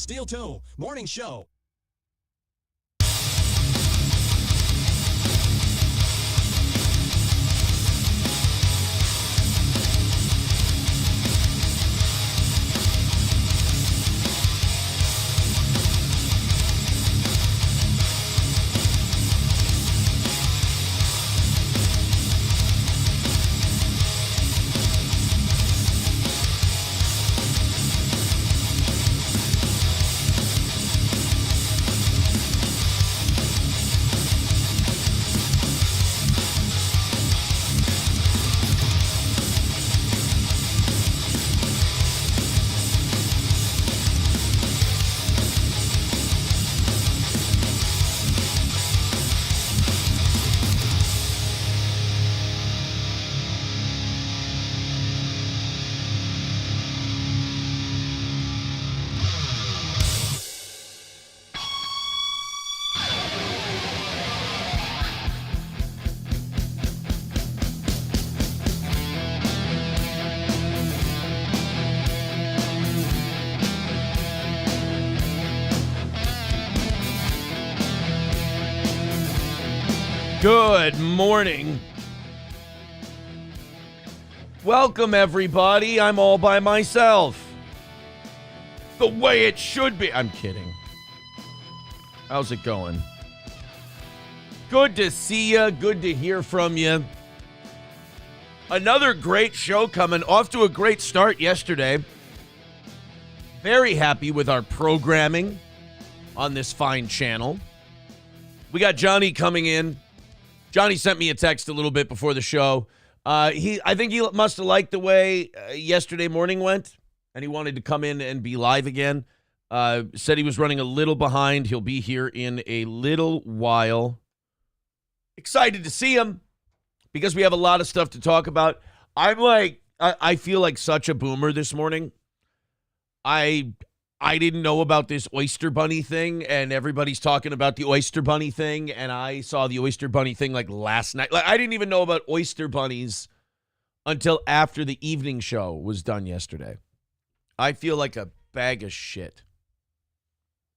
Steel 2 Morning Show. Good morning. Welcome, everybody. I'm all by myself. The way it should be. I'm kidding. How's it going? Good to see you. Good to hear from you. Another great show coming. Off to a great start yesterday. Very happy with our programming on this fine channel. We got Johnny coming in. Johnny sent me a text a little bit before the show. I think he must have liked the way yesterday morning went, and he wanted to come in and be live again. Said he was running a little behind. He'll be here in a little while. Excited to see him because we have a lot of stuff to talk about. I feel like such a boomer this morning. I didn't know about this Oyster Bunny thing, and everybody's talking about the Oyster Bunny thing, and I saw the Oyster Bunny thing like last night. Like, I didn't even know about Oyster Bunnies until after the evening show was done yesterday. I feel like a bag of shit.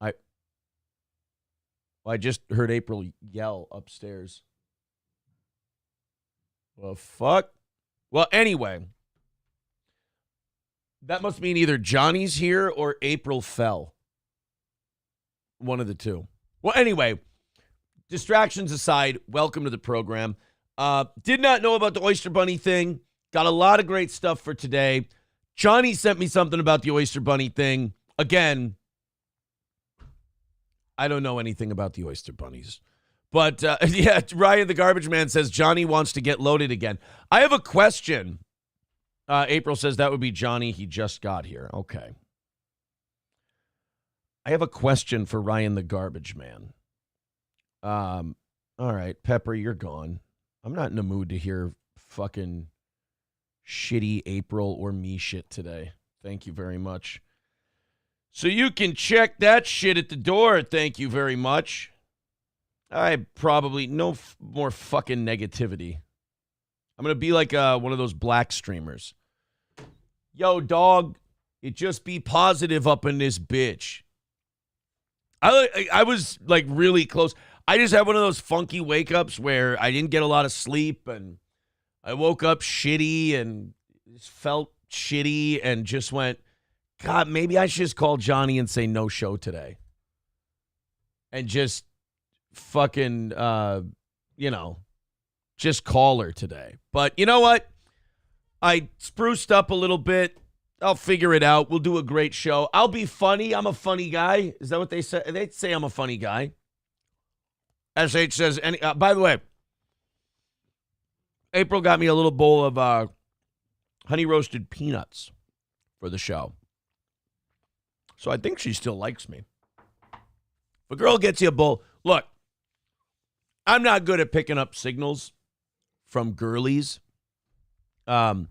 I just heard April yell upstairs. Well, fuck. Well, anyway. That must mean either Johnny's here or April fell. One of the two. Well, anyway, distractions aside, welcome to the program. Did not know about the Oyster Bunny thing. Got a lot of great stuff for today. Johnny sent me something about the Oyster Bunny thing. Again, I don't know anything about the Oyster Bunnies. But, yeah, Ryan the Garbage Man says Johnny wants to get loaded again. I have a question. April says that would be Johnny. He just got here. Okay. I have a question for Ryan the Garbage Man. All right, Pepper, you're gone. I'm not in the mood to hear fucking shitty April or me shit today. Thank you very much. So you can check that shit at the door. Thank you very much. I probably no more fucking negativity. I'm going to be like one of those black streamers. Yo, dog, it just be positive up in this bitch. I was, like, really close. I just had one of those funky wake-ups where I didn't get a lot of sleep, and I woke up shitty and felt shitty and just went, God, maybe I should just call Johnny and say no show today. And just fucking, just call her today. But you know what? I spruced up a little bit. I'll figure it out. We'll do a great show. I'll be funny. I'm a funny guy. Is that what they say? They say I'm a funny guy. SH says, by the way, April got me a little bowl of honey roasted peanuts for the show. So I think she still likes me. If a girl gets you a bowl, look, I'm not good at picking up signals from girlies. But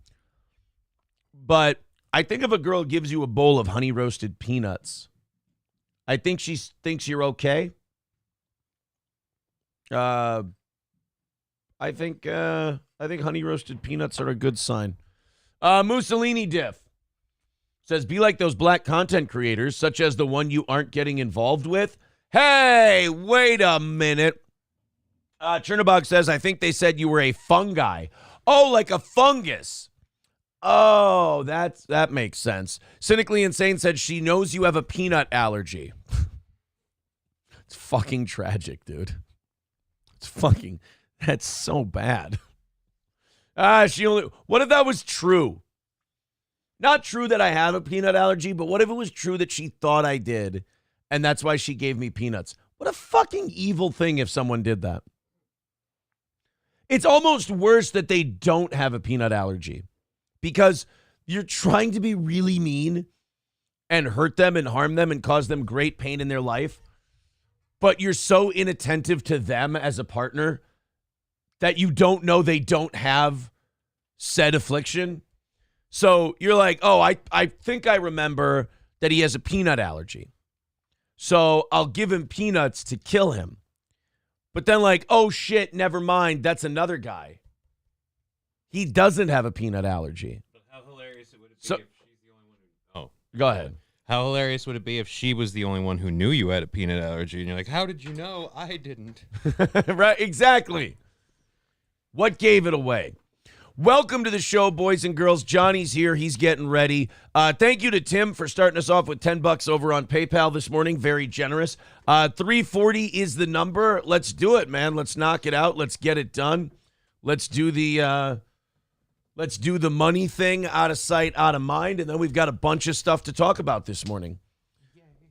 I think if a girl gives you a bowl of honey roasted peanuts, I think she thinks you're okay. I think honey roasted peanuts are a good sign. Mussolini diff. Says, be like those black content creators, such as the one you aren't getting involved with. Hey, wait a minute. Chernobog says, I think they said you were a fungi. Oh, like a fungus. Oh, that makes sense. Cynically Insane said she knows you have a peanut allergy. It's fucking tragic, dude. That's so bad. What if that was true? Not true that I have a peanut allergy, but what if it was true that she thought I did, and that's why she gave me peanuts? What a fucking evil thing if someone did that. It's almost worse that they don't have a peanut allergy because you're trying to be really mean and hurt them and harm them and cause them great pain in their life, but you're so inattentive to them as a partner that you don't know they don't have said affliction. So you're like, oh, I think I remember that he has a peanut allergy. So I'll give him peanuts to kill him. But then like, oh shit, never mind. That's another guy. He doesn't have a peanut allergy. But how hilarious it would it be if she's the only one who... Oh. Go ahead. How hilarious would it be if she was the only one who knew you had a peanut allergy? And you're like, how did you know? I didn't. Right, exactly. What gave it away? Welcome to the show, boys and girls. Johnny's here. He's getting ready. Thank you to Tim for starting us off with $10 over on PayPal this morning. Very generous. 340 is the number. Let's do it, man. Let's knock it out. Let's get it done. Let's do the money thing, out of sight, out of mind, and then we've got a bunch of stuff to talk about this morning.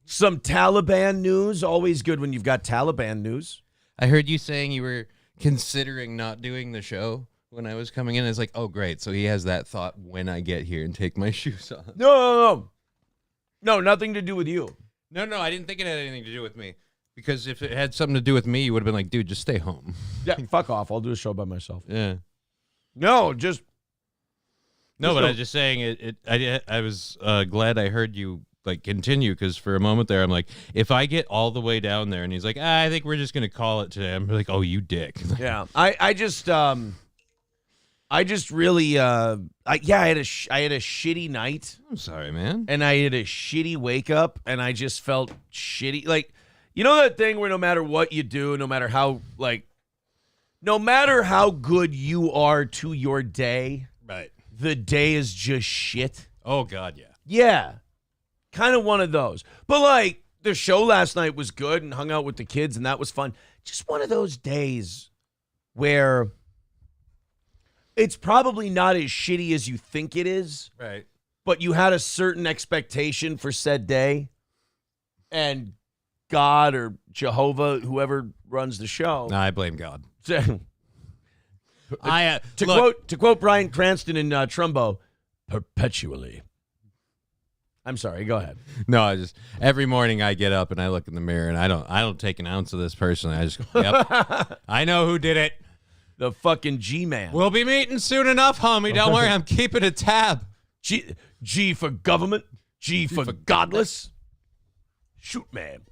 Some Taliban news. Always good when you've got Taliban news. I heard you saying you were considering not doing the show when I was coming in. It's like, oh, great. So he has that thought when I get here and take my shoes off. No, nothing to do with you. No, I didn't think it had anything to do with me. Because if it had something to do with me, you would have been like, dude, just stay home. Yeah, fuck off. I'll do a show by myself. Yeah. No, just... No, but I was just saying I was glad I heard you like continue, because for a moment there I'm like, if I get all the way down there and he's like, I think we're just gonna call it today, I'm like, oh, you dick. Yeah, I just really I had a shitty night. I'm sorry, man. And I had a shitty wake up, and I just felt shitty. Like, you know that thing where no matter what you do, no matter how good you are to your day, right, the day is just shit. Oh, God, yeah. Yeah. Kind of one of those. But, like, the show last night was good and hung out with the kids, and that was fun. Just one of those days where it's probably not as shitty as you think it is. Right. But you had a certain expectation for said day, and God or Jehovah, whoever runs the show. No, I blame God. To Look, quote Bryan Cranston in Trumbo, perpetually. I'm sorry. Go ahead. No, I just every morning I get up and I look in the mirror and I don't take an ounce of this personally. I just go, yep, I know who did it. The fucking G-man. We'll be meeting soon enough, homie. Don't worry, I'm keeping a tab. G for government. G for godless. Shoot, man.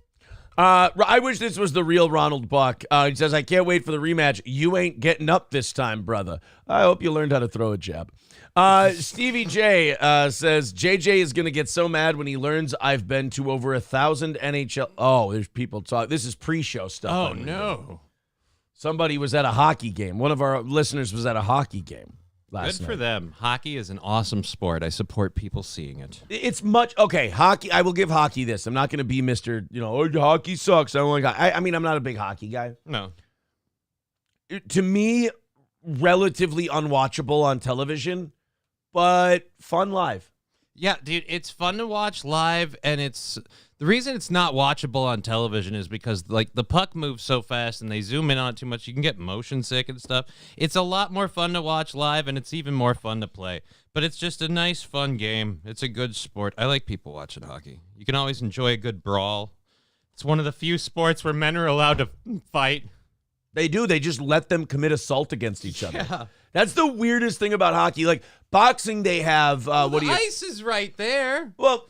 I wish this was the real Ronald Buck. He says, I can't wait for the rematch. You ain't getting up this time, brother. I hope you learned how to throw a jab. Stevie J says, JJ is going to get so mad when he learns I've been to over 1,000 NHL. Oh, there's people talking. This is pre-show stuff. Oh, no. Somebody was at a hockey game. One of our listeners was at a hockey game last night. Good for them. Hockey is an awesome sport. I support people seeing it. It's much okay. Hockey. I will give hockey this. I'm not going to be Mr. Hockey sucks. I don't like. I mean, I'm not a big hockey guy. No. To me, relatively unwatchable on television, but fun live. Yeah, dude, it's fun to watch live, and the reason it's not watchable on television is because like the puck moves so fast and they zoom in on it too much, you can get motion sick and stuff. It's a lot more fun to watch live, and it's even more fun to play. But it's just a nice, fun game. It's a good sport. I like people watching hockey. You can always enjoy a good brawl. It's one of the few sports where men are allowed to fight. They do. They just let them commit assault against each other. Yeah. That's the weirdest thing about hockey. Like boxing, they have ice is right there. Well,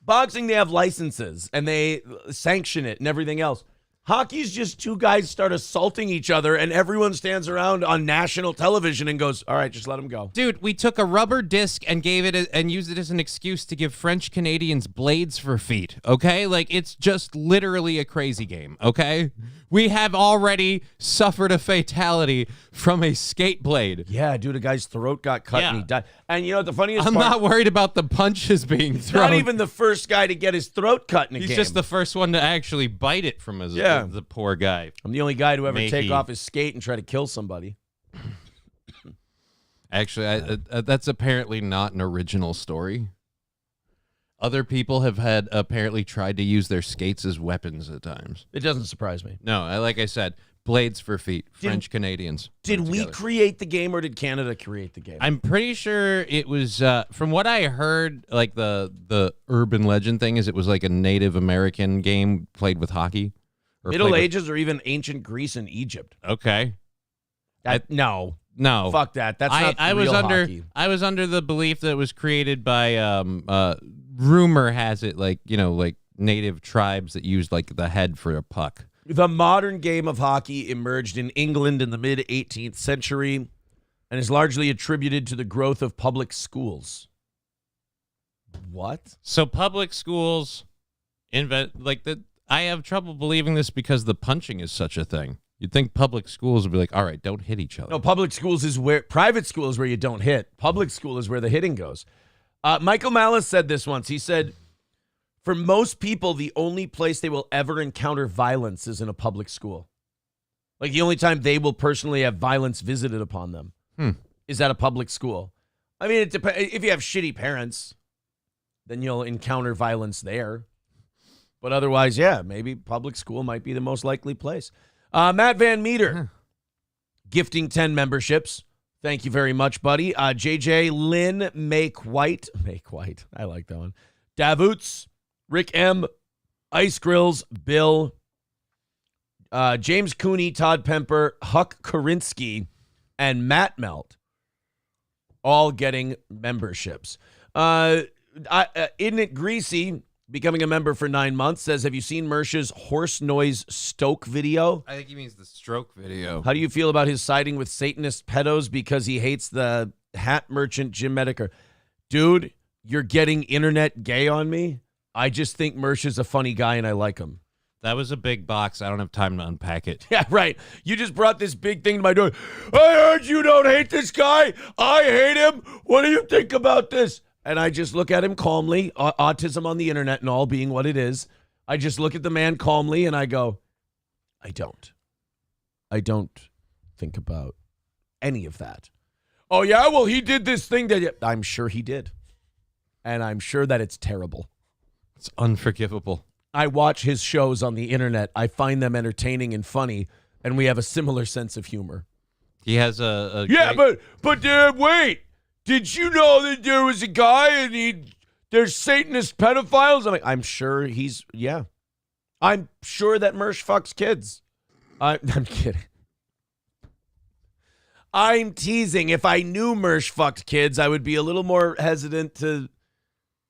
boxing, they have licenses and they sanction it and everything else. Hockey's just two guys start assaulting each other, and everyone stands around on national television and goes, all right, just let them go. Dude, we took a rubber disc and and used it as an excuse to give French Canadians blades for feet, okay? Like, it's just literally a crazy game, okay? We have already suffered a fatality from a skate blade. Yeah, dude, a guy's throat got cut and he died. And you know what the funniest I'm part? not worried about the punches being thrown. Not even the first guy to get his throat cut in a game. He's just the first one to actually bite it from his the poor guy. I'm the only guy to ever take off his skate and try to kill somebody. Actually, that's apparently not an original story. Other people have apparently tried to use their skates as weapons at times. It doesn't surprise me. No, like I said, blades for feet. French Canadians. Did we create the game or did Canada create the game? I'm pretty sure it was, from what I heard, like the urban legend thing is it was like a Native American game played with hockey. Middle Ages or even ancient Greece and Egypt. Okay. No. No. Fuck that. That's not real hockey. I was under the belief that it was created by, rumor has it, like native tribes that used like the head for a puck. The modern game of hockey emerged in England in the mid-18th century and is largely attributed to the growth of public schools. What? So public schools I have trouble believing this because the punching is such a thing. You'd think public schools would be like, all right, don't hit each other. No, public schools is private school is where you don't hit. Public school is where the hitting goes. Michael Malice said this once. He said, for most people, the only place they will ever encounter violence is in a public school. Like the only time they will personally have violence visited upon them is at a public school. I mean, it depends. If you have shitty parents, then you'll encounter violence there. But otherwise, yeah, maybe public school might be the most likely place. Matt Van Meter, gifting 10 memberships. Thank you very much, buddy. JJ, Lynn, Make White. I like that one. Davutz, Rick M, Ice Grills, Bill, James Cooney, Todd Pemper, Huck Korinsky, and Matt Melt, all getting memberships. Isn't it Greasy, becoming a member for 9 months, says, have you seen Mersh's horse noise stoke video? I think he means the stroke video. How do you feel about his siding with Satanist pedos because he hates the hat merchant Jim Mediker? Dude, you're getting internet gay on me? I just think Mersh is a funny guy and I like him. That was a big box. I don't have time to unpack it. Yeah, right. You just brought this big thing to my door. I heard you don't hate this guy. I hate him. What do you think about this? And I just look at him calmly, autism on the internet and all being what it is. I just look at the man calmly and I go, I don't think about any of that. Oh, yeah? Well, he did this thing that I'm sure he did. And I'm sure that it's terrible. It's unforgivable. I watch his shows on the internet. I find them entertaining and funny, and we have a similar sense of humor. He has a yeah, but wait. Did you know that there was a guy and there's Satanist pedophiles? I'm sure I'm sure that Mersh fucks kids. I'm kidding. I'm teasing. If I knew Mersh fucked kids, I would be a little more hesitant to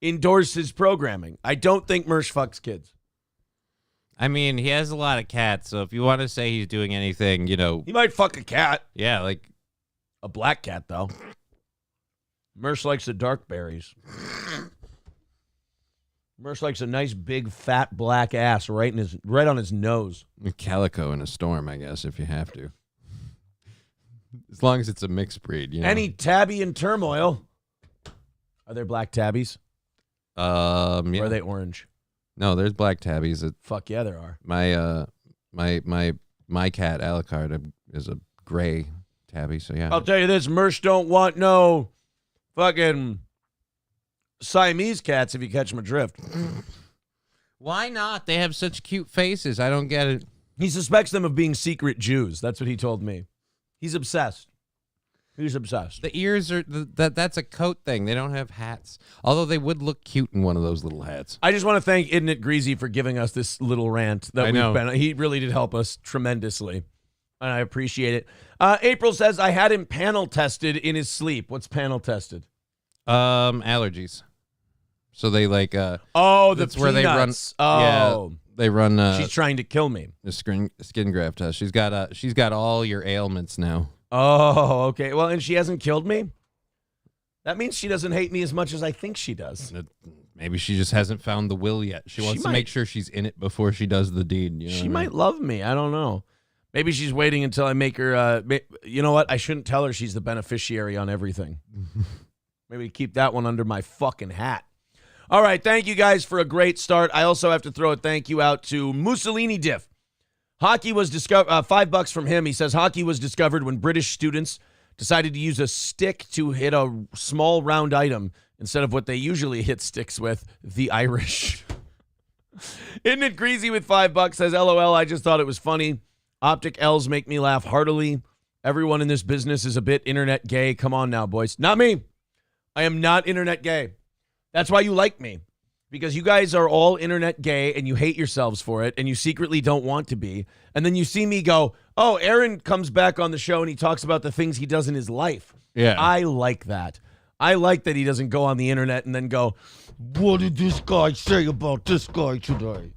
endorse his programming. I don't think Mersh fucks kids. I mean, he has a lot of cats, so if you want to say he's doing anything, He might fuck a cat. Yeah, like a black cat, though. Mersh likes the dark berries. Mersh likes a nice, big, fat, black ass right on his nose. Calico in a storm, I guess, if you have to. As long as it's a mixed breed, Any tabby in turmoil. Are there black tabbies? Yeah. Or are they orange? No, there's black tabbies. Fuck yeah, there are. My cat Alucard is a gray tabby, so yeah. I'll tell you this, Mersh don't want no fucking Siamese cats if you catch them adrift. Why not? They have such cute faces. I don't get it. He suspects them of being secret Jews. That's what he told me. He's obsessed. He's obsessed. The ears are that's a coat thing. They don't have hats. Although they would look cute in one of those little hats. I just want to thank Isn't It Greasy for giving us this little rant that we've been. He really did help us tremendously. And I appreciate it. April says, I had him panel tested in his sleep. What's panel tested? Allergies. So they like the that's where they run. Oh. Yeah, They run. She's trying to kill me. The skin graft test. She's got all your ailments now. Oh, okay. Well, and she hasn't killed me. That means she doesn't hate me as much as I think she does. Maybe she just hasn't found the will yet. She wants to make sure she's in it before she does the deed. She might love me. I don't know. Maybe she's waiting until I make her. You know what? I shouldn't tell her she's the beneficiary on everything. Maybe keep that one under my fucking hat. All right. Thank you guys for a great start. I also have to throw a thank you out to Mussolini Diff. Hockey was discovered. $5 from him. He says hockey was discovered when British students decided to use a stick to hit a small round item instead of what they usually hit sticks with, the Irish. Isn't it greasy with $5? Says, LOL, I just thought it was funny. Optic L's make me laugh heartily. Everyone in this business is a bit internet gay. Come on now, boys. Not me. I am not internet gay. That's why you like me. Because you guys are all internet gay and you hate yourselves for it and you secretly don't want to be. And then you see me go, oh, Aaron comes back on the show and he talks about the things he does in his life. Yeah. I like that. I like that he doesn't go on the internet and then go, what did this guy say about this guy today?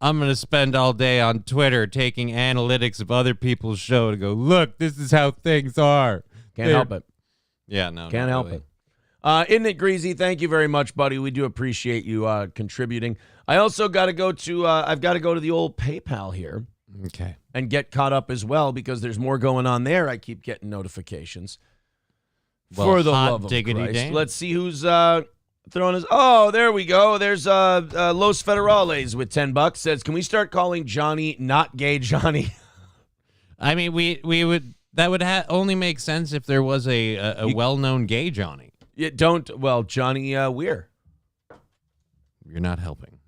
I'm going to spend all day on Twitter taking analytics of other people's show to go, look, this is how things are. Can't help it. Yeah, no. Can't help it. Isn't it greasy? Thank you very much, buddy. We do appreciate you contributing. I also got to go to I've got to go to the old PayPal here. Okay. And get caught up as well because there's more going on there. I keep getting notifications. Well, for the love of Christ. Damn. Let's see who's throwing us. Oh, there we go. There's Los Federales with $10. Says, can we start calling Johnny not gay Johnny? I mean, we would that would only make sense if there was a well-known gay Johnny. Well, Johnny Weir. You're not helping.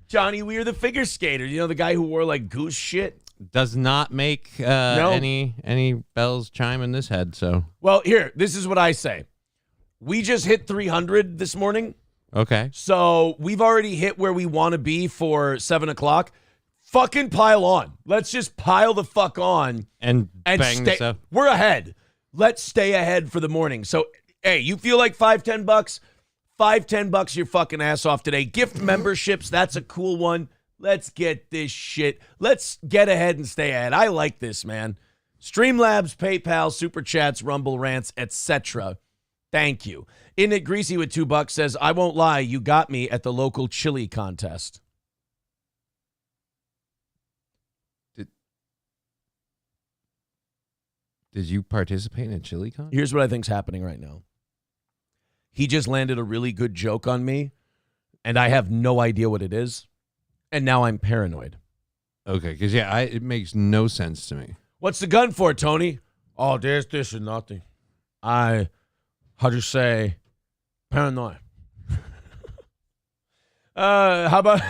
Johnny Weir, the figure skater. You know, the guy who wore like goose shit? Does not make any bells chime in this head, so. Well, here, this is what I say. We just hit 300 this morning. Okay. So we've already hit where we want to be for 7 o'clock. Fucking pile on. Let's just pile the fuck on. And bang this up. We're ahead. Let's stay ahead for the morning. So, hey, you feel like $5-10? $5-10 your fucking ass off today. Gift memberships, that's a cool one. Let's get this shit. Let's get ahead and stay ahead. I like this, man. Streamlabs, PayPal, Super Chats, Rumble Rants, etc. Thank you. In it Greasy with $2 says, I won't lie, you got me at the local chili contest. Did you participate in a chili contest? Here's what I think's happening right now. He just landed a really good joke on me, and I have no idea what it is, and now I'm paranoid. Okay, because, it makes no sense to me. What's the gun for, Tony? Oh, there's this and nothing. How do you say, paranoid. How about,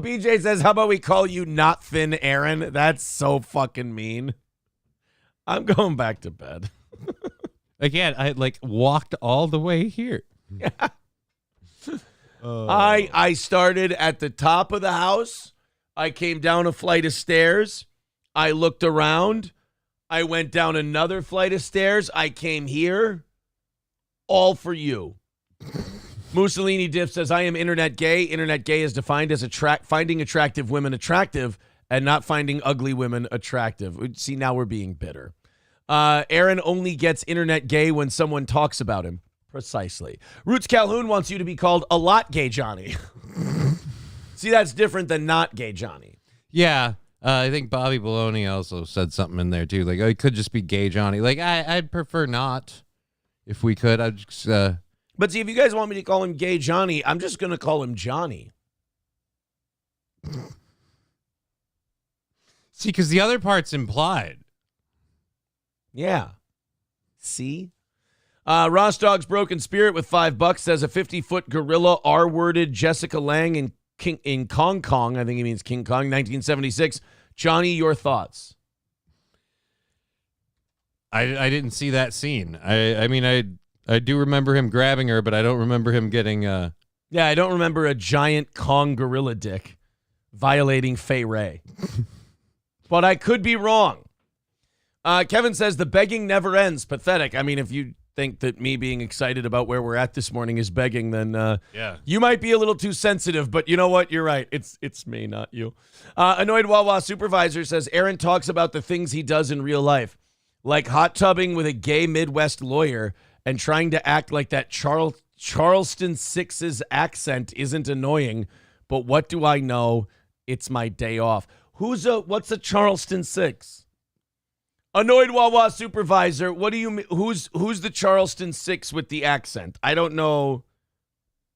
BJ says, how about we call you Not Thin Aaron? That's so fucking mean. I'm going back to bed. Again, I walked all the way here. Yeah. I started at the top of the house. I came down a flight of stairs. I looked around. I went down another flight of stairs. I came here. All for you. Mussolini Diff says, I am internet gay. Internet gay is defined as finding attractive women attractive and not finding ugly women attractive. See, now we're being bitter. Aaron only gets internet gay when someone talks about him. Precisely. Roots Calhoun wants you to be called a lot gay Johnny. See, that's different than not gay Johnny. Yeah. I think Bobby Baloney also said something in there, too. Like, it could just be gay Johnny. Like, I'd prefer not. If we could, I'd just... But see, if you guys want me to call him gay Johnny, I'm just going to call him Johnny. See, because the other part's implied. Yeah. See? Ross Dog's Broken Spirit with $5 says a 50-foot gorilla R-worded Jessica Lange in Kong Kong. I think he means King Kong, 1976. Johnny, your thoughts? I didn't see that scene. I mean, I do remember him grabbing her, but I don't remember him getting... Yeah, I don't remember a giant Kong gorilla dick violating Fay Ray. But I could be wrong. Kevin says the begging never ends. Pathetic. I mean, if you think that me being excited about where we're at this morning is begging, then you might be a little too sensitive. But you know what? You're right. It's me, not you. Annoyed Wawa supervisor says Aaron talks about the things he does in real life, like hot tubbing with a gay Midwest lawyer and trying to act like that Charleston Six's accent isn't annoying. But what do I know? It's my day off. What's a Charleston Six? Annoyed Wawa supervisor, what do you mean? Who's the Charleston Six with the accent? I don't know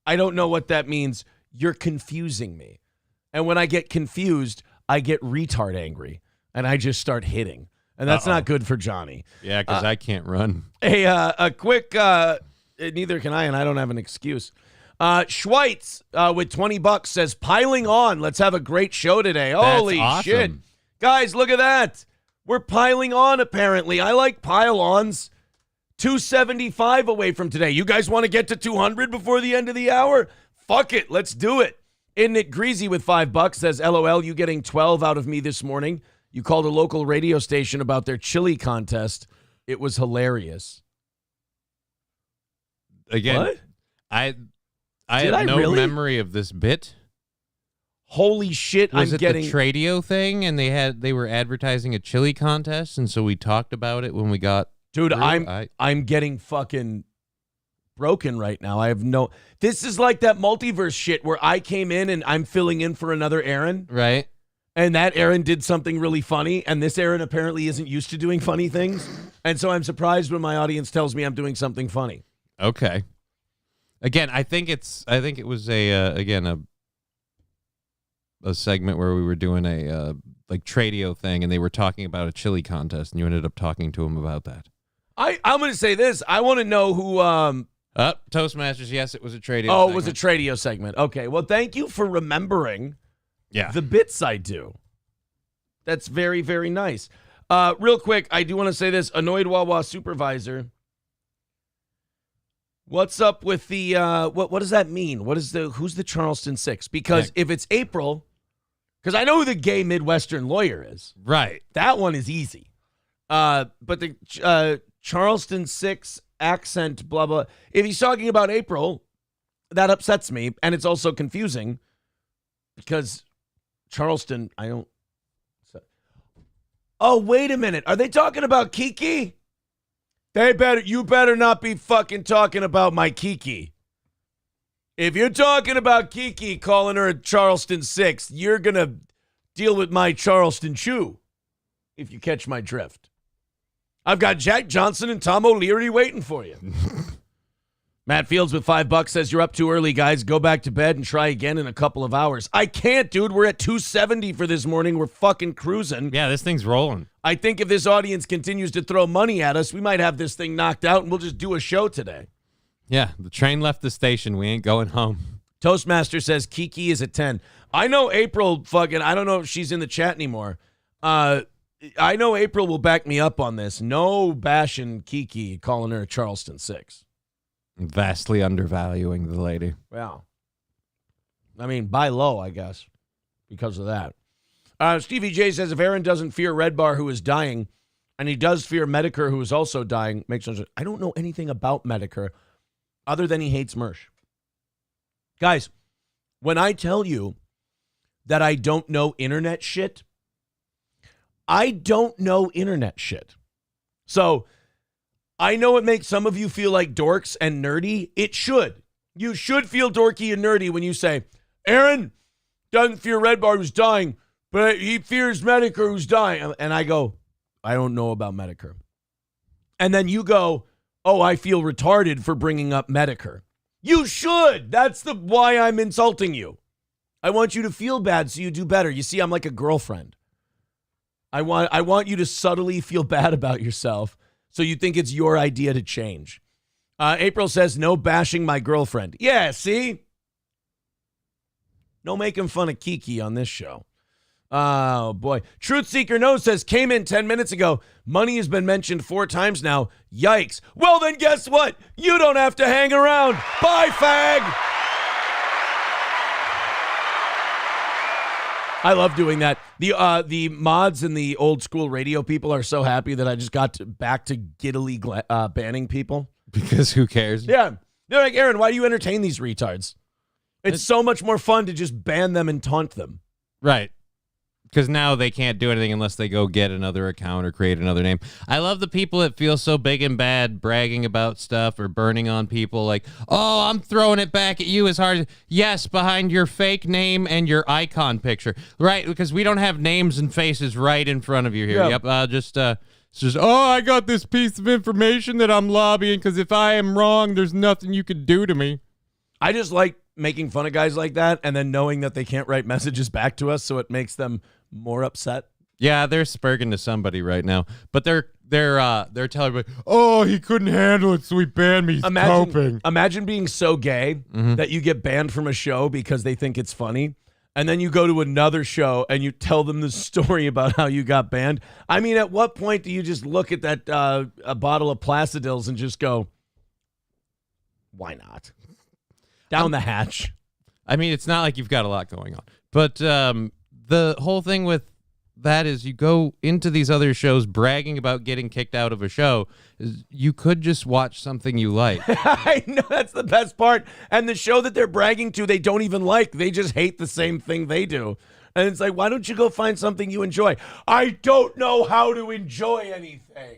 what that means. You're confusing me. And when I get confused, I get retard angry and I just start hitting. And that's not good for Johnny. Yeah, because I can't run. A quick, neither can I, and I don't have an excuse. Schweitz with $20 says, piling on. Let's have a great show today. Holy awesome. shit. Guys, look at that. We're piling on, apparently. I like pile-ons. 275 away from today. You guys want to get to 200 before the end of the hour? Fuck it. Let's do it. Nick Greasy with $5 says, LOL, you getting 12 out of me this morning. You called a local radio station about their chili contest. It was hilarious. Again, what? I have no memory of this bit. Holy shit, Was I'm it getting... the Tradio thing, and they were advertising a chili contest, and so we talked about it when we got... Dude, through. I'm getting fucking broken right now. I have no... This is like that multiverse shit where I came in and I'm filling in for another Aaron. Right. And that Aaron did something really funny, and this Aaron apparently isn't used to doing funny things. And so I'm surprised when my audience tells me I'm doing something funny. Okay. Again, I think it was a segment where we were doing a like Tradio thing, and they were talking about a chili contest, and you ended up talking to him about that. I'm going to say this. I want to know who... Toastmasters, yes, it was a Tradio Oh, segment. it was a Tradio segment. Okay, well, thank you for remembering the bits I do. That's very, very nice. Real quick, I do want to say this. Annoyed Wawa supervisor... What's up with the what does that mean? Who's the Charleston Six? Because if it's April, because I know who the gay Midwestern lawyer is. Right. That one is easy. But the Charleston Six accent, blah blah. If he's talking about April, that upsets me, and it's also confusing because Charleston, I don't. Oh, wait a minute. Are they talking about Kiki? You better not be fucking talking about my Kiki. If you're talking about Kiki calling her a Charleston Six, you're going to deal with my Charleston Chew, if you catch my drift. I've got Jack Johnson and Tom O'Leary waiting for you. Matt Fields with $5 says, you're up too early, guys. Go back to bed and try again in a couple of hours. I can't, dude. We're at 270 for this morning. We're fucking cruising. Yeah, this thing's rolling. I think if this audience continues to throw money at us, we might have this thing knocked out, and we'll just do a show today. Yeah, the train left the station. We ain't going home. Toastmaster says Kiki is at 10. I know April I don't know if she's in the chat anymore. I know April will back me up on this. No bashing Kiki, calling her a Charleston Six. Vastly undervaluing the lady. Wow. I mean, buy low, I guess, because of that. Stevie J says, if Aaron doesn't fear Red Bar, who is dying, and he does fear Medicare, who is also dying, makes sense. I don't know anything about Medicare other than he hates Mersh. Guys, when I tell you that I don't know internet shit, I don't know internet shit. So I know it makes some of you feel like dorks and nerdy. It should. You should feel dorky and nerdy when you say, Aaron doesn't fear Red Bar, who's dying, but he fears Medicare, who's dying. And I go, I don't know about Medicare. And then you go, oh, I feel retarded for bringing up Medicare. You should. That's why I'm insulting you. I want you to feel bad so you do better. You see, I'm like a girlfriend. I want you to subtly feel bad about yourself so you think it's your idea to change. April says, no bashing my girlfriend. Yeah, see? No making fun of Kiki on this show. Oh, boy. Truth Seeker No says, came in 10 minutes ago. Money has been mentioned 4 times now. Yikes. Well, then guess what? You don't have to hang around. Bye, fag. I love doing that. The mods and the old school radio people are so happy that I just got back to giddily banning people. Because who cares? Yeah. They're like, Aaron, why do you entertain these retards? It's so much more fun to just ban them and taunt them. Right. Because now they can't do anything unless they go get another account or create another name. I love the people that feel so big and bad bragging about stuff or burning on people like, oh, I'm throwing it back at you as hard as... Yes, behind your fake name and your icon picture. Right, because we don't have names and faces right in front of you here. Yeah. Yep, it's just, oh, I got this piece of information that I'm lobbying because if I am wrong, there's nothing you can do to me. I just like making fun of guys like that and then knowing that they can't write messages back to us, so it makes them more upset. Yeah, they're spurging to somebody right now, but they're telling me, oh, he couldn't handle it, so he banned me. He's coping. Imagine being so gay that you get banned from a show because they think it's funny, and then you go to another show and you tell them the story about how you got banned. I mean, at what point do you just look at that a bottle of Placidils and just go, why not? Down the hatch. I mean, it's not like you've got a lot going on, but the whole thing with that is you go into these other shows bragging about getting kicked out of a show. You could just watch something you like. I know, that's the best part. And the show that they're bragging to, they don't even like. They just hate the same thing they do. And it's like, why don't you go find something you enjoy? I don't know how to enjoy anything.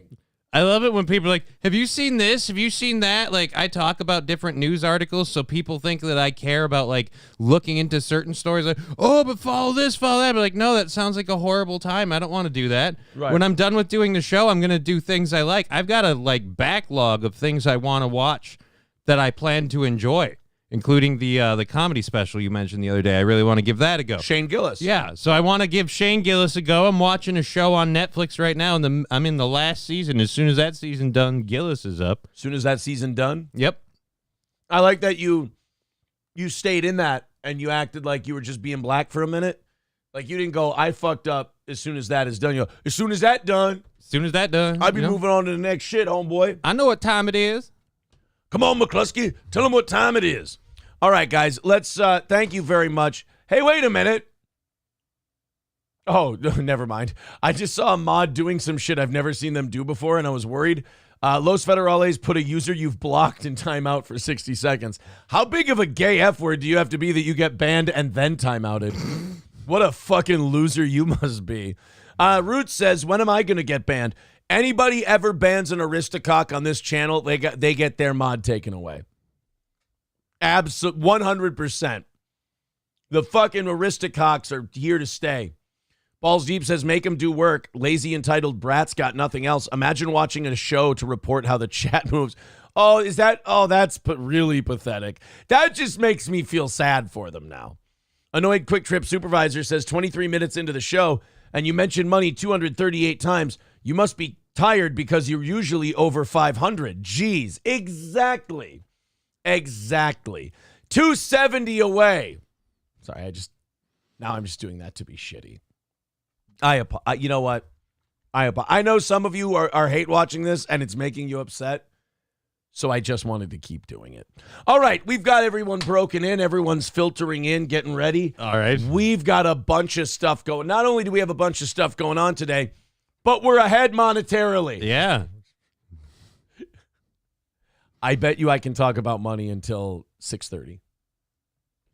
I love it when people are like, have you seen this? Have you seen that? Like, I talk about different news articles, so people think that I care about, like, looking into certain stories. Like, oh, but follow this, follow that. But, like, no, that sounds like a horrible time. I don't want to do that. Right. When I'm done with doing the show, I'm going to do things I like. I've got a, like, backlog of things I want to watch that I plan to enjoy, including the comedy special you mentioned the other day. I really want to give that a go. Shane Gillis. Yeah, so I want to give Shane Gillis a go. I'm watching a show on Netflix right now, and I'm in the last season. As soon as that season done, Gillis is up. As soon as that season done? Yep. I like that you stayed in that and you acted like you were just being black for a minute. Like you didn't go, I fucked up as soon as that is done. You go, as soon as that done, As soon as that done, I'll be moving on to the next shit, homeboy. I know what time it is. Come on, McCluskey. Tell them what time it is. All right, guys, let's thank you very much. Hey, wait a minute. Oh, never mind. I just saw a mod doing some shit I've never seen them do before, and I was worried. Los Federales put a user you've blocked in timeout for 60 seconds. How big of a gay F word do you have to be that you get banned and then timeouted? What a fucking loser you must be. Root says, when am I going to get banned? Anybody ever bans an Aristocock on this channel, they get their mod taken away. 100%. The fucking Aristococks are here to stay. Balls Deep says, make them do work. Lazy entitled brats got nothing else. Imagine watching a show to report how the chat moves. That's really pathetic. That just makes me feel sad for them now. Annoyed Quick Trip Supervisor says, 23 minutes into the show, and you mentioned money 238 times. You must be tired because you're usually over 500. Jeez, exactly. 270 away. Sorry, I'm just doing that to be shitty. You know what? I know some of you are hate watching this and it's making you upset. So I just wanted to keep doing it. All right, we've got everyone broken in. Everyone's filtering in, getting ready. All right. We've got a bunch of stuff going. Not only do we have a bunch of stuff going on today, but we're ahead monetarily. Yeah. I bet you I can talk about money until 6:30.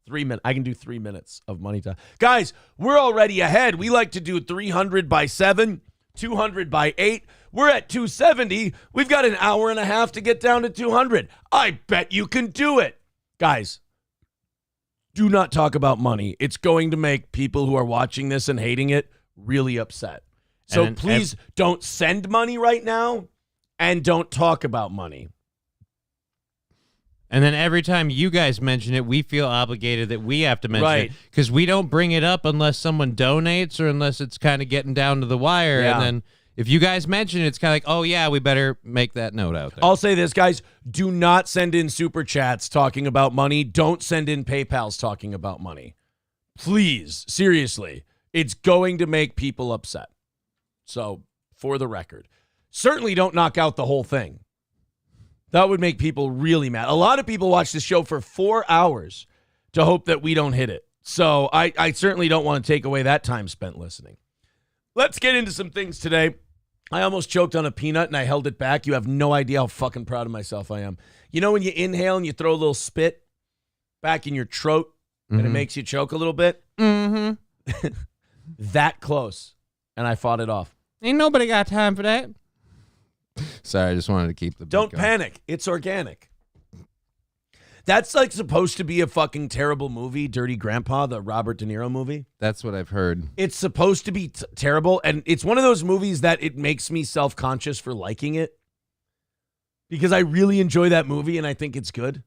3 minutes. I can do 3 minutes of money time. Guys, we're already ahead. We like to do 300 by 7, 200 by 8. We're at 270. We've got an hour and a half to get down to 200. I bet you can do it. Guys, do not talk about money. It's going to make people who are watching this and hating it really upset. So please don't send money right now and don't talk about money. And then every time you guys mention it, we feel obligated that we have to mention it. Because we don't bring it up unless someone donates or unless it's kind of getting down to the wire. Yeah. And then if you guys mention it, it's kind of like, oh, yeah, we better make that note out there. I'll say this, guys. Do not send in super chats talking about money. Don't send in PayPals talking about money. Please, seriously. It's going to make people upset. So, for the record, certainly don't knock out the whole thing. That would make people really mad. A lot of people watch this show for 4 hours to hope that we don't hit it. So I certainly don't want to take away that time spent listening. Let's get into some things today. I almost choked on a peanut and I held it back. You have no idea how fucking proud of myself I am. You know when you inhale and you throw a little spit back in your throat and it makes you choke a little bit? Mm-hmm. That close. And I fought it off. Ain't nobody got time for that. Sorry, I just wanted to keep the... Don't panic. It's organic. That's like supposed to be a fucking terrible movie, Dirty Grandpa, the Robert De Niro movie. That's what I've heard. It's supposed to be terrible, and it's one of those movies that it makes me self-conscious for liking it because I really enjoy that movie and I think it's good.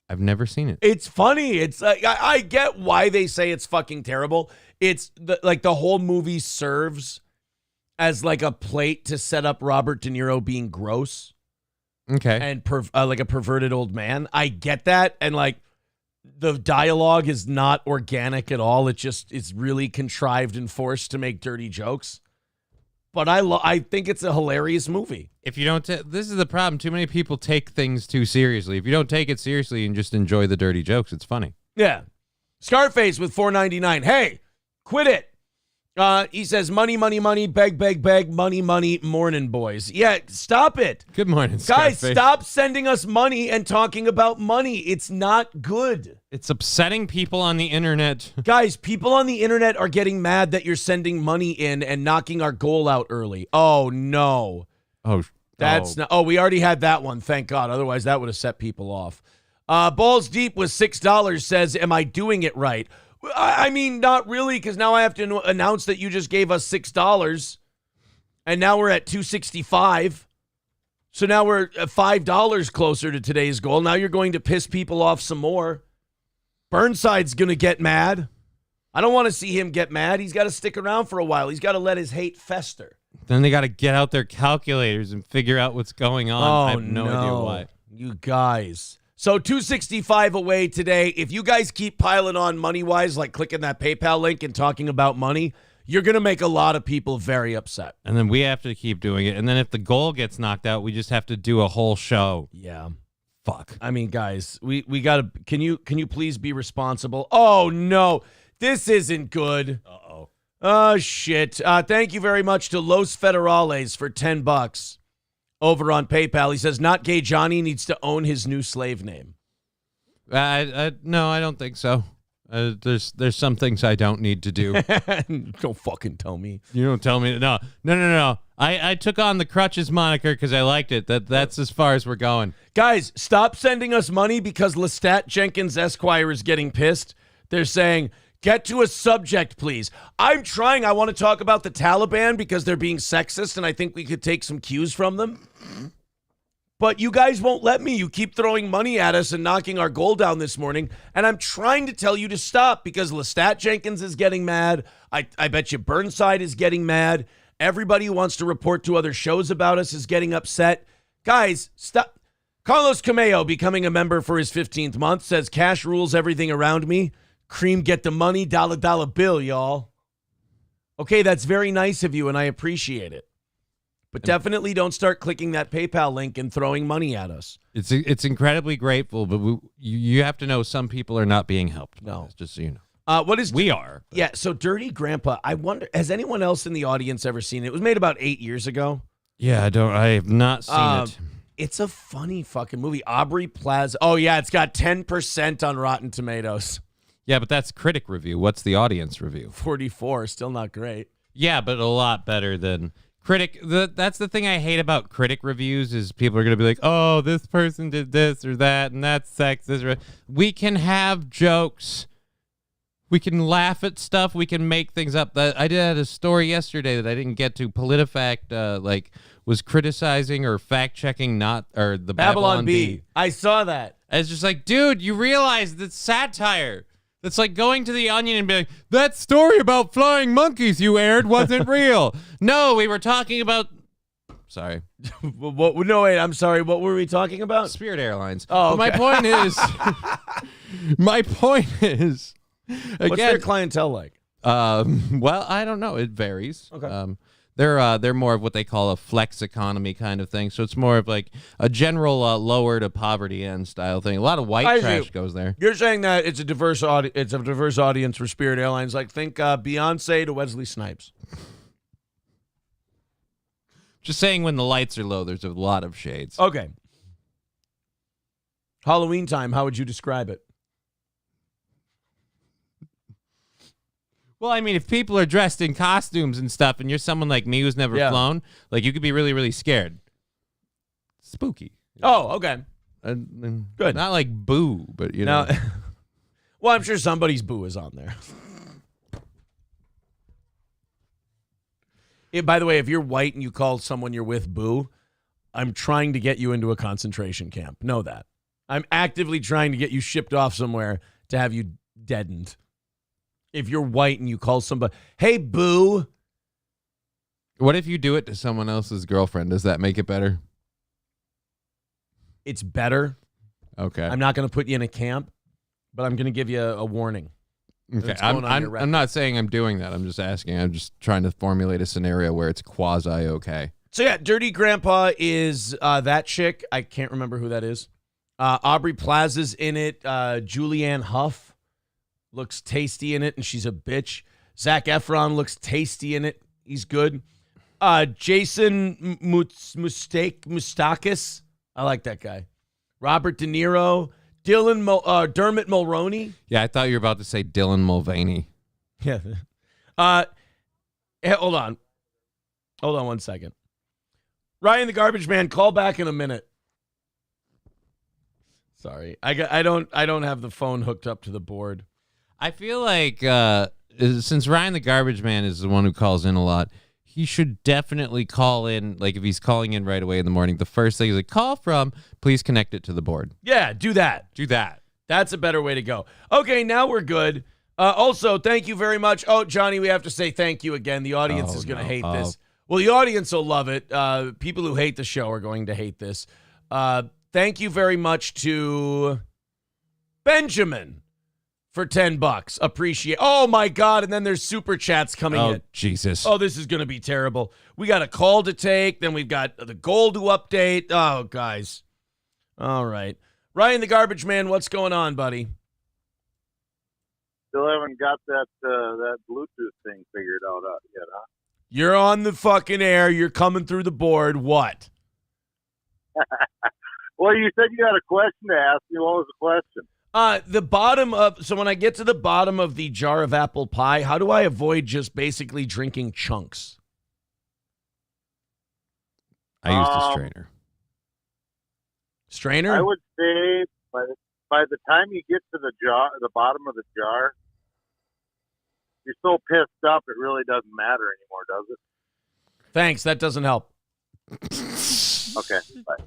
I've never seen it. It's funny. It's like I get why they say it's fucking terrible. It's like the whole movie serves as like a plate to set up Robert De Niro being gross. Okay. And like a perverted old man. I get that. And like the dialogue is not organic at all. It's really contrived and forced to make dirty jokes. But I think it's a hilarious movie. If you don't, this is the problem. Too many people take things too seriously. If you don't take it seriously and just enjoy the dirty jokes, it's funny. Yeah. Scarface with $4.99. Hey, quit it. He says, money, money, money, beg, beg, beg, money, money, morning, boys. Yeah, stop it. Good morning, guys. Scarface. Stop sending us money and talking about money. It's not good. It's upsetting people on the internet. Guys, people on the internet are getting mad that you're sending money in and knocking our goal out early. Oh, no. That's not. Oh, we already had that one. Thank God. Otherwise, that would have set people off. Balls Deep with $6 says, am I doing it right? I mean, not really, because now I have to announce that you just gave us $6, and now we're at $2.65. So now we're $5 closer to today's goal. Now you're going to piss people off some more. Burnside's going to get mad. I don't want to see him get mad. He's got to stick around for a while. He's got to let his hate fester. Then they got to get out their calculators and figure out what's going on. Oh, I have no idea why. You guys. So 265 away today. If you guys keep piling on money-wise, like clicking that PayPal link and talking about money, you're going to make a lot of people very upset. And then we have to keep doing it. And then if the goal gets knocked out, we just have to do a whole show. Yeah. Fuck. I mean, guys, we got to can you please be responsible? Oh no. This isn't good. Uh-oh. Oh shit. Thank you very much to Los Federales for $10 over on PayPal. He says not gay Johnny needs to own his new slave name. No, I don't think so. There's some things I don't need to do. Don't fucking tell me. You don't tell me. No. I took on the Crutches moniker because I liked it. That's as far as we're going. Guys, stop sending us money because Lestat Jenkins Esquire is getting pissed. They're saying, get to a subject, please. I'm trying. I want to talk about the Taliban because they're being sexist, and I think we could take some cues from them. But you guys won't let me. You keep throwing money at us and knocking our goal down this morning. And I'm trying to tell you to stop because Lestat Jenkins is getting mad. I bet you Burnside is getting mad. Everybody who wants to report to other shows about us is getting upset. Guys, stop. Carlos Cameo becoming a member for his 15th month says cash rules everything around me. Cream get the money, dollar bill, y'all. Okay, that's very nice of you, and I appreciate it. But definitely don't start clicking that PayPal link and throwing money at us. It's incredibly grateful, but you have to know some people are not being helped. No. This, just so you know. We are. But. Yeah, so Dirty Grandpa, I wonder, has anyone else in the audience ever seen it? It was made about 8 years ago. Yeah, I have not seen it. It's a funny fucking movie. Aubrey Plaza. Oh, yeah, it's got 10% on Rotten Tomatoes. Yeah, but that's critic review. What's the audience review? 44, still not great. Yeah, but a lot better than critic. That's the thing I hate about critic reviews is people are going to be like, oh, this person did this or that, and that's sexist. We can have jokes. We can laugh at stuff. We can make things up. I did a story yesterday that I didn't get to. PolitiFact was criticizing or fact checking the Babylon Bee. I saw that. It's just like, dude, you realize that's satire. That's like going to the Onion and being like, that story about flying monkeys you aired wasn't real. No, we were talking about. Sorry. No, wait. I'm sorry. What were we talking about? Spirit Airlines. Oh, okay. My point is. Again, what's their clientele like? Well, I don't know. It varies. Okay. They're more of what they call a flex economy kind of thing. So it's more of like a general lower to poverty end style thing. A lot of white trash goes there. You're saying that it's a diverse audience for Spirit Airlines. Like think Beyonce to Wesley Snipes. Just saying when the lights are low, there's a lot of shades. Okay. Halloween time, how would you describe it? Well, I mean, if people are dressed in costumes and stuff, and you're someone like me who's never flown, like you could be really, really scared. Spooky. Oh, okay. Good. Not like boo, but you know. Well, I'm sure somebody's boo is on there. By the way, if you're white and you call someone you're with boo, I'm trying to get you into a concentration camp. Know that. I'm actively trying to get you shipped off somewhere to have you deadened. If you're white and you call somebody, hey, boo. What if you do it to someone else's girlfriend? Does that make it better? It's better. Okay. I'm not going to put you in a camp, but I'm going to give you a warning. Okay. I'm not saying I'm doing that. I'm just asking. I'm just trying to formulate a scenario where it's quasi-okay. So, yeah, Dirty Grandpa is that chick. I can't remember who that is. Aubrey Plaza's in it. Julianne Hough looks tasty in it, and she's a bitch. Zac Efron looks tasty in it. He's good. Jason Mustakis. I like that guy. Robert De Niro. Dermot Mulroney. Yeah, I thought you were about to say Dylan Mulvaney. Yeah. Hold on. Hold on 1 second. Ryan the Garbage Man, call back in a minute. Sorry. I don't have the phone hooked up to the board. I feel like since Ryan the Garbage Man is the one who calls in a lot, he should definitely call in. Like if he's calling in right away in the morning, the first thing is like, call from, please connect it to the board. Yeah, do that. Do that. That's a better way to go. Okay, now we're good. Also, thank you very much. Oh, Johnny, we have to say thank you again. The audience is going to hate this. Well, the audience will love it. People who hate the show are going to hate this. Thank you very much to Benjamin for $10. Appreciate. Oh my God! And then there's super chats coming in. Oh Jesus! Oh, this is going to be terrible. We got a call to take. Then we've got the goal to update. Oh, guys. All right, Ryan the Garbage Man, what's going on, buddy? Still haven't got that Bluetooth thing figured out yet, huh? You're on the fucking air. You're coming through the board. What? Well, you said you had a question to ask me. What was the question? The bottom of, so when I get to the bottom of the jar of apple pie, how do I avoid just basically drinking chunks? I used a strainer. Strainer? I would say by the time you get to the bottom of the jar, you're so pissed up it really doesn't matter anymore, does it? Thanks. That doesn't help. Okay. Bye.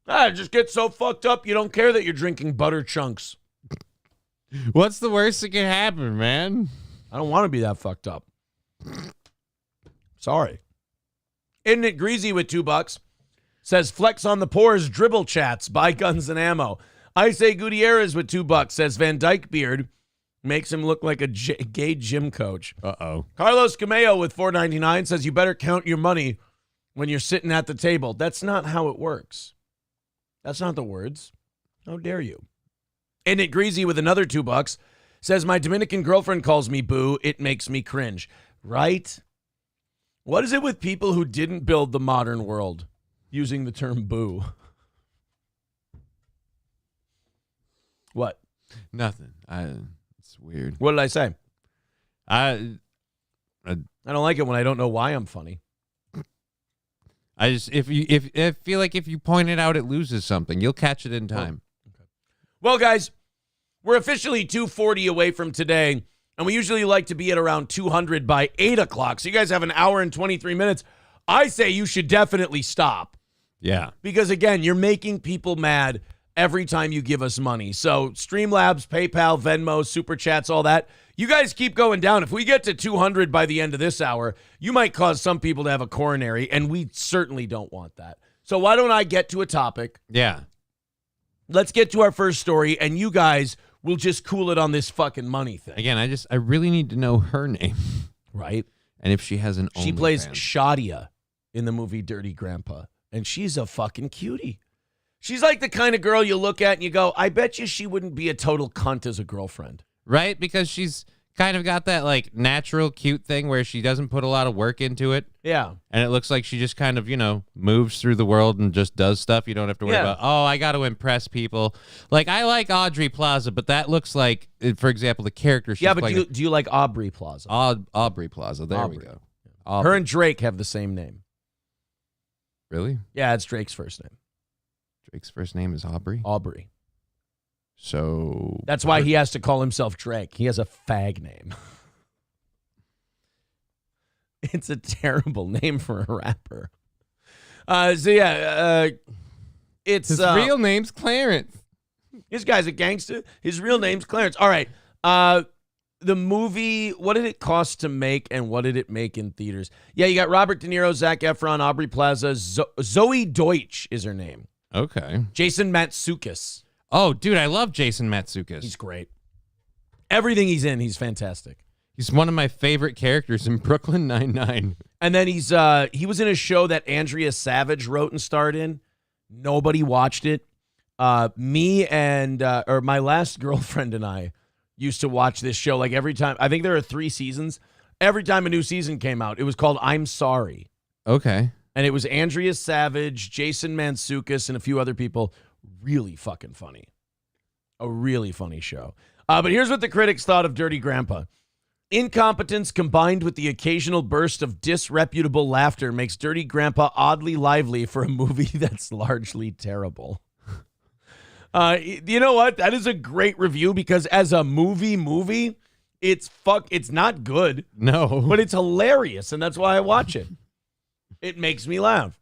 Bye. Just get so fucked up you don't care that you're drinking butter chunks. What's the worst that can happen, man? I don't want to be that fucked up. Sorry. Isn't it greasy with $2? Says Flex on the Pores dribble chats. Buy guns and ammo. I say Gutierrez with $2. Says Van Dyke beard makes him look like a gay gym coach. Uh-oh. Carlos Cameo with $4.99 says you better count your money when you're sitting at the table. That's not how it works. That's not the words. How dare you? Isn't it greasy with another $2? Says my Dominican girlfriend calls me boo. It makes me cringe. Right? What is it with people who didn't build the modern world using the term boo? What? Nothing. It's weird. What did I say? I don't like it when I don't know why I'm funny. I just if feel like if you point it out, it loses something. You'll catch it in time. Oh, okay. Well, guys, we're officially 240 away from today, and we usually like to be at around 200 by 8 o'clock. So you guys have an hour and 23 minutes. I say you should definitely stop. Yeah. Because, again, you're making people mad every time you give us money. So Streamlabs, PayPal, Venmo, Super Chats, all that. You guys keep going down. If we get to 200 by the end of this hour, you might cause some people to have a coronary, and we certainly don't want that. So why don't I get to a topic? Yeah. Let's get to our first story, and you guys will just cool it on this fucking money thing. Again, I really need to know her name. Right? And if she has an She plays Shadia in the movie Dirty Grandpa, and she's a fucking cutie. She's like the kind of girl you look at and you go, I bet you she wouldn't be a total cunt as a girlfriend. Right? Because she's kind of got that like natural cute thing where she doesn't put a lot of work into it. Yeah. And it looks like she just kind of, moves through the world and just does stuff. You don't have to worry about, I got to impress people. Like, I like Audrey Plaza, but that looks like, for example, the character she's playing. Yeah, but do you like Aubrey Plaza? Aubrey Plaza. There we go. Her and Drake have the same name. Really? Yeah, it's Drake's first name. Drake's first name is Aubrey? Aubrey. So... That's why he has to call himself Drake. He has a fag name. It's a terrible name for a rapper. It's... His real name's Clarence. This guy's a gangster. His real name's Clarence. All right. The movie, what did it cost to make and what did it make in theaters? Yeah, you got Robert De Niro, Zac Efron, Aubrey Plaza, Zoe Deutsch is her name. Okay. Jason Mantzoukas. Oh, dude, I love Jason Mantzoukas. He's great. Everything he's in, he's fantastic. He's one of my favorite characters in Brooklyn Nine-Nine. And then he was in a show that Andrea Savage wrote and starred in. Nobody watched it. Me and my last girlfriend and I used to watch this show like every time. I think there are 3 seasons. Every time a new season came out, it was called I'm Sorry. Okay. And it was Andrea Savage, Jason Mantzoukas, and a few other people. Really fucking funny. A really funny show. But here's what the critics thought of Dirty Grandpa. Incompetence combined with the occasional burst of disreputable laughter makes Dirty Grandpa oddly lively for a movie that's largely terrible. You know what? That is a great review because as a movie, it's not good. No. But it's hilarious, and that's why I watch it. It makes me laugh.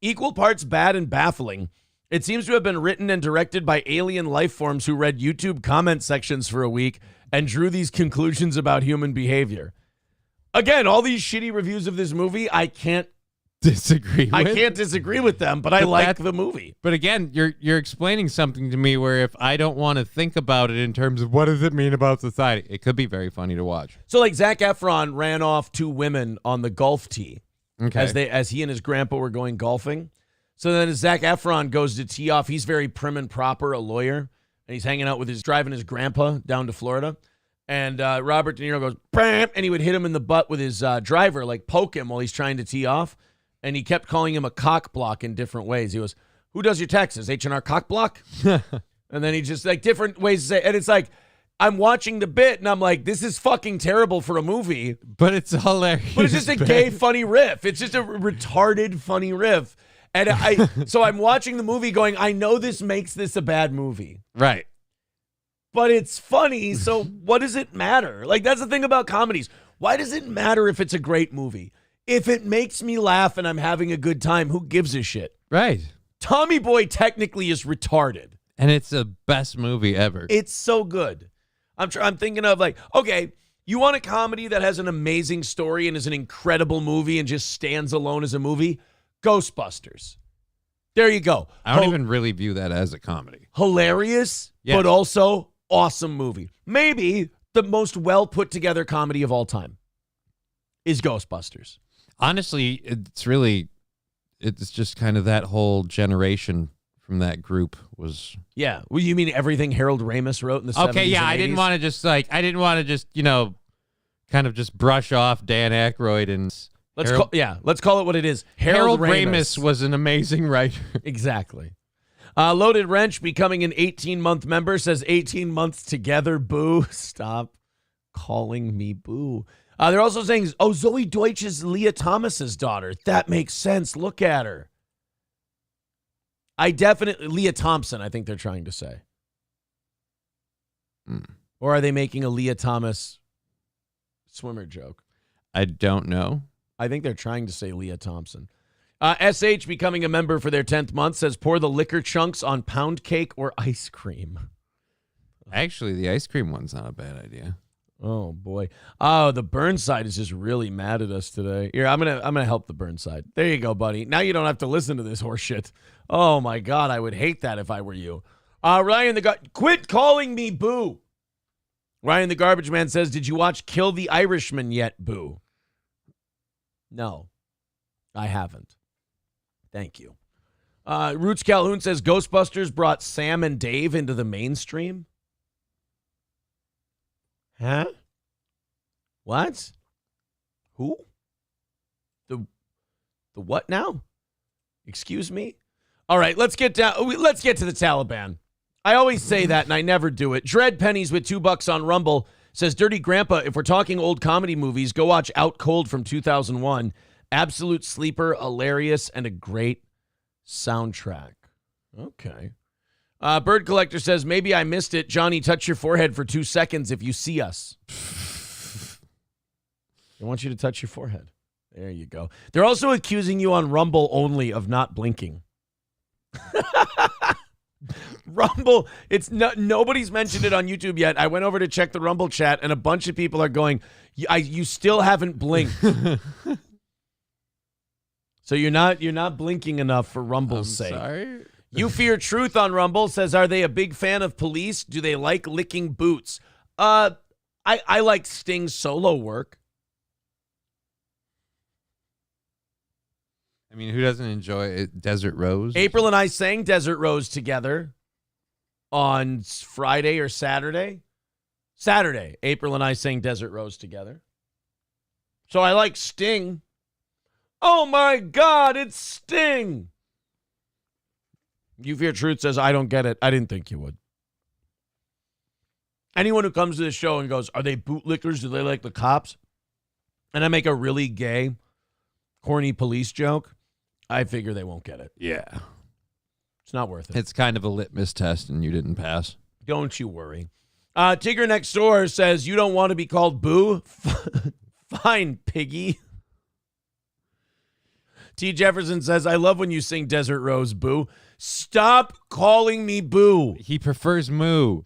Equal parts bad and baffling. It seems to have been written and directed by alien life forms who read YouTube comment sections for a week and drew these conclusions about human behavior. Again, all these shitty reviews of this movie, I can't disagree with them, but I like the movie. But again, you're explaining something to me where if I don't want to think about it in terms of what does it mean about society, it could be very funny to watch. So like Zac Efron ran off 2 women on the golf tee as he and his grandpa were going golfing. So then as Zac Efron goes to tee off, he's very prim and proper, a lawyer, and he's hanging out with driving his grandpa down to Florida. And Robert De Niro goes, bam, and he would hit him in the butt with his driver, like poke him while he's trying to tee off. And he kept calling him a cock block in different ways. He goes, who does your taxes? H&R cock block? And then he just like different ways to say it. And it's like, I'm watching the bit and I'm like, this is fucking terrible for a movie. But it's hilarious. But it's just a gay funny riff. It's just a retarded funny riff. And so I'm watching the movie going, I know this makes this a bad movie. Right. But it's funny, so what does it matter? Like, that's the thing about comedies. Why does it matter if it's a great movie? If it makes me laugh and I'm having a good time, who gives a shit? Right. Tommy Boy technically is retarded. And it's the best movie ever. It's so good. I'm thinking of like, okay, you want a comedy that has an amazing story and is an incredible movie and just stands alone as a movie? Ghostbusters. There you go. I don't even really view that as a comedy. Hilarious, but also awesome movie. Maybe the most well put together comedy of all time is Ghostbusters. Honestly, it's just kind of that whole generation from that group was. Yeah. Well, you mean everything Harold Ramis wrote in the 70s? Okay, yeah. I didn't want to just kind of just brush off Dan Aykroyd and. Let's call it what it is. Harold Ramis was an amazing writer. Exactly. Loaded Wrench becoming an 18-month member says 18 months together, boo. Stop calling me boo. They're also saying, Zoe Deutsch is Leah Thomas's daughter. That makes sense. Look at her. Leah Thompson, I think they're trying to say. Or are they making a Leah Thomas swimmer joke? I don't know. I think they're trying to say Leah Thompson. SH becoming a member for their 10th month says pour the liquor chunks on pound cake or ice cream. Actually, the ice cream one's not a bad idea. Oh boy. Oh, the Burnside is just really mad at us today. Here, I'm gonna help the Burnside. There you go, buddy. Now you don't have to listen to this horse shit. Oh my God, I would hate that if I were you. Ryan quit calling me boo. Ryan the Garbage Man says, did you watch Kill the Irishman yet, boo? No, I haven't. Thank you. Roots Calhoun says Ghostbusters brought Sam and Dave into the mainstream. Huh? What? Who? The what now? Excuse me? All right, let's get to the Taliban. I always say that, and I never do it. Dread Pennies with $2 on Rumble says, Dirty Grandpa, if we're talking old comedy movies, go watch Out Cold from 2001. Absolute sleeper, hilarious, and a great soundtrack. Okay. Bird Collector says, maybe I missed it. Johnny, touch your forehead for 2 seconds if you see us. I want you to touch your forehead. There you go. They're also accusing you on Rumble only of not blinking. Rumble, nobody's mentioned it on YouTube yet. I went over to check the Rumble chat, and a bunch of people are going, you still haven't blinked. So you're not blinking enough for Rumble's sake. Sorry. You Fear Truth on Rumble says, are they a big fan of Police? Do they like licking boots? I like Sting's solo work. I mean, who doesn't enjoy it? Desert Rose? April and I sang Desert Rose together on Friday or Saturday. Saturday, April and I sang Desert Rose together. So I like Sting. Oh my God, it's Sting. You Fear Truth says, I don't get it. I didn't think you would. Anyone who comes to the show and goes, are they bootlickers? Do they like the cops? And I make a really gay, corny police joke, I figure they won't get it. Yeah. It's not worth it. It's kind of a litmus test, and you didn't pass. Don't you worry. Tigger next door says, you don't want to be called Boo? Fine, piggy. T. Jefferson says, I love when you sing Desert Rose, Boo. Stop calling me Boo. He prefers Moo.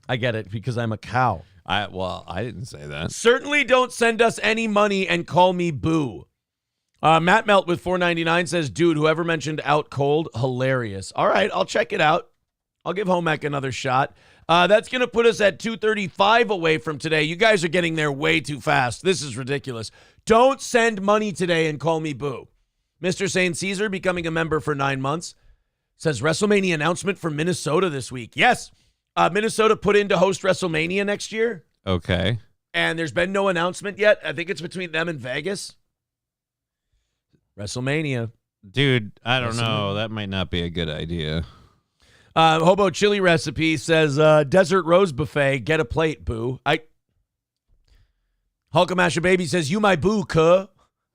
I get it, because I'm a cow. I didn't say that. Certainly don't send us any money and call me Boo. Matt Melt with $4.99 says, dude, whoever mentioned Out Cold, hilarious. All right, I'll check it out. I'll give Home Ec another shot. That's going to put us at 2:35 away from today. You guys are getting there way too fast. This is ridiculous. Don't send money today and call me Boo. Mr. St. Caesar becoming a member for 9 months says WrestleMania announcement for Minnesota this week. Yes, Minnesota put in to host WrestleMania next year. Okay. And there's been no announcement yet. I think it's between them and Vegas. WrestleMania. Dude, I don't know. That might not be a good idea. Hobo Chili Recipe says, Desert Rose Buffet, get a plate, Boo. Hulkamasha Baby says, you my boo, cuh.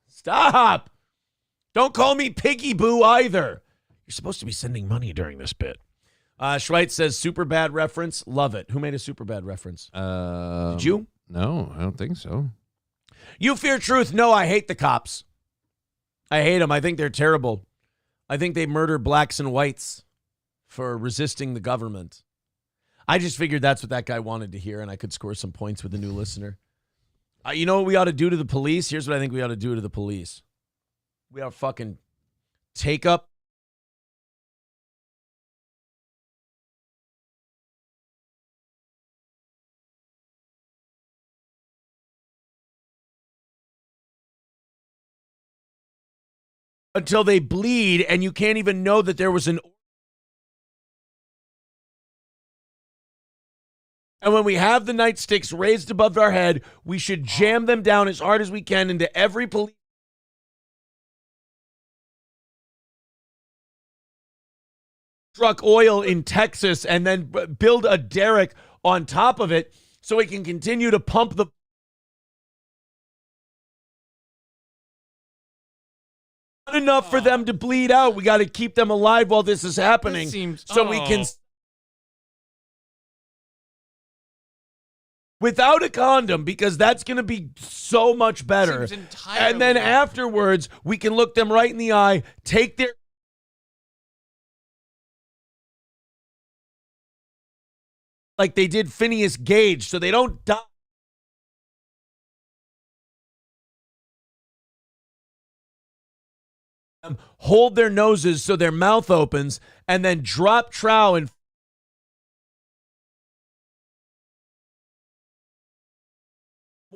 Stop. Don't call me Piggy Boo either. You're supposed to be sending money during this bit. Schweitz says, super bad reference. Love it. Who made a super bad reference? Did you? No, I don't think so. You Fear Truth. No, I hate the cops. I hate them. I think they're terrible. I think they murder blacks and whites for resisting the government. I just figured that's what that guy wanted to hear, and I could score some points with a new listener. You know what we ought to do to the police? Here's what I think we ought to do to the police. We ought to fucking take up until they bleed, and you can't even know that there was an. And when we have the nightsticks raised above our head, we should jam them down as hard as we can into every police. Truck oil in Texas, and then build a derrick on top of it so it can continue to pump the. Not enough for them to bleed out. We got to keep them alive while this is happening, we can. Without a condom, because that's going to be so much better. And then afterwards, we can look them right in the eye, take their. Like they did Phineas Gage, so they don't die. Hold their noses so their mouth opens, and then drop trow and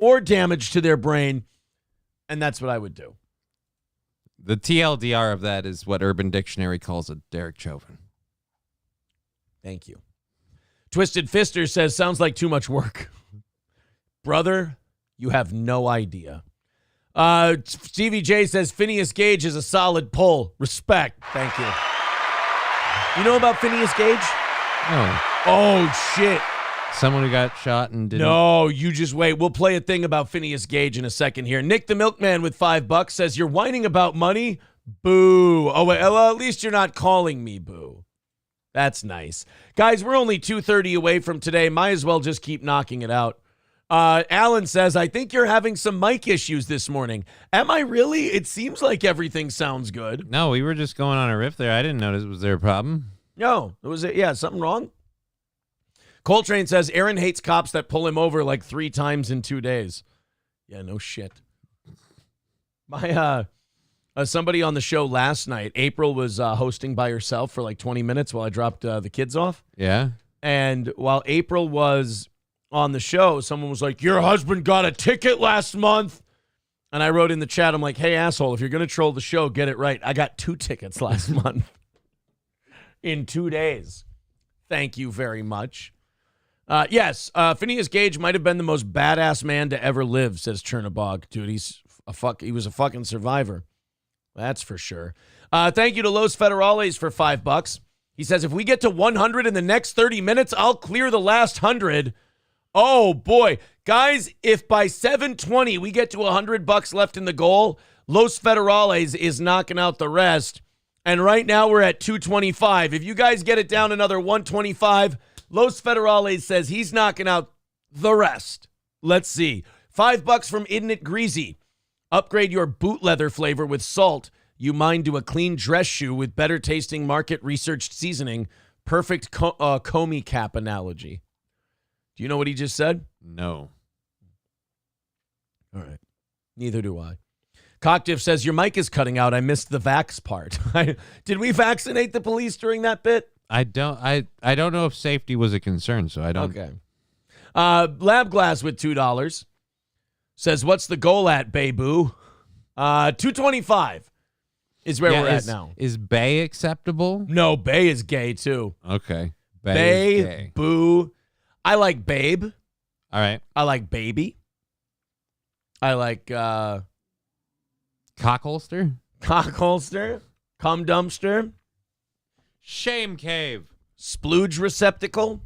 more damage to their brain, and that's what I would do. The TLDR of that is what Urban Dictionary calls a Derek Chauvin. Thank you. Twisted Fister says, sounds like too much work. Brother, You have no idea. Stevie J says Phineas Gage is a solid pull. Respect. Thank you. You know about Phineas Gage? Oh, Oh, shit. someone who got shot and didn't. No, you just wait. We'll play a thing about Phineas Gage in a second here. Nick the Milkman with $5 says, you're whining about money? Boo. Oh, wait, well, at least you're not calling me boo. That's nice. Guys, we're only 2:30 away from today. Might as well just keep knocking it out. Alan says, I think you're having some mic issues this morning. Am I really? It seems like everything sounds good. No, we were just going on a riff there. I didn't notice. Was there a problem? No, it was something wrong? Coltrane says Aaron hates cops that pull him over like 3 times in 2 days. Yeah, no shit. My somebody on the show last night, April was hosting by herself for like 20 minutes while I dropped the kids off. Yeah. And while April was on the show, someone was like, your husband got a ticket last month. And I wrote in the chat, I'm like, hey, asshole, if you're going to troll the show, get it right. I got 2 tickets last month in 2 days. Thank you very much. Yes, Phineas Gage might have been the most badass man to ever live, says Chernabog. Dude, he was a fucking survivor. That's for sure. Thank you to Los Federales for $5. He says, if we get to 100 in the next 30 minutes, I'll clear the last 100. Oh, boy. Guys, if by 7:20 we get to $100 left in the goal, Los Federales is knocking out the rest. And right now we're at 225. If you guys get it down another 125, Los Federales says he's knocking out the rest. Let's see. $5 from Isn't It Greasy. Upgrade your boot leather flavor with salt. You mind to a clean dress shoe with better tasting market researched seasoning. Perfect Comey cap analogy. Do you know what he just said? No. All right. Neither do I. Cocktiff says, your mic is cutting out. I missed the vax part. Did we vaccinate the police during that bit? I don't know if safety was a concern, so I don't. Okay. Lab Glass with $2 says, what's the goal at, Bayboo? 225 is where we're at now. Is Bay acceptable? No, Bay is gay too. Okay. Bay, is gay. Boo. I like Babe. All right. I like Baby. I like Cock holster? Cock Holster. Cum Dumpster. Shame cave. Splooge Receptacle.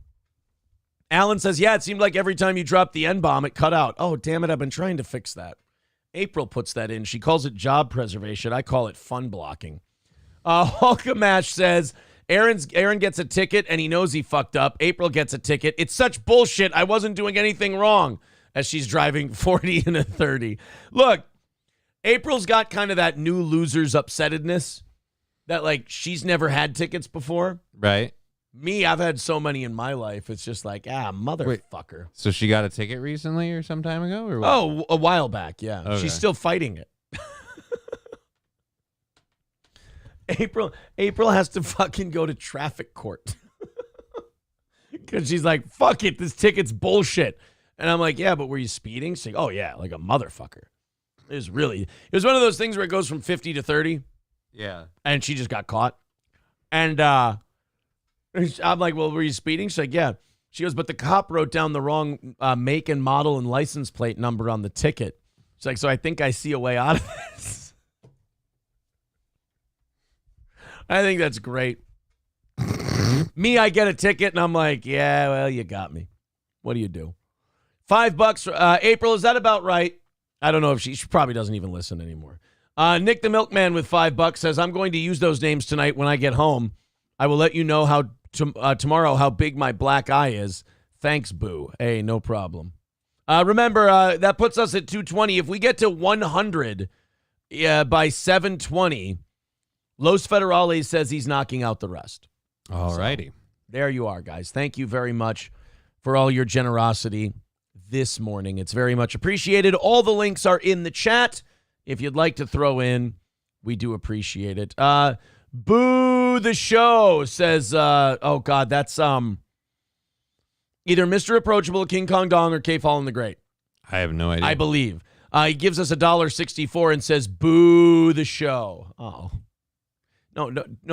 Alan says, yeah, it seemed like every time you dropped the N-bomb, it cut out. Oh, damn it, I've been trying to fix that. April puts that in. She calls it job preservation. I call it fun blocking. Hulkamash says, Aaron gets a ticket and he knows he fucked up. April gets a ticket. It's such bullshit. I wasn't doing anything wrong, as she's driving 40 and a 30. Look, April's got kind of that new loser's upsettedness that, like, she's never had tickets before. Right. Me, I've had so many in my life. It's just like, motherfucker. So she got a ticket recently or some time ago? Or what? Oh, a while back, yeah. Okay. She's still fighting it. April has to fucking go to traffic court. Because she's like, fuck it, this ticket's bullshit. And I'm like, yeah, but were you speeding? She's like, oh, yeah, like a motherfucker. It was one of those things where it goes from 50 to 30. Yeah. And she just got caught. And I'm like, well, were you speeding? She's like, yeah. She goes, but the cop wrote down the wrong make and model and license plate number on the ticket. She's like, so I think I see a way out of this. I think that's great. Me, I get a ticket, and I'm like, yeah, well, you got me. What do you do? $5. April, is that about right? I don't know if she probably doesn't even listen anymore. Nick the Milkman with $5 says, I'm going to use those names tonight when I get home. I will let you know how tomorrow how big my black eye is. Thanks, Boo. Hey, no problem. Remember, that puts us at 220. If we get to 100 by 7:20, Los Federales says he's knocking out the rest. All righty. So, there you are, guys. Thank you very much for all your generosity this morning. It's very much appreciated. All the links are in the chat. If you'd like to throw in, we do appreciate it. Boo the show says, oh, God, that's either Mr. Approachable, King Kong Dong, or K. Fallen the Great. I have no idea. I believe. He gives us $1.64 and says, boo the show. Oh. No,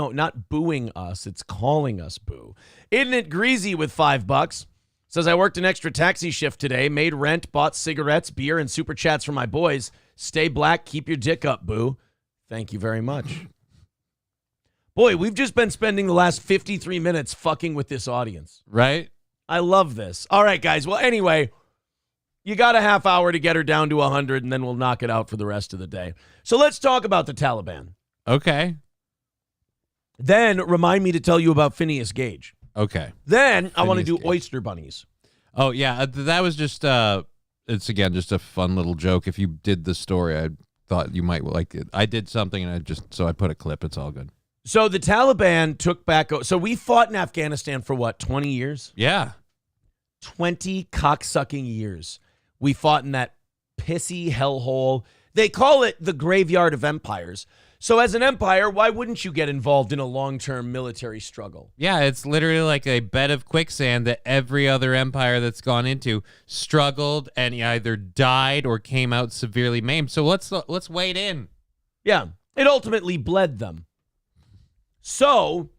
not booing us. It's calling us boo. Isn't It Greasy with $5? Says, I worked an extra taxi shift today, made rent, bought cigarettes, beer, and super chats for my boys. Stay black, keep your dick up, boo. Thank you very much. Boy, we've just been spending the last 53 minutes fucking with this audience. Right? I love this. All right, guys. Well, anyway, you got a half hour to get her down to 100, and then we'll knock it out for the rest of the day. So let's talk about the Taliban. Okay. Then remind me to tell you about Phineas Gage. Okay. Then I want to do Gage. oyster bunnies. Oh, yeah. That was just, it's again, just a fun little joke. If you did the story, I thought you might like it. I did something and I put a clip. It's all good. So the Taliban took back, so we fought in Afghanistan for what, 20 years? Yeah. 20 cocksucking years. We fought in that pissy hellhole. They call it the graveyard of empires. So as an empire, why wouldn't you get involved in a long-term military struggle? Yeah, it's literally like a bed of quicksand that every other empire that's gone into struggled and either died or came out severely maimed. So let's wade in. Yeah, it ultimately bled them. So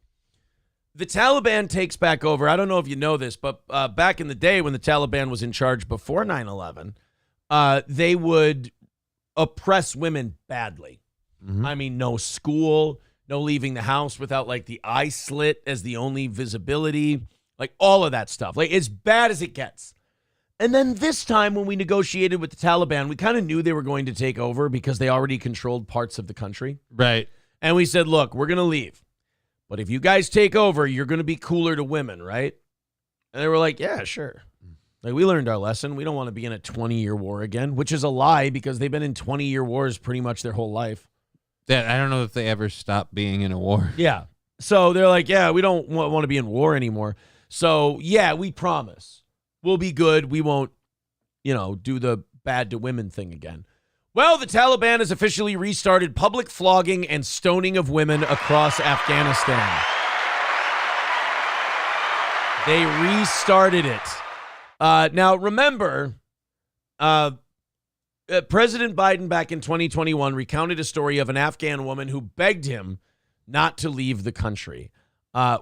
the Taliban takes back over. I don't know if you know this, but back in the day when the Taliban was in charge before 9/11, they would oppress women badly. Mm-hmm. I mean, no school, no leaving the house without like the eye slit as the only visibility, like all of that stuff. Like as bad as it gets. And then this time when we negotiated with the Taliban, we kind of knew they were going to take over because they already controlled parts of the country. Right. And we said, look, we're going to leave. But if you guys take over, you're going to be cooler to women, right? And they were like, yeah, sure. Like, we learned our lesson. We don't want to be in a 20-year war again, which is a lie because they've been in 20-year wars pretty much their whole life. I don't know if they ever stopped being in a war. Yeah. So they're like, yeah, we don't want to be in war anymore. So, yeah, we promise. We'll be good. We won't, do the bad to women thing again. Well, the Taliban has officially restarted public flogging and stoning of women across Afghanistan. They restarted it. Now, remember, President Biden back in 2021 recounted a story of an Afghan woman who begged him not to leave the country.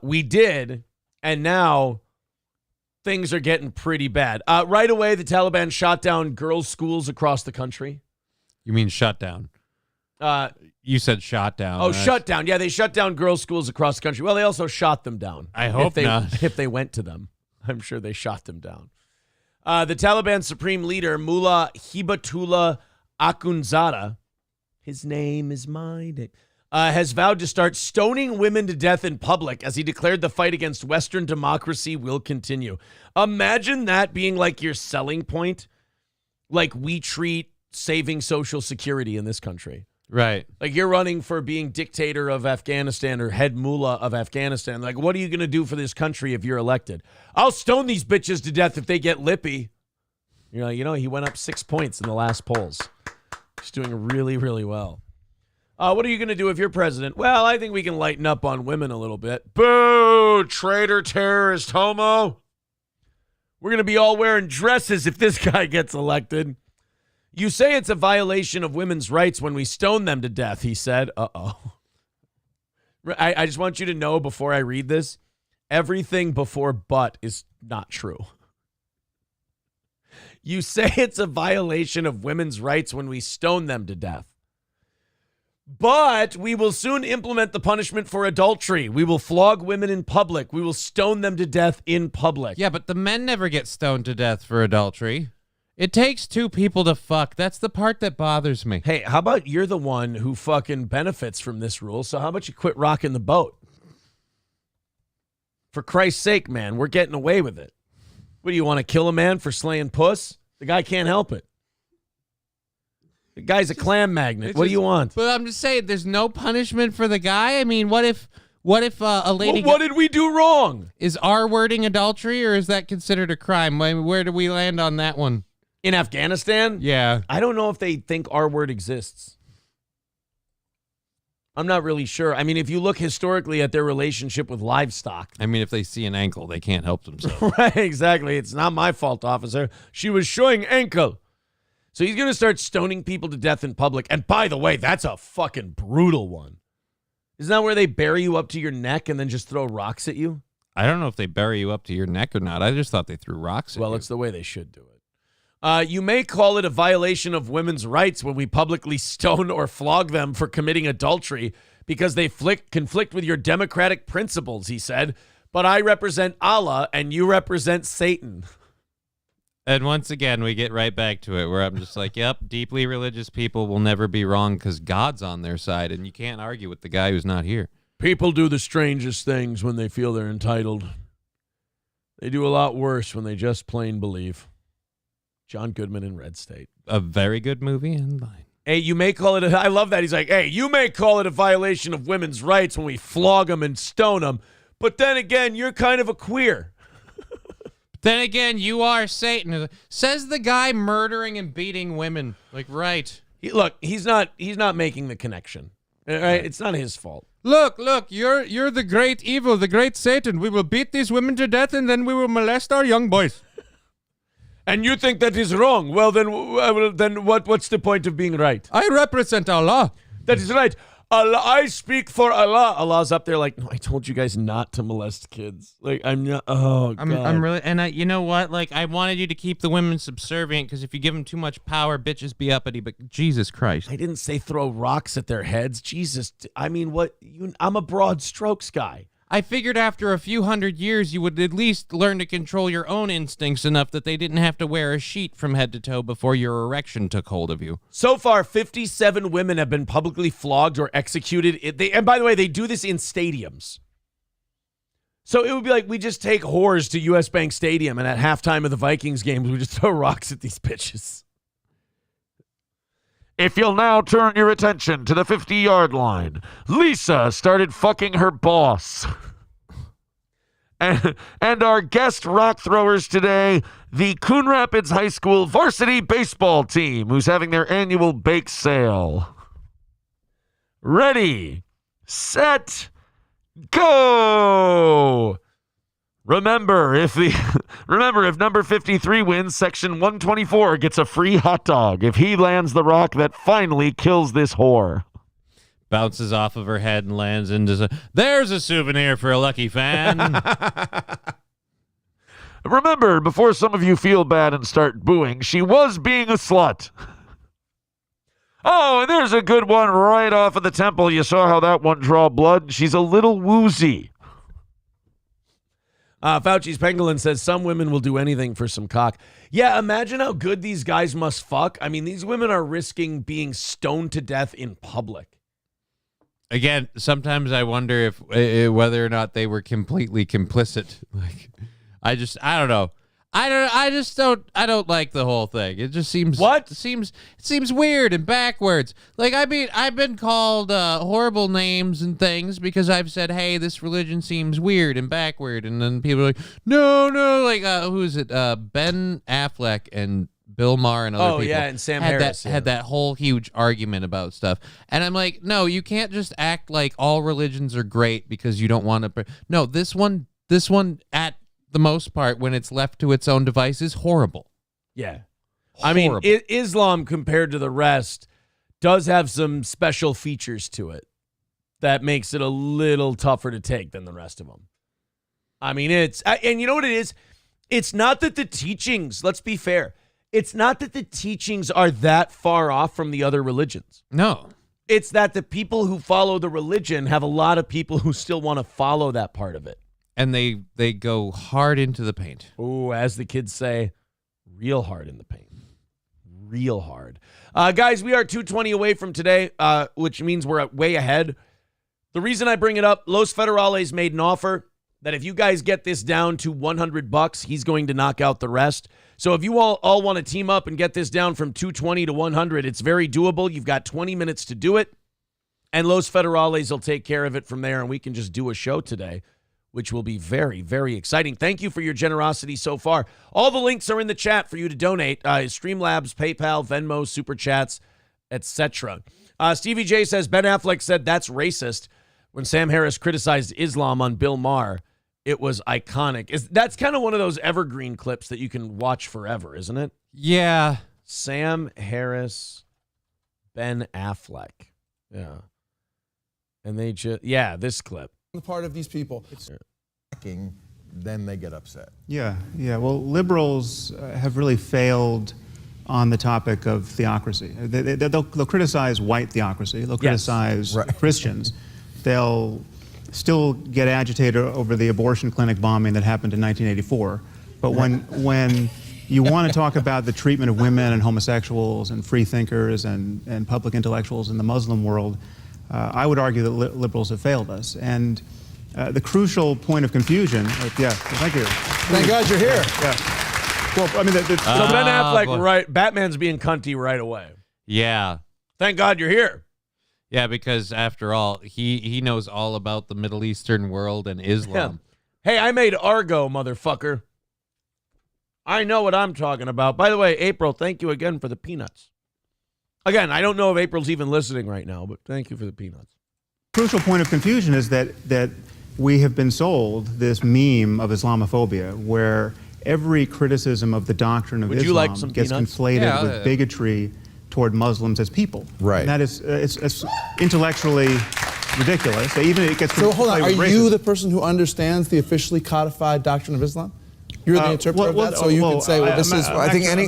We did, and now things are getting pretty bad. Right away, the Taliban shot down girls' schools across the country. You mean shut down? You said shot down. Oh, shut down. Yeah, they shut down girls' schools across the country. Well, they also shot them down. I hope not. If they went to them. I'm sure they shot them down. The Taliban Supreme Leader, Mullah Hibatullah Akhundzada, his name is my name, has vowed to start stoning women to death in public as he declared the fight against Western democracy will continue. Imagine that being like your selling point. Like we treat saving Social Security in this country. Right. Like you're running for being dictator of Afghanistan or head mullah of Afghanistan. Like, what are you going to do for this country if you're elected? I'll stone these bitches to death if they get lippy. He went up 6 points in the last polls. He's doing really, really well. What are you going to do if you're president? Well, I think we can lighten up on women a little bit. Boo! Traitor, terrorist, homo. We're going to be all wearing dresses if this guy gets elected. You say it's a violation of women's rights when we stone them to death, he said. Uh-oh. I just want you to know before I read this, everything before but is not true. You say it's a violation of women's rights when we stone them to death. But we will soon implement the punishment for adultery. We will flog women in public. We will stone them to death in public. Yeah, but the men never get stoned to death for adultery. It takes two people to fuck. That's the part that bothers me. Hey, how about you're the one who fucking benefits from this rule, so how about you quit rocking the boat? For Christ's sake, man, we're getting away with it. What, do you want to kill a man for slaying puss? The guy can't help it. The guy's a clam magnet. What do you want? But I'm just saying, there's no punishment for the guy? I mean, what if a lady... Well, what did we do wrong? Is R-wording adultery, or is that considered a crime? Where do we land on that one? In Afghanistan? Yeah. I don't know if they think our word exists. I'm not really sure. I mean, if you look historically at their relationship with livestock. I mean, if they see an ankle, they can't help themselves. Right, exactly. It's not my fault, officer. She was showing ankle. So he's going to start stoning people to death in public. And by the way, that's a fucking brutal one. Isn't that where they bury you up to your neck and then just throw rocks at you? I don't know if they bury you up to your neck or not. I just thought they threw rocks at you. Well, it's the way they should do it. You may call it a violation of women's rights when we publicly stone or flog them for committing adultery because they conflict with your democratic principles, he said. But I represent Allah and you represent Satan. And once again, we get right back to it where I'm just like, yep, deeply religious people will never be wrong because God's on their side, and you can't argue with the guy who's not here. People do the strangest things when they feel they're entitled. They do a lot worse when they just plain believe. John Goodman in Red State. A very good movie and line. Hey, you may call it I love that. He's like, hey, you may call it a violation of women's rights when we flog them and stone them, but then again, you're kind of a queer. Then again, you are Satan. Says the guy murdering and beating women. Like, right. Look, he's not making the connection. All right? It's not his fault. Look, you're the great evil, the great Satan. We will beat these women to death and then we will molest our young boys. And you think that is wrong? Well, then what's the point of being right? I represent Allah. That is right. Allah, I speak for Allah. Allah's up there like, no, I told you guys not to molest kids. Like, I'm not. Oh, God. I'm really, and you know what? Like, I wanted you to keep the women subservient because if you give them too much power, bitches be uppity. But Jesus Christ, I didn't say throw rocks at their heads. Jesus, I mean, what? I'm a broad strokes guy. I figured after a few hundred years, you would at least learn to control your own instincts enough that they didn't have to wear a sheet from head to toe before your erection took hold of you. So far, 57 women have been publicly flogged or executed. And by the way, they do this in stadiums. So it would be like we just take whores to U.S. Bank Stadium, and at halftime of the Vikings games, we just throw rocks at these bitches. If you'll now turn your attention to the 50-yard line, Lisa started fucking her boss. And our guest rock throwers today, the Coon Rapids High School varsity baseball team, who's having their annual bake sale. Ready, set, go! Remember, if number 53 wins, section 124 gets a free hot dog if he lands the rock that finally kills this whore. Bounces off of her head and lands into there's a souvenir for a lucky fan. Remember, before some of you feel bad and start booing, she was being a slut. Oh, and there's a good one right off of the temple. You saw how that one draw blood? She's a little woozy. Fauci's Pangolin says some women will do anything for some cock. Yeah, imagine how good these guys must fuck. I mean, these women are risking being stoned to death in public. Again, sometimes I wonder if whether or not they were completely complicit. Like, I don't know. I don't like the whole thing. It just seems what? It seems weird and backwards. Like, I mean, I've been called horrible names and things because I've said, hey, this religion seems weird and backward, and then people are like, no, like who is it? Ben Affleck and Bill Maher and other people. Oh yeah, and Sam Harris had that whole huge argument about stuff, and I'm like, no, you can't just act like all religions are great because you don't want to. No, this one at the most part, when it's left to its own device, is horrible. Yeah. I mean, Islam compared to the rest does have some special features to it that makes it a little tougher to take than the rest of them. I mean, and you know what it is? It's not that the teachings, let's be fair, it's not that the teachings are that far off from the other religions. No. It's that the people who follow the religion have a lot of people who still want to follow that part of it. And they go hard into the paint. Oh, as the kids say, real hard in the paint. Real hard. Guys, we are 2:20 away from today, which means we're way ahead. The reason I bring it up, Los Federales made an offer that if you guys get this down to $100, he's going to knock out the rest. So if you all want to team up and get this down from 220 to 100, it's very doable. You've got 20 minutes to do it. And Los Federales will take care of it from there, and we can just do a show today, which will be very, very exciting. Thank you for your generosity so far. All the links are in the chat for you to donate. Streamlabs, PayPal, Venmo, Super Chats, etc. Stevie J says, Ben Affleck said that's racist. When Sam Harris criticized Islam on Bill Maher, it was iconic. That's kind of one of those evergreen clips that you can watch forever, isn't it? Yeah. Sam Harris, Ben Affleck. Yeah. And they just, this clip. The part of these people, it's attacking then they get upset. Yeah. Well, liberals have really failed on the topic of theocracy. They'll criticize white theocracy. They'll criticize Christians. They'll still get agitated over the abortion clinic bombing that happened in 1984. But when you want to talk about the treatment of women and homosexuals and free thinkers and public intellectuals in the Muslim world, I would argue that liberals have failed us. And the crucial point of confusion, thank you. Thank God you're here. Yeah. Well, I mean, So Ben Affleck, Batman's being cunty right away. Yeah. Thank God you're here. Yeah, because after all, he knows all about the Middle Eastern world and Islam. Yeah. Hey, I made Argo, motherfucker. I know what I'm talking about. By the way, April, thank you again for the peanuts. Again, I don't know if April's even listening right now, but thank you for the peanuts. Crucial point of confusion is that we have been sold this meme of Islamophobia, where every criticism of the doctrine of Islam gets conflated with bigotry toward Muslims as people. Right. And that is it's intellectually ridiculous. Even it gets So hold on, are racism. you the person who understands the officially codified doctrine of Islam? You're the interpreter of that, so you can say, well, this is... I think any...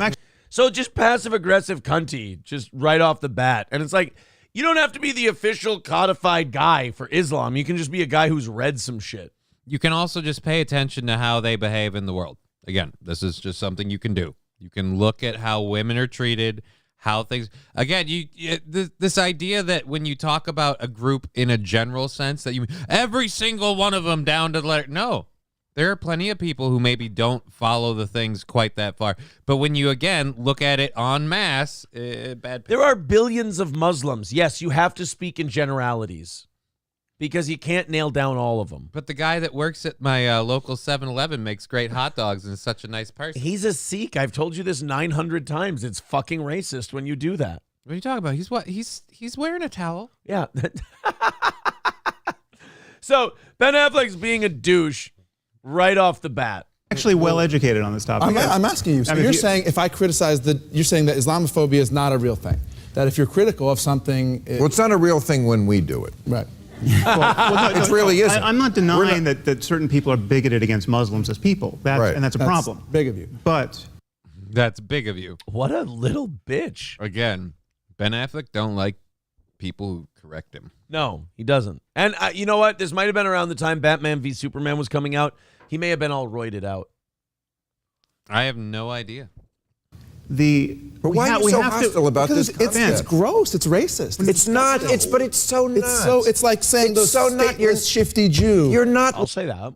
So just passive-aggressive cunty, just right off the bat. And it's like, you don't have to be the official codified guy for Islam. You can just be a guy who's read some shit. You can also just pay attention to how they behave in the world. Again, this is just something you can do. You can look at how women are treated, how things... Again, this idea that when you talk about a group in a general sense, that every single one of them down to the letter... No. There are plenty of people who maybe don't follow the things quite that far. But when you, again, look at it en masse, bad... There are billions of Muslims. Yes, you have to speak in generalities because you can't nail down all of them. But the guy that works at my local 7-Eleven makes great hot dogs and is such a nice person. He's a Sikh. I've told you this 900 times. It's fucking racist when you do that. What are you talking about? He's wearing a towel. Yeah. So Ben Affleck's being a douche right off the bat. Actually well educated on this topic. I'm asking you. So you're saying if I criticize you're saying that Islamophobia is not a real thing. That if you're critical of something... Well, it's not a real thing when we do it. Right. It really isn't. I'm not denying that certain people are bigoted against Muslims as people. And that's a problem. Big of you. But... That's big of you. What a little bitch. Again, Ben Affleck don't like people who correct him. No, he doesn't. And you know what? This might have been around the time Batman v Superman was coming out. He may have been all roided out. I have no idea. But why are you so hostile about this concept? It's gross. It's racist. It's not. But it's so nuts. It's like saying those stateless, shifty Jew. You're not. I'll say that.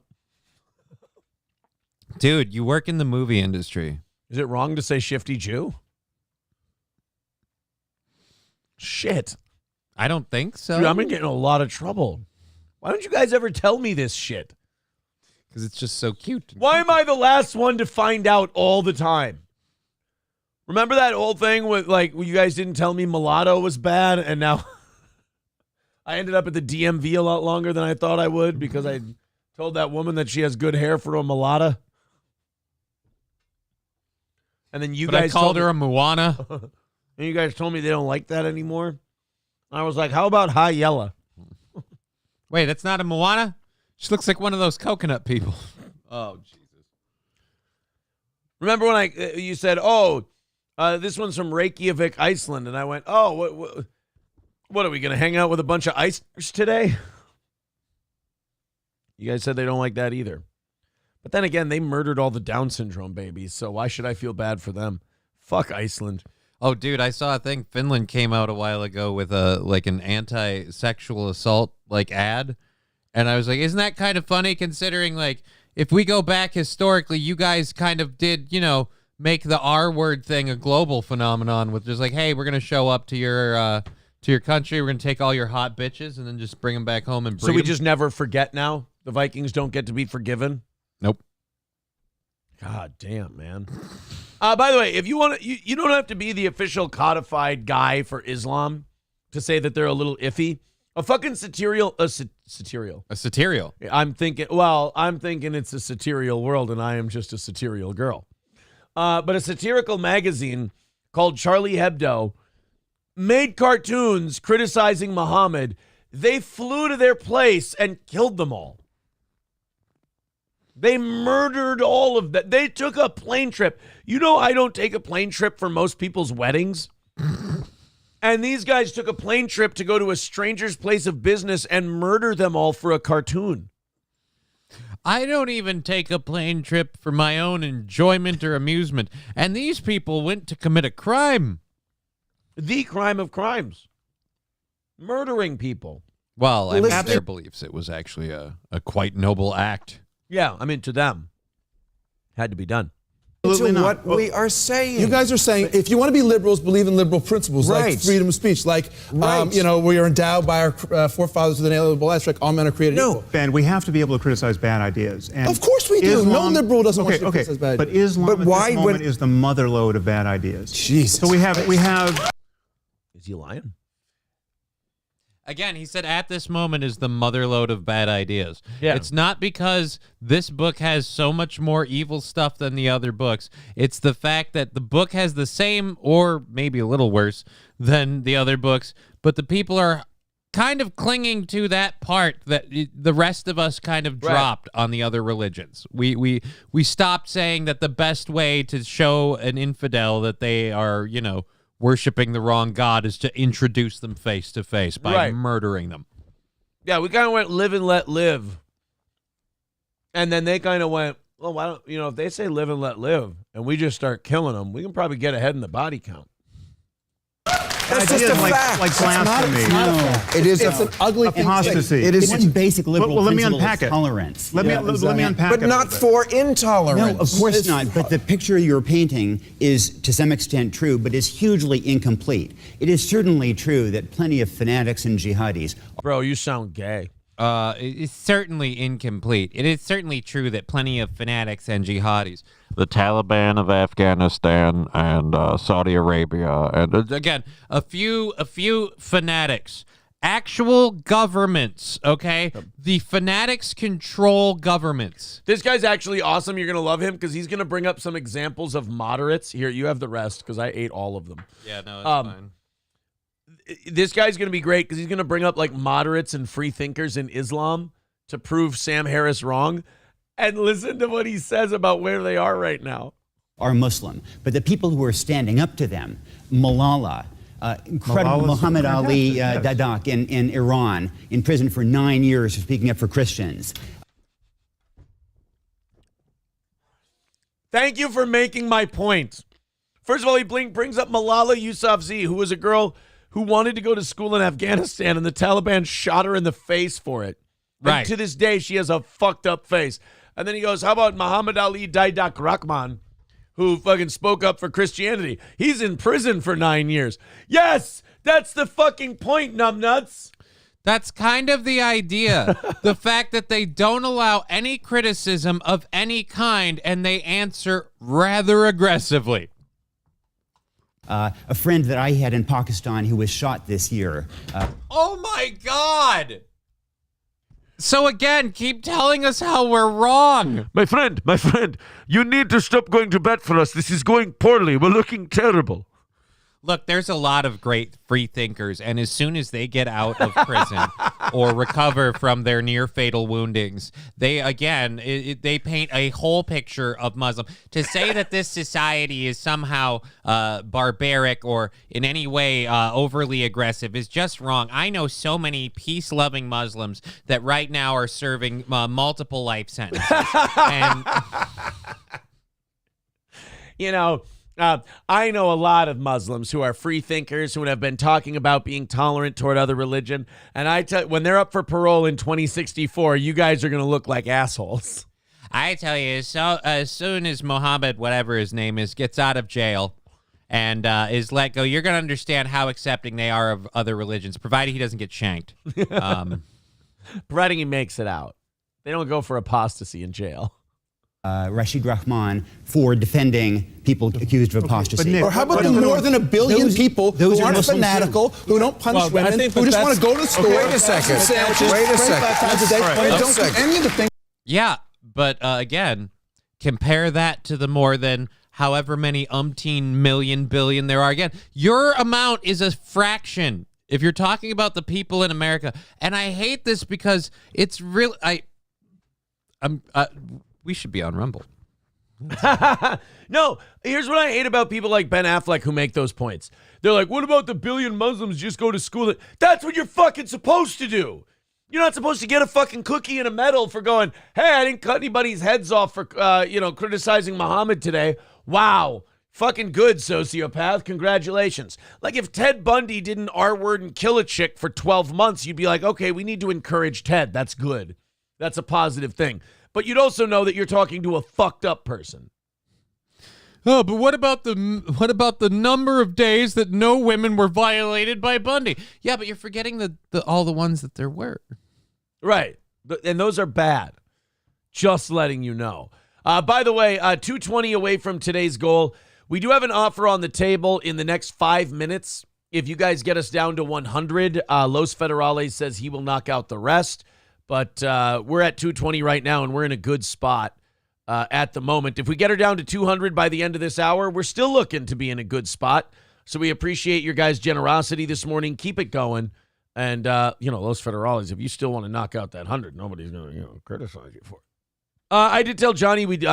Dude, you work in the movie industry. Is it wrong to say shifty Jew? Shit. I don't think so. Dude, I'm in getting a lot of trouble. Why don't you guys ever tell me this shit? Because it's just so cute. Why am I the last one to find out all the time? Remember that old thing with, like, you guys didn't tell me mulatto was bad, and now I ended up at the DMV a lot longer than I thought I would because I told that woman that she has good hair for a mulatta. And then I called her a Moana. And you guys told me they don't like that anymore. I was like, how about high yellow? Wait, that's not a Moana? She looks like one of those coconut people. Oh, Jesus. Remember when you said, this one's from Reykjavik, Iceland. And I went, what are we going to hang out with a bunch of Icelanders today? You guys said they don't like that either. But then again, they murdered all the Down syndrome babies, so why should I feel bad for them? Fuck Iceland. Oh, dude, I saw a thing. Finland came out a while ago with an anti-sexual assault ad. And I was like, isn't that kind of funny considering, if we go back historically, you guys kind of did, make the R-word thing a global phenomenon with just hey, we're going to show up to your country. We're going to take all your hot bitches and then just bring them back home and breed So we them. just never forget now? The Vikings don't get to be forgiven? Nope. God damn, man. By the way, if you want to, you don't have to be the official codified guy for Islam to say that they're a little iffy. A fucking satirical. A satirical. I'm thinking it's a satirical world, and I am just a satirical girl. But a satirical magazine called Charlie Hebdo made cartoons criticizing Muhammad. They flew to their place and killed them all. They murdered all of that. They took a plane trip. You know, I don't take a plane trip for most people's weddings. And these guys took a plane trip to go to a stranger's place of business and murder them all for a cartoon. I don't even take a plane trip for my own enjoyment or amusement. And these people went to commit a crime. The crime of crimes. Murdering people. Well, I mean, their beliefs, it was actually a quite noble act. Yeah, I mean, to them. Had to be done. To what we are saying. You guys are saying if you want to be liberals, believe in liberal principles like freedom of speech, like we are endowed by our forefathers with an inalienable rights, like all men are created equal. Ben, we have to be able to criticize bad ideas. And of course we do. No liberal doesn't want to criticize bad ideas. But Islam at this moment is the motherlode of bad ideas. Jesus. So we have. Is he lying? Again, he said at this moment is the motherlode of bad ideas. Yeah. It's not because this book has so much more evil stuff than the other books. It's the fact that the book has the same or maybe a little worse than the other books, but the people are kind of clinging to that part that the rest of us kind of dropped on the other religions. We stopped saying that the best way to show an infidel that they are, worshiping the wrong God is to introduce them face to face by murdering them. Yeah, we kind of went live and let live. And then they kind of went, well, why don't, if they say live and let live and we just start killing them, we can probably get ahead in the body count. That's just a fact. Like blasphemy. It's not a fact. It's an ugly thing. Apostasy. It is one basic liberal let me principle unpack is it. tolerance. Let me unpack it. But not for intolerance. No, of course not. But the picture you're painting is, to some extent, true, but is hugely incomplete. It is certainly true that plenty of fanatics and jihadis. Bro, you sound gay. It's certainly incomplete. It is certainly true that plenty of fanatics and jihadis, the Taliban of Afghanistan and Saudi Arabia, and again, a few fanatics, actual governments, okay? The fanatics control governments. This guy's actually awesome. You're going to love him because he's going to bring up some examples of moderates. Here, you have the rest because I ate all of them. Yeah, no, it's fine. This guy's going to be great because he's going to bring up like moderates and free thinkers in Islam to prove Sam Harris wrong. And listen to what he says about where they are right now. Are Muslim, but the people who are standing up to them, Malala, incredible Muhammad Ali Dadak in Iran, in prison for 9 years for speaking up for Christians. Thank you for making my point. First of all, he brings up Malala Yousafzai, who was a girl who wanted to go to school in Afghanistan, and the Taliban shot her in the face for it. Right. And to this day, she has a fucked up face. And then he goes, how about Muhammad Ali Daidak Rahman, who fucking spoke up for Christianity? He's in prison for 9 years. Yes, that's the fucking point, numbnuts. That's kind of the idea. The fact that they don't allow any criticism of any kind, and they answer rather aggressively. A friend that I had in Pakistan who was shot this year. Oh my God! So again, keep telling us how we're wrong. My friend, you need to stop going to bat for us. This is going poorly. We're looking terrible. Look, there's a lot of great free thinkers, and as soon as they get out of prison or recover from their near-fatal woundings, they, again, they paint a whole picture of Muslim. To say that this society is somehow barbaric or in any way overly aggressive is just wrong. I know so many peace-loving Muslims that right now are serving multiple life sentences. And I know a lot of Muslims who are free thinkers who have been talking about being tolerant toward other religion. And when they're up for parole in 2064, you guys are going to look like assholes. I tell you, so as soon as Mohammed, whatever his name is, gets out of jail and is let go, you're going to understand how accepting they are of other religions, provided he doesn't get shanked. Providing he makes it out. They don't go for apostasy in jail. Rashid Rahman for defending people accused of apostasy. Or how about the more than 1 billion people who aren't fanatical, who don't punish women, who just want to go to the store, wait a second. sandwiches, Wait a 25 second. times a day, and don't do any of the things. Yeah, but again, compare that to the more than however many umpteen million billion there are. Again, your amount is a fraction if you're talking about the people in America. And I hate this because it's really... We should be on Rumble. No, here's what I hate about people like Ben Affleck who make those points. They're like, what about the billion Muslims just go to school? That's what you're fucking supposed to do. You're not supposed to get a fucking cookie and a medal for going, hey, I didn't cut anybody's heads off for, criticizing Muhammad today. Wow. Fucking good, sociopath. Congratulations. Like if Ted Bundy didn't R-word and kill a chick for 12 months, you'd be like, okay, we need to encourage Ted. That's good. That's a positive thing. But you'd also know that you're talking to a fucked up person. Oh, but what about the number of days that no women were violated by Bundy? Yeah, but you're forgetting all the ones that there were. Right. And those are bad. Just letting you know. By the way, 220 away from today's goal. We do have an offer on the table in the next 5 minutes. If you guys get us down to 100, Los Federales says he will knock out the rest. But we're at 220 right now, and we're in a good spot at the moment. If we get her down to 200 by the end of this hour, we're still looking to be in a good spot. So we appreciate your guys' generosity this morning. Keep it going. And, Los Federales, if you still want to knock out that 100, nobody's going to criticize you for it. I did tell Johnny we'd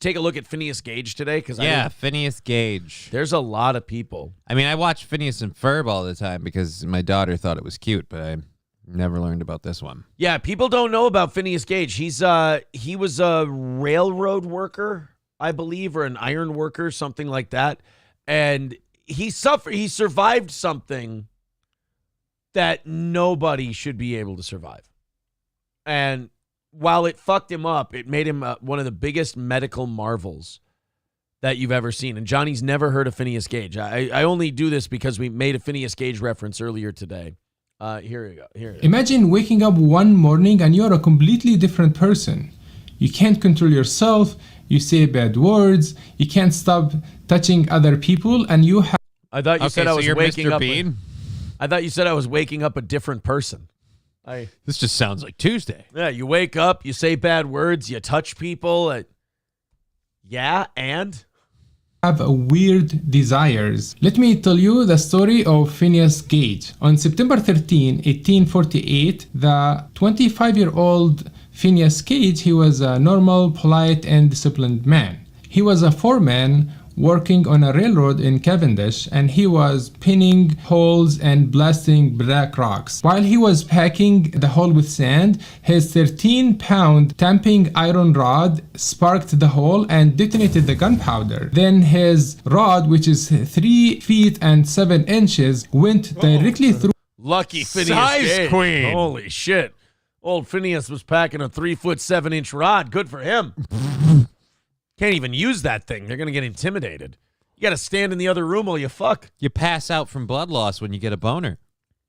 take a look at Phineas Gage today. Phineas Gage. There's a lot of people. I mean, I watch Phineas and Ferb all the time because my daughter thought it was cute, but I never learned about this one. Yeah, people don't know about Phineas Gage. He was a railroad worker, I believe, or an iron worker, something like that. And he survived something that nobody should be able to survive. And while it fucked him up, it made him one of the biggest medical marvels that you've ever seen. And Johnny's never heard of Phineas Gage. I only do this because we made a Phineas Gage reference earlier today. Here you go. Imagine waking up one morning and you're a completely different person. You can't control yourself. You say bad words. You can't stop touching other people, and you have. I thought you said I was waking Mr. up. Bean? I thought you said I was waking up a different person. This just sounds like Tuesday. Yeah, you wake up, you say bad words, you touch people. And have weird desires. Let me tell you the story of Phineas Gage. On September 13, 1848, the 25-year-old Phineas Gage, he was a normal, polite, and disciplined man. He was a foreman working on a railroad in Cavendish, and he was pinning holes and blasting black rocks. While he was packing the hole with sand, his 13-pound tamping iron rod sparked the hole and detonated the gunpowder. Then his rod, which is 3 feet and 7 inches, went directly through. Lucky Phineas Size Gage. queen. Holy shit. Old Phineas was packing a 3-foot 7-inch rod. Good for him. Can't even use that thing. They're going to get intimidated. You got to stand in the other room while you fuck. You pass out from blood loss when you get a boner.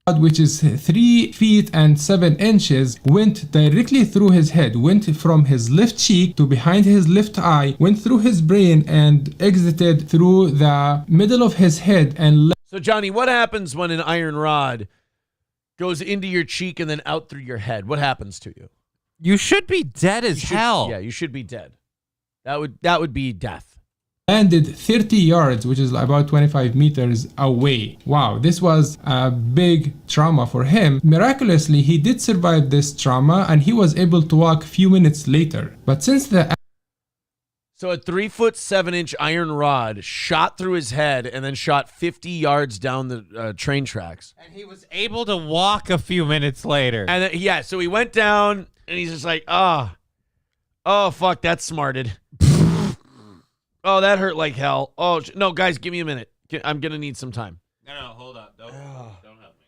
Which is 3 feet and 7 inches, went directly through his head, went from his left cheek to behind his left eye, went through his brain, and exited through the middle of his head and left. So, Johnny, what happens when an iron rod goes into your cheek and then out through your head? What happens to you? You should be dead as hell. Yeah, you should be dead. That would be death. Landed 30 yards, which is about 25 meters away. Wow, this was a big trauma for him. Miraculously, he did survive this trauma and he was able to walk a few minutes later. But since the So a 3-foot 7-inch iron rod shot through his head and then shot 50 yards down the train tracks. And he was able to walk a few minutes later. And then, so he went down and he's just like, oh fuck, that smarted. Oh, that hurt like hell. Oh, no, guys, give me a minute. I'm going to need some time. No, hold on. Don't help me.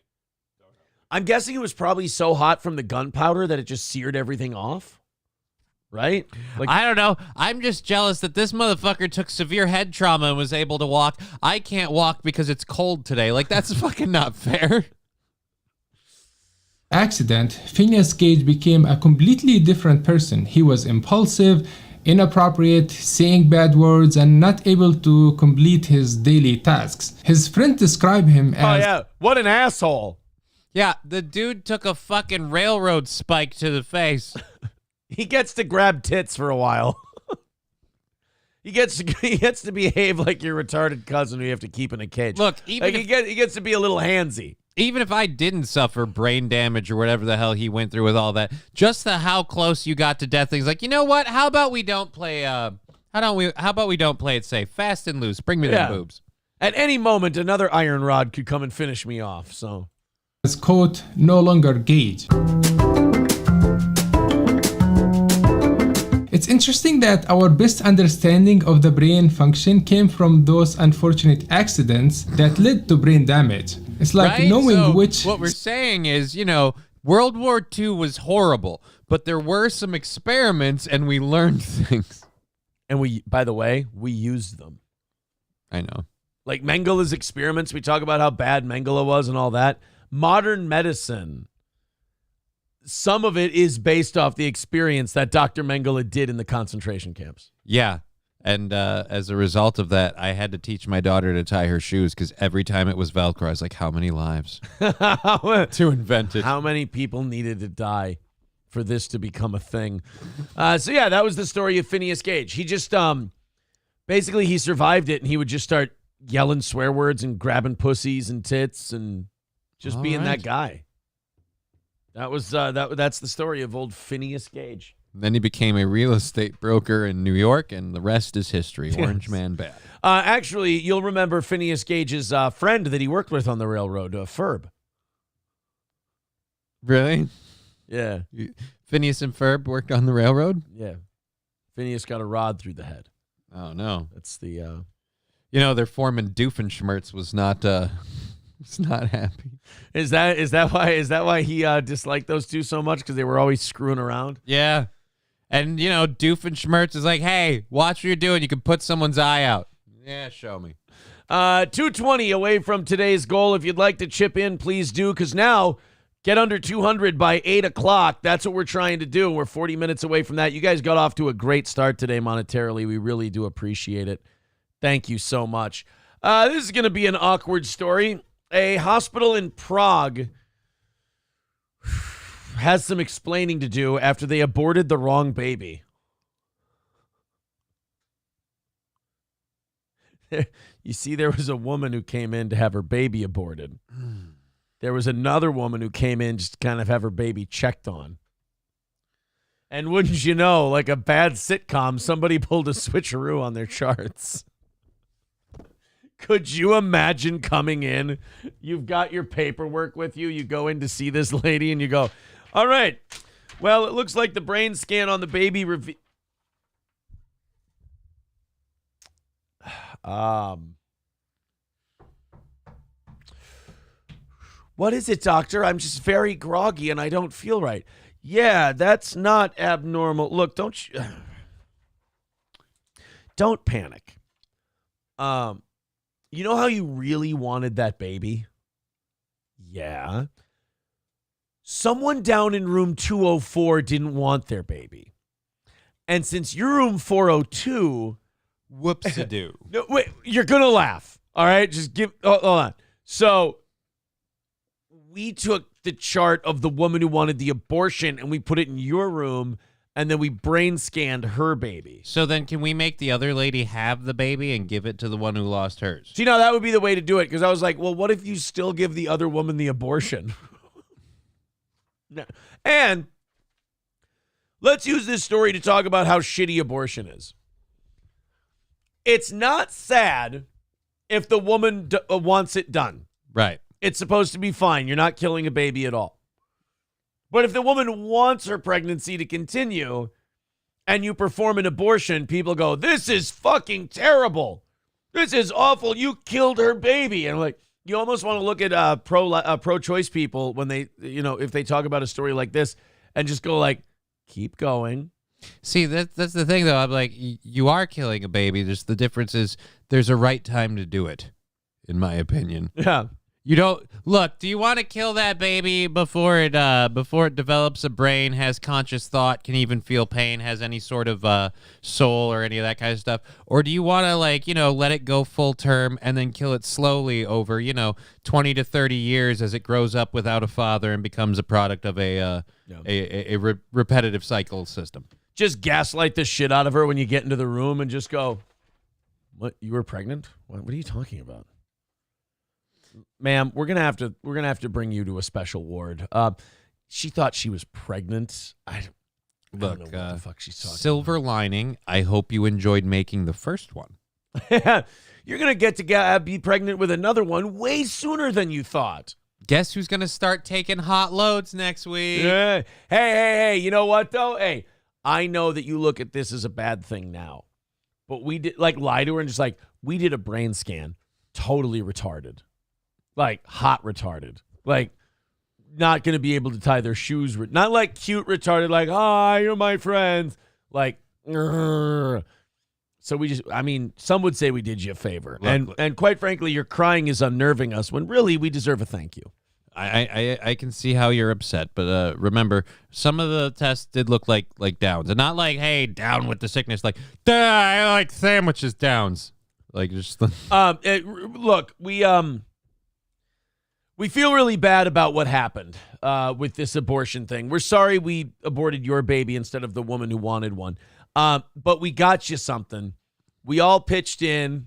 I'm guessing it was probably so hot from the gunpowder that it just seared everything off. Right? I don't know. I'm just jealous that this motherfucker took severe head trauma and was able to walk. I can't walk because it's cold today. That's fucking not fair. Accident, Phineas Gage became a completely different person. He was impulsive, inappropriate, saying bad words, and not able to complete his daily tasks. His friend described him as... Oh, yeah. What an asshole. Yeah, the dude took a fucking railroad spike to the face. He gets to grab tits for a while. He gets to behave like your retarded cousin who you have to keep in a cage. Look, even he gets to be a little handsy. Even if I didn't suffer brain damage or whatever the hell he went through with all that, just the how close you got to death things, like, you know what? How about we don't play how about we don't play it safe? Fast and loose. Bring me them boobs. At any moment, another iron rod could come and finish me off. So, as quote, no longer gauge. It's interesting that our best understanding of the brain function came from those unfortunate accidents that led to brain damage. It's like knowing so which... What we're saying is, World War II was horrible, but there were some experiments and we learned things. And by the way, we used them. I know. Like Mengele's experiments, we talk about how bad Mengele was and all that. Modern medicine, some of it is based off the experience that Dr. Mengele did in the concentration camps. Yeah. And as a result of that, I had to teach my daughter to tie her shoes because every time it was Velcro, I was like, how many lives to invent it? How many people needed to die for this to become a thing? So, yeah, that was the story of Phineas Gage. He just basically he survived it, and he would just start yelling swear words and grabbing pussies and tits and just being that guy. That was that's the story of old Phineas Gage. Then he became a real estate broker in New York, and the rest is history. Orange Man bad. Actually, you'll remember Phineas Gage's friend that he worked with on the railroad, Ferb. Really? Yeah. Phineas and Ferb worked on the railroad? Yeah. Phineas got a rod through the head. Oh, no. That's the... their foreman Doofenshmirtz was not happy. Is that why he disliked those two so much? Because they were always screwing around? Yeah. And, Doofenshmirtz is like, hey, watch what you're doing. You can put someone's eye out. Yeah, show me. 220 away from today's goal. If you'd like to chip in, please do, because now get under 200 by 8 o'clock. That's what we're trying to do. We're 40 minutes away from that. You guys got off to a great start today monetarily. We really do appreciate it. Thank you so much. This is going to be an awkward story. A hospital in Prague has some explaining to do after they aborted the wrong baby. You see, there was a woman who came in to have her baby aborted. There was another woman who came in just to kind of have her baby checked on. And wouldn't you know, like a bad sitcom, somebody pulled a switcheroo on their charts. Could you imagine coming in? You've got your paperwork with you. You go in to see this lady and you go, all right, well, it looks like the brain scan on the baby what is it, doctor? I'm just very groggy and I don't feel right. Yeah, that's not abnormal. Look, don't panic. You know how you really wanted that baby? Yeah. Someone down in room 204 didn't want their baby. And since you're room 402... Whoops-a-doo. No, wait, you're going to laugh. All right? Just hold on. So, we took the chart of the woman who wanted the abortion and we put it in your room, and then we brain scanned her baby. So then can we make the other lady have the baby and give it to the one who lost hers? See, now that would be the way to do it, because I was like, well, what if you still give the other woman the abortion? No. And let's use this story to talk about how shitty abortion is. It's not sad if the woman wants it done. Right. It's supposed to be fine. You're not killing a baby at all. But if the woman wants her pregnancy to continue and you perform an abortion, people go, this is fucking terrible. This is awful. You killed her baby. And like, you almost want to look at pro-choice people when they, if they talk about a story like this and just go like, keep going. See, that's the thing, though. I'm like, you are killing a baby. Just the difference is there's a right time to do it, in my opinion. Yeah. You don't look. Do you want to kill that baby before it develops a brain, has conscious thought, can even feel pain, has any sort of soul or any of that kind of stuff, or do you want to let it go full term and then kill it slowly over 20 to 30 years as it grows up without a father and becomes a product of a repetitive cycle system? Just gaslight the shit out of her when you get into the room and just go, "What? You were pregnant? What are you talking about?" Ma'am, we're gonna have to bring you to a special ward. She thought she was pregnant. I don't know what the fuck she's talking silver lining, I hope you enjoyed making the first one. about. You're going to get to be pregnant with another one way sooner than you thought. Guess who's going to start taking hot loads next week? Yeah. Hey, you know what, though? Hey, I know that you look at this as a bad thing now. But we did, lie to her and just, we did a brain scan. Totally retarded. Hot retarded. Not going to be able to tie their shoes. Not cute retarded, hi, you're my friends. Grr. So some would say we did you a favor. And quite frankly, your crying is unnerving us when really we deserve a thank you. I can see how you're upset, but remember, some of the tests did look like Downs. And not hey, down with the sickness. I like sandwiches, Downs. Just... Look, we feel really bad about what happened with this abortion thing. We're sorry we aborted your baby instead of the woman who wanted one. But we got you something. We all pitched in,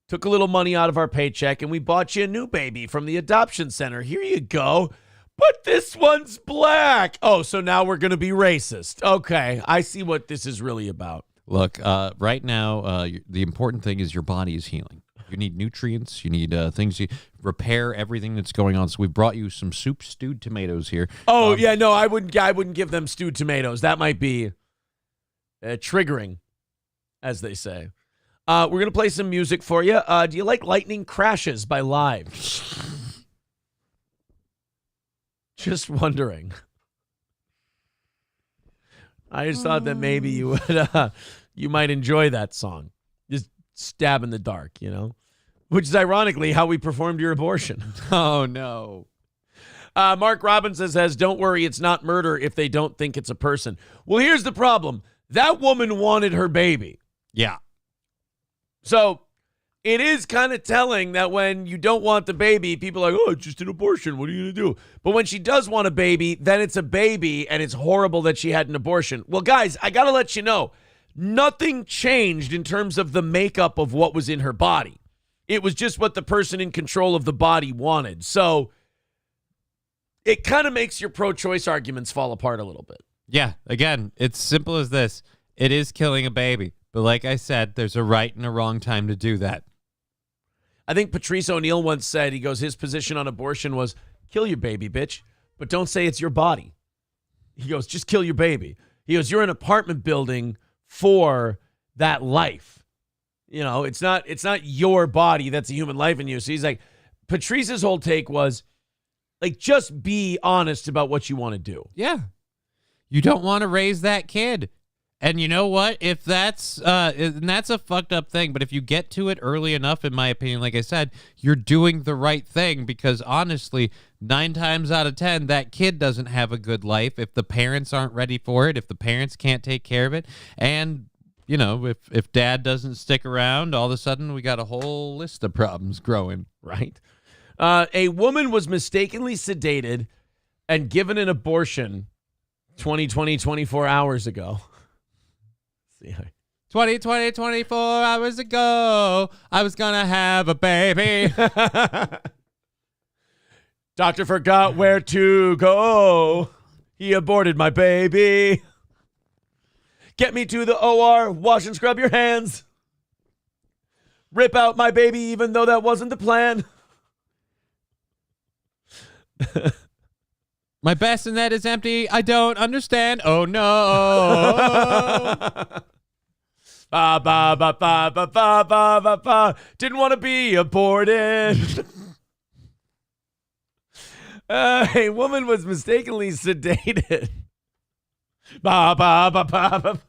took a little money out of our paycheck, and we bought you a new baby from the adoption center. Here you go. But this one's black. Oh, so now we're going to be racist. Okay, I see what this is really about. Look, right now, the important thing is your body is healing. You need nutrients. You need things. You repair everything that's going on. So we brought you some soup stewed tomatoes here. Oh, yeah, no, I wouldn't give them stewed tomatoes. That might be... triggering, as they say. We're going to play some music for you. Do you like Lightning Crashes by Live? Just wondering. I just thought that maybe you would, you might enjoy that song. Just stab in the dark, which is ironically how we performed your abortion. Oh, no. Mark Robinson says, don't worry, it's not murder if they don't think it's a person. Well, here's the problem. That woman wanted her baby. Yeah. So it is kind of telling that when you don't want the baby, people are like, oh, it's just an abortion. What are you going to do? But when she does want a baby, then it's a baby, and it's horrible that she had an abortion. Well, guys, I got to let you know, nothing changed in terms of the makeup of what was in her body. It was just what the person in control of the body wanted. So it kind of makes your pro-choice arguments fall apart a little bit. Yeah, again, it's simple as this. It is killing a baby. But like I said, there's a right and a wrong time to do that. I think Patrice O'Neill once said, he goes, his position on abortion was, kill your baby, bitch, but don't say it's your body. He goes, just kill your baby. He goes, you're an apartment building for that life. It's not your body that's a human life in you. So he's like, Patrice's whole take was, just be honest about what you want to do. Yeah. You don't want to raise that kid. And you know what? If that's a fucked up thing, but if you get to it early enough, in my opinion, like I said, you're doing the right thing, because honestly, 9 times out of 10, that kid doesn't have a good life if the parents aren't ready for it, if the parents can't take care of it. And, if dad doesn't stick around, all of a sudden we got a whole list of problems growing, right? A woman was mistakenly sedated and given an abortion 24 hours ago. 24 hours ago, I was gonna have a baby. Doctor forgot where to go. He aborted my baby. Get me to the OR. Wash and scrub your hands. Rip out my baby, even though that wasn't the plan. My bassinet is empty. I don't understand. Oh, no. Ba, ba, ba, ba, ba, ba, ba, ba, ba. Didn't want to be aborted. A woman was mistakenly sedated. Ba, ba, ba, ba, ba.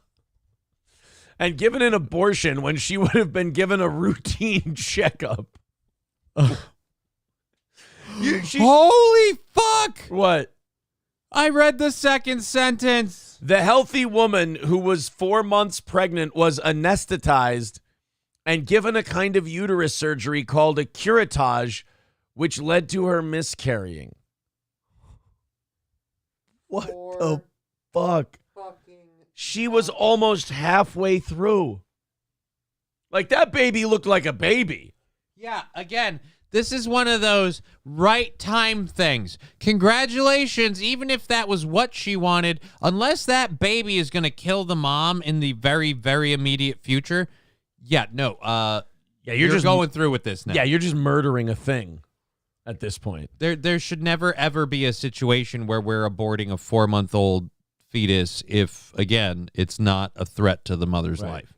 And given an abortion when she would have been given a routine checkup. Holy fuck! What? I read the second sentence. The healthy woman who was 4 months pregnant was anesthetized and given a kind of uterus surgery called a curettage, which led to her miscarrying. What the fuck? She was almost halfway through. Like, that baby looked like a baby. Yeah, again, This is one of those right time things. Congratulations, even if that was what she wanted, unless that baby is going to kill the mom in the very, very immediate future. Yeah, no. You're just going through with this now. Yeah, you're just murdering a thing at this point. There should never, ever be a situation where we're aborting a 4-month-old fetus if, again, it's not a threat to the mother's life.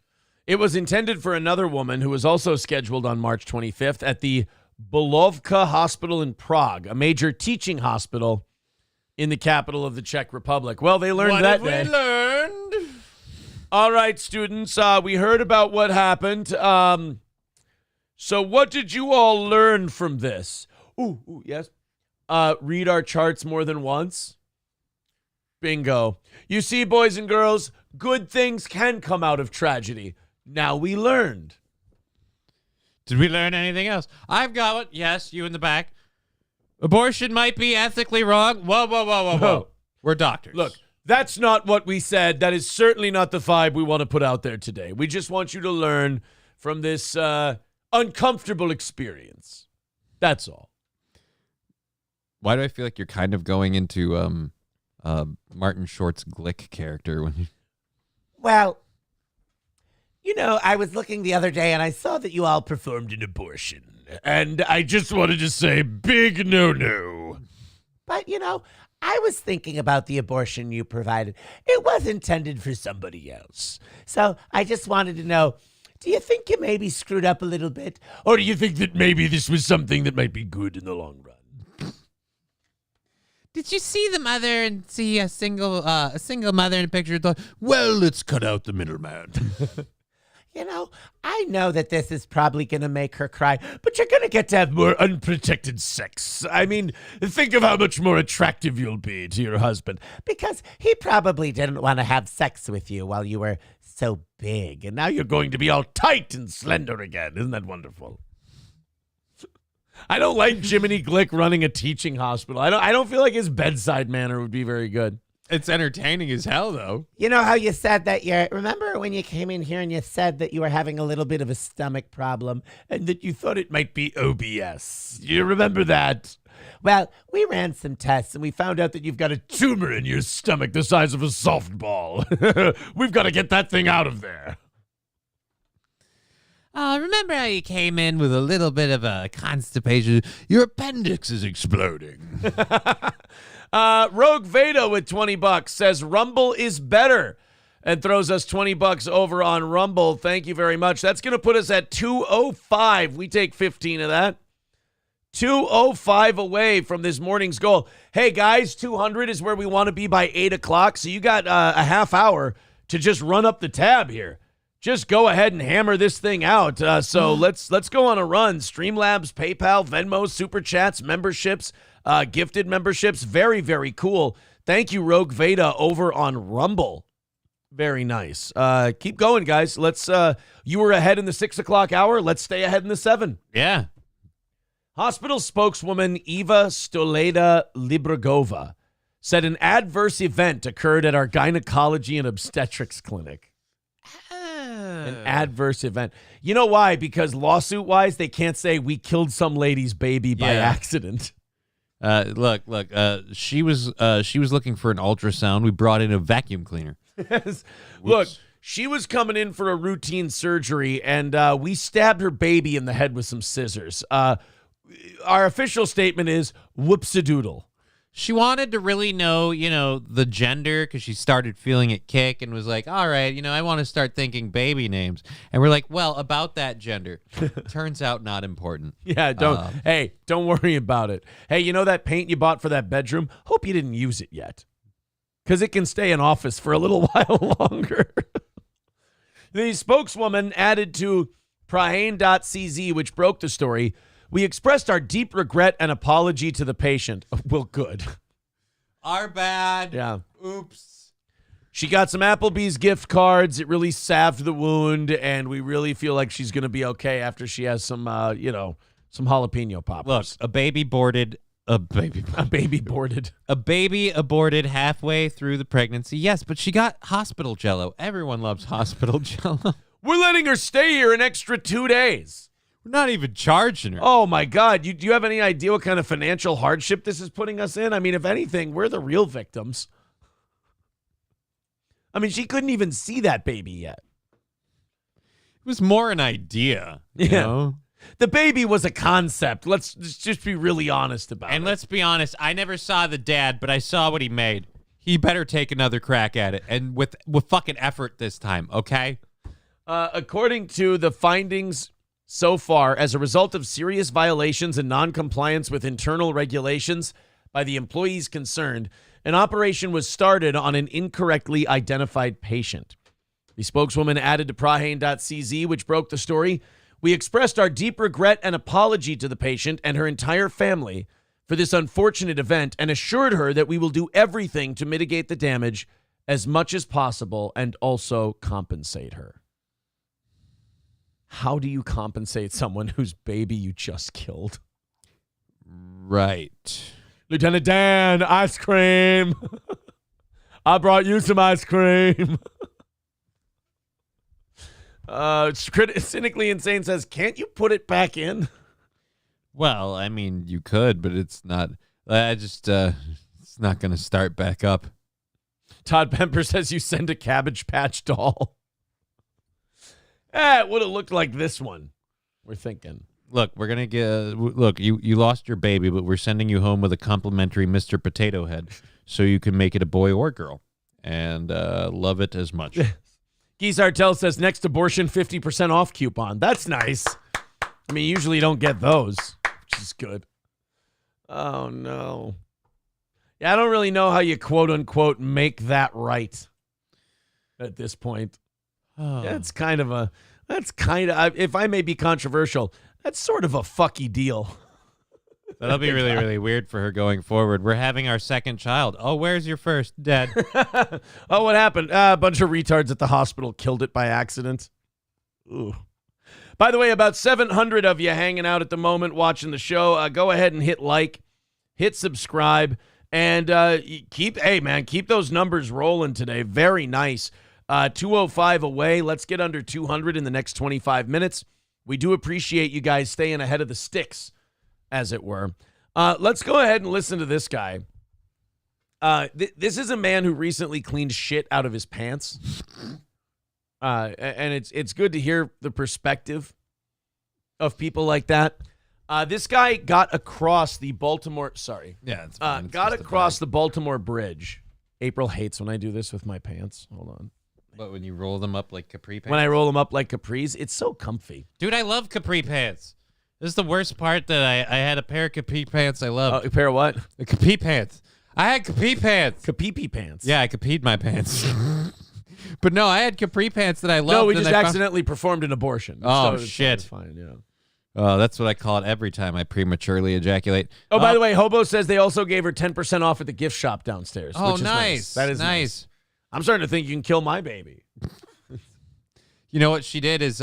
It was intended for another woman who was also scheduled on March 25th at the Bulovka Hospital in Prague, a major teaching hospital in the capital of the Czech Republic. Well, they learned that day. What have we learned? All right, students, we heard about what happened. So what did you all learn from this? Ooh, yes. Read our charts more than once. Bingo. You see, boys and girls, good things can come out of tragedy. Now we learned. Did we learn anything else? I've got one. Yes, you in the back. Abortion might be ethically wrong. Whoa. We're doctors. Look, that's not what we said. That is certainly not the vibe we want to put out there today. We just want you to learn from this uncomfortable experience. That's all. Why do I feel like you're kind of going into Martin Short's Glick character when you... Well, you know, I was looking the other day and I saw that you all performed an abortion. And I just wanted to say, big no-no. But, you know, I was thinking about the abortion you provided. It was intended for somebody else. So I just wanted to know, do you think you maybe screwed up a little bit? Or do you think that maybe this was something that might be good in the long run? Did you see the mother and see a single mother in a picture? Thought, well, let's cut out the middleman. You know, I know that this is probably going to make her cry, but you're going to get to have more unprotected sex. I mean, think of how much more attractive you'll be to your husband. Because he probably didn't want to have sex with you while you were so big. And now you're going to be all tight and slender again. Isn't that wonderful? I don't like Jiminy Glick running a teaching hospital. I don't feel like his bedside manner would be very good. It's entertaining as hell, though. You know how you said that remember when you came in here and you said that you were having a little bit of a stomach problem and that you thought it might be OBS? You remember that? Well, we ran some tests and we found out that you've got a tumor in your stomach the size of a softball. We've got to get that thing out of there. Remember how you came in with a little bit of a constipation? Your appendix is exploding. Rogue Veda with $20 says Rumble is better and throws us $20 over on Rumble. Thank you very much. That's going to put us at 205. We take 15 of that. 205 away from this morning's goal. Hey, guys, 200 is where we want to be by 8 o'clock. So you got a half hour to just run up the tab here. Just go ahead and hammer this thing out. So let's go on a run. Streamlabs, PayPal, Venmo, Super Chats, memberships, gifted memberships. Very, very cool. Thank you, Rogue Veda, over on Rumble. Very nice. Keep going, guys. Let's. You were ahead in the 6 o'clock hour. Let's stay ahead in the 7. Yeah. Hospital spokeswoman Eva Stoleda Libragova said an adverse event occurred at our gynecology and obstetrics clinic. An adverse event. You know why? Because lawsuit-wise, they can't say we killed some lady's baby by accident. Look. She was looking for an ultrasound. We brought in a vacuum cleaner. Look, she was coming in for a routine surgery, and we stabbed her baby in the head with some scissors. Our official statement is whoops-a-doodle. She wanted to really know, the gender because she started feeling it kick and was like, all right, I want to start thinking baby names. And we're like, well, about that gender. Turns out not important. Yeah, don't worry about it. Hey, that paint you bought for that bedroom? Hope you didn't use it yet because it can stay in office for a little while longer. The spokeswoman added to Prahain.cz, which broke the story, we expressed our deep regret and apology to the patient. Well, good. Our bad. Yeah. Oops. She got some Applebee's gift cards. It really salved the wound, and we really feel like she's going to be okay after she has some, some jalapeno poppers. Look, a baby aborted halfway through the pregnancy. Yes, but she got hospital jello. Everyone loves hospital jello. We're letting her stay here an extra 2 days. We're not even charging her. Oh, my God. Do you have any idea what kind of financial hardship this is putting us in? I mean, if anything, we're the real victims. I mean, she couldn't even see that baby yet. It was more an idea, you know? The baby was a concept. Let's just be really honest about it. And let's be honest, I never saw the dad, but I saw what he made. He better take another crack at it, and with fucking effort this time, okay? According to the findings so far, as a result of serious violations and non-compliance with internal regulations by the employees concerned, an operation was started on an incorrectly identified patient. The spokeswoman added to Prahane.cz, which broke the story, "We expressed our deep regret and apology to the patient and her entire family for this unfortunate event and assured her that we will do everything to mitigate the damage as much as possible and also compensate her." How do you compensate someone whose baby you just killed? Right. Lieutenant Dan, ice cream. I brought you some ice cream. Cynically Insane says, can't you put it back in? Well, I mean, you could, but it's not. It's not going to start back up. Todd Pemper says you send a Cabbage Patch doll. It would have looked like this one. We're thinking. Look, we're going to get... Look, you lost your baby, but we're sending you home with a complimentary Mr. Potato Head so you can make it a boy or girl and love it as much. Geese Artel says next abortion 50% off coupon. That's nice. I mean, usually you don't get those, which is good. Oh, no. Yeah, I don't really know how you quote-unquote make that right at this point. Oh. That's kind of, if I may be controversial, that's sort of a fucky deal. That'll be really, really weird for her going forward. We're having our second child. Oh, where's your first? Dead. Oh, what happened? A bunch of retards at the hospital killed it by accident. Ooh. By the way, about 700 of you hanging out at the moment watching the show. Go ahead and hit like, hit subscribe, and keep those numbers rolling today. Very nice. 205 away. Let's get under 200 in the next 25 minutes. We do appreciate you guys staying ahead of the sticks, as it were. Let's go ahead and listen to this guy. This is a man who recently cleaned shit out of his pants. And it's good to hear the perspective of people like that. This guy got across the Baltimore... Sorry. Yeah, it's fine. Got across the Baltimore Bridge. April hates when I do this with my pants. Hold on. But when you roll them up like capri pants? When I roll them up like capris, it's so comfy. Dude, I love capri pants. This is the worst part that I had a pair of capri pants I love. A pair of what? The capri pants. I had capri pants. Capri pants. Yeah, I capied my pants. But no, I had capri pants that I loved. No, we just accidentally performed an abortion. Oh, so shit. It's fine, yeah. Oh, that's what I call it every time I prematurely ejaculate. Oh, by the way, Hobo says they also gave her 10% off at the gift shop downstairs. Oh, which is nice. That is nice. I'm starting to think you can kill my baby. You know what she did is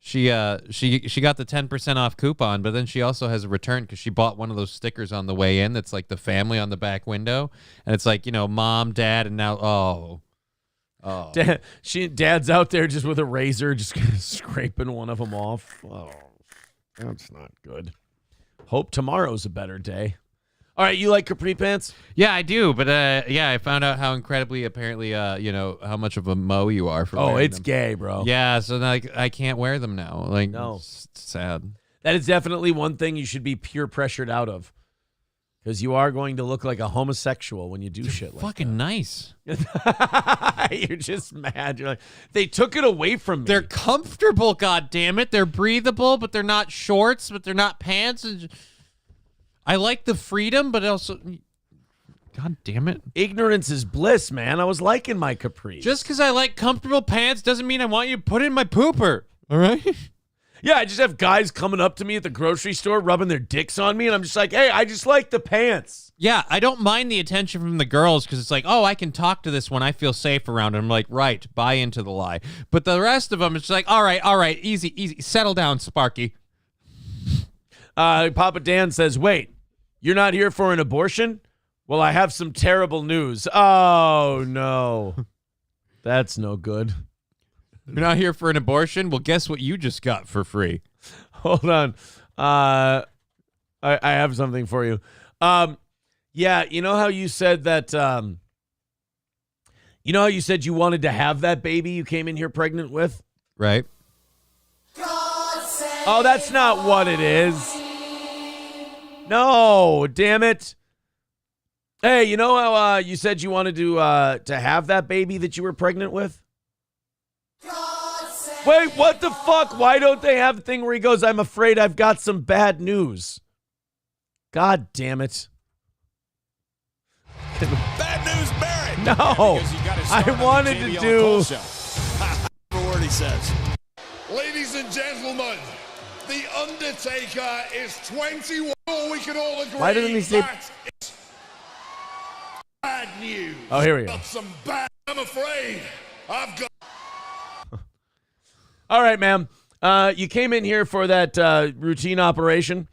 she got the 10% off coupon, but then she also has a return because she bought one of those stickers on the way in that's like the family on the back window, and it's like, you know, mom, dad, and now Dad's out there just with a razor, just scraping one of them off. Oh, that's not good. Hope tomorrow's a better day. All right, you like capri pants? Yeah, I do, but yeah, I found out how incredibly, apparently, how much of a mo you are for wearing it's them. gay, bro. Yeah, so like I can't wear them now. Like, no, it's sad. That is definitely one thing you should be peer pressured out of, because you are going to look like a homosexual when you do shit like fucking nice. You're just mad. You're like, they took it away from me. They're comfortable, goddammit. They're breathable, but they're not shorts, but they're not pants. I like the freedom, but also, god damn it. Ignorance is bliss, man. I was liking my capris. Just because I like comfortable pants doesn't mean I want you to put it in my pooper. All right? Yeah, I just have guys coming up to me at the grocery store rubbing their dicks on me, and I'm just like, hey, I just like the pants. Yeah, I don't mind the attention from the girls because it's like, oh, I can talk to this one. I feel safe around. I'm like, right, buy into the lie. But the rest of them, it's like, all right, easy, settle down, Sparky. Papa Dan says, wait, you're not here for an abortion? Well, I have some terrible news. Oh, no. That's no good. You're not here for an abortion? Well, guess what you just got for free? Hold on. I have something for you. Yeah, you know how you said that you know how you said you wanted to have that baby you came in here pregnant with? Right. Oh, that's not what it is. No, damn it. Hey, you know how you said you wanted to have that baby that you were pregnant with? Wait, what the fuck? Why don't they have the thing where he goes, I'm afraid I've got some bad news? God damn it. Bad news, Barrett. No, I wanted to do. Word he says. Ladies and gentlemen, The Undertaker is 21. We can all agree. Why doesn't he say bad news? Oh, here we go. Got some bad. I'm afraid I've got. All right, ma'am. You came in here for that routine operation.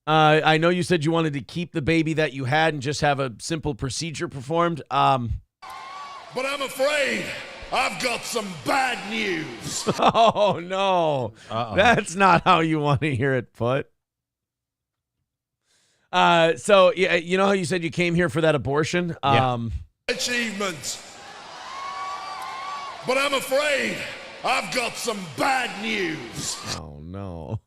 I know you said you wanted to keep the baby that you had and just have a simple procedure performed. But I'm afraid I've got some bad news. Oh, no. That's not how you want to hear it put. So, yeah, you know how you said you came here for that abortion? Achievement. But I'm afraid I've got some bad news. Oh, no.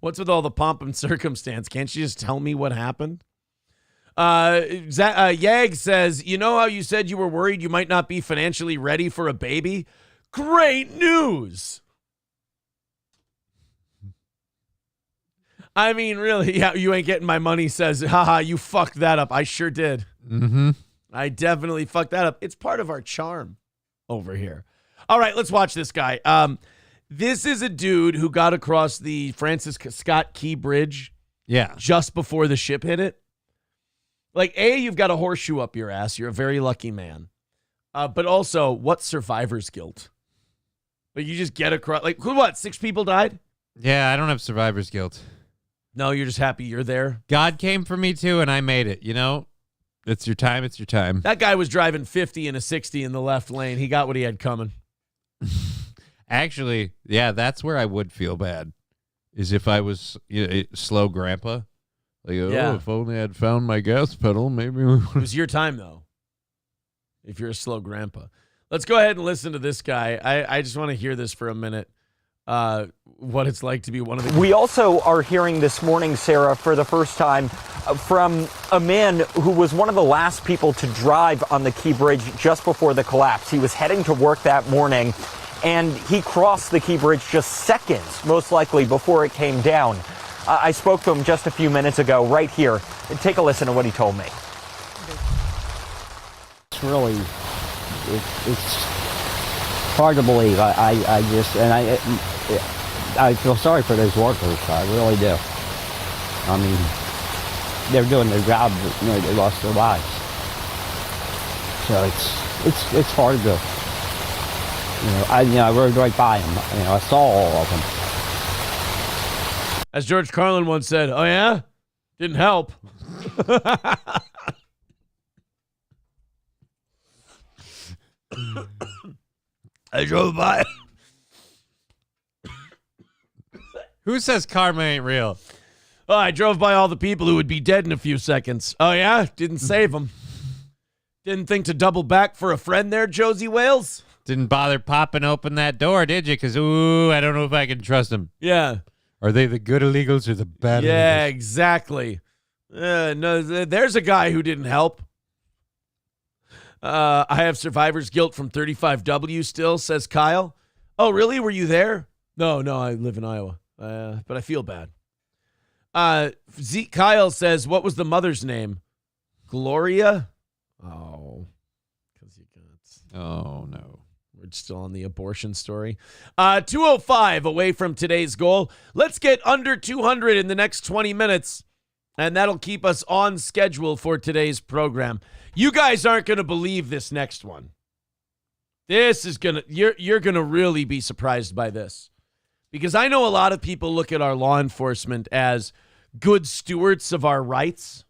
What's with all the pomp and circumstance? Can't you just tell me what happened? Yag says, you know how you said you were worried you might not be financially ready for a baby? Great news. I mean, really, yeah, you ain't getting my money, says, haha, you fucked that up. I sure did. Mm-hmm. I definitely fucked that up. It's part of our charm over here. All right, let's watch this guy. This is a dude who got across the Francis Scott Key Bridge just before the ship hit it. Like, A, you've got a horseshoe up your ass. You're a very lucky man. But also, what's survivor's guilt? Like, you just get across. Like, what, 6 people died? Yeah, I don't have survivor's guilt. No, you're just happy you're there? God came for me, too, and I made it, you know? It's your time, it's your time. That guy was driving 50 and a 60 in the left lane. He got what he had coming. Actually, yeah, that's where I would feel bad, is if I was slow grandpa. Like, if only I'd found my gas pedal, maybe we would. It was your time, though, if you're a slow grandpa. Let's go ahead and listen to this guy. I just want to hear this for a minute, what it's like to be one of the... We also are hearing this morning, Sarah, for the first time from a man who was one of the last people to drive on the Key Bridge just before the collapse. He was heading to work that morning, and he crossed the Key Bridge just seconds, most likely, before it came down. I spoke to him just a few minutes ago right here. Take a listen to what he told me. It's really, it's hard to believe. I feel sorry for those workers. I really do. I mean, they're doing their job, but they lost their lives. So it's hard to, I rode right by them. I saw all of them. As George Carlin once said, oh, yeah? Didn't help. I drove by. Who says karma ain't real? Oh, I drove by all the people who would be dead in a few seconds. Oh, yeah? Didn't save them. Didn't think to double back for a friend there, Josie Wales? Didn't bother popping open that door, did you? Because, I don't know if I can trust them. Yeah. Are they the good illegals or the bad illegals? Yeah, exactly. No, there's a guy who didn't help. I have survivor's guilt from 35W still, says Kyle. Oh, really? Were you there? No, I live in Iowa. But I feel bad. Kyle says, what was the mother's name? Gloria? Oh. Oh, no. We're still on the abortion story. 205 away from today's goal. Let's get under 200 in the next 20 minutes, and that'll keep us on schedule for today's program. You guys aren't going to believe this next one. This is going to, you're going to really be surprised by this, because I know a lot of people look at our law enforcement as good stewards of our rights.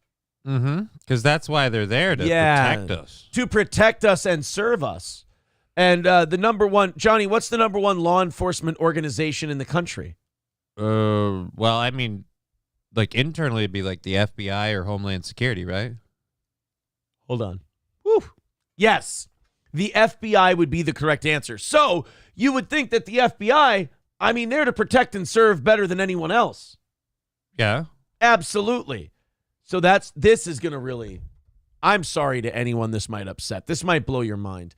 Mm-hmm. Because that's why they're there, to protect us. To protect us and serve us. And the number one, Johnny, what's the number one law enforcement organization in the country? Well, I mean, like internally it'd be like the FBI or Homeland Security, right? Hold on. Woo. Yes, the FBI would be the correct answer. So you would think that the FBI, I mean, they're to protect and serve better than anyone else. Yeah. Absolutely. So this is going to really, I'm sorry to anyone this might upset. This might blow your mind.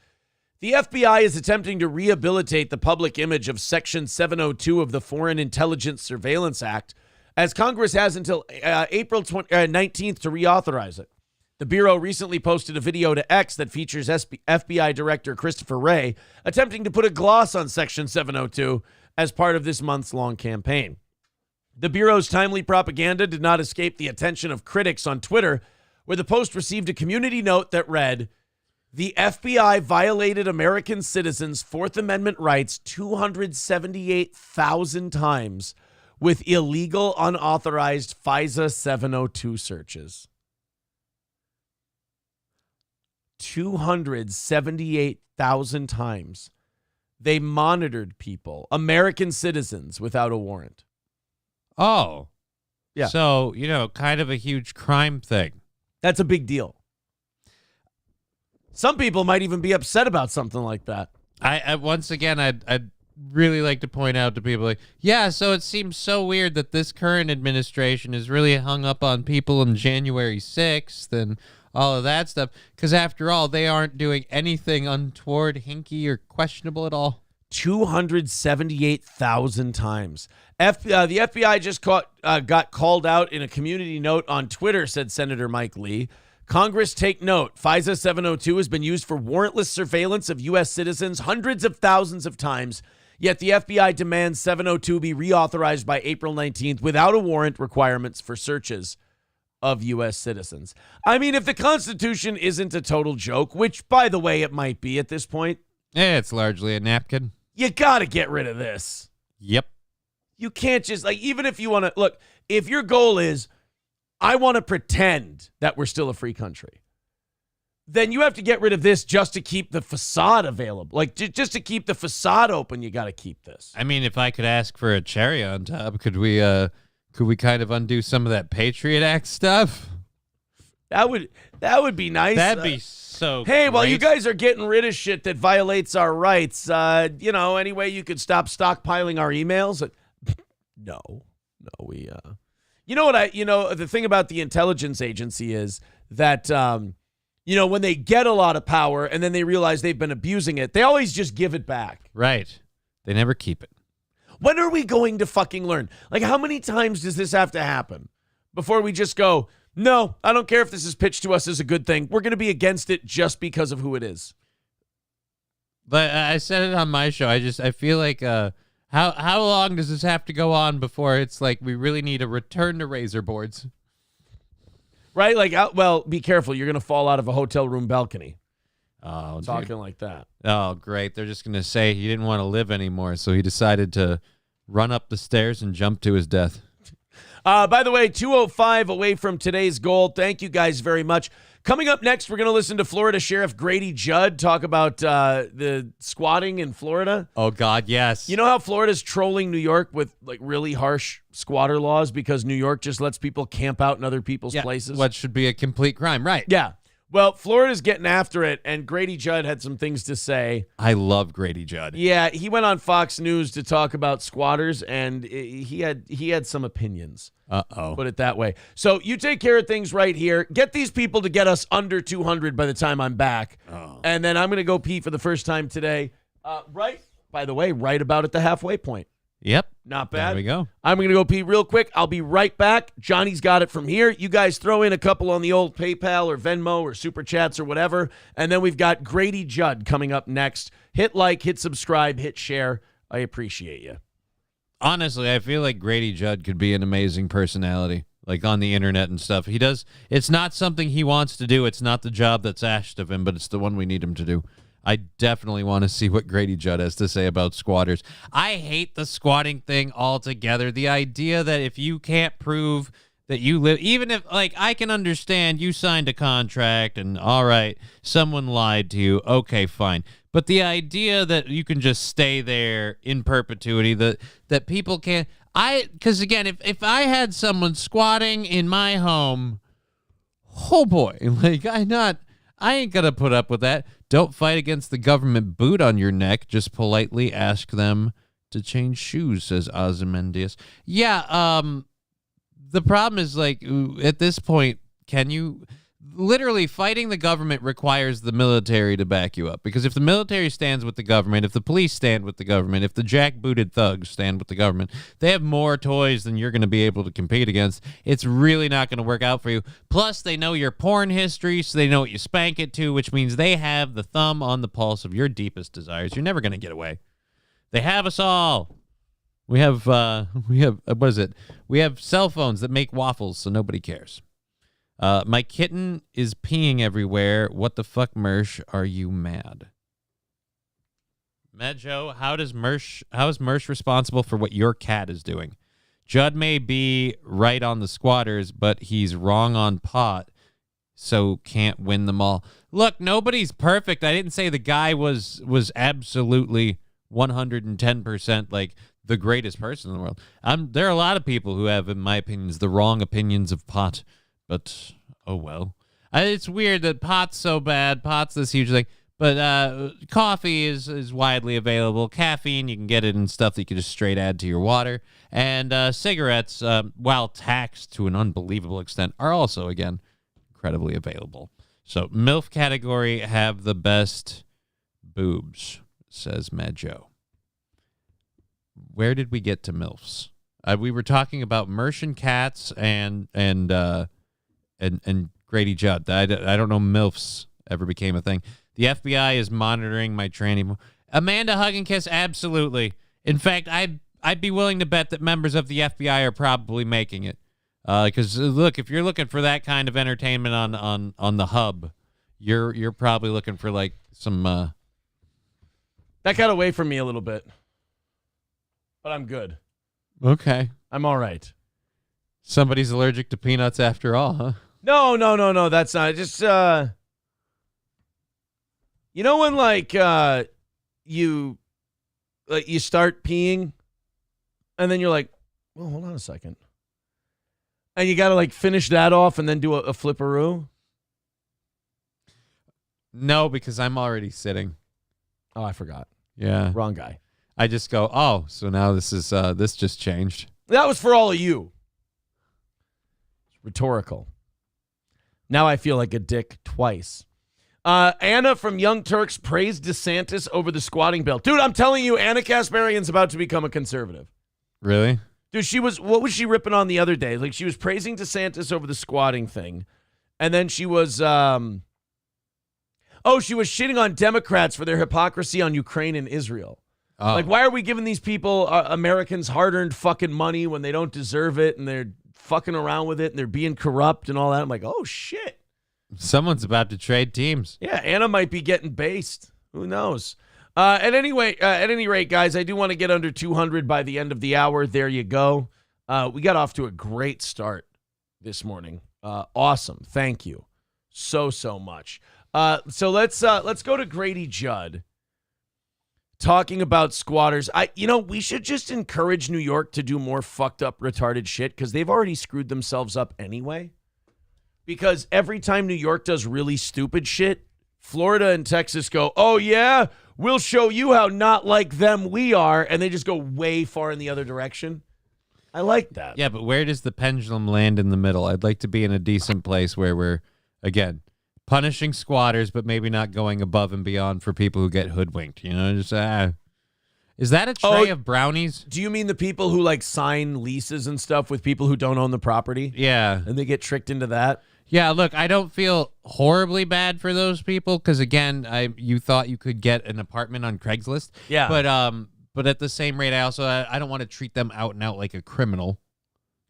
The FBI is attempting to rehabilitate the public image of Section 702 of the Foreign Intelligence Surveillance Act, as Congress has until April 19th to reauthorize it. The Bureau recently posted a video to X that features FBI Director Christopher Wray attempting to put a gloss on Section 702 as part of this months-long campaign. The Bureau's timely propaganda did not escape the attention of critics on Twitter, where the post received a community note that read, "The FBI violated American citizens' Fourth Amendment rights 278,000 times with illegal, unauthorized FISA 702 searches." 278,000 times they monitored people, American citizens, without a warrant. Oh. Yeah. So, kind of a huge crime thing. That's a big deal. Some people might even be upset about something like that. I once again, I'd really like to point out to people, like, yeah, so it seems so weird that this current administration is really hung up on people on January 6th and all of that stuff, because after all, they aren't doing anything untoward, hinky, or questionable at all. 278,000 times. The FBI just got called out in a community note on Twitter, said Senator Mike Lee. Congress, take note. FISA 702 has been used for warrantless surveillance of U.S. citizens hundreds of thousands of times, yet the FBI demands 702 be reauthorized by April 19th without a warrant requirements for searches of U.S. citizens. I mean, if the Constitution isn't a total joke, which, by the way, it might be at this point. Yeah, it's largely a napkin. You got to get rid of this. Yep. You can't just, even if you want to, look, if your goal is, I want to pretend that we're still a free country, then you have to get rid of this just to keep the facade available. Like, just to keep the facade open, you got to keep this. I mean, if I could ask for a cherry on top, could we kind of undo some of that Patriot Act stuff? That would be nice. That'd be so Hey, great. while you guys are getting rid of shit that violates our rights, any way you could stop stockpiling our emails? No, we, the thing about the intelligence agency is that, when they get a lot of power and then they realize they've been abusing it, they always just give it back. Right. They never keep it. When are we going to fucking learn? Like, how many times does this have to happen before we just go, no, I don't care if this is pitched to us as a good thing. We're going to be against it just because of who it is. But I said it on my show. I feel like, how long does this have to go on before it's like we really need a return to razor boards? Right? Like, be careful. You're going to fall out of a hotel room balcony. Oh, talking like that. Oh, great. They're just going to say he didn't want to live anymore, so he decided to run up the stairs and jump to his death. By the way, 2:05 away from today's goal. Thank you guys very much. Coming up next, we're going to listen to Florida Sheriff Grady Judd talk about the squatting in Florida. Oh, God, yes. You know how Florida's trolling New York with like really harsh squatter laws because New York just lets people camp out in other people's places? What should be a complete crime, right? Yeah. Well, Florida's getting after it, and Grady Judd had some things to say. I love Grady Judd. Yeah, he went on Fox News to talk about squatters, and he had some opinions. Uh-oh. Put it that way. So you take care of things right here. Get these people to get us under 200 by the time I'm back. Oh. And then I'm going to go pee for the first time today. Right about at the halfway point. Yep. Not bad. There we go. I'm going to go pee real quick. I'll be right back. Johnny's got it from here. You guys throw in a couple on the old PayPal or Venmo or Super Chats or whatever. And then we've got Grady Judd coming up next. Hit like, hit subscribe, hit share. I appreciate you. Honestly, I feel like Grady Judd could be an amazing personality, like on the internet and stuff. It's not something he wants to do. It's not the job that's asked of him, but it's the one we need him to do. I definitely want to see what Grady Judd has to say about squatters. I hate the squatting thing altogether. The idea that if you can't prove that you live, even if, like, I can understand you signed a contract and, all right, someone lied to you, okay, fine. But the idea that you can just stay there in perpetuity, that people can't, Because again, if I had someone squatting in my home, oh boy, like I ain't gonna put up with that. Don't fight against the government boot on your neck. Just politely ask them to change shoes, says Ozymandias. Yeah, the problem is, like, at this point, can you... Literally, fighting the government requires the military to back you up. Because if the military stands with the government, if the police stand with the government, if the jackbooted thugs stand with the government, they have more toys than you're going to be able to compete against. It's really not going to work out for you. Plus, they know your porn history, so they know what you spank it to, which means they have the thumb on the pulse of your deepest desires. You're never going to get away. They have us all. We have what is it? We have cell phones that make waffles, so nobody cares. My kitten is peeing everywhere. What the fuck, Mersh? Are you mad? Medjo, how is Mersh responsible for what your cat is doing? Judd may be right on the squatters, but he's wrong on pot, so can't win them all. Look, nobody's perfect. I didn't say the guy was absolutely 110% like the greatest person in the world. There are a lot of people who have, in my opinions, the wrong opinions of pot. But, oh well. It's weird that pot's so bad. Pot's this huge thing. But coffee is widely available. Caffeine, you can get it in stuff that you can just straight add to your water. And cigarettes, while taxed to an unbelievable extent, are also, again, incredibly available. So, MILF category have the best boobs, says Medjo. Where did we get to MILFs? We were talking about Mershon cats and Grady Judd. I don't know MILFs ever became a thing. The FBI is monitoring my tranny. Amanda Hug and Kiss, absolutely. In fact, I'd be willing to bet that members of the FBI are probably making it. Because look, if you're looking for that kind of entertainment on the hub, you're probably looking for like some. That got away from me a little bit, but I'm good. Okay, I'm all right. Somebody's allergic to peanuts after all, huh? No. That's not just. You know when you start peeing, and then you're like, well, hold on a second, and you got to finish that off and then do a flipperoo. No, because I'm already sitting. Oh, I forgot. Yeah, wrong guy. I just go, oh, so now this just changed. That was for all of you. Rhetorical. Now I feel like a dick twice. Anna from Young Turks praised DeSantis over the squatting bill. Dude, I'm telling you, Anna Kasparian's about to become a conservative. Really? Dude, what was she ripping on the other day? Like, she was praising DeSantis over the squatting thing. And then she was, she was shitting on Democrats for their hypocrisy on Ukraine and Israel. Oh. Like, why are we giving these people, Americans, hard-earned fucking money when they don't deserve it, and they're fucking around with it, and they're being corrupt and all that? I'm like, oh, shit. Someone's about to trade teams. Yeah, Anna might be getting based. Who knows? At any rate, guys, I do want to get under 200 by the end of the hour. There you go. We got off to a great start this morning. Awesome. Thank you so much. So let's go to Grady Judd talking about squatters. We should just encourage New York to do more fucked up, retarded shit because they've already screwed themselves up anyway. Because every time New York does really stupid shit, Florida and Texas go, oh, yeah, we'll show you how not like them we are. And they just go way far in the other direction. I like that. Yeah, but where does the pendulum land in the middle? I'd like to be in a decent place where we're, again, punishing squatters, but maybe not going above and beyond for people who get hoodwinked. Just is that a tray of brownies? Do you mean the people who sign leases and stuff with people who don't own the property? Yeah. And they get tricked into that? Yeah, look, I don't feel horribly bad for those people because, again, you thought you could get an apartment on Craigslist. Yeah. But at the same rate, I don't want to treat them out and out like a criminal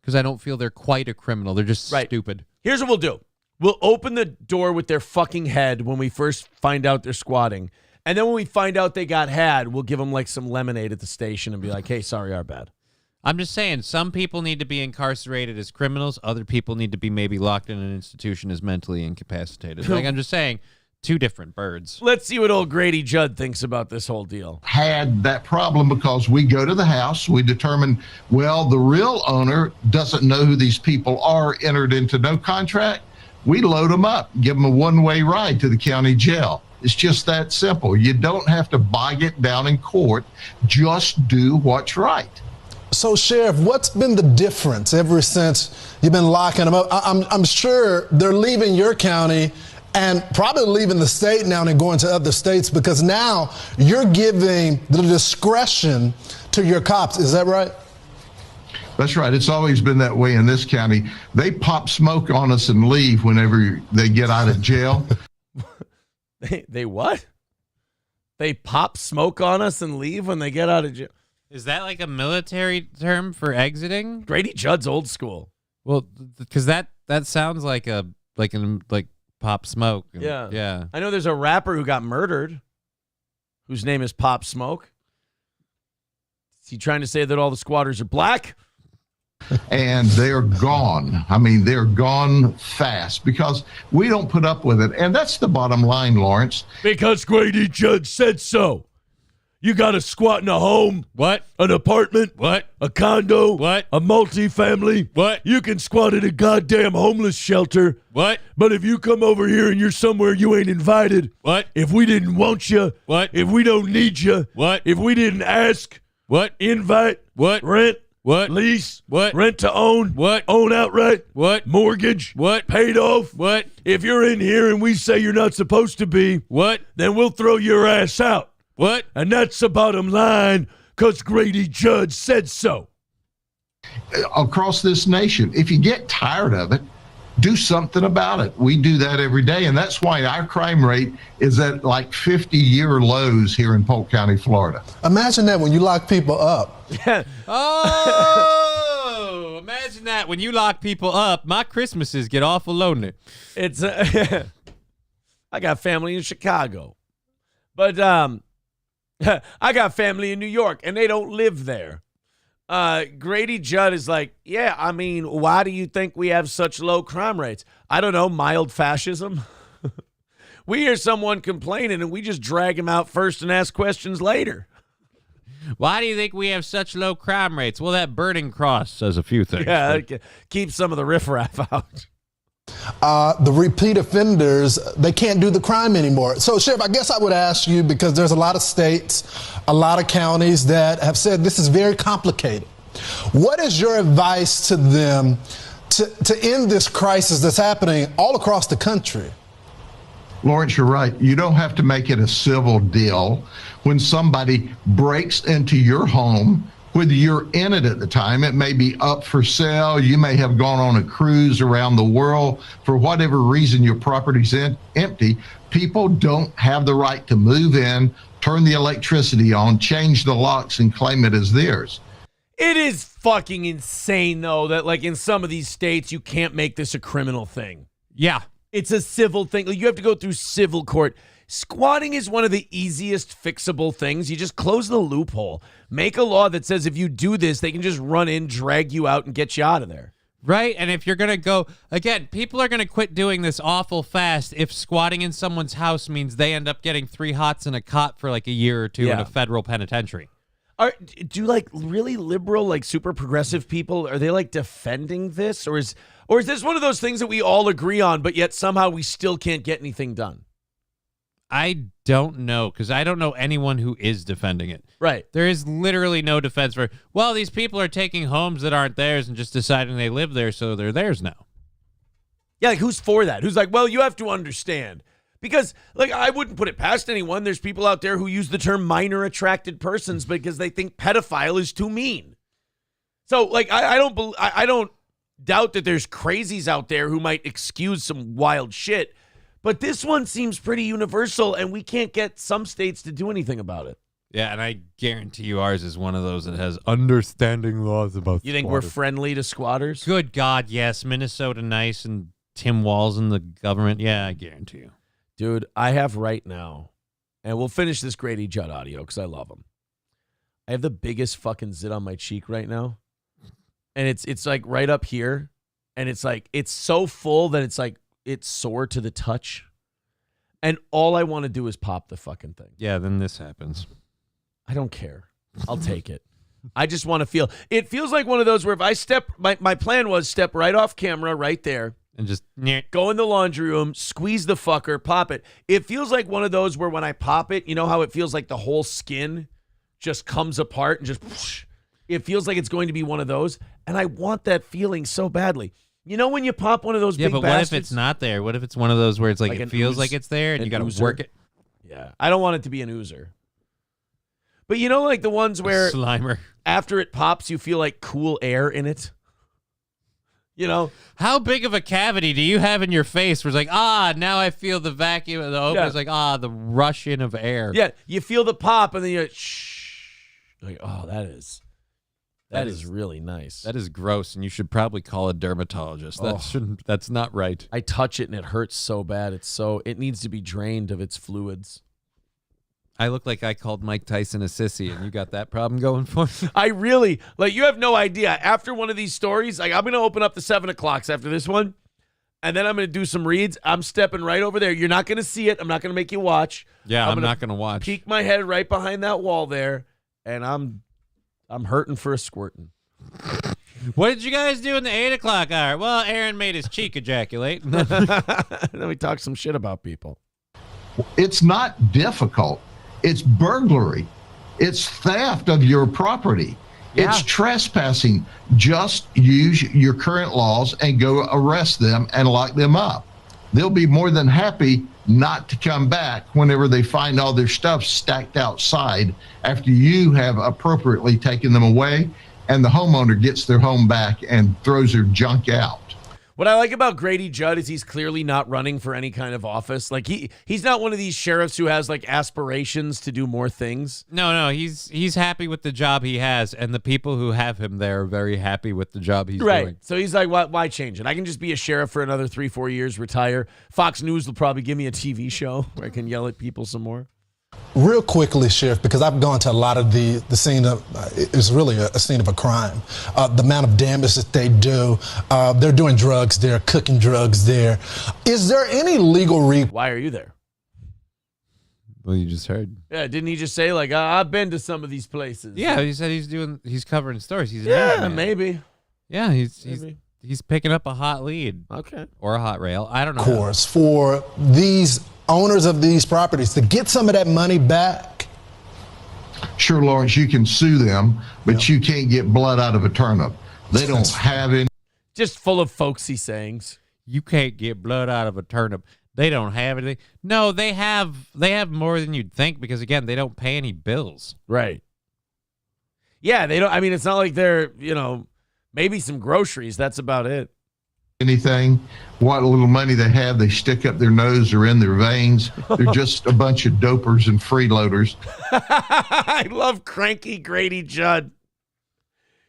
because I don't feel they're quite a criminal. They're just stupid. Here's what we'll do. We'll open the door with their fucking head when we first find out they're squatting. And then when we find out they got had, we'll give them some lemonade at the station and be like, hey, sorry, our bad. I'm just saying, some people need to be incarcerated as criminals. Other people need to be maybe locked in an institution as mentally incapacitated. I'm just saying, two different birds. Let's see what old Grady Judd thinks about this whole deal. Had that problem because we go to the house, we determine, well, the real owner doesn't know who these people are, entered into no contract. We load them up, give them a one-way ride to the county jail. It's just that simple. You don't have to bog it down in court. Just do what's right. So, Sheriff, what's been the difference ever since you've been locking them up? I'm sure they're leaving your county and probably leaving the state now and going to other states because now you're giving the discretion to your cops. Is that right? That's right. It's always been that way in this county. They pop smoke on us and leave whenever they get out of jail. They what? They pop smoke on us and leave when they get out of jail. Is that like a military term for exiting? Grady Judd's old school. Well, because that sounds like Pop Smoke. Yeah. I know there's a rapper who got murdered whose name is Pop Smoke. Is he trying to say that all the squatters are black? And they're gone. I mean, they're gone fast because we don't put up with it. And that's the bottom line, Lawrence. Because Grady Judd said so. You got to squat in a home. What? An apartment. What? A condo. What? A multifamily. What? You can squat at a goddamn homeless shelter. What? But if you come over here and you're somewhere you ain't invited. What? If we didn't want you. What? If we don't need you. What? If we didn't ask. What? Invite. What? Rent. What? Lease. What? Rent to own. What? Own outright. What? Mortgage. What? Paid off. What? If you're in here and we say you're not supposed to be. What? Then we'll throw your ass out. What? And that's the bottom line, because Grady Judd said so. Across this nation, if you get tired of it, do something about it. We do that every day, and that's why our crime rate is at like 50-year lows here in Polk County, Florida. Imagine that when you lock people up. Oh, imagine that when you lock people up. My Christmases get awful lonely. It's I got family in Chicago, but I got family in New York, and they don't live there. Grady Judd is like, yeah, I mean, why do you think we have such low crime rates? I don't know, mild fascism. We hear someone complaining, and we just drag him out first and ask questions later. Why do you think we have such low crime rates? Well, that burning cross says a few things. Yeah, keep some of the riffraff out. The repeat offenders, they can't do the crime anymore. So, Sheriff, I guess I would ask you, because there's a lot of states, a lot of counties that have said this is very complicated. What is your advice to them to end this crisis that's happening all across the country? Lawrence, you're right. You don't have to make it a civil deal. When somebody breaks into your home, whether you're in it at the time, it may be up for sale. You may have gone on a cruise around the world. For whatever reason, your property's empty. People don't have the right to move in, turn the electricity on, change the locks, and claim it as theirs. It is fucking insane, though, that like in some of these states, you can't make this a criminal thing. Yeah. It's a civil thing. Like, you have to go through civil court. Squatting is one of the easiest fixable things. You just close the loophole. Make a law that says if you do this, they can just run in, drag you out, and get you out of there. Right? And if you're going to go, again, people are going to quit doing this awful fast if squatting in someone's house means they end up getting 3 hots and a cot for like a year or two in a federal penitentiary. Do like really liberal, like super progressive people, are they like defending this? Or is this one of those things that we all agree on, but yet somehow we still can't get anything done? I don't know, because I don't know anyone who is defending it. Right. There is literally no defense for, well, these people are taking homes that aren't theirs and just deciding they live there, so they're theirs now. Yeah, like who's for that? Who's like, well, you have to understand. Because, like, I wouldn't put it past anyone. There's people out there who use the term minor attracted persons because they think pedophile is too mean. So, like, I don't doubt that there's crazies out there who might excuse some wild shit. But this one seems pretty universal, and we can't get some states to do anything about it. Yeah, and I guarantee you ours is one of those that has understanding laws about You think squatters. we're friendly to squatters? Good God, yes. Minnesota nice and Tim Walz and the government. Yeah, I guarantee you. Dude, I have right now, and we'll finish this Grady Judd audio because I love him. I have the biggest fucking zit on my cheek right now. And it's like right up here. And it's like, it's so full that it's like, it's sore to the touch. And all I want to do is pop the fucking thing. Yeah, then this happens. I don't care. I'll take it. I just want to feel. It feels like one of those where if I step, my plan was step right off camera right there. And just go in the laundry room, squeeze the fucker, pop it. It feels like one of those where when I pop it, you know how it feels like the whole skin just comes apart and just whoosh. It feels like it's going to be one of those. And I want that feeling so badly. You know when you pop one of those big but bastards? what if it's not there? What if it's one of those where it's like it feels ooze, like it's there and you got to oozer? work it? Yeah. I don't want it to be an oozer. But you know like the ones where Slimer. After it pops, you feel like cool air in it? You know? How big of a cavity do you have in your face where it's like, now I feel the vacuum of the open. Yeah. It's like, the rush in of air. Yeah, you feel the pop and then you're shh. Like, that is really nice. That is gross, and you should probably call a dermatologist. That's not right. I touch it and it hurts so bad. It needs to be drained of its fluids. I look like I called Mike Tyson a sissy, and you got that problem going for you? I really, you have no idea. After one of these stories, I'm going to open up the 7 o'clocks after this one, and then I'm going to do some reads. I'm stepping right over there. You're not going to see it. I'm not going to make you watch. Yeah, I'm not going to watch. Peek my head right behind that wall there, and I'm hurting for a squirting. What did you guys do in the 8 o'clock hour? Well, Aaron made his cheek ejaculate. Then we talk some shit about people. It's not difficult. It's burglary. It's theft of your property. Yeah. It's trespassing. Just use your current laws and go arrest them and lock them up. They'll be more than happy not to come back whenever they find all their stuff stacked outside after you have appropriately taken them away and the homeowner gets their home back and throws their junk out. What I like about Grady Judd is he's clearly not running for any kind of office. Like he's not one of these sheriffs who has like aspirations to do more things. No, he's happy with the job he has, and the people who have him there are very happy with the job he's doing. So he's like, why change it? I can just be a sheriff for another 3-4 years, retire. Fox News will probably give me a TV show where I can yell at people some more. Real quickly, Sheriff, because I've gone to a lot of the scene of, it's really a scene of a crime. The amount of damage that they do, they're doing drugs there, cooking drugs there. Is there any legal Why are you there? Well, you just heard. Yeah, didn't he just say like, I've been to some of these places? Yeah, he said he's covering stories. He's maybe. Yeah, he's picking up a hot lead. Okay. Or a hot rail. I don't know. course for these owners of these properties to get some of that money back? Sure, Lawrence, you can sue them, but you can't get blood out of a turnip. They don't have any. Just full of folksy sayings. You can't get blood out of a turnip. They don't have anything. No, they have more than you'd think because, again, they don't pay any bills. Right. Yeah, they don't. I mean, it's not like they're, maybe some groceries. That's about it. Anything. What little money they have, they stick up their nose or in their veins. They're just a bunch of dopers and freeloaders. I love cranky Grady Judd.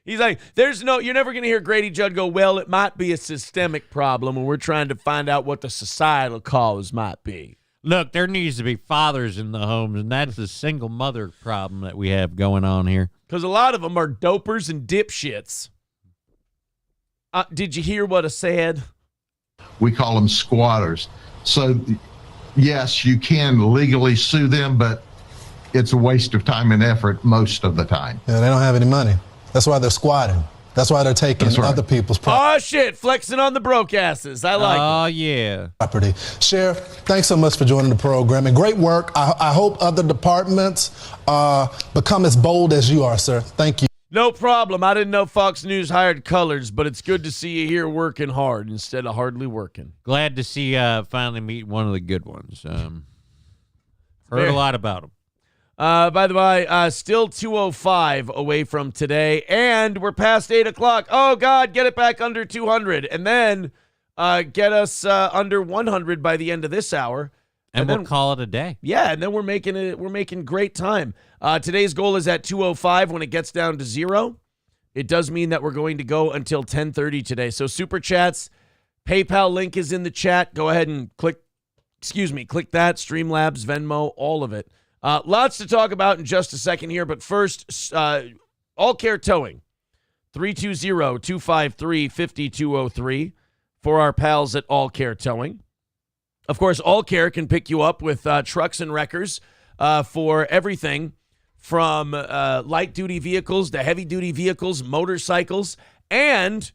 He's like, you're never going to hear Grady Judd go, well, it might be a systemic problem, and we're trying to find out what the societal cause might be. Look, there needs to be fathers in the homes, and that's the single mother problem that we have going on here. Because a lot of them are dopers and dipshits. Did you hear what I said? We call them squatters. So, yes, you can legally sue them, but it's a waste of time and effort most of the time. Yeah, they don't have any money. That's why they're squatting. That's why they're taking other people's property. Oh, shit. Flexing on the broke asses. I like it. Oh, yeah. Property. Sheriff, thanks so much for joining the program. And great work. I hope other departments become as bold as you are, sir. Thank you. No problem. I didn't know Fox News hired colors, but it's good to see you here working hard instead of hardly working. Glad to see finally meet one of the good ones. Heard a lot about them. By the way, still 205 away from today, and we're past 8 o'clock. Oh, God, get it back under 200, and then get us under 100 by the end of this hour. And we'll call it a day. Yeah, and then we're making great time. Today's goal is at 205 when it gets down to 0. It does mean that we're going to go until 10:30 today. So Super Chats, PayPal link is in the chat. Go ahead and click that, Streamlabs, Venmo, all of it. Lots to talk about in just a second here, but first, All Care Towing, 320-253-5203 for our pals at All Care Towing. Of course, All Care can pick you up with trucks and wreckers for everything from light-duty vehicles to heavy-duty vehicles, motorcycles, and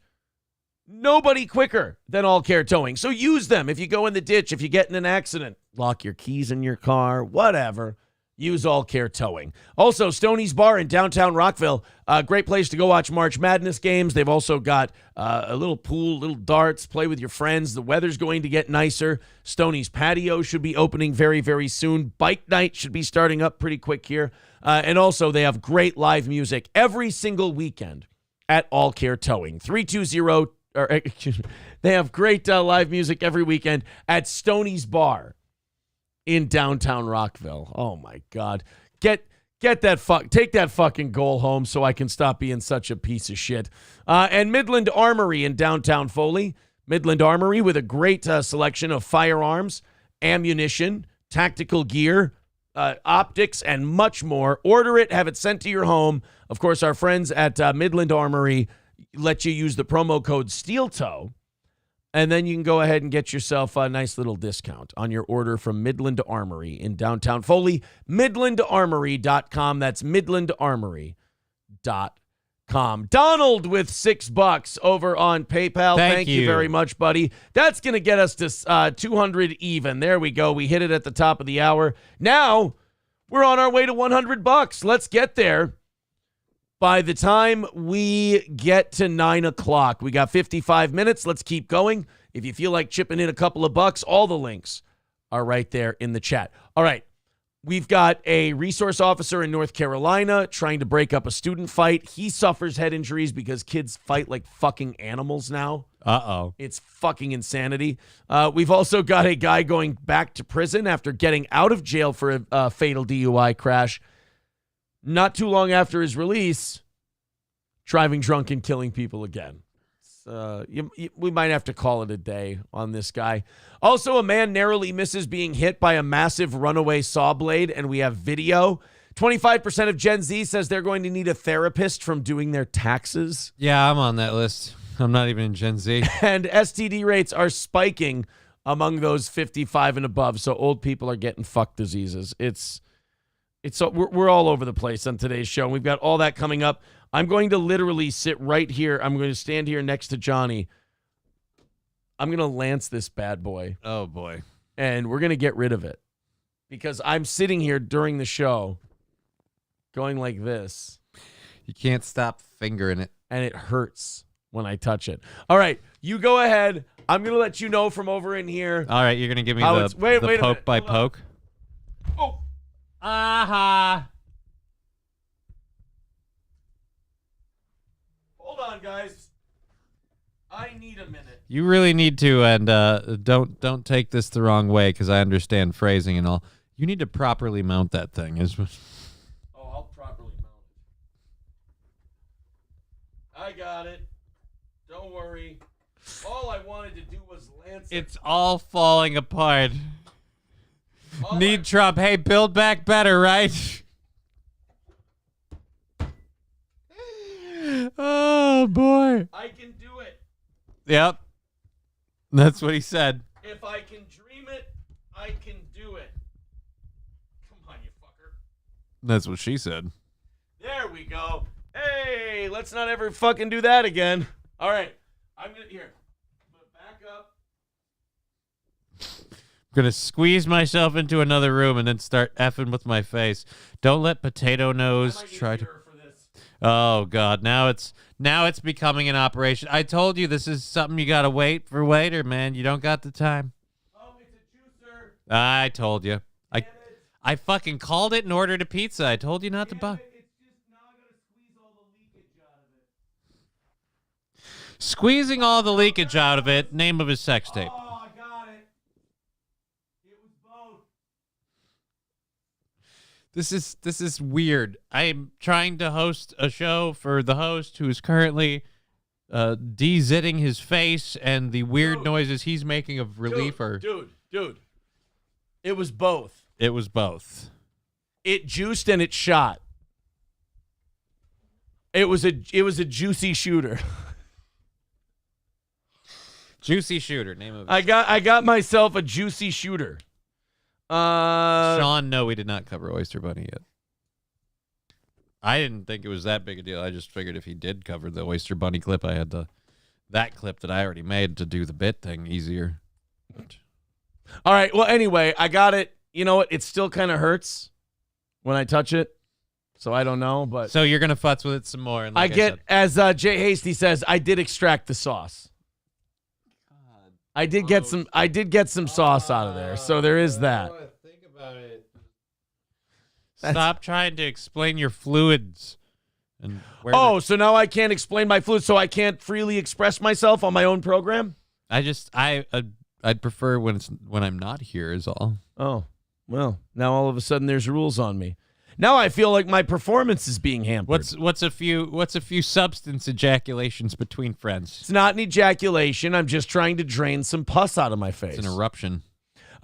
nobody quicker than All Care Towing. So use them if you go in the ditch, if you get in an accident, lock your keys in your car, whatever. Use All Care Towing. Also, Stoney's Bar in downtown Rockville, a great place to go watch March Madness games. They've also got a little pool, little darts, play with your friends. The weather's going to get nicer. Stoney's Patio should be opening very, very soon. Bike night should be starting up pretty quick here. And also, they have great live music every single weekend at All Care Towing. 320, they have great live music every weekend at Stoney's Bar in downtown Rockville. Oh my God. Take that fucking goal home so I can stop being such a piece of shit. And Midland Armory in downtown Foley. Midland Armory with a great selection of firearms, ammunition, tactical gear, optics, and much more. Order it, have it sent to your home. Of course, our friends at Midland Armory let you use the promo code SteelToe. And then you can go ahead and get yourself a nice little discount on your order from Midland Armory in downtown Foley. MidlandArmory.com. That's MidlandArmory.com. Donald with $6 over on PayPal. Thank you very much, buddy. That's going to get us to 200 even. There we go. We hit it at the top of the hour. Now we're on our way to $100. Let's get there. By the time we get to 9 o'clock, we got 55 minutes. Let's keep going. If you feel like chipping in a couple of bucks, all the links are right there in the chat. All right. We've got a resource officer in North Carolina trying to break up a student fight. He suffers head injuries because kids fight like fucking animals now. Uh-oh. It's fucking insanity. We've also got a guy going back to prison after getting out of jail for a fatal DUI crash. Not too long after his release, driving drunk and killing people again. We might have to call it a day on this guy. Also, a man narrowly misses being hit by a massive runaway saw blade, and we have video. 25% of Gen Z says they're going to need a therapist from doing their taxes. Yeah, I'm on that list. I'm not even in Gen Z. And STD rates are spiking among those 55 and above, so old people are getting fuck diseases. We're all over the place on today's show. We've got all that coming up. I'm going to literally sit right here. I'm going to stand here next to Johnny. I'm going to lance this bad boy. Oh, boy. And we're going to get rid of it. Because I'm sitting here during the show going like this. You can't stop fingering it. And it hurts when I touch it. All right. You go ahead. I'm going to let you know from over in here. All right. You're going to give me the poke by poke? Oh. Aha. Hold on, guys. I need a minute. You really need to, and don't take this the wrong way because I understand phrasing and all. You need to properly mount that thing. I'll properly mount it. I got it. Don't worry. All I wanted to do was lance it. It's all falling apart. Need Trump. Hey, build back better, right? Oh, boy. I can do it. Yep. That's what he said. If I can dream it, I can do it. Come on, you fucker. That's what she said. There we go. Hey, let's not ever fucking do that again. All right. I'm going to back up. I'm going to squeeze myself into another room and then start effing with my face. Don't let Potato Nose try to... Oh, God. Now it's becoming an operation. I told you this is something you got to wait for later, man. You don't got the time. Oh, it's a juicer. I told you. I fucking called it and ordered a pizza. I told you not to buy. It's just now I got to squeeze all the leakage out of it. Squeezing all the leakage out of it. Name of his sex tape. Oh, I got it. It was both. This is weird. I'm trying to host a show for the host who is currently de-zitting his face, and the weird noises he's making of relief are... Dude. It was both. It was both. It juiced and it shot. It was a juicy shooter. Juicy shooter. Name of it. I got myself a juicy shooter. Sean, no, we did not cover Oyster Bunny yet. I didn't think it was that big a deal. I just figured if he did cover the Oyster Bunny clip, I had that clip that I already made to do the bit thing easier. All right. Well, anyway, I got it. You know what? It still kind of hurts when I touch it. So I don't know, but so you're gonna futz with it some more. And like as Jay Hasty says, I did extract the sauce. I did get some sauce out of there, so there is that. Think about it. Stop trying to explain your fluids. And so now I can't explain my fluids, so I can't freely express myself on my own program. I'd prefer when I'm not here is all. Oh, well, now all of a sudden there's rules on me. Now I feel like my performance is being hampered. What's a few substance ejaculations between friends? It's not an ejaculation. I'm just trying to drain some pus out of my face. It's an eruption.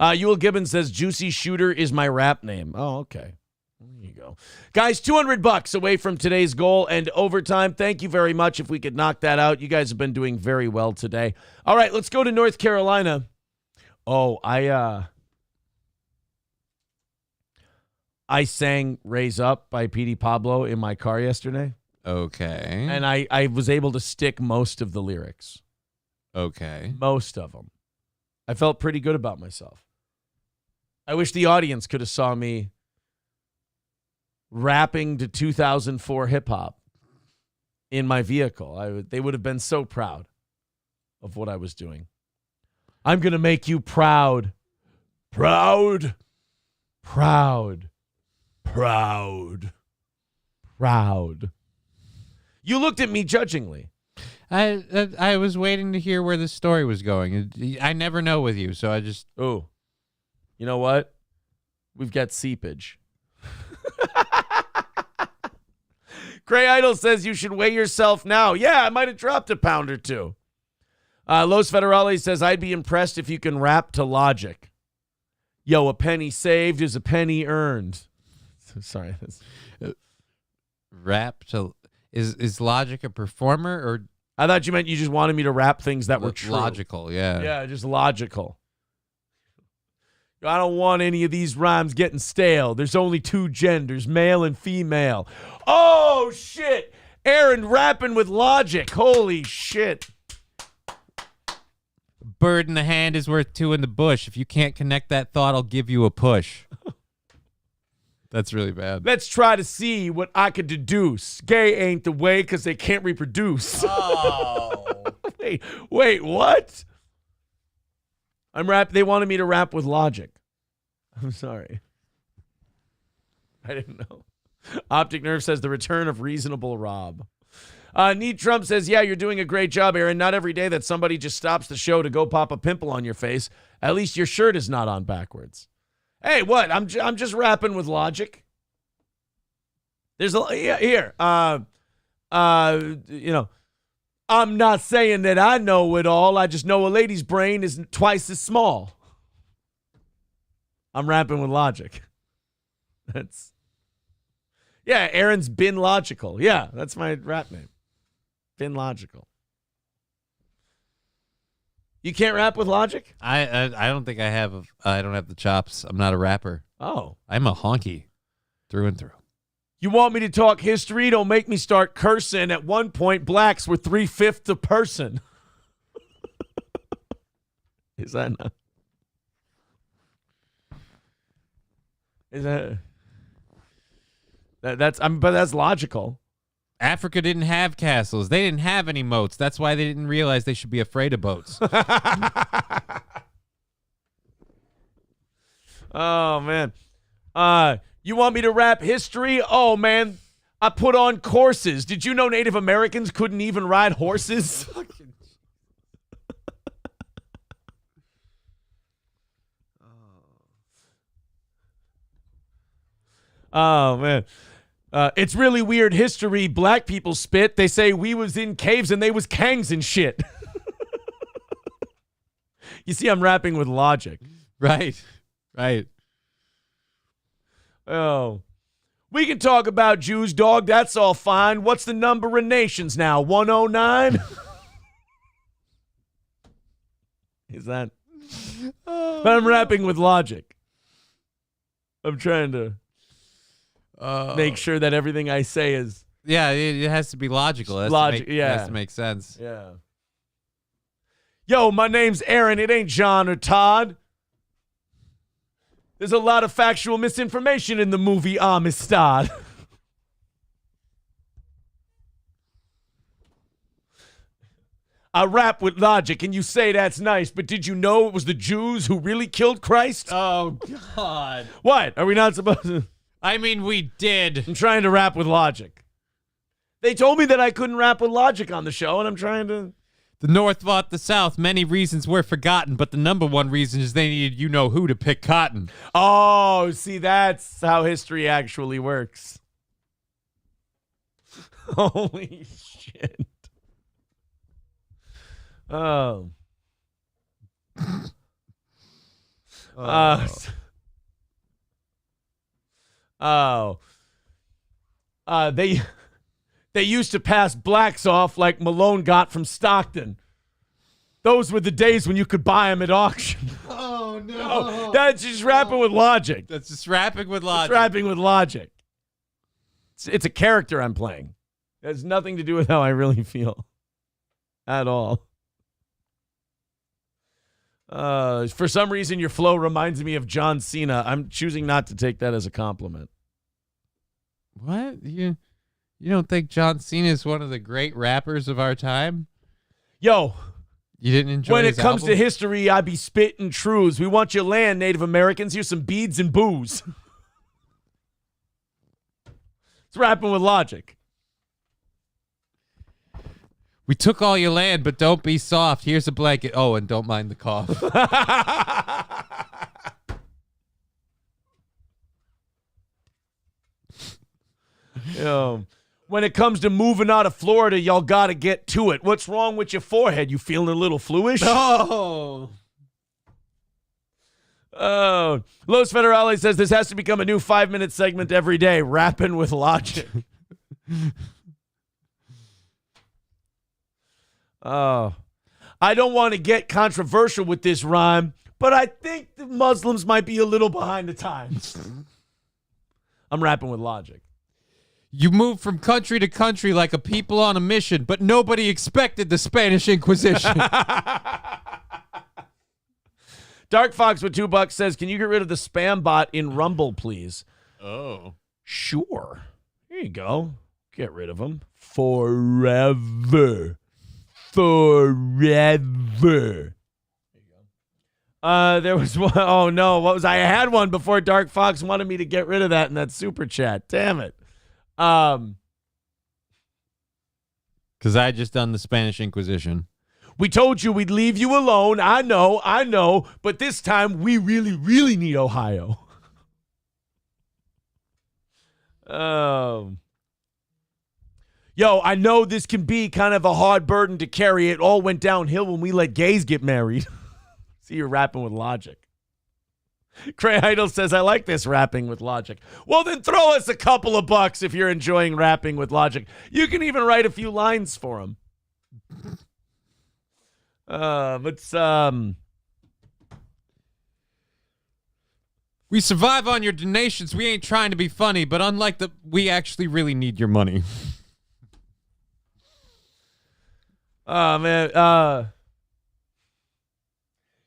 Ewell Gibbons says Juicy Shooter is my rap name. Oh, okay. There you go. Guys, $200 away from today's goal and overtime. Thank you very much if we could knock that out. You guys have been doing very well today. All right, let's go to North Carolina. Oh, I sang Raise Up by Petey Pablo in my car yesterday. Okay. And I was able to stick most of the lyrics. Okay. Most of them. I felt pretty good about myself. I wish the audience could have saw me rapping to 2004 hip-hop in my vehicle. They would have been so proud of what I was doing. I'm going to make you proud. Proud. Proud. Proud. Proud. You looked at me judgingly. I was waiting to hear where this story was going. I never know with you, so I just... Oh. You know what? We've got seepage. Gray Idol says you should weigh yourself now. Yeah, I might have dropped a pound or two. Los Federales says, I'd be impressed if you can rap to Logic. Yo, a penny saved is a penny earned. Sorry. Rap to... Is Logic a performer or... I thought you meant you just wanted me to rap things that were true. Logical, yeah. Yeah, just logical. I don't want any of these rhymes getting stale. There's only two genders, male and female. Oh, shit. Aaron rapping with Logic. Holy shit. Bird in the hand is worth two in the bush. If you can't connect that thought, I'll give you a push. That's really bad. Let's try to see what I could deduce. Gay ain't the way because they can't reproduce. Oh. Wait, what? They wanted me to rap with Logic. I'm sorry. I didn't know. Optic Nerve says the return of Reasonable Rob. Need Trump says, yeah, you're doing a great job, Aaron. Not every day that somebody just stops the show to go pop a pimple on your face. At least your shirt is not on backwards. Hey, what? I'm just rapping with Logic. There's here. I'm not saying that I know it all. I just know a lady's brain is twice as small. I'm rapping with Logic. Aaron's Been Logical. Yeah, that's my rap name. Been Logical. You can't rap with Logic? I don't think I have. I don't have the chops. I'm not a rapper. Oh. I'm a honky through and through. You want me to talk history? Don't make me start cursing. At one point, blacks were 3/5 a person. Is that not? Is that? But that's logical. Africa didn't have castles. They didn't have any moats. That's why they didn't realize they should be afraid of boats. Oh, man. You want me to rap history? Oh, man. I put on courses. Did you know Native Americans couldn't even ride horses? Oh, man. It's really weird history black people spit. They say we was in caves and they was kangs and shit. You see, I'm rapping with Logic. Right. Oh. We can talk about Jews, dog. That's all fine. What's the number of nations now? 109? Is that? But I'm rapping with logic. I'm trying to make sure that everything I say is. Yeah, it has to be logical. It has to make sense. Yeah. Yo, my name's Aaron. It ain't John or Todd. There's a lot of factual misinformation in the movie Amistad. I rap with logic, and you say that's nice, but did you know it was the Jews who really killed Christ? Oh, God. What? Are we not supposed to? I mean, we did. I'm trying to rap with logic. They told me that I couldn't rap with logic on the show, and I'm trying to. The North fought the South. Many reasons were forgotten, but the number one reason is they needed you-know-who to pick cotton. Oh, see, that's how history actually works. Holy shit. Oh. They used to pass blacks off like Malone got from Stockton. Those were the days when you could buy them at auction. Oh, no. Oh, that's just rapping with logic. That's just rapping with logic. It's rapping with logic. It's a character I'm playing. It has nothing to do with how I really feel. At all. For some reason, your flow reminds me of John Cena. I'm choosing not to take that as a compliment. What? You don't think John Cena is one of the great rappers of our time? Yo. You didn't enjoy When it his comes album? to history, I be spitting truths. We want your land, Native Americans. Here's some beads and booze. It's rapping with logic. We took all your land, but don't be soft. Here's a blanket. Oh, and don't mind the cough. When it comes to moving out of Florida, y'all got to get to it. What's wrong with your forehead? You feeling a little fluish? Oh. Oh. Los Federales says this has to become a new 5-minute segment every day. Rapping with logic. Oh. I don't want to get controversial with this rhyme, but I think the Muslims might be a little behind the times. I'm rapping with logic. You moved from country to country like a people on a mission, but nobody expected the Spanish Inquisition. Dark Fox with $2 says, can you get rid of the spam bot in Rumble, please? Oh. Sure. Here you go. Get rid of them. Forever. There was one. Oh, no. What was I had one before Dark Fox wanted me to get rid of that in that super chat. Damn it. Because I just done the Spanish Inquisition. We told you we'd leave you alone. I know. But this time we really, really need Ohio. Yo, I know this can be kind of a hard burden to carry. It all went downhill when we let gays get married. See, you're rapping with logic. Cray Idol says, I like this rapping with logic. Well, then throw us a couple of bucks if you're enjoying rapping with logic. You can even write a few lines for him. We survive on your donations. We ain't trying to be funny, but unlike we actually really need your money. Oh, man.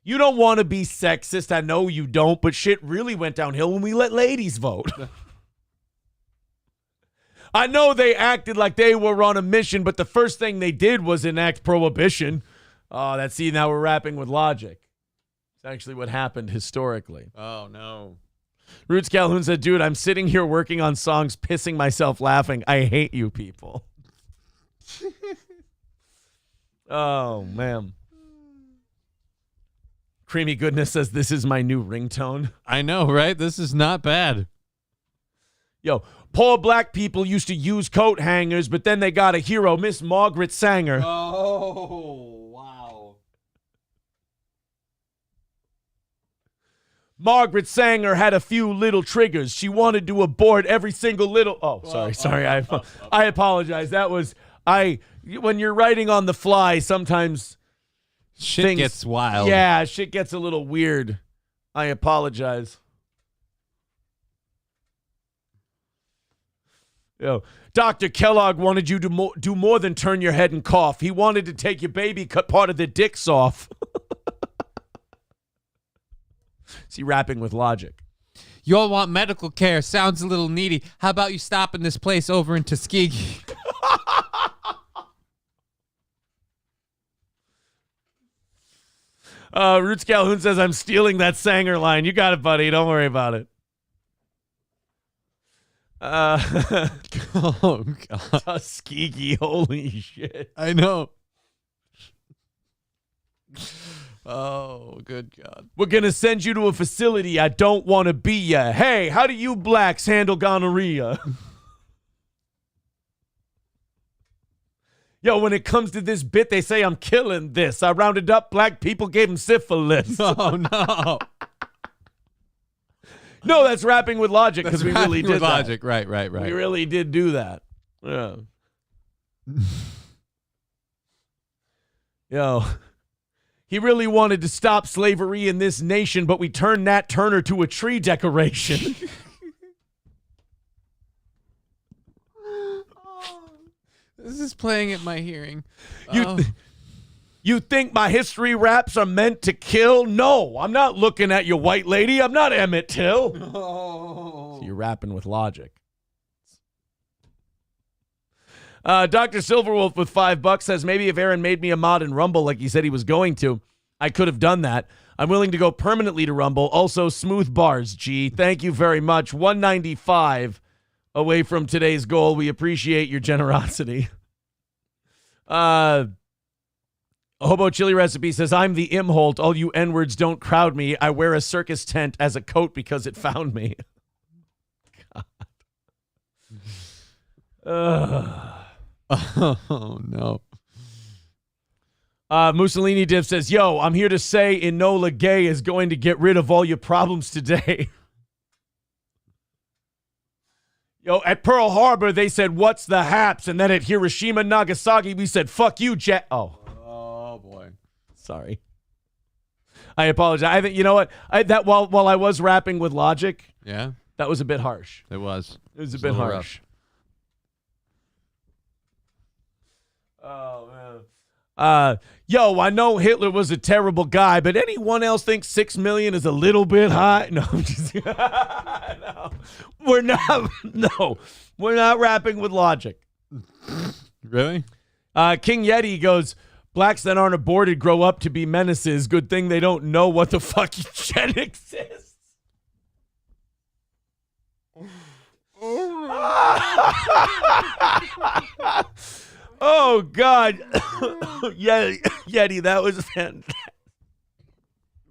You don't want to be sexist. I know you don't, but shit really went downhill when we let ladies vote. I know they acted like they were on a mission, but the first thing they did was enact prohibition. Oh, now we're rapping with logic. It's actually what happened historically. Oh, no. Roots Calhoun said, dude, I'm sitting here working on songs, pissing myself laughing. I hate you people. Oh, man. Creamy Goodness says, this is my new ringtone. I know, right? This is not bad. Yo, poor black people used to use coat hangers, but then they got a hero, Miss Margaret Sanger. Oh, wow. Margaret Sanger had a few little triggers. She wanted to abort every single little... Oh, sorry. I apologize. That was... When you're writing on the fly, sometimes Shit gets wild. Yeah, shit gets a little weird. I apologize. Yo, Dr. Kellogg wanted you to do more than turn your head and cough. He wanted to take your baby, cut part of their dicks off. See, rapping with logic. You all want medical care. Sounds a little needy. How about you stop in this place over in Tuskegee? Roots Calhoun says, I'm stealing that Sanger line. You got it, buddy. Don't worry about it. Oh, God. Tuskegee. Holy shit. I know. Oh, good God. We're going to send you to a facility I don't want to be ya. Hey, how do you blacks handle gonorrhea? Yo, when it comes to this bit, they say I'm killing this. I rounded up black people, gave them syphilis. Oh, no. No, that's rapping with logic because we really did that. Logic. Right. We really did do that. Yeah. Yo. He really wanted to stop slavery in this nation, but we turned Nat Turner to a tree decoration. This is playing at my hearing. You think my history raps are meant to kill? No, I'm not looking at your white lady. I'm not Emmett Till. Oh. So you're rapping with logic. Dr. Silverwolf with $5 says, maybe if Aaron made me a mod in Rumble like he said he was going to, I could have done that. I'm willing to go permanently to Rumble. Also, smooth bars, G. Thank you very much. 195 away from today's goal. We appreciate your generosity. Hobo Chili Recipe says, I'm the Imholt. All you N-words don't crowd me. I wear a circus tent as a coat because it found me. God. Oh, no. Mussolini Div says, yo, I'm here to say Enola Gay is going to get rid of all your problems today. Yo, at Pearl Harbor, they said, what's the haps? And then at Hiroshima, Nagasaki, we said, fuck you, Jet. Oh, boy. Sorry. I apologize. I think, you know what? While I was rapping with logic, yeah, that was a bit harsh. It was. It was a bit harsh. Rough. Oh, man. Yo, I know Hitler was a terrible guy, but anyone else think 6 million is a little bit high? No, I'm just no. We're not. No, we're not rapping with logic. Really? King Yeti goes, blacks that aren't aborted grow up to be menaces. Good thing they don't know what the fuck eugenics is. Oh, God. Yeti, that was fantastic.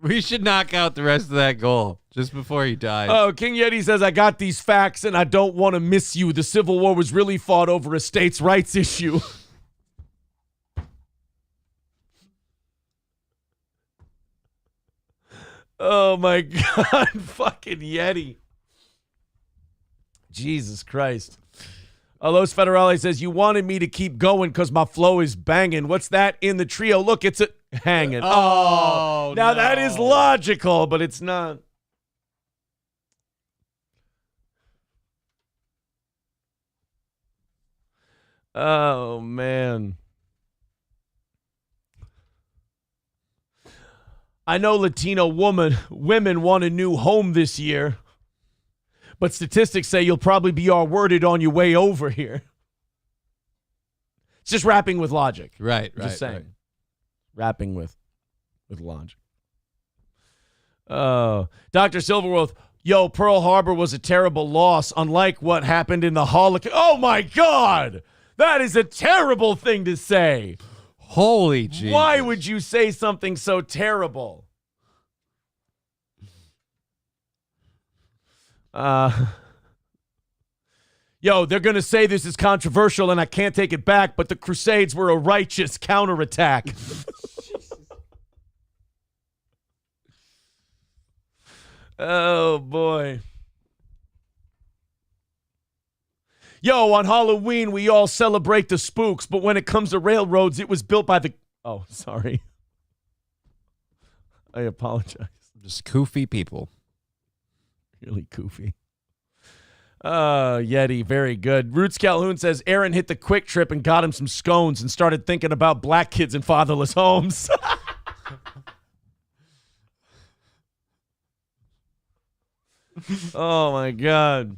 We should knock out the rest of that goal just before he dies. Oh, King Yeti says, I got these facts and I don't want to miss you. The Civil War was really fought over a states' rights issue. Oh, my God. Fucking Yeti. Jesus Christ. Los Federale says, you wanted me to keep going because my flow is banging. What's that in the trio? Look, it's a hanging. Oh, now that is logical, but it's not. Oh, man. I know Latino women want a new home this year. But statistics say you'll probably be R-worded on your way over here. It's just rapping with logic. Right, just saying. Right. Rapping with logic. Dr. Silverworth, yo, Pearl Harbor was a terrible loss, unlike what happened in the Holocaust. Oh, my God! That is a terrible thing to say. Holy Jesus. Why would you say something so terrible? Yo, they're going to say this is controversial and I can't take it back, but the Crusades were a righteous counterattack. Oh, boy. Yo, on Halloween, we all celebrate the spooks, but when it comes to railroads, it was built by the... Oh, sorry. I apologize. Just koofy people. Really goofy. Yeti, very good. Roots Calhoun says Aaron hit the Quick Trip and got him some scones and started thinking about black kids in fatherless homes. Oh, my God.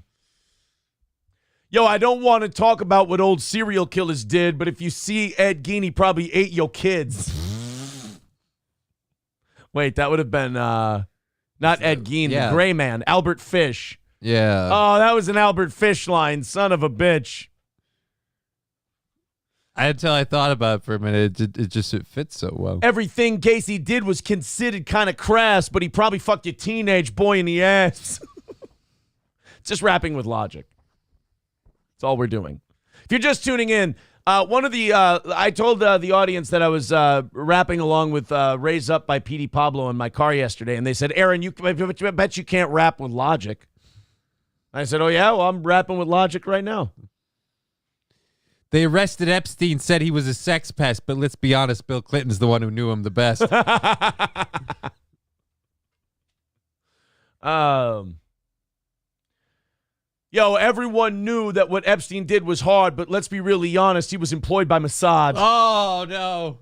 Yo, I don't want to talk about what old serial killers did, but if you see Ed Gein, he probably ate your kids. Wait, that would have been not Ed Gein, the gray man, Albert Fish. Yeah. Oh, that was an Albert Fish line, son of a bitch. Until I thought about it for a minute, it fits so well. Everything Casey did was considered kind of crass, but he probably fucked your teenage boy in the ass. Just rapping with logic. That's all we're doing. If you're just tuning in, one of the I told the audience that I was rapping along with "Raise Up" by P.D. Pablo in my car yesterday, and they said, "Aaron, I bet you can't rap with logic." I said, "Oh yeah, well I'm rapping with logic right now." They arrested Epstein, said he was a sex pest, but let's be honest, Bill Clinton's the one who knew him the best. Yo, everyone knew that what Epstein did was hard, but let's be really honest, he was employed by Mossad. Oh, no.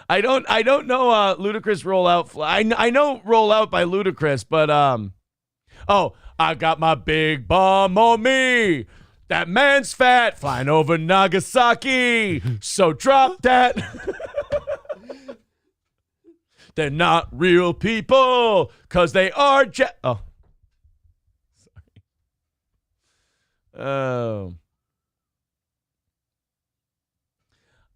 I don't know Ludacris Rollout. I know Rollout by Ludacris, but I got my big bomb on me. That man's fat, flying over Nagasaki. So drop that. They're not real people, because they are oh. Sorry.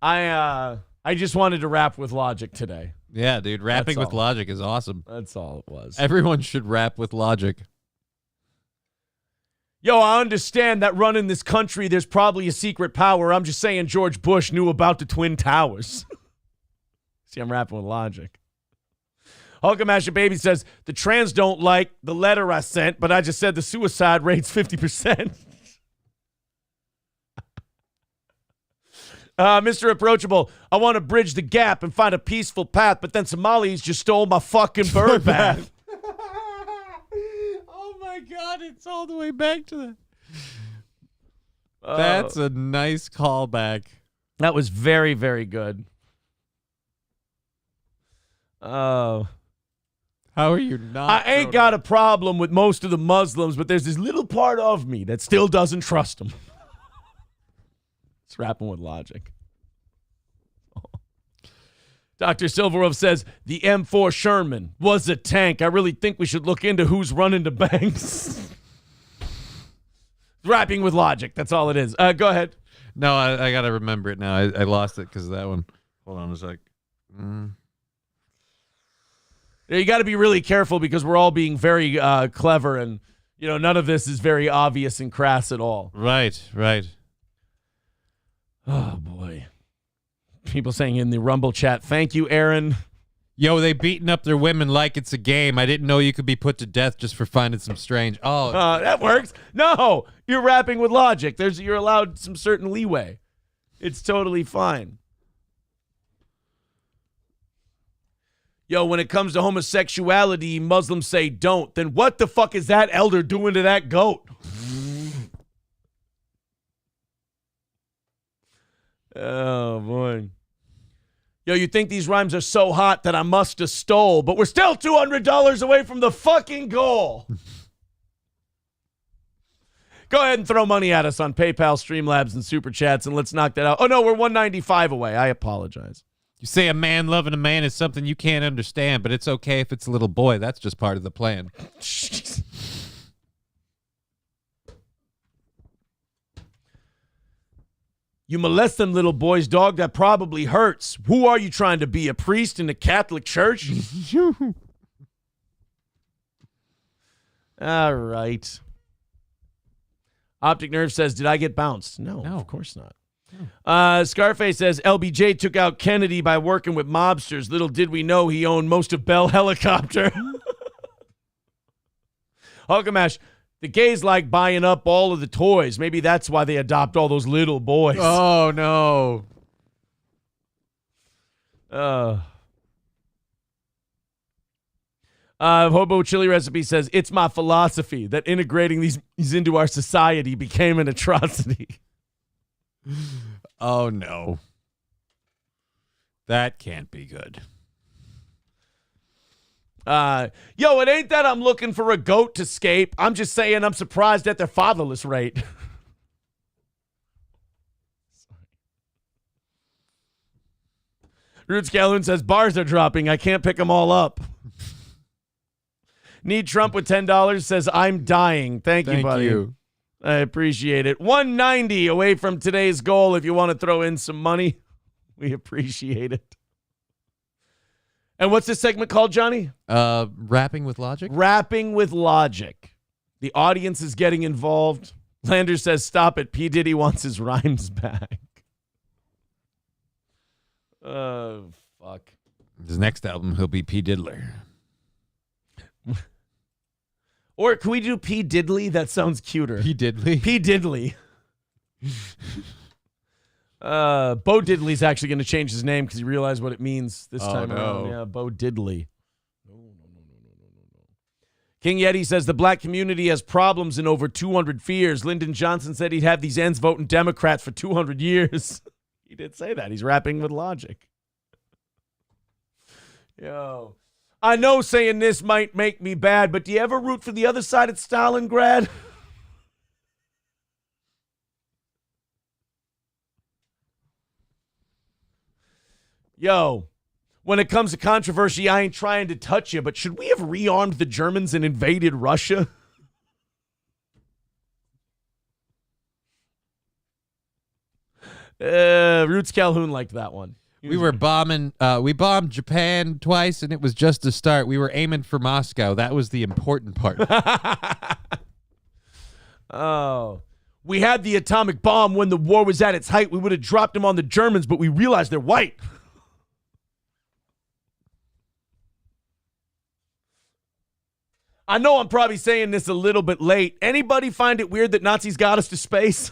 I just wanted to rap with logic today. Yeah, dude, rapping with logic is awesome. That's all it was. Everyone should rap with logic. Yo, I understand that running this country, there's probably a secret power. I'm just saying George Bush knew about the Twin Towers. See, I'm rapping with logic. Hulkamasha Baby says, the trans don't like the letter I sent, but I just said the suicide rate's 50%. Mr. Approachable, I want to bridge the gap and find a peaceful path, but then Somalis just stole my fucking bird bath. Oh, my God, it's all the way back to that. That's a nice callback. That was very, very good. How are you not? I ain't got a problem with most of the Muslims, but there's this little part of me that still doesn't trust them. It's rapping with logic. Dr. Silverwolf says, the M4 Sherman was a tank. I really think we should look into who's running the banks. Rapping with logic. That's all it is. Go ahead. No, I got to remember it now. I lost it because of that one. Hold on a sec. You got to be really careful because we're all being very clever, and none of this is very obvious and crass at all. Right. Oh boy, people saying in the Rumble chat, "Thank you, Aaron." Yo, they beating up their women like it's a game. I didn't know you could be put to death just for finding some strange. Oh, that works. No, you're rapping with logic. You're allowed some certain leeway. It's totally fine. Yo, when it comes to homosexuality, Muslims say don't. Then what the fuck is that elder doing to that goat? Oh, boy. Yo, you think these rhymes are so hot that I must have stole, but we're still $200 away from the fucking goal. Go ahead and throw money at us on PayPal, Streamlabs, and Super Chats, and let's knock that out. Oh, no, we're $195 away. I apologize. You say a man loving a man is something you can't understand, but it's okay if it's a little boy. That's just part of the plan. You molest them little boys, dog. That probably hurts. Who are you trying to be, a priest in the Catholic Church? All right. Optic Nerve says, did I get bounced? No, of course not. Scarface says, LBJ took out Kennedy by working with mobsters. Little did we know he owned most of Bell Helicopter. Hulkamash, the gays like buying up all of the toys. Maybe that's why they adopt all those little boys. Oh, no. Hobo Chili Recipe says, it's my philosophy that integrating these into our society became an atrocity. Oh, no. That can't be good. Yo, it ain't that I'm looking for a goat to scape. I'm just saying I'm surprised at their fatherless rate. Roots Calhoun says, bars are dropping. I can't pick them all up. Need Trump with $10 says, I'm dying. Thank you, buddy. You. I appreciate it. 190 away from today's goal. If you want to throw in some money, we appreciate it. And what's this segment called, Johnny? Rapping with Logic? Rapping with Logic. The audience is getting involved. Landers says, stop it. P. Diddy wants his rhymes back. Oh, fuck. His next album, he'll be P. Diddler. Or can we do P. Diddley? That sounds cuter. P. Diddley? P. Diddley. Bo Diddley's actually going to change his name because he realized what it means this time around. Yeah, Bo Diddley. No. King Yeti says the black community has problems and over 200 fears. Lyndon Johnson said he'd have these ends voting Democrats for 200 years. He did say that. He's rapping with Logic. Yo. I know saying this might make me bad, but do you ever root for the other side at Stalingrad? Yo, when it comes to controversy, I ain't trying to touch you, but should we have rearmed the Germans and invaded Russia? Roots Calhoun liked that one. We bombed Japan twice, and it was just a start. We were aiming for Moscow. That was the important part. Oh. We had the atomic bomb when the war was at its height. We would have dropped them on the Germans, but we realized they're white. I know I'm probably saying this a little bit late. Anybody find it weird that Nazis got us to space?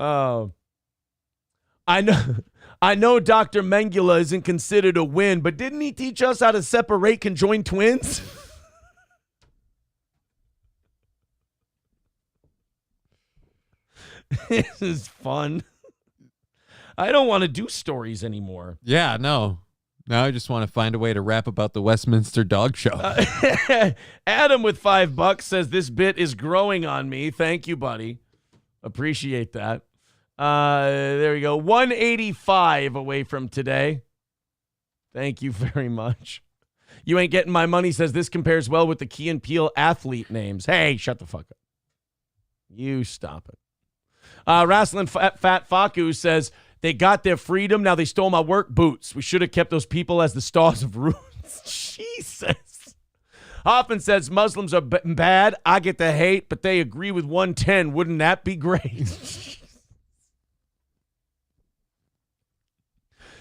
Oh, I know Dr. Mengele isn't considered a win, but didn't he teach us how to separate conjoined twins? This is fun. I don't want to do stories anymore. Yeah, no. Now I just want to find a way to rap about the Westminster Dog Show. Adam with $5 says this bit is growing on me. Thank you, buddy. Appreciate that. There we go. 185 away from today. Thank you very much. You ain't getting my money says this compares well with the Key and Peele athlete names. Hey, shut the fuck up. You stop it. Wrestling Fat Faku says they got their freedom. Now they stole my work boots. We should have kept those people as the stars of roots. Jesus. Hoffman says Muslims are bad. I get the hate, but they agree with 110. Wouldn't that be great?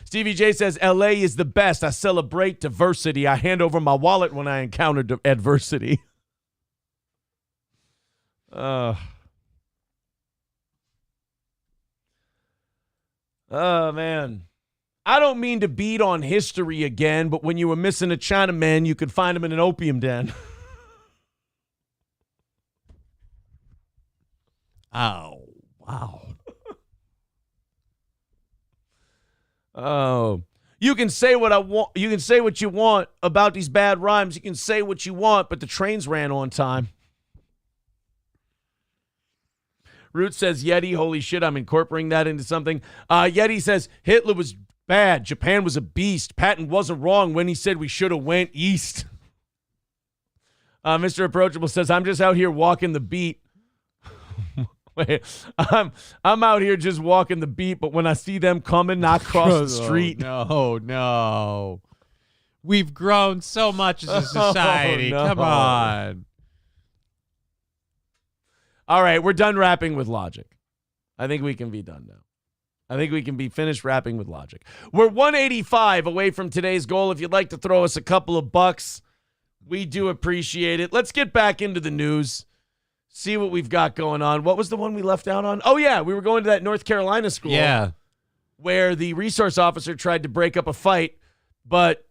Stevie J says, LA is the best. I celebrate diversity. I hand over my wallet when I encounter adversity. Oh, man. I don't mean to beat on history again, but when you were missing a Chinaman, you could find him in an opium den. Oh, wow. Oh, you can say what I want. You can say what you want about these bad rhymes. You can say what you want, but the trains ran on time. Root says Yeti. Holy shit, I'm incorporating that into something. Yeti says Hitler was bad. Japan was a beast. Patton wasn't wrong when he said we should have went east. Mr. Approachable says I'm just out here walking the beat. Wait, I'm out here just walking the beat, but when I see them coming, I cross the street. No. We've grown so much as a society. Oh, no. Come on. All right, we're done rapping with Logic. I think we can be done now. I think we can be finished rapping with Logic. We're 185 away from today's goal. If you'd like to throw us a couple of bucks, we do appreciate it. Let's get back into the news. see what we've got going on. What was the one we left out on? Oh, yeah, we were going to that North Carolina school. Yeah. Where the resource officer tried to break up a fight, but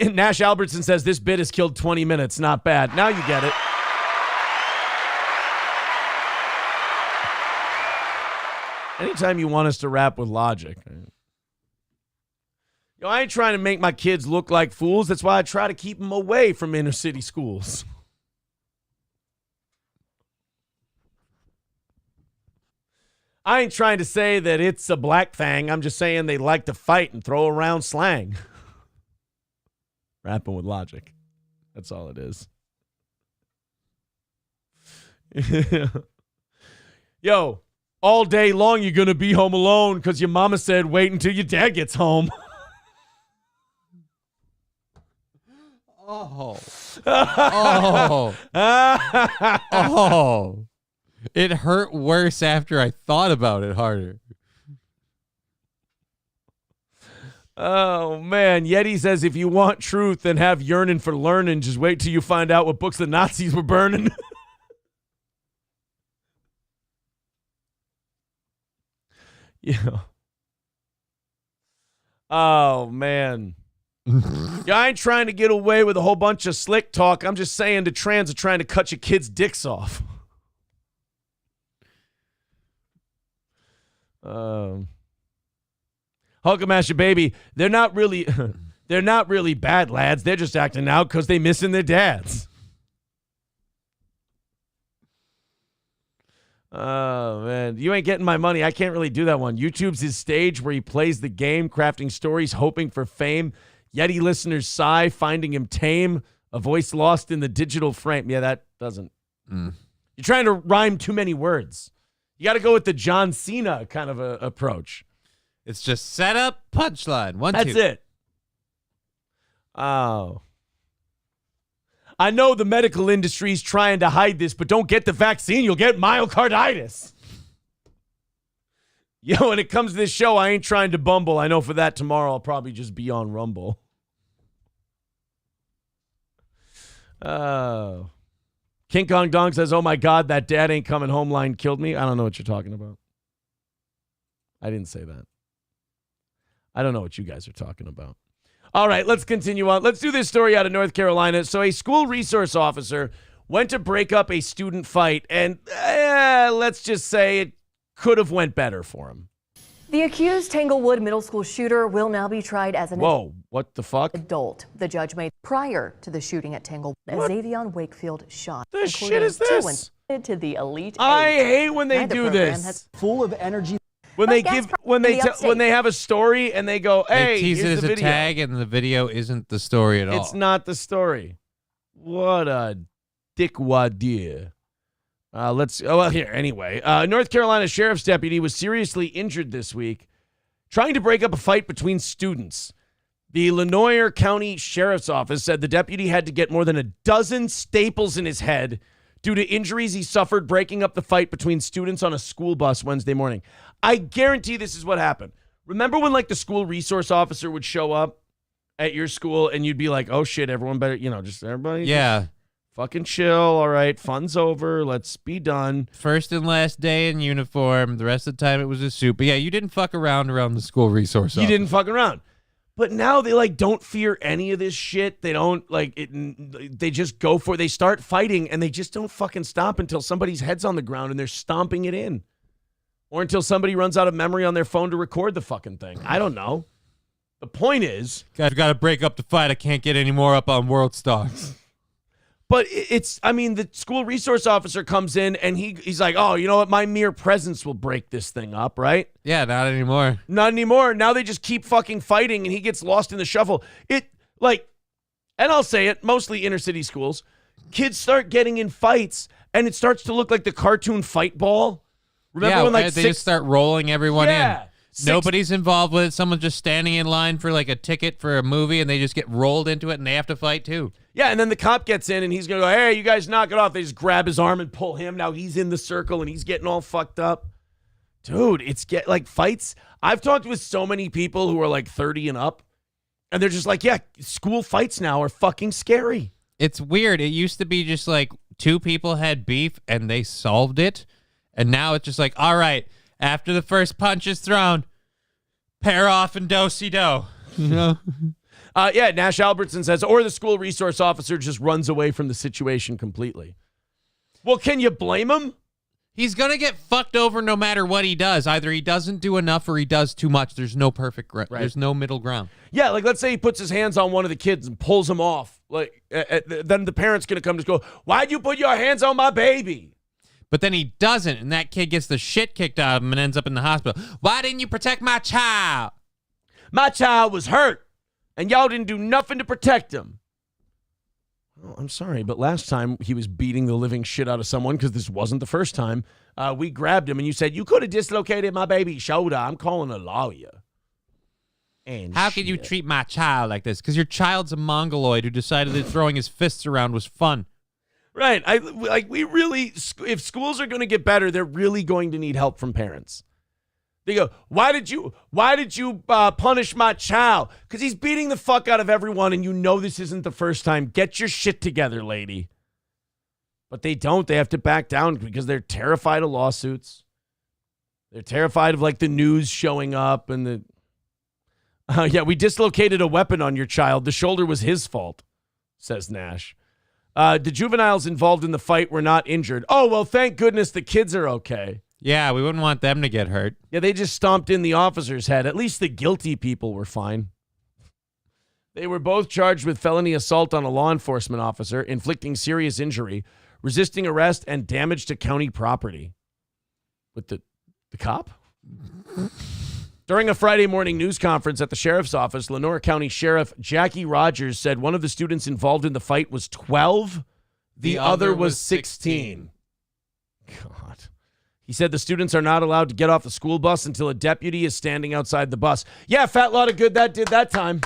Nash Albertson says this bit has killed 20 minutes. Not bad. Now you get it. Anytime you want us to rap with logic. I ain't trying to make my kids look like fools. That's why I try to keep them away from inner city schools. I ain't trying to say that it's a black thing. I'm just saying they like to fight and throw around slang. Rapping with logic. That's all it is. Yo, all day long you're going to be home alone because your mama said wait until your dad gets home. Oh. Oh. Oh. It hurt worse after I thought about it harder. Oh, man. Yeti says, if you want truth and have yearning for learning, just wait till you find out what books the Nazis were burning. Yeah. Oh, man. Yeah, I ain't trying to get away with a whole bunch of slick talk. I'm just saying the trans are trying to cut your kids' dicks off. Hulkamaster baby, they're not really bad lads. They're just acting out because they missing their dads. Oh, man. You ain't getting my money. I can't really do that one. YouTube's his stage where he plays the game, crafting stories, hoping for fame. Yeti listeners sigh, finding him tame. A voice lost in the digital frame. Yeah, that doesn't. You're trying to rhyme too many words. You got to go with the John Cena kind of a approach. It's just set up, punchline. That's it. Oh. I know the medical industry's trying to hide this, but don't get the vaccine. You'll get myocarditis. Yo, when it comes to this show, I ain't trying to bumble. I know for that tomorrow I'll probably just be on Rumble. Oh. King Kong Dong says, oh my God, that dad ain't coming home line killed me. I don't know what you're talking about. I didn't say that. I don't know what you guys are talking about. All right, let's continue on. Let's do this story out of North Carolina. So a school resource officer went to break up a student fight, and let's just say it could have went better for him. The accused Tanglewood Middle School shooter will now be tried as an what the fuck? Adult. The judge made prior to the shooting at Tanglewood. Xavion Wakefield shot. The shit is this? To the Elite I Eight. hate when they do this. Full of energy. When they have a story and they go, hey, they tease it here's as the a video. tag, and the video isn't the story at all. It's not the story. What a dickwaddier. Anyway. North Carolina sheriff's deputy was seriously injured this week trying to break up a fight between students. The Lenoir County Sheriff's Office said the deputy had to get more than a dozen staples in his head due to injuries he suffered breaking up the fight between students on a school bus Wednesday morning. I guarantee this is what happened. Remember when, like, the school resource officer would show up at your school and you'd be like, oh, shit, everyone better, just everybody. Yeah. Just fucking chill. All right. Fun's over. Let's be done. First and last day in uniform. The rest of the time it was a suit. But, yeah, you didn't fuck around the school resource office. You didn't fuck around. But now they, don't fear any of this shit. They don't, they just go for it. They start fighting, and they just don't fucking stop until somebody's head's on the ground and they're stomping it in. Or until somebody runs out of memory on their phone to record the fucking thing. I don't know. The point is... I've got to break up the fight. I can't get any more up on World Stocks. But the school resource officer comes in, and he's like, oh, you know what? My mere presence will break this thing up, right? Yeah, not anymore. Not anymore. Now they just keep fucking fighting, and he gets lost in the shuffle. And I'll say it, mostly inner city schools, kids start getting in fights, and it starts to look like the cartoon fight ball. Remember when they just start rolling everyone in. Nobody's involved with it. Someone's just standing in line for a ticket for a movie, and they just get rolled into it, and they have to fight too. Yeah, and then the cop gets in, and he's going to go, hey, you guys knock it off. They just grab his arm and pull him. Now he's in the circle, and he's getting all fucked up. Dude, fights. I've talked with so many people who are 30 and up, and they're just like, yeah, school fights now are fucking scary. It's weird. It used to be just two people had beef and they solved it, and now it's just like, all right, after the first punch is thrown, pair off and do-si-do. You know? Nash Albertson says, or the school resource officer just runs away from the situation completely. Well, can you blame him? He's going to get fucked over no matter what he does. Either he doesn't do enough or he does too much. There's no perfect ground. Right. There's no middle ground. Yeah, like let's say he puts his hands on one of the kids and pulls him off. Like then the parent's going to come to go, why'd you put your hands on my baby? But then he doesn't, and that kid gets the shit kicked out of him and ends up in the hospital. Why didn't you protect my child? My child was hurt, and y'all didn't do nothing to protect him. Well, I'm sorry, but last time he was beating the living shit out of someone, because this wasn't the first time, we grabbed him, and you said, you could have dislocated my baby's shoulder. I'm calling a lawyer. And how can you treat my child like this? Because your child's a mongoloid who decided that throwing his fists around was fun. Right. If schools are going to get better, they're really going to need help from parents. They go, why did you punish my child? Because he's beating the fuck out of everyone, and you know this isn't the first time. Get your shit together, lady. But they don't. They have to back down because they're terrified of lawsuits. They're terrified of, like, the news showing up and the... we dislocated a weapon on your child. The shoulder was his fault, says Nash. The juveniles involved in the fight were not injured. Oh, well, thank goodness the kids are okay. Yeah, we wouldn't want them to get hurt. Yeah, they just stomped in the officer's head. At least the guilty people were fine. They were both charged with felony assault on a law enforcement officer, inflicting serious injury, resisting arrest, and damage to county property. With the cop? During a Friday morning news conference at the sheriff's office, Lenore County Sheriff Jackie Rogers said one of the students involved in the fight was 12. The other was 16. God. He said the students are not allowed to get off the school bus until a deputy is standing outside the bus. Yeah, fat lot of good that did that time.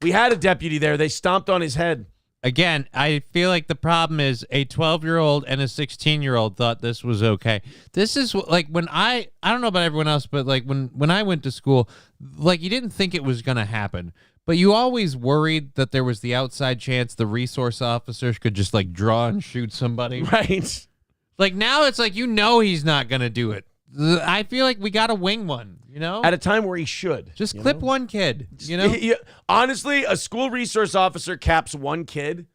We had a deputy there. They stomped on his head. Again, I feel like the problem is a 12-year-old and a 16-year-old thought this was okay. This is like when I don't know about everyone else, but like when I went to school, like you didn't think it was going to happen, but you always worried that there was the outside chance the resource officers could just like draw and shoot somebody. Right. Like now it's like, you know, he's not going to do it. I feel like we got to wing one, you know? At a time where he should. Just clip one kid, you know? Honestly, a school resource officer caps one kid,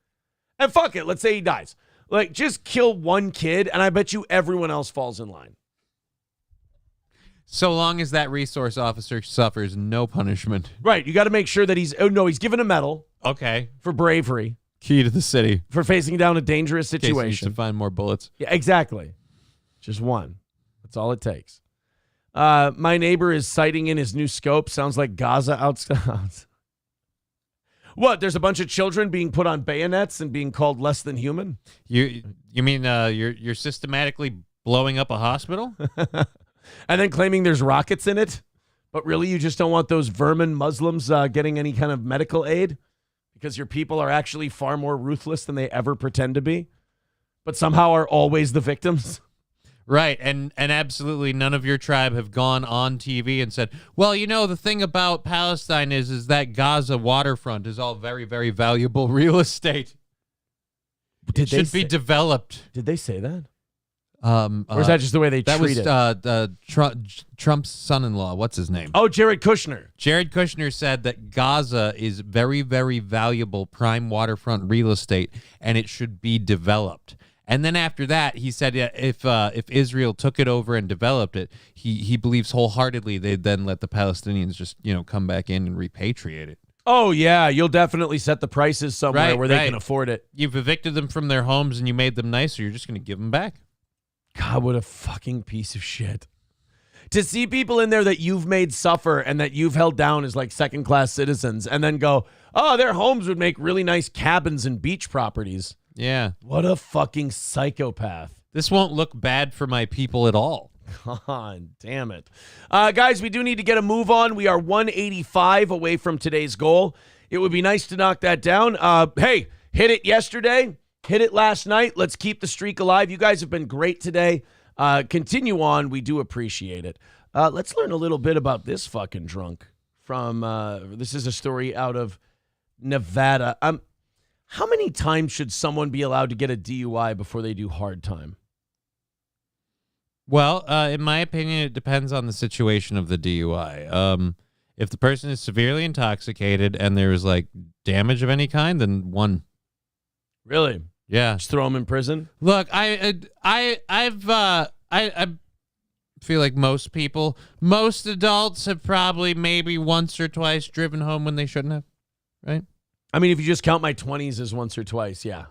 and fuck it, let's say he dies. Like, just kill one kid, and I bet you everyone else falls in line. So long as that resource officer suffers no punishment. Right, you got to make sure that he's given a medal. Okay. For bravery. Key to the city. For facing down a dangerous In case he needs situation. to find more bullets. Yeah, exactly. Just one. That's all it takes. My neighbor is sighting in his new scope. Sounds like Gaza outside. What? There's a bunch of children being put on bayonets and being called less than human? You mean you're systematically blowing up a hospital? And then claiming there's rockets in it? But really you just don't want those vermin Muslims getting any kind of medical aid? Because your people are actually far more ruthless than they ever pretend to be? But somehow are always the victims? Right, and absolutely none of your tribe have gone on TV and said, well, you know, the thing about Palestine is that Gaza waterfront is all very, very valuable real estate. It should be developed. Did they say that? Or is that just the way they treat it? That was Trump's son-in-law. What's his name? Oh, Jared Kushner. Jared Kushner said that Gaza is very, very valuable prime waterfront real estate, and it should be developed. And then after that, he said if Israel took it over and developed it, he believes wholeheartedly they'd then let the Palestinians just, come back in and repatriate it. Oh, yeah. You'll definitely set the prices somewhere where they can afford it. You've evicted them from their homes and you made them nicer. You're just going to give them back. God, what a fucking piece of shit. To see people in there that you've made suffer and that you've held down as like second-class citizens and then go, oh, their homes would make really nice cabins and beach properties. Yeah. What a fucking psychopath. This won't look bad for my people at all. God damn it. Guys, we do need to get a move on. We are 185 away from today's goal. It would be nice to knock that down. Hey, hit it yesterday. Hit it last night. Let's keep the streak alive. You guys have been great today. Continue on. We do appreciate it. Let's learn a little bit about this fucking drunk. This is a story out of Nevada. How many times should someone be allowed to get a DUI before they do hard time? Well, in my opinion, it depends on the situation of the DUI. If the person is severely intoxicated and there is like damage of any kind, then 1. Really? Yeah. Just throw them in prison? Look, I feel like most adults have probably maybe once or twice driven home when they shouldn't have, right? I mean, if you just count my 20s as once or twice, yeah.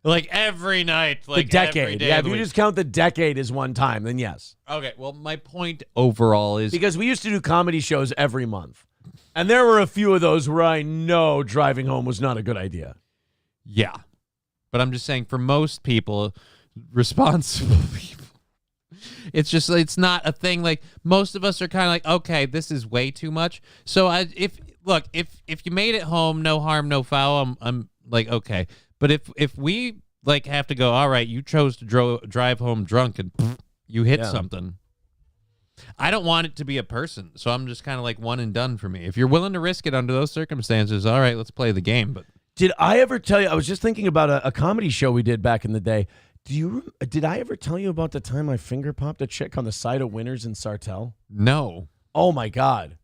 Like every night, like the decade. every day Yeah, of if the you week. just count the decade as one time, then yes. Okay, well, my point overall is because we used to do comedy shows every month. And there were a few of those where I know driving home was not a good idea. Yeah. But I'm just saying for most people, responsible people, it's not a thing. Like most of us are kind of like, okay, this is way too much. So if you made it home, no harm, no foul, I'm like, okay. But if we like have to go, all right, you chose to drive home drunk and you hit something. I don't want it to be a person, so I'm just kind of like one and done for me. If you're willing to risk it under those circumstances, all right, let's play the game. But did I ever tell you? I was just thinking about a comedy show we did back in the day. Did I ever tell you about the time I finger popped a chick on the side of Winners in Sartell? No. Oh my God.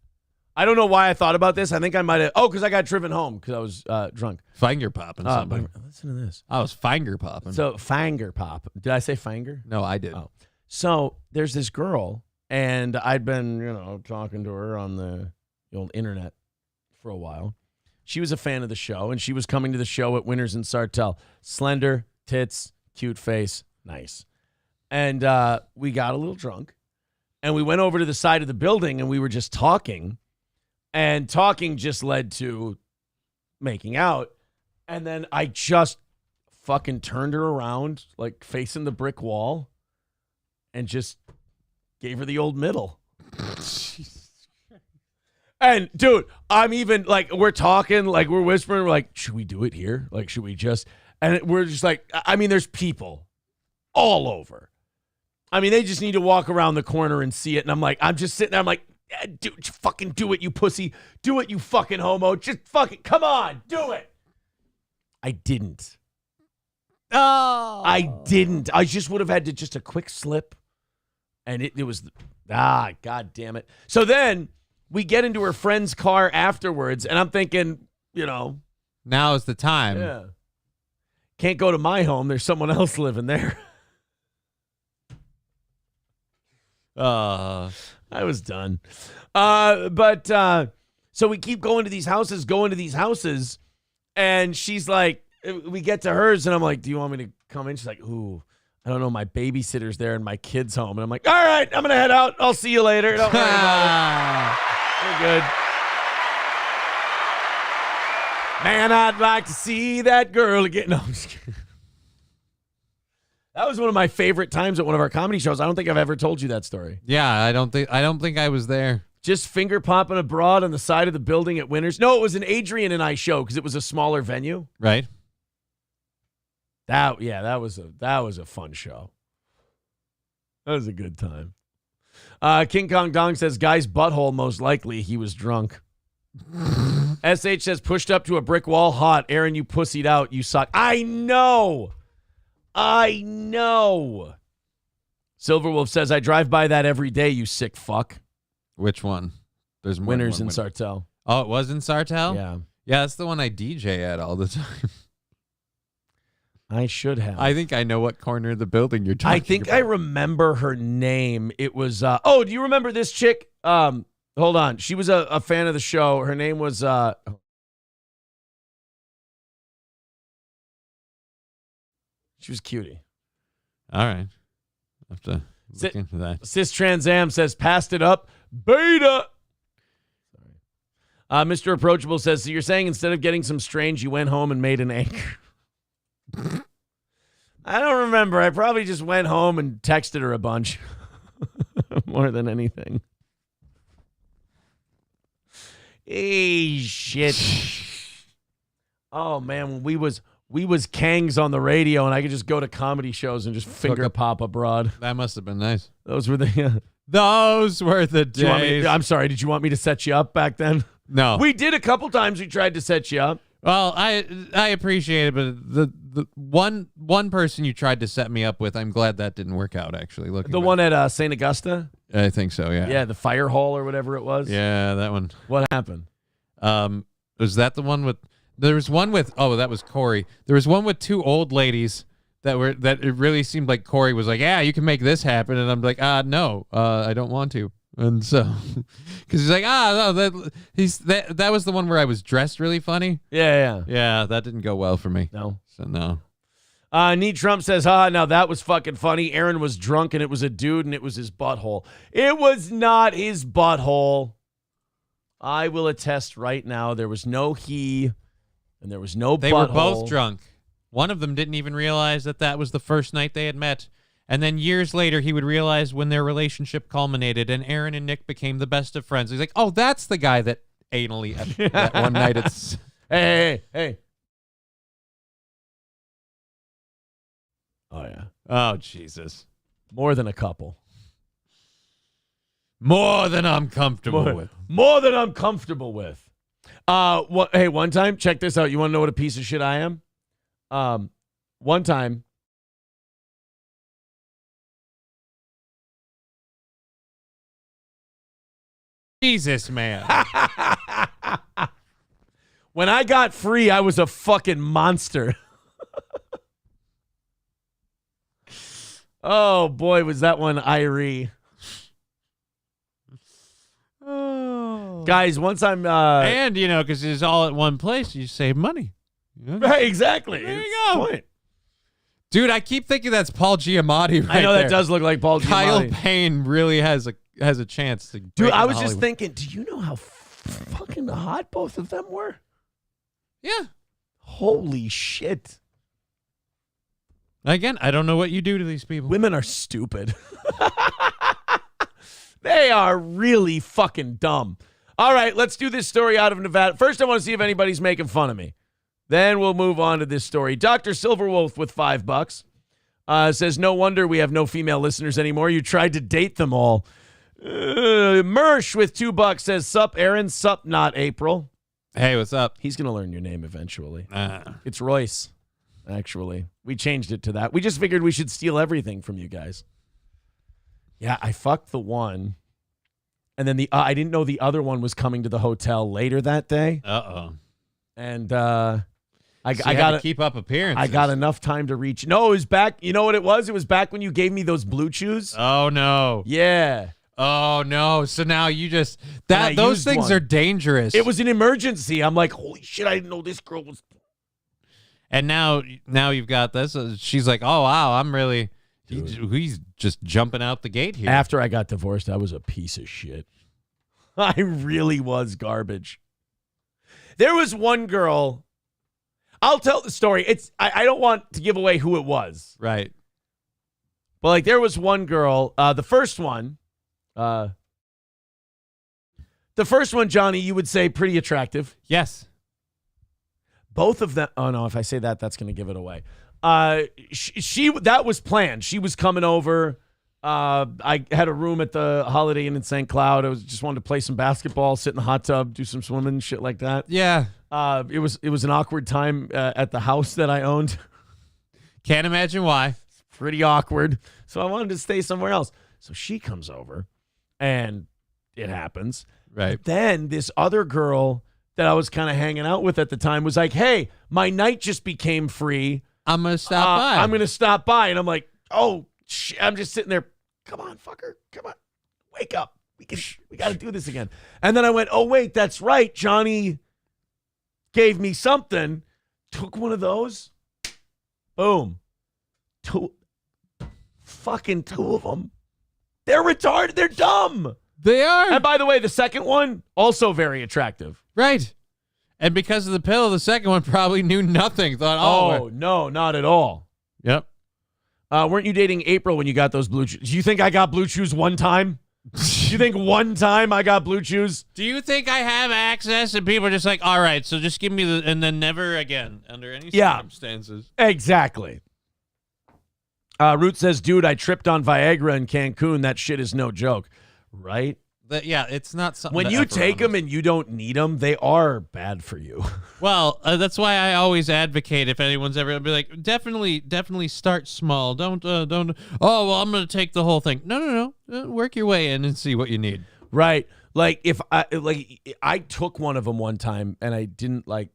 I don't know why I thought about this. I think I might have. Oh, because I got driven home because I was drunk. Finger popping something. Listen to this. I was finger popping. So finger pop. Did I say finger? No, I did. Oh. So there's this girl, and I'd been, talking to her on the old internet for a while. She was a fan of the show, and she was coming to the show at Winners in Sartell. Slender, tits, cute face, nice. And we got a little drunk, and we went over to the side of the building, and we were just talking. And talking just led to making out. And then I just fucking turned her around, like facing the brick wall, and just gave her the old middle. And, dude, I'm even, like, we're talking, like, we're whispering, we're like, should we do it here? Like, should we just... And we're just like, I mean, there's people all over. I mean, they just need to walk around the corner and see it. And I'm just sitting there, I'm like, dude, fucking do it, you pussy. Do it, you fucking homo. Just fucking, come on, do it. I didn't. Oh. I didn't. I just would have had to just a quick slip. And it was, God damn it. So then we get into her friend's car afterwards. And I'm thinking, now is the time. Yeah. Can't go to my home. There's someone else living there. I was done. So we keep going to these houses, and she's like, we get to hers, and I'm like, do you want me to come in? She's like, ooh, I don't know, my babysitter's there and my kid's home. And I'm like, all right, I'm going to head out. I'll see you later. Don't worry about it. We're good. Man, I'd like to see that girl again. No, I'm just kidding. That was one of my favorite times at one of our comedy shows. I don't think I've ever told you that story. Yeah, I don't think I was there. Just finger popping a broad on the side of the building at Winners. No, it was an Adrian and I show because it was a smaller venue. Right. That was a fun show. That was a good time. King Kong Dong says, guy's butthole, most likely he was drunk. SH says, pushed up to a brick wall, hot. Aaron, you pussied out. You suck. I know. Silverwolf says, I drive by that every day, you sick fuck. Which one? There's more Winners than in one winner. Sartell. Oh, it was in Sartell? Yeah. Yeah, that's the one I DJ at all the time. I should have. I think I know what corner of the building you're talking about. I think I remember her name. It was, do you remember this chick? Hold on. She was a fan of the show. Her name was, she was cutie. All right. I have to look into that. Cis Trans Am says, passed it up. Beta. Sorry. Mr. Approachable says, so you're saying instead of getting some strange, you went home and made an anchor? I don't remember. I probably just went home and texted her a bunch. More than anything. Hey, shit. Oh, man. We was Kangs on the radio, and I could just go to comedy shows and just finger pop abroad. That must have been nice. Those were the days. I'm sorry. Did you want me to set you up back then? No. We did a couple times. We tried to set you up. Well, I appreciate it, but the one person you tried to set me up with, I'm glad that didn't work out. Actually, The one at St. Augusta. I think so. Yeah. Yeah, the fire hall or whatever it was. Yeah, that one. What happened? Was that the one with? There was one with. Oh, that was Corey. There was one with two old ladies that it really seemed like Corey was like, yeah, you can make this happen, and I'm like, no, I don't want to. And so, because he's like, no, that was the one where I was dressed really funny. Yeah. That didn't go well for me. No. So no. Need Trump says, now that was fucking funny. Aaron was drunk and it was a dude and it was his butthole. It was not his butthole. I will attest right now, there was no he and there was no They butthole. were both drunk. One of them didn't even realize that was the first night they had met. And then years later, he would realize when their relationship culminated and Aaron and Nick became the best of friends. He's like, oh, that's the guy that anally that one night. It's Hey. Oh, yeah. Oh, Jesus. More than a couple. More than I'm comfortable with. More than I'm comfortable with. Hey, one time, check this out. You want to know what a piece of shit I am? One time, Jesus, man. when I got free, I was a fucking monster. Oh, boy, was that one Irie. Oh. Guys, once I'm... and, because it's all at one place, you save money. Right, exactly. There you go. Point. Dude, I keep thinking that's Paul Giamatti right I know there. that does look like Paul Giamatti. Kyle Payne really has a chance to. Dude, I was just thinking, do you know how fucking hot both of them were? Yeah. Holy shit. Again, I don't know what you do to these people. Women are stupid. They are really fucking dumb. All right, let's do this story out of Nevada. First, I want to see if anybody's making fun of me. Then we'll move on to this story. Dr. Silverwolf with $5 says, no wonder we have no female listeners anymore. You tried to date them all. Mersh with $2 says, sup, Aaron, sup, not April. Hey, what's up? He's going to learn your name eventually. It's Royce, actually. We changed it to that. We just figured we should steal everything from you guys. Yeah, I fucked the one. And then I didn't know the other one was coming to the hotel later that day. Uh-oh. And I got to keep up appearances. I got enough time to reach. No, it was back. You know what it was? It was back when you gave me those blue chews. Oh, no. Yeah. Oh, no. So now you just... those things are dangerous. It was an emergency. I'm like, holy shit, I didn't know this girl was... And now you've got this. She's like, oh, wow, I'm really... He's just jumping out the gate here. After I got divorced, I was a piece of shit. I really was garbage. There was one girl. I'll tell the story. I don't want to give away who it was. Right. But there was one girl. The first one, Johnny, you would say pretty attractive. Yes. Both of them. Oh no, if I say that, that's going to give it away. She that was planned. She was coming over. I had a room at the Holiday Inn in St. Cloud. I just wanted to play some basketball, sit in the hot tub, do some swimming, shit like that. Yeah. It was an awkward time at the house that I owned. Can't imagine why. It's pretty awkward. So I wanted to stay somewhere else. So she comes over, and it happens. Right. But then this other girl that I was kind of hanging out with at the time was like, "Hey, my night just became free. I'm gonna stop by. I'm gonna stop by." And I'm like, "Oh, shit." I'm just sitting there. Come on, fucker. Come on. Wake up. We got to do this again. And then I went, "Oh, wait, that's right. Johnny gave me something." Took one of those. Boom. Two of them. They're retarded. They're dumb. They are. And by the way, the second one, also very attractive. Right. And because of the pill, the second one probably knew nothing. Thought, oh no, not at all. Yep. Weren't you dating April when you got those blue chews? Do you think I got blue chews one time? Do you think one time I got blue chews? Do you think I have access and people are just like, all right, so just give me and then never again under any circumstances? Exactly. Root says, dude, I tripped on Viagra in Cancun. That shit is no joke. Right? It's not something. When you take them and you don't need them, they are bad for you. Well, that's why I always advocate if anyone's ever be like, definitely start small. Don't. Oh well, I'm going to take the whole thing. No. Work your way in and see what you need. Right. Like if I took one of them one time and I didn't like.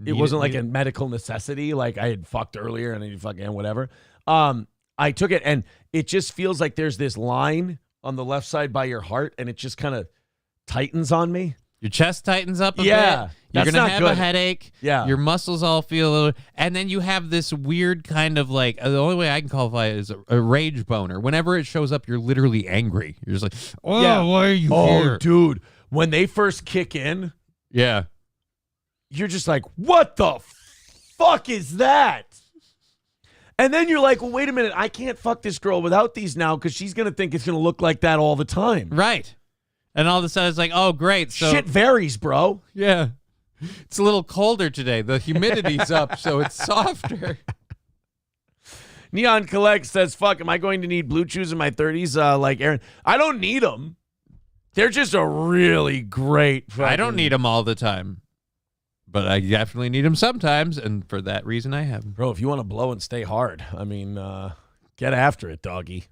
It wasn't like a medical necessity. Like I had fucked earlier and I fucking whatever. I took it and it just feels like there's this line on the left side by your heart, and it just kind of tightens on me. Your chest tightens up a bit. Yeah, You're gonna have a headache. Yeah, your muscles all feel a little, and then you have this weird kind of like the only way I can qualify it is a rage boner. Whenever it shows up, you're literally angry. You're just like, oh, yeah. Why are you here? Oh, dude, when they first kick in, yeah, you're just like, what the fuck is that? And then you're like, well, wait a minute. I can't fuck this girl without these now because she's going to think it's going to look like that all the time. Right. And all of a sudden it's like, oh, great. So shit varies, bro. Yeah. It's a little colder today. The humidity's up, so it's softer. Neon Collect says, fuck, am I going to need blue chews in my 30s like Aaron? I don't need them. They're just a really great fucking... I don't need them all the time. But I definitely need them sometimes, and for that reason, I have them. Bro, if you want to blow and stay hard, I mean, get after it, doggy.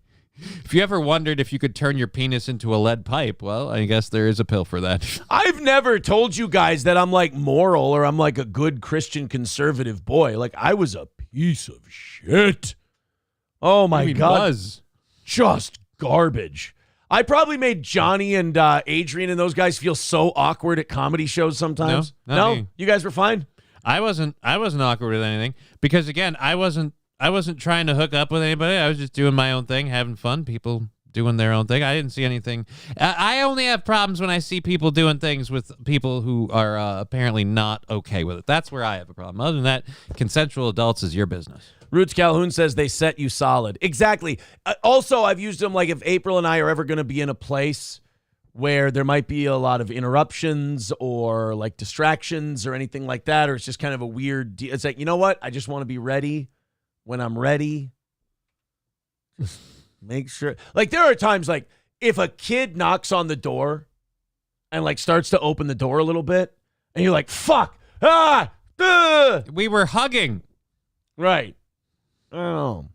If you ever wondered if you could turn your penis into a lead pipe, well, I guess there is a pill for that. I've never told you guys that I'm like moral or I'm like a good Christian conservative boy. Like, I was a piece of shit. Oh, my God. Was. Just garbage. I probably made Johnny and Adrian and those guys feel so awkward at comedy shows sometimes. No? You guys were fine? I wasn't awkward with anything because again, I wasn't trying to hook up with anybody. I was just doing my own thing, having fun, people doing their own thing. I didn't see anything. I only have problems when I see people doing things with people who are apparently not okay with it. That's where I have a problem. Other than that, consensual adults is your business. Roots Calhoun says they set you solid. Exactly. Also, I've used them like if April and I are ever going to be in a place where there might be a lot of interruptions or like distractions or anything like that, or it's just kind of a weird deal. It's like, you know what? I just want to be ready when I'm ready. Just make sure. Like there are times like if a kid knocks on the door and like starts to open the door a little bit and you're like, fuck. We were hugging. Right. Oh,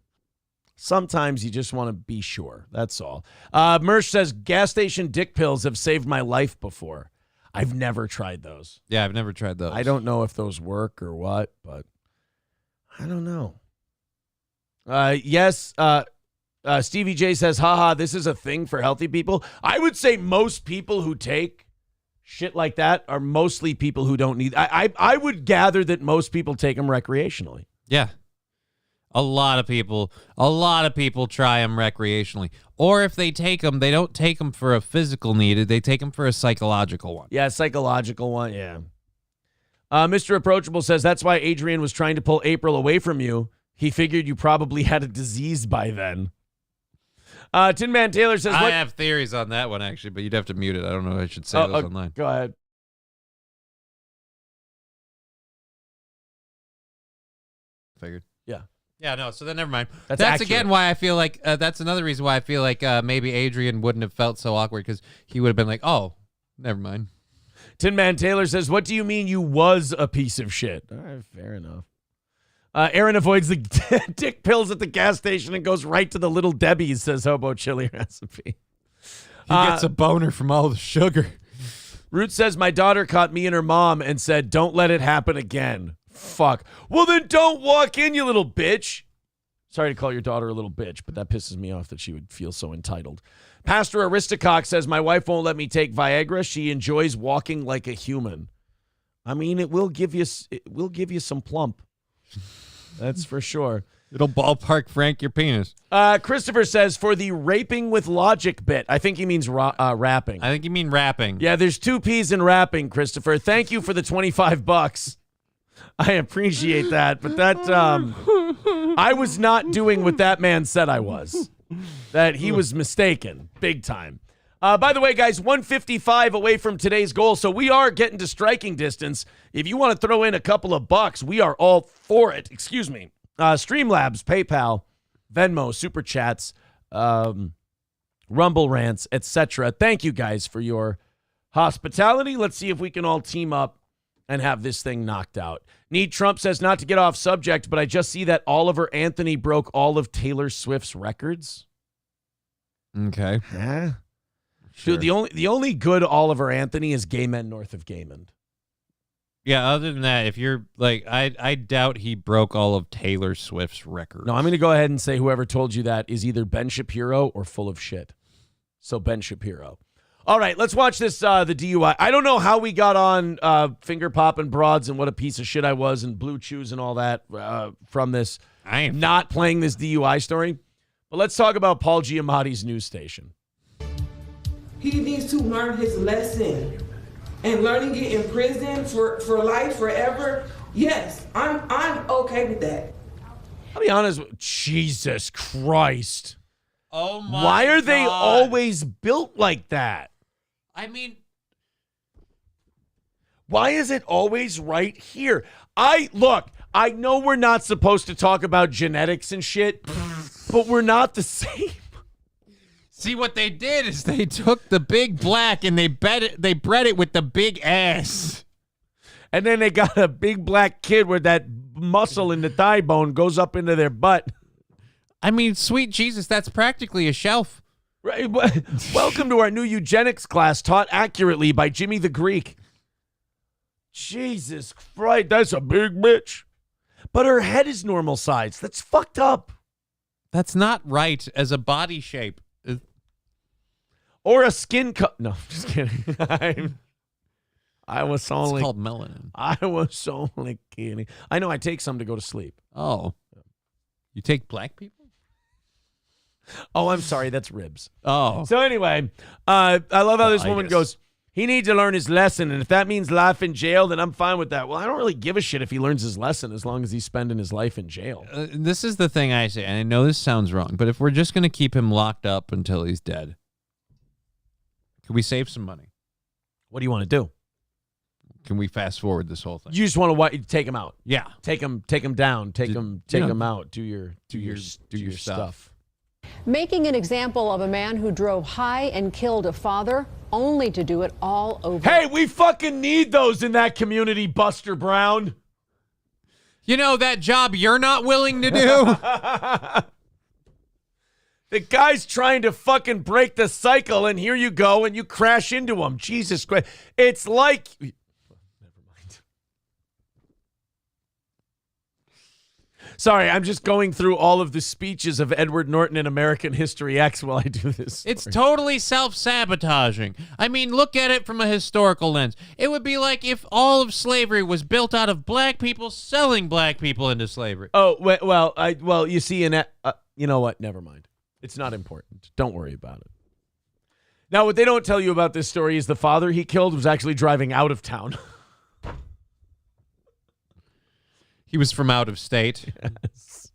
sometimes you just want to be sure. That's all. Mersh says gas station dick pills have saved my life before. I've never tried those. Yeah, I've never tried those. I don't know if those work or what, but I don't know. Yes. Stevie J says, haha, this is a thing for healthy people. I would say most people who take shit like that are mostly people who don't need. I would gather that most people take them recreationally. Yeah. A lot of people try them recreationally. Or if they take them, they don't take them for a physical need. They take them for a psychological one. Yeah, psychological one, yeah. Mr. Approachable says, that's why Adrian was trying to pull April away from you. He figured you probably had a disease by then. Tin Man Taylor says, I have theories on that one, actually, but you'd have to mute it. I don't know if I should say those online. Go ahead. Figured. Yeah. Yeah, no, so then never mind. That's again why I feel like, that's another reason why I feel like maybe Adrian wouldn't have felt so awkward because he would have been like, oh, never mind. Tin Man Taylor says, what do you mean you was a piece of shit? All right, fair enough. Aaron avoids the dick pills at the gas station and goes right to the Little Debbie's, says Hobo Chili Recipe. He gets a boner from all the sugar. Root says, my daughter caught me and her mom and said, don't let it happen again. Fuck. Well, then don't walk in, you little bitch. Sorry to call your daughter a little bitch, but that pisses me off that she would feel so entitled. Pastor Aristocock says, my wife won't let me take Viagra. She enjoys walking like a human. I mean, it will give you some plump. That's for sure. It'll ballpark Frank your penis. Christopher says, for the raping with logic bit. I think he means rapping. I think you mean rapping. Yeah, there's 2 P's in rapping, Christopher. Thank you for the $25. I appreciate that, but that I was not doing what that man said I was. That he was mistaken, big time. By the way, guys, 155 away from today's goal, so we are getting to striking distance. If you want to throw in a couple of bucks, we are all for it. Excuse me. Streamlabs, PayPal, Venmo, Super Chats, Rumble rants, etc. Thank you guys for your hospitality. Let's see if we can all team up and have this thing knocked out. Need Trump says, not to get off subject, but I just see that Oliver Anthony broke all of Taylor Swift's records. Okay. Huh? Sure. Dude, the only good Oliver Anthony is Gay Men North of Gayman. Yeah, other than that, if you're like, I doubt he broke all of Taylor Swift's records. No, I'm going to go ahead and say whoever told you that is either Ben Shapiro or full of shit. So Ben Shapiro. All right, let's watch this, the DUI. I don't know how we got on finger popping broads and what a piece of shit I was and blue chews and all that from this. I am not playing this DUI story. But let's talk about Paul Giamatti's news station. He needs to learn his lesson. And learning it in prison for life, forever, yes, I'm okay with that. I'll be honest with Jesus Christ. Oh my Why are they God. always built like that? I mean, why is it always right here? I know we're not supposed to talk about genetics and shit, but we're not the same. see what they did is they took the big black and they bred it with the big ass. And then they got a big black kid where that muscle in the thigh bone goes up into their butt. I mean, sweet Jesus, that's practically a shelf. Right. Welcome to our new eugenics class taught accurately by Jimmy the Greek. Jesus Christ, that's a big bitch. But her head is normal size. That's fucked up. That's not right as a body shape. Or a skin cut. No, just kidding. I was only. It's called melanin. I was only kidding. I know I take some to go to sleep. Oh. You take black people? Oh, I'm sorry. That's ribs. Oh. So anyway, I love how this woman goes, he needs to learn his lesson. And if that means life in jail, then I'm fine with that. Well, I don't really give a shit if he learns his lesson as long as he's spending his life in jail. This is the thing I say, and I know this sounds wrong, but if we're just going to keep him locked up until he's dead, can we save some money? What do you want to do? Can we fast forward this whole thing? You just want to take him out. Yeah. Take him down. Take him out. Do your stuff. Making an example of a man who drove high and killed a father, only to do it all over. Hey, we fucking need those in that community, Buster Brown. You know that job you're not willing to do? The guy's trying to fucking break the cycle, and here you go, and you crash into him. Jesus Christ. It's like... Never mind. Sorry, I'm just going through all of the speeches of Edward Norton in American History X while I do this. It's totally self-sabotaging. I mean, look at it from a historical lens. It would be like if all of slavery was built out of black people selling black people into slavery. Oh, well, you see, you know what? Never mind. It's not important. Don't worry about it. Now, what they don't tell you about this story is the father he killed was actually driving out of town. He was from out of state. Yes.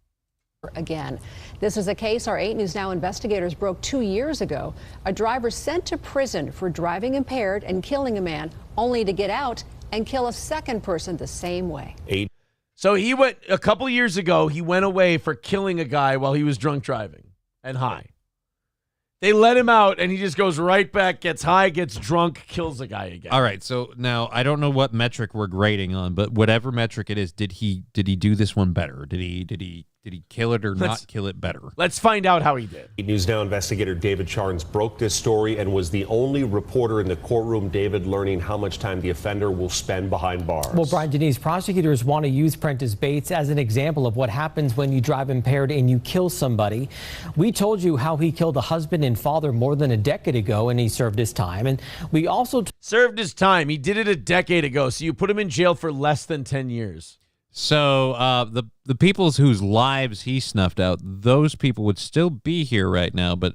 Again, this is a case our 8 News Now investigators broke 2 years ago. A driver sent to prison for driving impaired and killing a man, only to get out and kill a second person the same way. So he went, a couple years ago, he went away for killing a guy while he was drunk driving and high. They let him out, and he just goes right back, gets high, gets drunk, kills a guy again. All right, so now I don't know what metric we're grading on, but whatever metric it is, did he do this one better? Did he kill it or not kill it better? Let's find out how he did. News Now investigator David Charnes broke this story and was the only reporter in the courtroom, David, learning how much time the offender will spend behind bars. Well, Brian, Denise, prosecutors want to use Prentice Bates as an example of what happens when you drive impaired and you kill somebody. We told you how he killed a husband and father more than a decade ago, and he served his time. And we also served his time. He did it a decade ago, so you put him in jail for less than 10 years. So the people whose lives he snuffed out, those people would still be here right now, but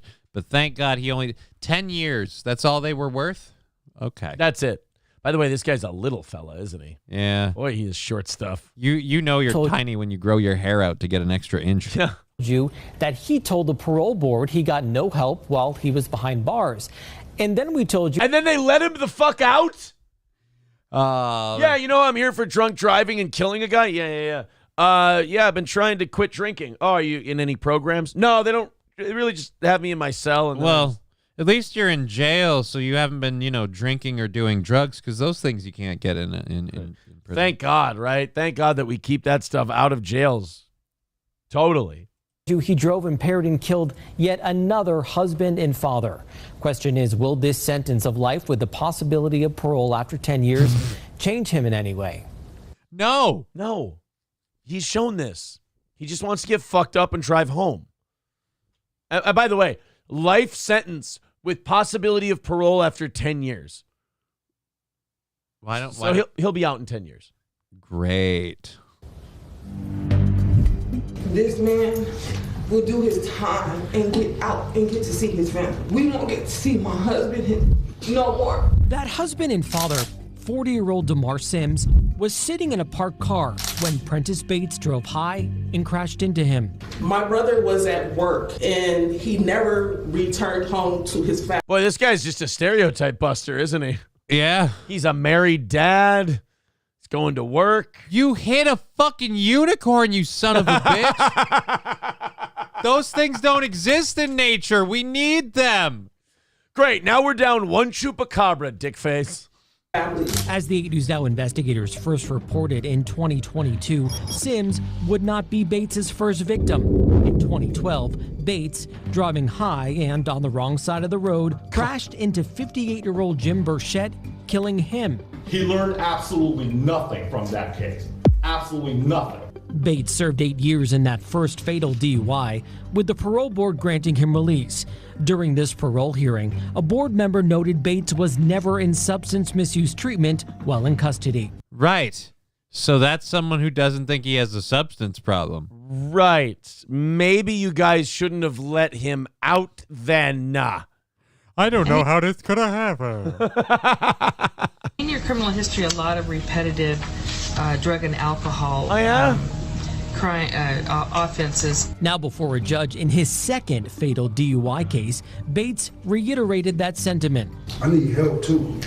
thank God he only 10 years. That's all they were worth? Okay. That's it. By the way, this guy's a little fella, isn't he? Yeah. Boy, he is short stuff. You know you're tiny when you grow your hair out to get an extra inch. Yeah. You that he told the parole board he got no help while he was behind bars. And then we told you. And then they let him the fuck out? Yeah, I'm here for drunk driving and killing a guy. Yeah. I've been trying to quit drinking. Oh, are you in any programs? No, they don't. They really just have me in my cell. And At least you're in jail, so you haven't been, drinking or doing drugs, because those things you can't get in prison. Thank God, right? Thank God that we keep that stuff out of jails. Totally. He drove impaired and killed yet another husband and father. Question is, will this sentence of life with the possibility of parole after 10 years change him in any way? No. He's shown this. He just wants to get fucked up and drive home. By the way, life sentence with possibility of parole after 10 years. He'll be out in 10 years. Great. This man will do his time and get out and get to see his family. We won't get to see my husband no more. That husband and father, 40-year-old DeMar Sims, was sitting in a parked car when Prentice Bates drove high and crashed into him. My brother was at work and he never returned home to his family. Boy, this guy's just a stereotype buster, isn't he? Yeah. He's a married dad. He's going to work. You hit a fucking unicorn, you son of a bitch. Those things don't exist in nature. We need them. Great. Now we're down one chupacabra, dickface. As the 8 News Now investigators first reported in 2022, Sims would not be Bates's first victim. In 2012, Bates, driving high and on the wrong side of the road, crashed into 58-year-old Jim Burchett, killing him. He learned absolutely nothing from that case. Absolutely nothing. Bates served 8 years in that first fatal DUI, with the parole board granting him release. During this parole hearing, a board member noted Bates was never in substance misuse treatment while in custody. Right. So that's someone who doesn't think he has a substance problem. Right. Maybe you guys shouldn't have let him out then. I don't know how this could have happened. In your criminal history, a lot of repetitive drug and alcohol crime offenses. Now before a judge in his second fatal DUI case, Bates reiterated that sentiment. I need help too,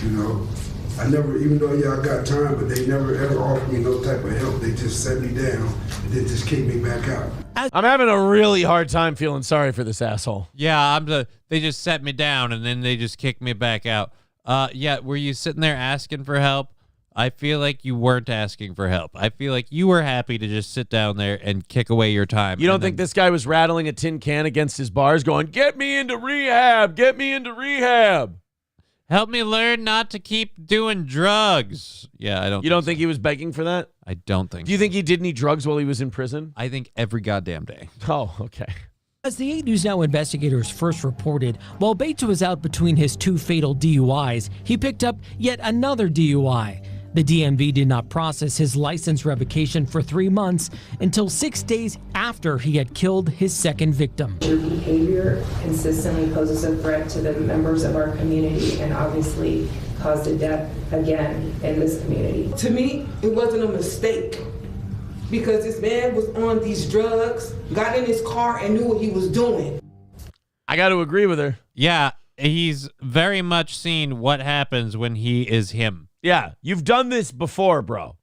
I never, even though I got time, but they never ever offered me no type of help. They just set me down and then just kicked me back out. I'm having a really hard time feeling sorry for this asshole. Yeah, they just set me down and then they just kicked me back out. Yeah, were you sitting there asking for help? I feel like you weren't asking for help. I feel like you were happy to just sit down there and kick away your time. You don't think this guy was rattling a tin can against his bars going, "Get me into rehab, get me into rehab. Help me learn not to keep doing drugs." Yeah, I don't. You don't think he was begging for that? I don't think. Do you think he did any drugs while he was in prison? I think every goddamn day. Oh, okay. As the 8 News Now investigators first reported, while Bates was out between his 2 fatal DUIs, he picked up yet another DUI. The DMV did not process his license revocation for 3 months until 6 days after he had killed his second victim. Your behavior consistently poses a threat to the members of our community and obviously caused a death again in this community. To me, it wasn't a mistake because this man was on these drugs, got in his car and knew what he was doing. I got to agree with her. Yeah, he's very much seen what happens when he is him. Yeah, you've done this before, bro.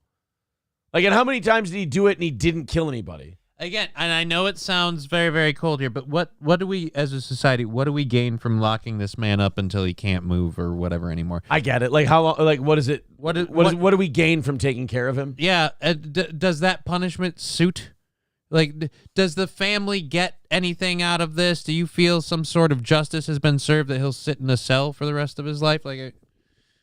Like, and how many times did he do it and he didn't kill anybody? Again, and I know it sounds very, very cold here, but what do we, as a society, what do we gain from locking this man up until he can't move or whatever anymore? I get it. Like, how long? Like, what is it? What do we gain from taking care of him? Yeah, does that punishment suit? Like, does the family get anything out of this? Do you feel some sort of justice has been served that he'll sit in a cell for the rest of his life? Like.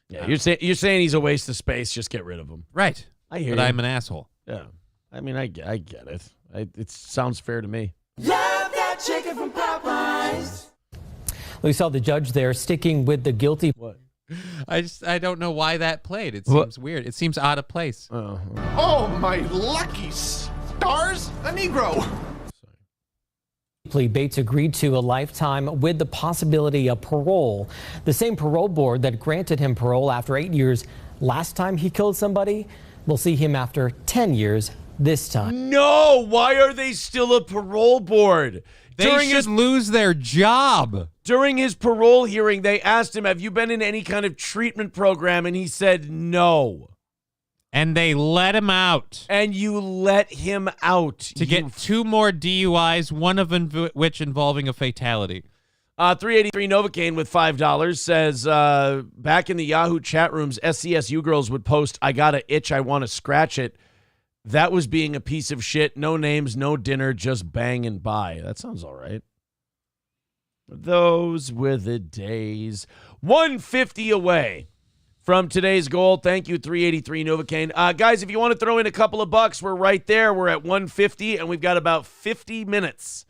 Yeah, you're saying he's a waste of space. Just get rid of him. Right. I hear but you. I'm an asshole. Yeah. I mean, I get it. It sounds fair to me. Love that chicken from Popeyes. We saw the judge there sticking with the guilty. What? I don't know why that played. It seems weird. It seems out of place. Oh, my lucky stars, a Negro. Bates agreed to a lifetime with the possibility of parole. The same parole board that granted him parole after 8 years last time he killed somebody will see him after 10 years this time. No, why are they still a parole board? They should lose their job. During his parole hearing, they asked him, "Have you been in any kind of treatment program?" And he said no. And they let him out. And you let him out. To get 2 more DUIs, one of which involving a fatality. 383 Novocaine with $5 says, back in the Yahoo chat rooms, SCSU girls would post, I got an itch, I want to scratch it. That was being a piece of shit. No names, no dinner, just bang and buy. That sounds all right. Those were the days. 150 away from today's goal. Thank you, 383 Novocaine. Guys, if you want to throw in a couple of bucks, we're right there. We're at 150, and we've got about 50 minutes.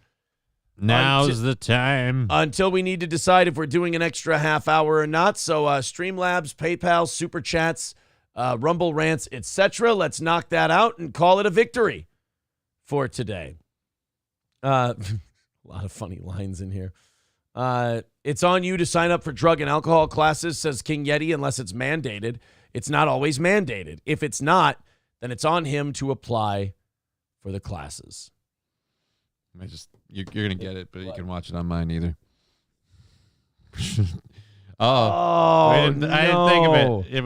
Now's the time. Until we need to decide if we're doing an extra half hour or not. So Streamlabs, PayPal, Super Chats, Rumble Rants, etc. Let's knock that out and call it a victory for today. A lot of funny lines in here. It's on you to sign up for drug and alcohol classes, says King Yeti, unless it's mandated. It's not always mandated. If it's not, then it's on him to apply for the classes. You're going to get it, but you can watch it on mine either. I didn't think of it. It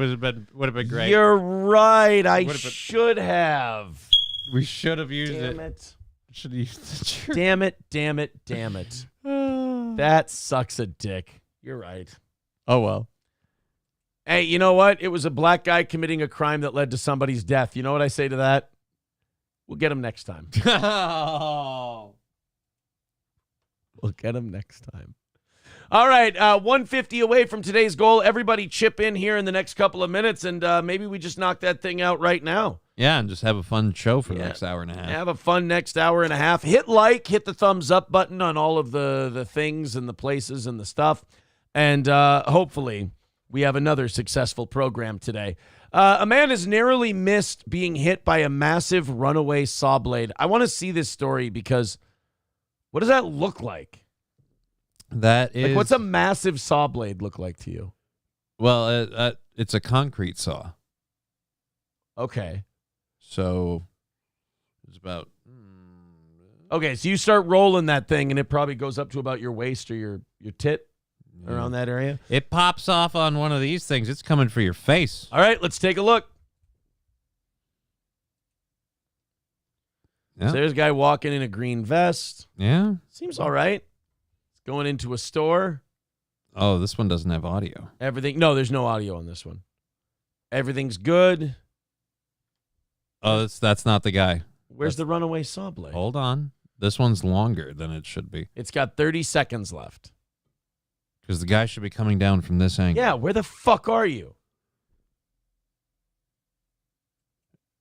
would have been great. You're right. I should have. We should have used it. Damn it. Should have used the Damn it. That sucks a dick. You're right. Oh, well. Hey, you know what? It was a black guy committing a crime that led to somebody's death. You know what I say to that? We'll get him next time. We'll get him next time. All right, 150 away from today's goal. Everybody chip in here in the next couple of minutes, and maybe we just knock that thing out right now. Yeah, and just have a fun show for the next hour and a half. Have a fun next hour and a half. Hit like, hit the thumbs up button on all of the things and the places and the stuff. And hopefully we have another successful program today. A man has narrowly missed being hit by a massive runaway saw blade. I want to see this story because what does that look like? That is... Like, what's a massive saw blade look like to you? Well, it's a concrete saw. Okay. So it's about... Okay, so you start rolling that thing, and it probably goes up to about your waist or your tit, around that area. It pops off on one of these things. It's coming for your face. All right, let's take a look. Yeah. So there's a guy walking in a green vest. Yeah. Seems all right. It's going into a store. Oh, this one doesn't have audio. No, there's no audio on this one. Everything's good. Oh, that's not the guy. Where's the runaway saw blade? Hold on. This one's longer than it should be. It's got 30 seconds left. Because the guy should be coming down from this angle. Yeah, where the fuck are you?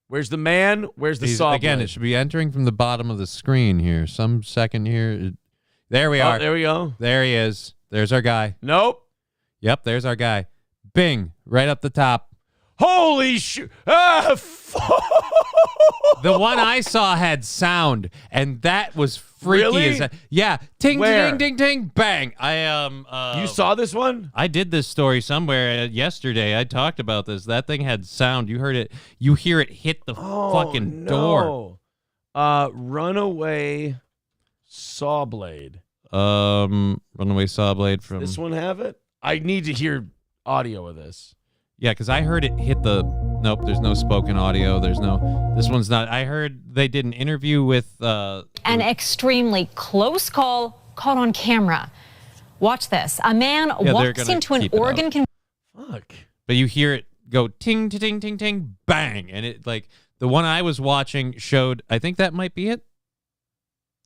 Where's the man? Where's the saw Again, blade? it should be entering from the bottom of the screen here. Some second here. There we are. There we go. There he is. There's our guy. Nope. Yep, there's our guy. Bing, right up the top. Holy shit. The one I saw had sound, and that was freaky. Really? Yeah. Ting, Where? ting, ting, ting, bang. I You saw this one? I did this story somewhere yesterday. I talked about this. That thing had sound. You heard it. You hear it hit the fucking door. Runaway saw blade. Runaway saw blade from... This one have it? I need to hear audio of this. Yeah, because I heard it hit the... Nope, there's no spoken audio. There's no... This one's not... I heard they did an interview with... An extremely close call caught on camera. Watch this. A man walks into an Oregon... Fuck. But you hear it go ting, ting, ting, ting, ting, bang. And it, like, the one I was watching showed... I think that might be it.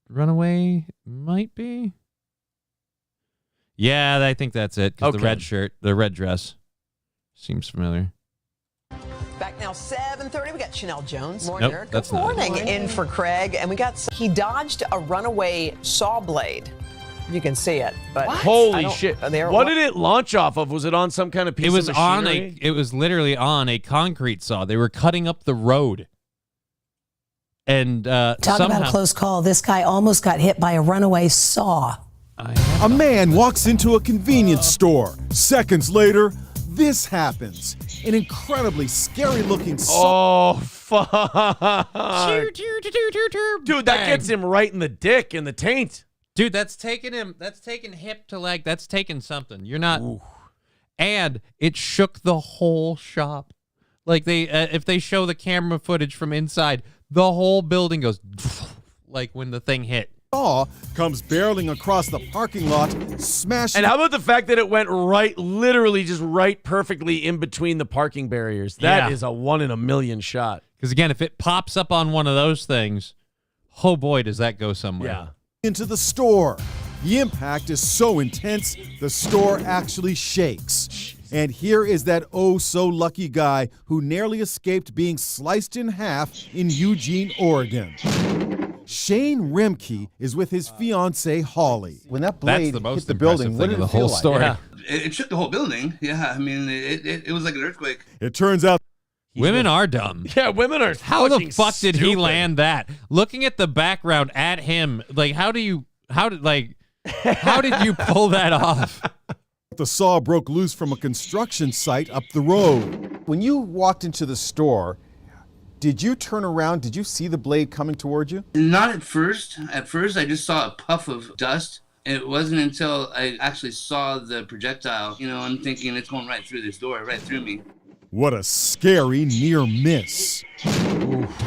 Runaway might be. Yeah, I think that's it. Because the red shirt, the red dress... Seems familiar. Back now, 7:30. We got Chanel Jones. Morning. Nope, that's Good morning. In for Craig, and we got. He dodged a runaway saw blade. You can see it, but Holy shit! What did it launch off of? Was it on some kind of piece of machinery? It was literally on a concrete saw. They were cutting up the road, and Talk somehow, about a close call. This guy almost got hit by a runaway saw. A man walks into a convenience store. Seconds later, this happens. An incredibly scary-looking saw. Oh, fuck. Dude, that gets him right in the dick, in the taint. Dude, that's taking him. That's taking hip to leg. That's taking something. You're not. Ooh. And it shook the whole shop. Like they, if they show the camera footage from inside, the whole building goes like when the thing hit. Saw comes barreling across the parking lot, smashing. And how about the fact that it went literally just right perfectly in between the parking barriers? That is a 1 in a million shot. Because, again, if it pops up on one of those things, oh, boy, does that go somewhere. Yeah. Into the store. The impact is so intense, the store actually shakes. And here is that oh-so-lucky guy who narrowly escaped being sliced in half in Eugene, Oregon. Shane Remke is with his fiancée, Holly. When that blade hit the building, what did it feel like? Yeah. It shook the whole building. Yeah, I mean, it was like an earthquake. It turns out women are dumb. Yeah, women are. How the fuck did he stupid. land that? Looking at the background at him, like, how did you pull that off? The saw broke loose from a construction site up the road. When you walked into the store, did you turn around? Did you see the blade coming towards you? Not at first. At first, I just saw a puff of dust. It wasn't until I actually saw the projectile, I'm thinking it's going right through this door, right through me. What a scary near miss. Oof.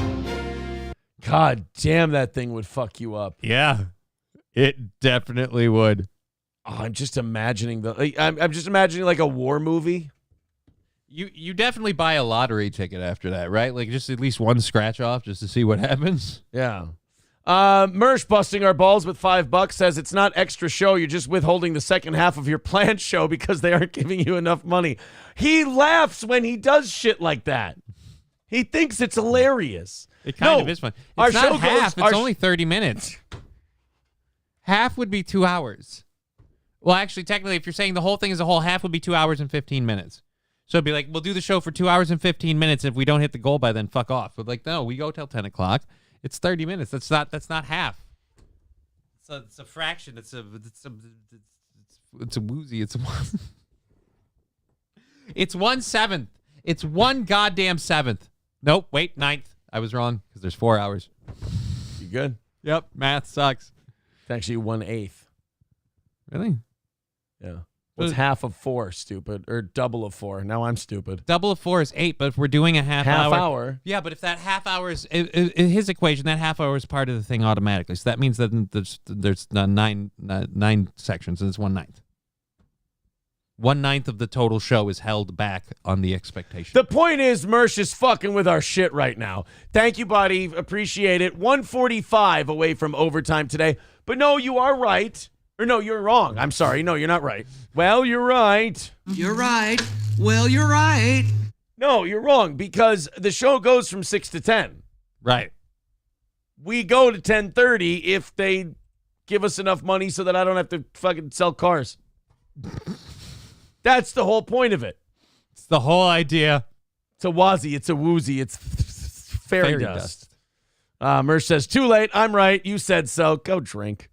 God damn, that thing would fuck you up. Yeah, it definitely would. Oh, I'm just imagining I'm just imagining like a war movie. You definitely buy a lottery ticket after that, right? Like just at least one scratch off just to see what happens. Yeah. Mersh busting our balls with $5 says it's not extra show. You're just withholding the second half of your planned show because they aren't giving you enough money. He laughs when he does shit like that. He thinks it's hilarious. It kind of is fun. It's not half. It's only 30 minutes. Half would be 2 hours. Well, actually, technically, if you're saying the whole thing as a whole, half would be 2 hours and 15 minutes. So it'd be like, we'll do the show for 2 hours and 15 minutes. And if we don't hit the goal by then, fuck off. But like, no, we go till 10 o'clock. It's 30 minutes. That's not half. It's a fraction. It's a woozy. It's 1/7. It's 1 goddamn 7th. Nope. Wait, 9th. I was wrong because there's 4 hours. You good? Yep. Math sucks. It's actually 1/8. Really? Yeah. What's half of 4, stupid? Or double of 4? Now I'm stupid. Double of 4 is 8, but if we're doing a half hour. Yeah, but if that half hour is in his equation, that half hour is part of the thing automatically. So that means that there's nine sections, and it's 1/9. 1/9 of the total show is held back on the expectation. The point is, Mersh is fucking with our shit right now. Thank you, buddy. Appreciate it. 1:45 away from overtime today. But no, you are right. Or no, you're wrong. I'm sorry. No, you're not right. Well, you're right. You're right. Well, you're right. No, you're wrong because the show goes from 6 to 10. Right. We go to 10:30 if they give us enough money so that I don't have to fucking sell cars. That's the whole point of it. It's the whole idea. It's a wazzy. It's a woozy. It's fairy dust. Mersh says, too late. I'm right. You said so. Go drink.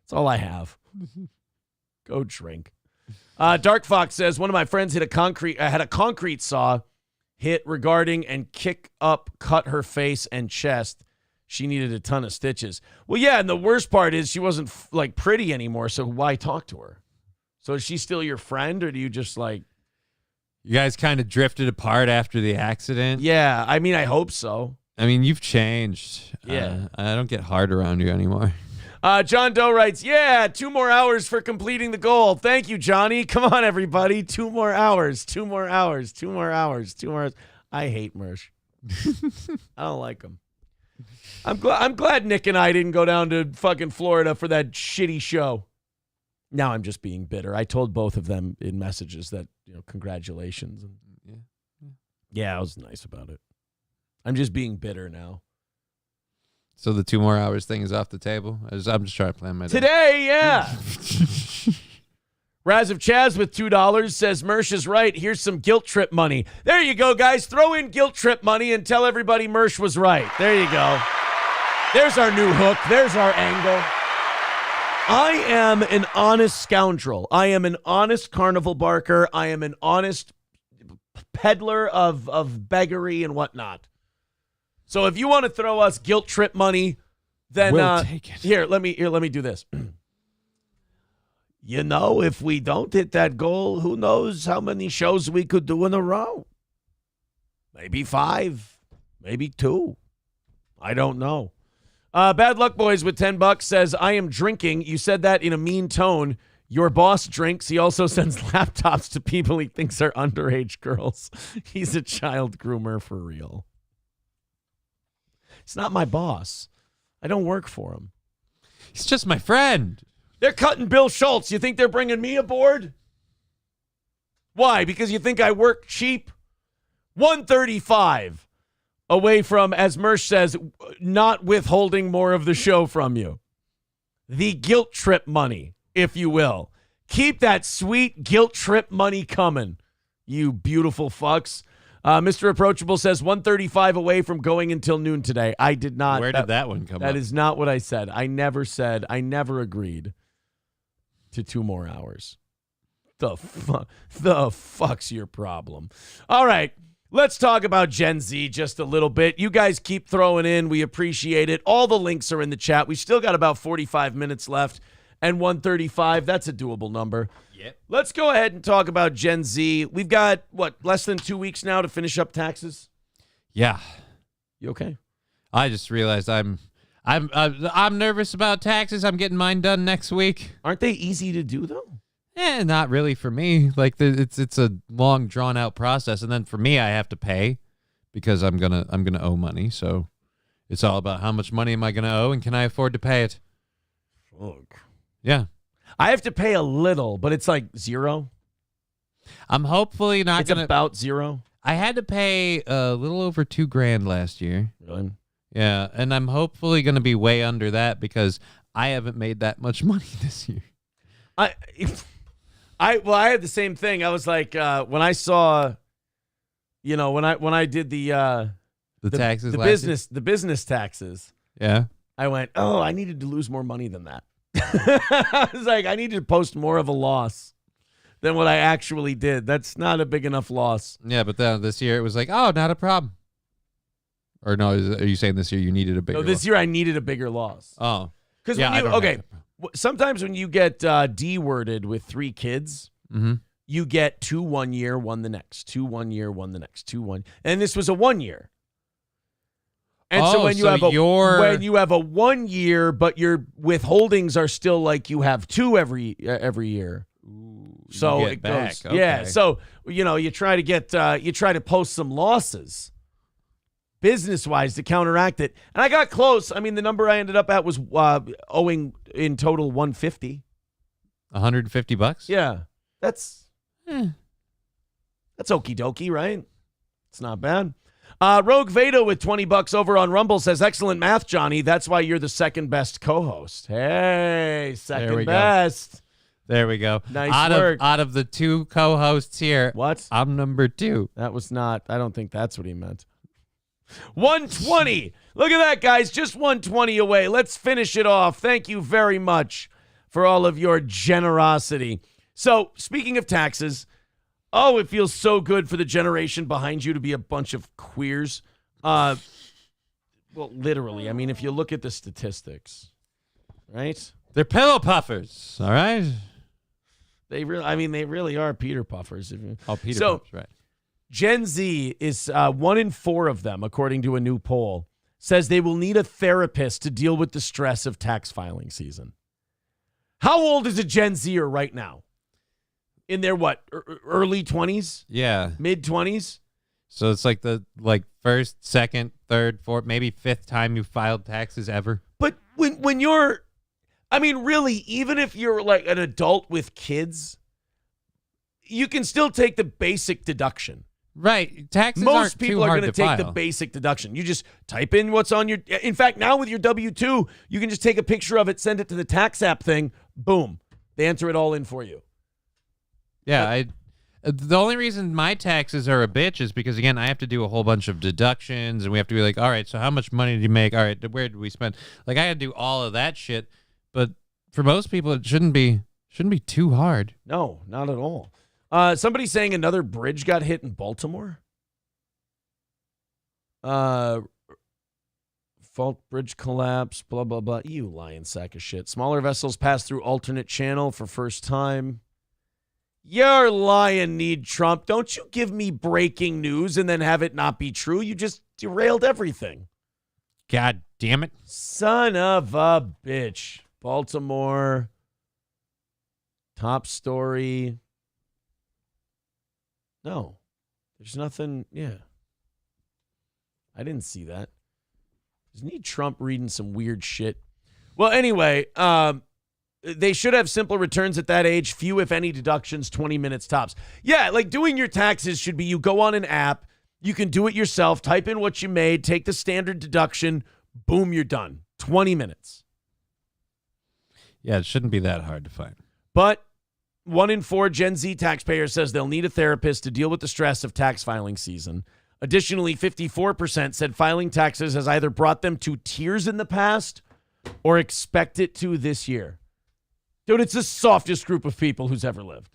That's all I have. Go drink. Dark Fox says, one of my friends had a concrete saw hit regarding and cut her face and chest. She needed a ton of stitches. Well, yeah, and the worst part is she wasn't like pretty anymore, so why talk to her? So is she still your friend, or do you just like... You guys kind of drifted apart after the accident? Yeah, I mean, I hope so. I mean, you've changed. Yeah. I don't get hard around you anymore. John Doe writes, 2 more hours for completing the goal. Thank you, Johnny. Come on, everybody. 2 more hours. 2 more hours. 2 more hours. 2 more hours. I hate Mersh. I don't like him. I'm glad Nick and I didn't go down to fucking Florida for that shitty show. Now I'm just being bitter. I told both of them in messages that, congratulations. Yeah, I was nice about it. I'm just being bitter now. So the 2 more hours thing is off the table? I'm just trying to plan my day. Today, yeah. Raz of Chaz with $2 says, Mersh is right. Here's some guilt trip money. There you go, guys. Throw in guilt trip money and tell everybody Mersh was right. There you go. There's our new hook. There's our angle. I am an honest scoundrel. I am an honest carnival barker. I am an honest peddler of beggary and whatnot. So if you want to throw us guilt trip money, then we'll take it. Here, let me do this. If we don't hit that goal, who knows how many shows we could do in a row? Maybe 5, maybe 2. I don't know. Bad Luck Boys with $10 says, I am drinking. You said that in a mean tone. Your boss drinks. He also sends laptops to people he thinks are underage girls. He's a child groomer for real. It's not my boss. I don't work for him. He's just my friend. They're cutting Bill Schultz. You think they're bringing me aboard? Why? Because you think I work cheap? 135 away from, as Mersh says, not withholding more of the show from you. The guilt trip money, if you will. Keep that sweet guilt trip money coming, you beautiful fucks. Mr. Approachable says 135 away from going until noon today. I did not. Where did that one come up? That is not what I said. I never agreed to 2 more hours. The fuck's your problem? All right, let's talk about Gen Z just a little bit. You guys keep throwing in. We appreciate it. All the links are in the chat. We still got about 45 minutes left, and 135, that's a doable number. Yep. Let's go ahead and talk about Gen Z. We've got, less than 2 weeks now to finish up taxes? Yeah. You okay? I just realized I'm nervous about taxes. I'm getting mine done next week. Aren't they easy to do, though? Not really for me. Like it's a long drawn out process, and then for me, I have to pay because I'm gonna owe money. So it's all about how much money am I gonna owe, and can I afford to pay it? Fuck. Yeah, I have to pay a little, but it's like zero. I'm hopefully not gonna. It's about zero. I had to pay a little over $2,000 last year. Really? Yeah, and I'm hopefully gonna be way under that because I haven't made that much money this year. I had the same thing. I was like, when I saw, when I did the taxes, the business taxes. Yeah. I went, I needed to lose more money than that. I was like, I needed to post more of a loss than what I actually did. That's not a big enough loss. Yeah, but then this year it was like, not a problem. Or no, are you saying this year you needed a bigger loss? No, this year I needed a bigger loss. Oh. Because sometimes when you get D-worded with 3 kids, you get 2 1 year, 1 the next, 2 1 year, 1 the next, 2 1. And this was a 1 year. And so when you have a 1 year, but your withholdings are still like you have 2 every year. So it goes, okay. Yeah. So you try to post some losses, business-wise, to counteract it. And I got close. I mean, the number I ended up at was owing in total $150. $150? Yeah. That's okie dokie, right? It's not bad. Rogue Veda with $20 over on Rumble says, excellent math, Johnny. That's why you're the second best co-host. Hey, second best. There we go. Nice work. Out of the 2 co-hosts here, what? I'm number 2. That was not, I don't think that's what he meant. 120. Look at that, guys. Just 120 away. Let's finish it off. Thank you very much for all of your generosity. So, speaking of taxes, it feels so good for the generation behind you to be a bunch of queers. Well, literally. I mean, if you look at the statistics, right? They're pillow puffers, all right? They really are Peter puffers. Peter puffers, right. Gen Z is 1 in 4 of them, according to a new poll, says they will need a therapist to deal with the stress of tax filing season. How old is a Gen Zer right now? In their early 20s? Yeah. Mid-20s? So it's like the first, second, third, fourth, maybe 5th time you filed taxes ever. But when you're, really, even if you're like an adult with kids, you can still take the basic deduction. Right. Taxes Most people are going to take file. the basic deduction. You just type in what's on your, in fact, now with your W-2, you can just take a picture of it, send it to the tax app thing, boom. They enter it all in for you. Yeah, the only reason my taxes are a bitch is because, again, I have to do a whole bunch of deductions, and we have to be like, all right, so how much money did you make? All right, where did we spend? Like, I had to do all of that shit, but for most people, it shouldn't be too hard. No, not at all. Somebody saying another bridge got hit in Baltimore. Fault bridge collapse, blah, blah, blah. You lying sack of shit. Smaller vessels pass through alternate channel for first time. You're lying, need Trump. Don't you give me breaking news and then have it not be true. You just derailed everything. God damn it. Son of a bitch. Baltimore. Top story. No. There's nothing. Yeah. I didn't see that. Doesn't need Trump reading some weird shit. Well, anyway, they should have simple returns at that age. Few, if any, deductions, 20 minutes tops. Yeah, like doing your taxes should be you go on an app. You can do it yourself. Type in what you made. Take the standard deduction. Boom, you're done. 20 minutes. Yeah, it shouldn't be that hard to find. But 1 in 4 Gen Z taxpayers says they'll need a therapist to deal with the stress of tax filing season. Additionally, 54% said filing taxes has either brought them to tears in the past or expect it to this year. Dude, it's the softest group of people who's ever lived.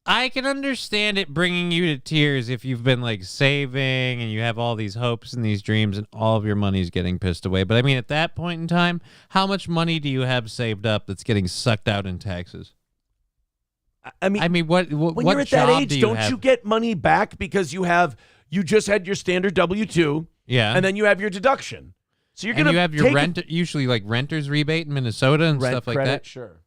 I can understand it bringing you to tears if you've been like saving and you have all these hopes and these dreams and all of your money's getting pissed away. But I mean, at that point in time, how much money do you have saved up that's getting sucked out in taxes? I mean, what when you're at that age, don't you get money back because you just had your standard W-2, yeah, and then you have your deduction. So you're gonna you have your rent, usually like renter's rebate in Minnesota and rent stuff like credit, that. Sure.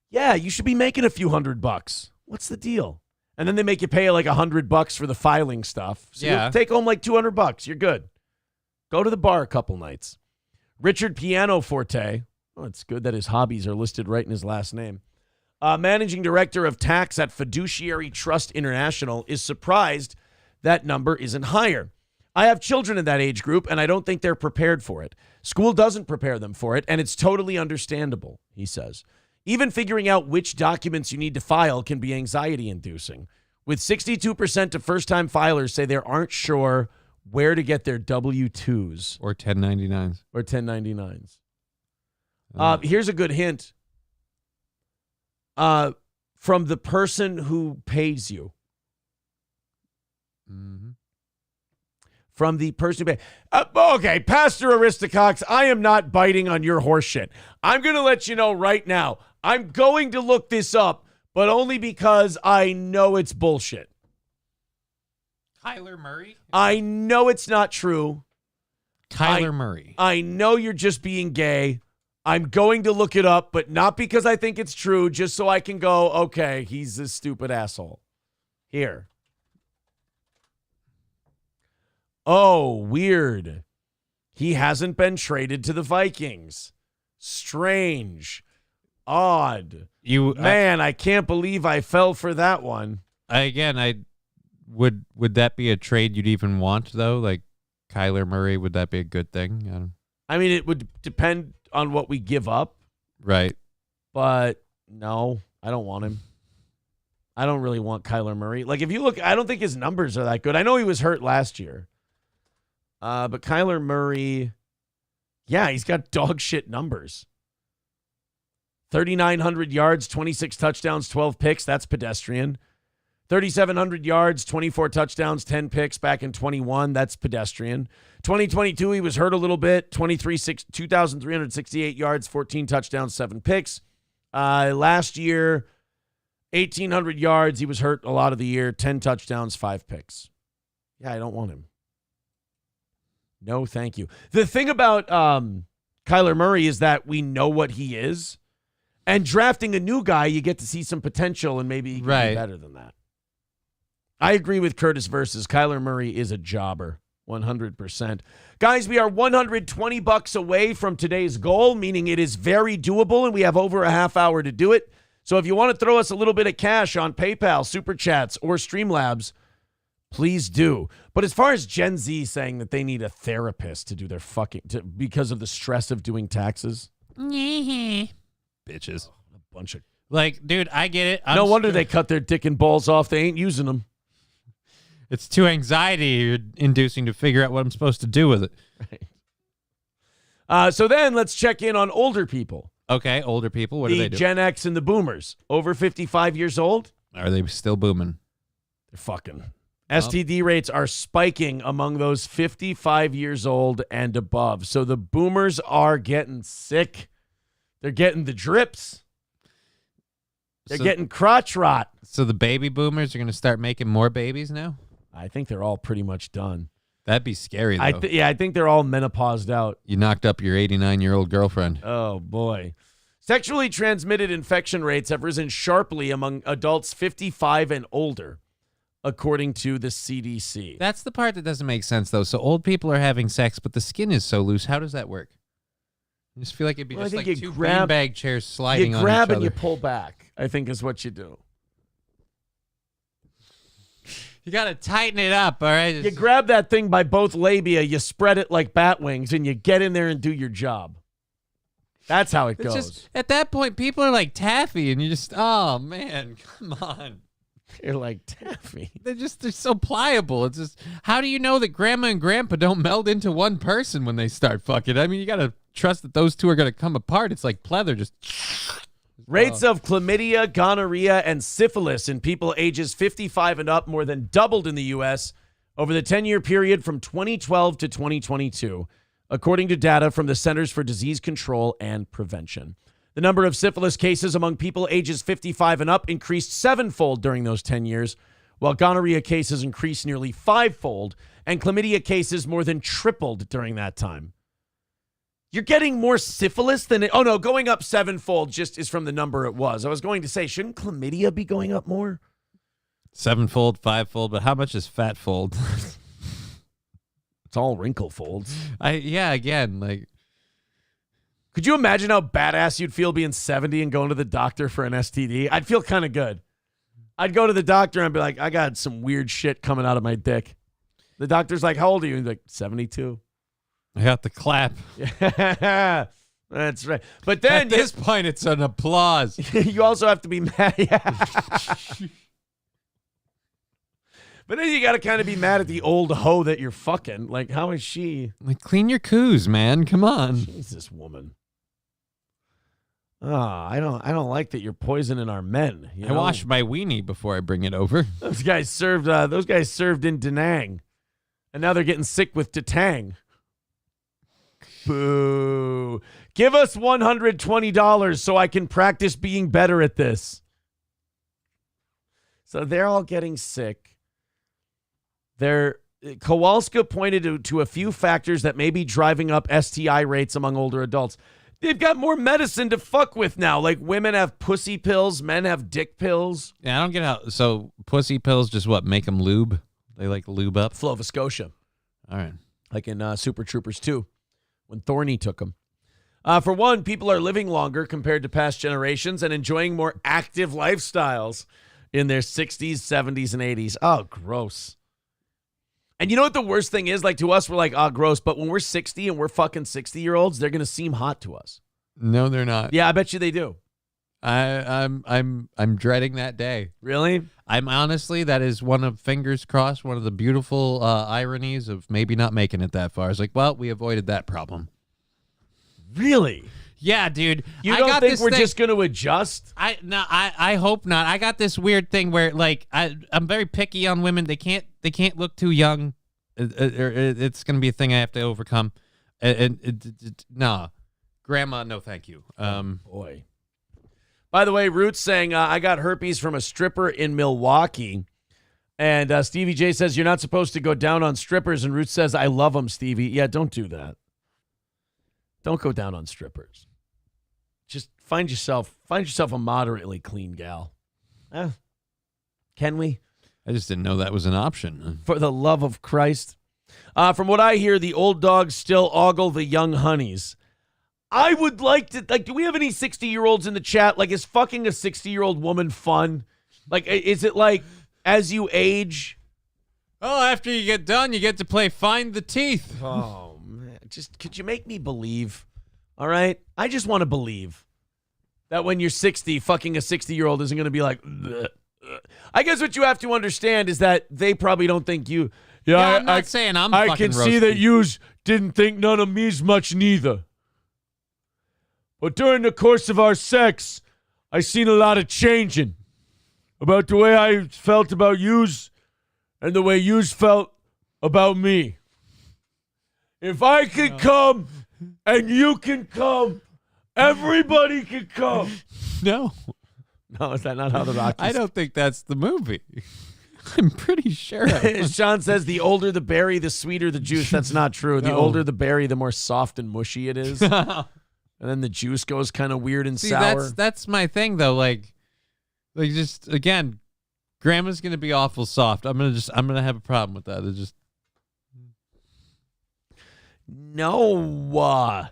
Yeah, you should be making a few $100. What's the deal? And then they make you pay like $100 for the filing stuff. So yeah, you'll take home like $200. You're good. Go to the bar a couple nights. Richard Pianoforte. Oh, it's good that his hobbies are listed right in his last name. Managing director of tax at Fiduciary Trust International is surprised that number isn't higher. I have children in that age group, and I don't think they're prepared for it. School doesn't prepare them for it, and it's totally understandable, he says. Even figuring out which documents you need to file can be anxiety-inducing. With 62% of first-time filers say they aren't sure where to get their W-2s. Or 1099s. Or 1099s. Here's a good hint. From the person who pays you. Mm-hmm. From the person who pays. Okay, Pastor Aristocox, I am not biting on your horse shit. I'm going to let you know right now. I'm going to look this up, but only because I know it's bullshit. Kyler Murray? I know it's not true. Kyler Murray. I know you're just being gay. I'm going to look it up, but not because I think it's true, just so I can go, okay, he's a stupid asshole. Here. Oh, weird. He hasn't been traded to the Vikings. Strange. Odd. Man, I can't believe I fell for that one. Would that be a trade you'd even want, though? Like Kyler Murray, would that be a good thing? I mean, it would depend on what we give up. Right. But no, I don't want him. I don't really want Kyler Murray. Like, if you look, I don't think his numbers are that good. I know he was hurt last year. But Kyler Murray, yeah, he's got dog shit numbers. 3,900 yards, 26 touchdowns, 12 picks. That's pedestrian. 3,700 yards, 24 touchdowns, 10 picks back in 21. That's pedestrian. 2022, he was hurt a little bit. 2,368 yards, 14 touchdowns, 7 picks. Last year, 1,800 yards. He was hurt a lot of the year. 10 touchdowns, 5 picks. Yeah, I don't want him. No, thank you. The thing about Kyler Murray is that we know what he is. And drafting a new guy, you get to see some potential and maybe he can be better than that. I agree with Curtis Versus. Kyler Murray is a jobber, 100%. Guys, we are $120 away from today's goal, meaning it is very doable, and we have over a half hour to do it. So if you want to throw us a little bit of cash on PayPal, Super Chats, or Streamlabs, please do. But as far as Gen Z saying that they need a therapist to do their because of the stress of doing taxes. Bitches. A bunch of. Like, dude, I get it. No wonder they cut their dick and balls off. They ain't using them. It's too anxiety-inducing to figure out what I'm supposed to do with it. Right. So then let's check in on older people. Okay, older people. What do they do? The Gen X and the Boomers. Over 55 years old. Are they still booming? They're fucking. STD rates are spiking among those 55 years old and above. So the Boomers are getting sick. They're getting the drips. They're getting crotch rot. So the baby boomers are going to start making more babies now? I think they're all pretty much done. That'd be scary, though. I think they're all menopaused out. You knocked up your 89-year-old girlfriend. Oh, boy. Sexually transmitted infection rates have risen sharply among adults 55 and older, according to the CDC. That's the part that doesn't make sense, though. So old people are having sex, but the skin is so loose. How does that work? I just feel like it'd be just like two beanbag chairs sliding on each other. You grab and you pull back, I think is what you do. You got to tighten it up, all right? You grab that thing by both labia, you spread it like bat wings, and you get in there and do your job. That's how it goes. Just, at that point, people are like taffy, and you just, oh, man, come on. You're like taffy. They're so pliable. It's just, how do you know that grandma and grandpa don't meld into one person when they start fucking? I mean, you got to trust that those two are going to come apart. It's like pleather, just... Rates of chlamydia, gonorrhea, and syphilis in people ages 55 and up more than doubled in the U.S. over the 10-year period from 2012 to 2022, according to data from the Centers for Disease Control and Prevention. The number of syphilis cases among people ages 55 and up increased 7-fold during those 10 years, while gonorrhea cases increased nearly 5-fold, and chlamydia cases more than tripled during that time. You're getting more syphilis than it. Oh, no, going up 7-fold just is from the number it was. I was going to say, shouldn't chlamydia be going up more? 7-fold, 5-fold, but how much is fat-fold? It's all wrinkle folds. Again, like. Could you imagine how badass you'd feel being 70 and going to the doctor for an STD? I'd feel kind of good. I'd go to the doctor and be like, I got some weird shit coming out of my dick. The doctor's like, how old are you? He's like, 72. I got the clap. Yeah, that's right. But then at this point, it's an applause. You also have to be mad. Yeah. But then you got to kind of be mad at the old hoe that you're fucking. Like, how is she? Like, clean your coos, man. Come on. Jesus, woman. I don't like that you're poisoning our men. You know? I wash my weenie before I bring it over. Those guys served in Da Nang, and now they're getting sick with Da Tang. Boo. Give us $120 so I can practice being better at this. So they're all getting sick. Kowalska pointed to a few factors that may be driving up STI rates among older adults. They've got more medicine to fuck with now. Like women have pussy pills, men have dick pills. Yeah, I don't get how. So pussy pills just what, make them lube? They like lube up? Flova Scotia. All right. Like in Super Troopers 2. When Thorny took them. For one, people are living longer compared to past generations and enjoying more active lifestyles in their 60s, 70s, and 80s. Oh, gross. And you know what the worst thing is? Like, to us, we're like, oh, gross. But when we're 60 and we're fucking 60-year-olds, they're going to seem hot to us. No, they're not. Yeah, I bet you they do. I'm dreading that day. Really? I'm honestly, that is one of, fingers crossed, one of the beautiful ironies of maybe not making it that far. It's like, well, we avoided that problem. Really? Yeah, dude. You don't think we're just going to adjust? I hope not. I got this weird thing where, like, I'm very picky on women. They can't look too young. It's going to be a thing I have to overcome. No. Grandma, no thank you. Boy. By the way, Root's saying, I got herpes from a stripper in Milwaukee. And Stevie J says, you're not supposed to go down on strippers. And Root says, I love them, Stevie. Yeah, don't do that. Don't go down on strippers. Just find yourself a moderately clean gal. Can we? I just didn't know that was an option. For the love of Christ. From what I hear, the old dogs still ogle the young honeys. I would like to, like, do we have any 60-year-olds in the chat? Like, is fucking a 60-year-old woman fun? Like, is it like, as you age? Oh, after you get done, you get to play Find the Teeth. Oh, man. Just, could you make me believe? All right? I just want to believe that when you're 60, fucking a 60-year-old isn't going to be like, bleh, bleh. I guess what you have to understand is that they probably don't think you. Yeah, I'm not saying I'm fucking I can see that yous didn't think none of me's much neither. But during the course of our sex, I seen a lot of changing about the way I felt about yous and the way yous felt about me. If I can come and you can come, everybody can come. No. No, is that not how the Rockies? I don't think that's the movie. I'm pretty sure. Sean says the older the berry, the sweeter the juice. That's not true. The older the berry, the more soft and mushy it is. And then the juice goes kind of weird and sour. That's my thing though. Like just again, grandma's gonna be awful soft. I'm gonna have a problem with that. It's just no.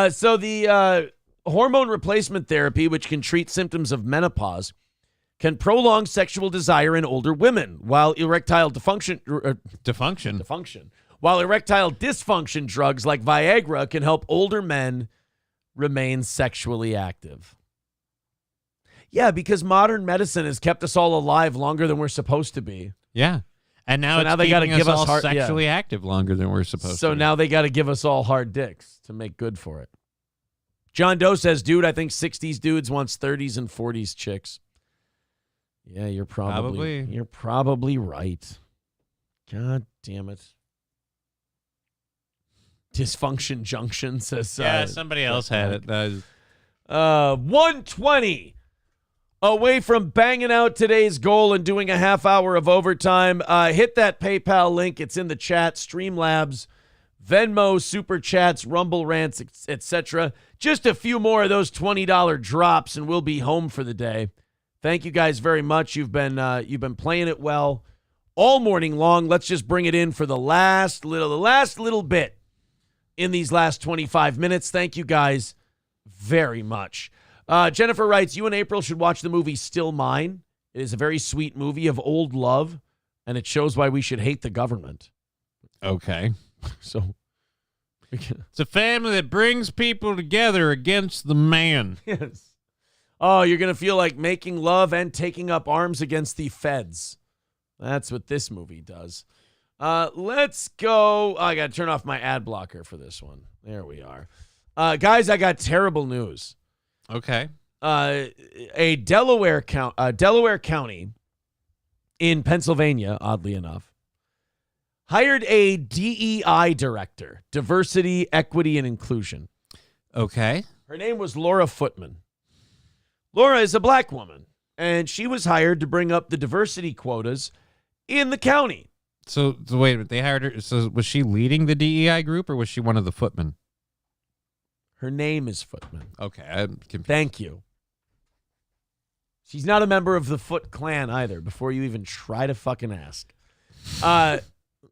So the hormone replacement therapy, which can treat symptoms of menopause, can prolong sexual desire in older women, while erectile dysfunction drugs like Viagra can help older men remain sexually active. Yeah, because modern medicine has kept us all alive longer than we're supposed to be. Yeah. And now they got to give us sexually active longer than we're supposed to. So now they got to give us all hard dicks to make good for it. John Doe says, dude, I think 60s dudes wants 30s and 40s chicks. Yeah, you're probably right. God damn it. Dysfunction Junction says. Yeah, somebody else had it. 120 away from banging out today's goal and doing a half hour of overtime. Hit that PayPal link. It's in the chat. Streamlabs, Venmo, Super Chats, Rumble Rants, etc. Just a few more of those $20 drops, and we'll be home for the day. Thank you guys very much. You've been playing it well all morning long. Let's just bring it in for the last little bit in these last 25 minutes. Thank you guys very much. Jennifer writes, you and April should watch the movie Still Mine. It is a very sweet movie of old love, and it shows why we should hate the government. Okay. So it's a family that brings people together against the man. Yes. Oh, you're going to feel like making love and taking up arms against the feds. That's what this movie does. Let's go. I got to turn off my ad blocker for this one. There we are. Guys, I got terrible news. Okay. A Delaware County in Pennsylvania, oddly enough, hired a DEI director, diversity, equity, and inclusion. Okay. Her name was Laura Footman. Laura is a black woman, and she was hired to bring up the diversity quotas in the county. So wait a minute. They hired her. So was she leading the DEI group, or was she one of the footmen? Her name is Footman. Okay. I'm confused. Thank you. She's not a member of the Foot Clan either, before you even try to fucking ask.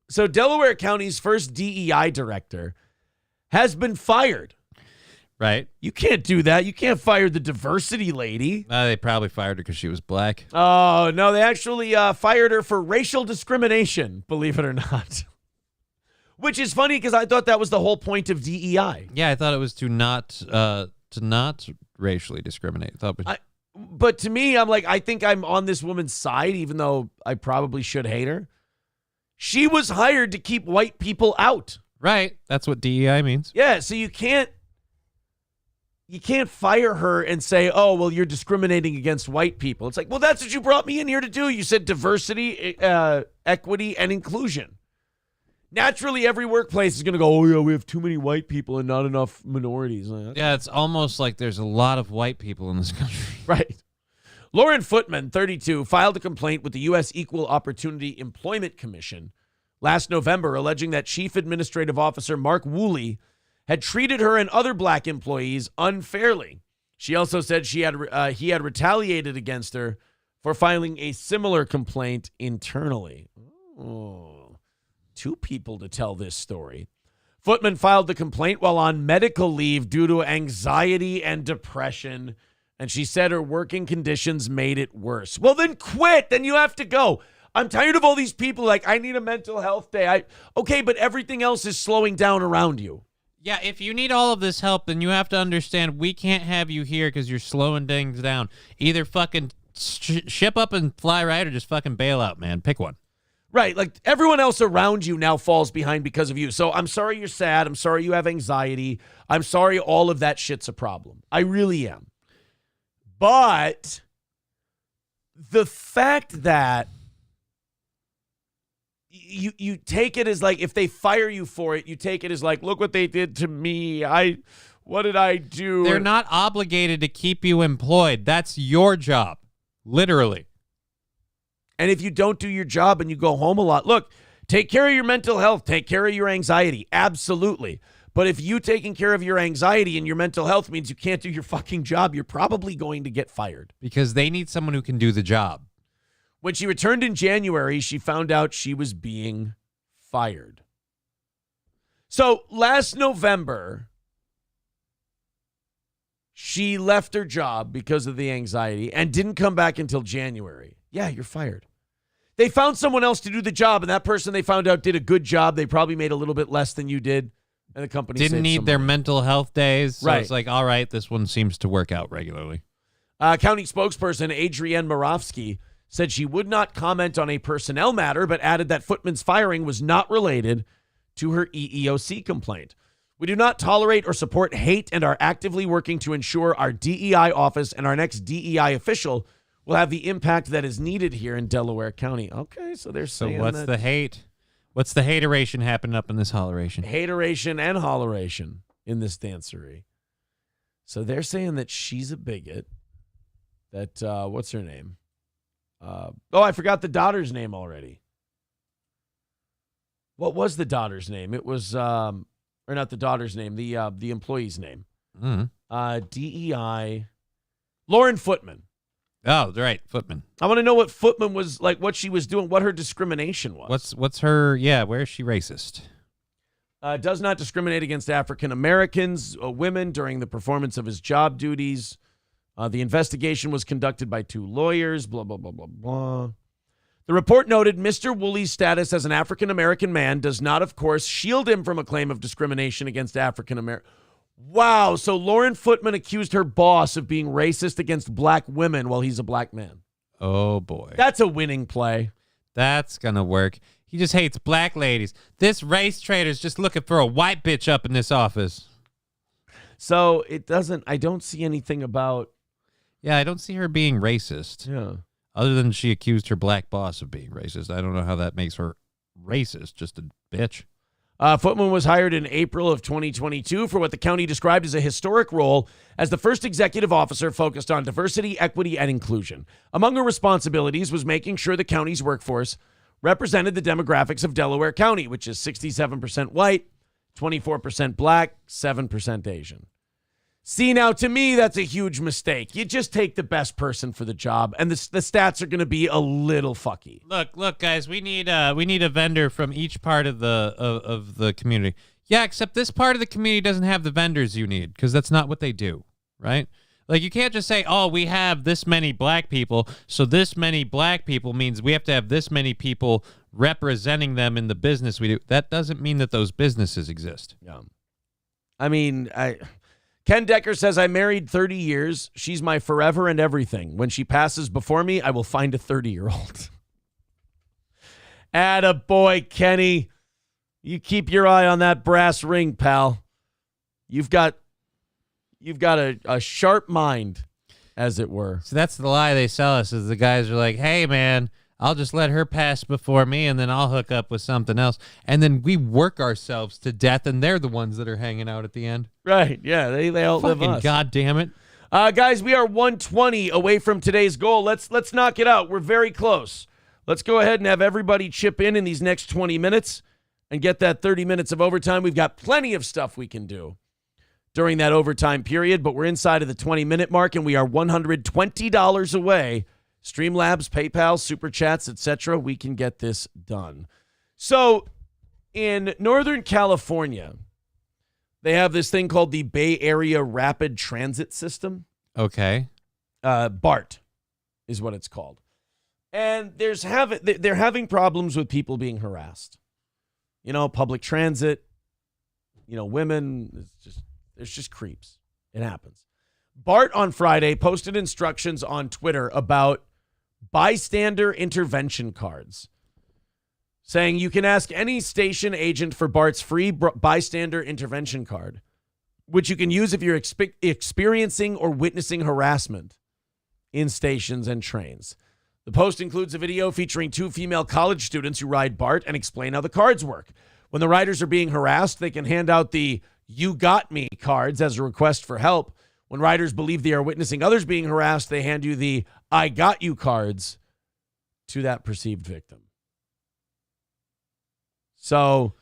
So Delaware County's first DEI director has been fired. Right. You can't do that. You can't fire the diversity lady. They probably fired her because she was black. Oh, no. They actually fired her for racial discrimination, believe it or not. Which is funny because I thought that was the whole point of DEI. Yeah, I thought it was to not racially discriminate. But to me, I'm like, I think I'm on this woman's side, even though I probably should hate her. She was hired to keep white people out. Right. That's what DEI means. Yeah, so you can't fire her and say, oh, well, you're discriminating against white people. It's like, well, that's what you brought me in here to do. You said diversity, equity, and inclusion. Naturally, every workplace is going to go, oh, yeah, we have too many white people and not enough minorities. Yeah, it's almost like there's a lot of white people in this country. Right. Lauren Footman, 32, filed a complaint with the U.S. Equal Opportunity Employment Commission last November, alleging that Chief Administrative Officer Mark Woolley had treated her and other black employees unfairly. She also said he had retaliated against her for filing a similar complaint internally. Oh, two people to tell this story. Footman filed the complaint while on medical leave due to anxiety and depression, and she said her working conditions made it worse. Well, then quit. Then you have to go. I'm tired of all these people like, I need a mental health day. Okay, but everything else is slowing down around you. Yeah, if you need all of this help, then you have to understand we can't have you here because you're slowing things down. Either fucking ship up and fly right or just fucking bail out, man. Pick one. Right, like everyone else around you now falls behind because of you. So I'm sorry you're sad. I'm sorry you have anxiety. I'm sorry all of that shit's a problem. I really am. But the fact that you take it as like, if they fire you for it, you take it as like, look what they did to me. What did I do? They're not obligated to keep you employed. That's your job. Literally. And if you don't do your job and you go home a lot, look, take care of your mental health, take care of your anxiety. Absolutely. But if you taking care of your anxiety and your mental health means you can't do your fucking job, you're probably going to get fired. Because they need someone who can do the job. When she returned in January, she found out she was being fired. So last November, she left her job because of the anxiety and didn't come back until January. Yeah, you're fired. They found someone else to do the job, and that person they found out did a good job. They probably made a little bit less than you did. And the company didn't need their mental health days. So right. It's like, all right, this one seems to work out regularly. County spokesperson Adrienne Moravsky said she would not comment on a personnel matter, but added that Footman's firing was not related to her EEOC complaint. We do not tolerate or support hate and are actively working to ensure our DEI office and our next DEI official will have the impact that is needed here in Delaware County. Okay, so they're saying what's the hate? What's the hateration happening up in this holleration? Hateration and holleration in this dancery. So they're saying that she's a bigot. That, what's her name? I forgot the daughter's name already. What was the daughter's name? It was, or not the daughter's name, the employee's name. DEI. Lauren Footman. Oh, right, Footman. I want to know what Footman was like, what she was doing, what her discrimination was. What's her, where is she racist? Does not discriminate against African Americans, women during the performance of his job duties. The investigation was conducted by 2 lawyers, blah, blah, blah, blah, blah. The report noted Mr. Woolley's status as an African American man does not, of course, shield him from a claim of discrimination against African Americans. Wow, so Lauren Footman accused her boss of being racist against black women while he's a black man. Oh, boy. That's a winning play. That's going to work. He just hates black ladies. This race trader's just looking for a white bitch up in this office. So I don't see anything about. Yeah, I don't see her being racist. Yeah. Other than she accused her black boss of being racist. I don't know how that makes her racist, just a bitch. Footman was hired in April of 2022 for what the county described as a historic role as the first executive officer focused on diversity, equity, and inclusion. Among her responsibilities was making sure the county's workforce represented the demographics of Delaware County, which is 67% white, 24% black, 7% Asian. See, now, to me, that's a huge mistake. You just take the best person for the job, and the stats are going to be a little fucky. Look, guys, we need a vendor from each part of the community. Yeah, except this part of the community doesn't have the vendors you need, because that's not what they do, right? Like, you can't just say, oh, we have this many black people, so this many black people means we have to have this many people representing them in the business we do. That doesn't mean that those businesses exist. Yeah. I mean, Ken Decker says, I married 30 years. She's my forever and everything. When she passes before me, I will find a 30-year-old. Attaboy, Kenny. You keep your eye on that brass ring, pal. You've got a sharp mind, as it were. So that's the lie they sell us, is the guys are like, hey, man, I'll just let her pass before me, and then I'll hook up with something else. And then we work ourselves to death, and they're the ones that are hanging out at the end. Right, yeah, they outlive Fucking us. God damn it. Guys, we are 120 away from today's goal. Let's knock it out. We're very close. Let's go ahead and have everybody chip in these next 20 minutes and get that 30 minutes of overtime. We've got plenty of stuff we can do during that overtime period, but we're inside of the 20-minute mark, and we are $120 away. Streamlabs, PayPal, Super Chats, etc. We can get this done. So in Northern California, they have this thing called the Bay Area Rapid Transit System. Okay. BART is what it's called. And they're having problems with people being harassed. You know, public transit, women, there's just creeps. It happens. BART on Friday posted instructions on Twitter about bystander intervention cards, saying you can ask any station agent for BART's free bystander intervention card, which you can use if you're experiencing or witnessing harassment in stations and trains. The post includes a video featuring 2 female college students who ride BART and explain how the cards work. When the riders are being harassed, they can hand out the "You Got Me" cards as a request for help. When riders believe they are witnessing others being harassed, they hand you the "I Got You" cards to that perceived victim. So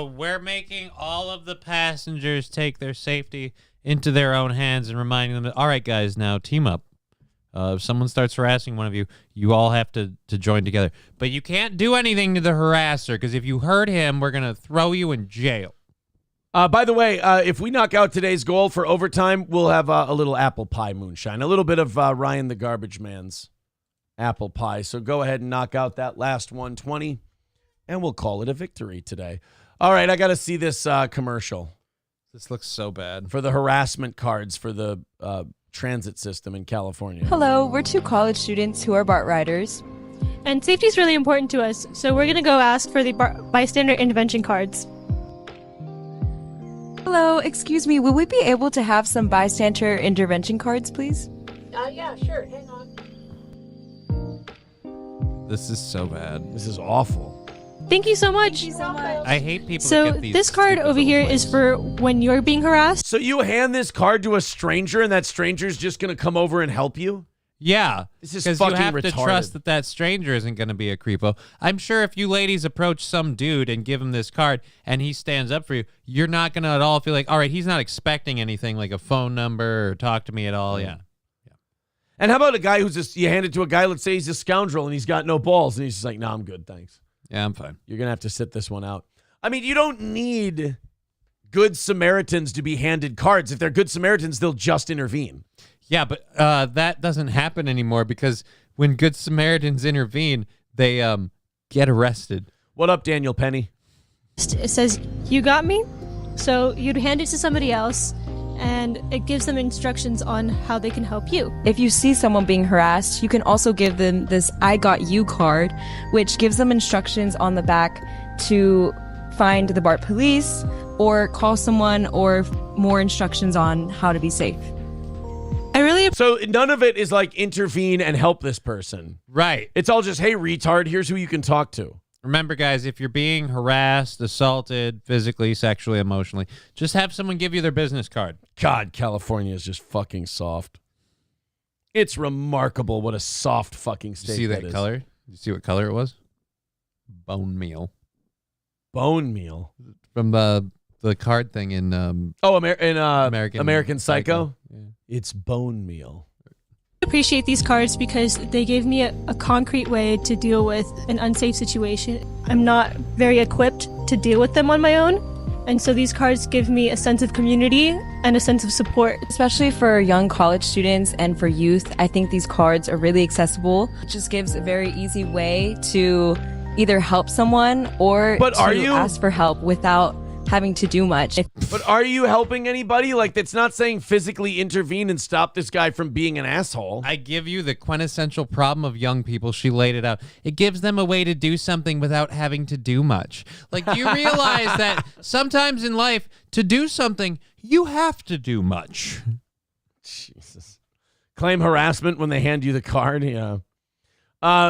we're making all of the passengers take their safety into their own hands and reminding them that, all right, guys, now team up. If someone starts harassing one of you, you all have to join together. But you can't do anything to the harasser, because if you hurt him, we're going to throw you in jail. By the way, if we knock out today's goal for overtime, we'll have a little apple pie moonshine, a little bit of Ryan the Garbage Man's apple pie. So go ahead and knock out that last 120, and we'll call it a victory today. All right, I got to see this commercial. This looks so bad. For the harassment cards for the transit system in California. Hello, we're two college students who are BART riders. And safety is really important to us, so we're going to go ask for the bystander intervention cards. Hello, excuse me, will we be able to have some bystander intervention cards, please? Yeah, sure. Hang on. This is so bad. This is awful. Thank you so much. I hate people So that get these this card stupid over little here places. is for when you're being harassed. So you hand this card to a stranger, and that stranger's just going to come over and help you? Yeah, This is because fucking you have to retarded. trust that stranger isn't going to be a creepo. I'm sure if you ladies approach some dude and give him this card and he stands up for you, you're not going to at all feel like, all right, he's not expecting anything like a phone number or talk to me at all. Yeah. And how about a guy who's just, you hand it to a guy, let's say he's a scoundrel and he's got no balls, and he's just like, no, I'm good, thanks. Yeah, I'm fine. You're going to have to sit this one out. I mean, you don't need good Samaritans to be handed cards. If they're good Samaritans, they'll just intervene. Yeah, but that doesn't happen anymore because when Good Samaritans intervene, they get arrested. What up, Daniel Penny? It says, you got me? So you'd hand it to somebody else, and it gives them instructions on how they can help you. If you see someone being harassed, you can also give them this I Got You card, which gives them instructions on the back to find the BART police or call someone, or more instructions on how to be safe. So none of it is like intervene and help this person. Right. It's all just, hey, retard, here's who you can talk to. Remember, guys, if you're being harassed, assaulted, physically, sexually, emotionally, just have someone give you their business card. God, California is just fucking soft. It's remarkable what a soft fucking state Did you see that is. color? Did you see what color it was? Bone meal. Bone meal? From the card thing in American Psycho? Yeah. It's bone meal. I appreciate these cards because they gave me a concrete way to deal with an unsafe situation. I'm not very equipped to deal with them on my own, and so these cards give me a sense of community and a sense of support. Especially for young college students and for youth, I think these cards are really accessible. It just gives a very easy way to either help someone or ask for help without having to do much. But are you helping anybody? Like, that's not saying physically intervene and stop this guy from being an asshole. I give you the quintessential problem of young people. She laid it out. It gives them a way to do something without having to do much. Like, do you realize that sometimes in life, to do something, you have to do much? Jesus. Claim harassment when they hand you the card? Yeah.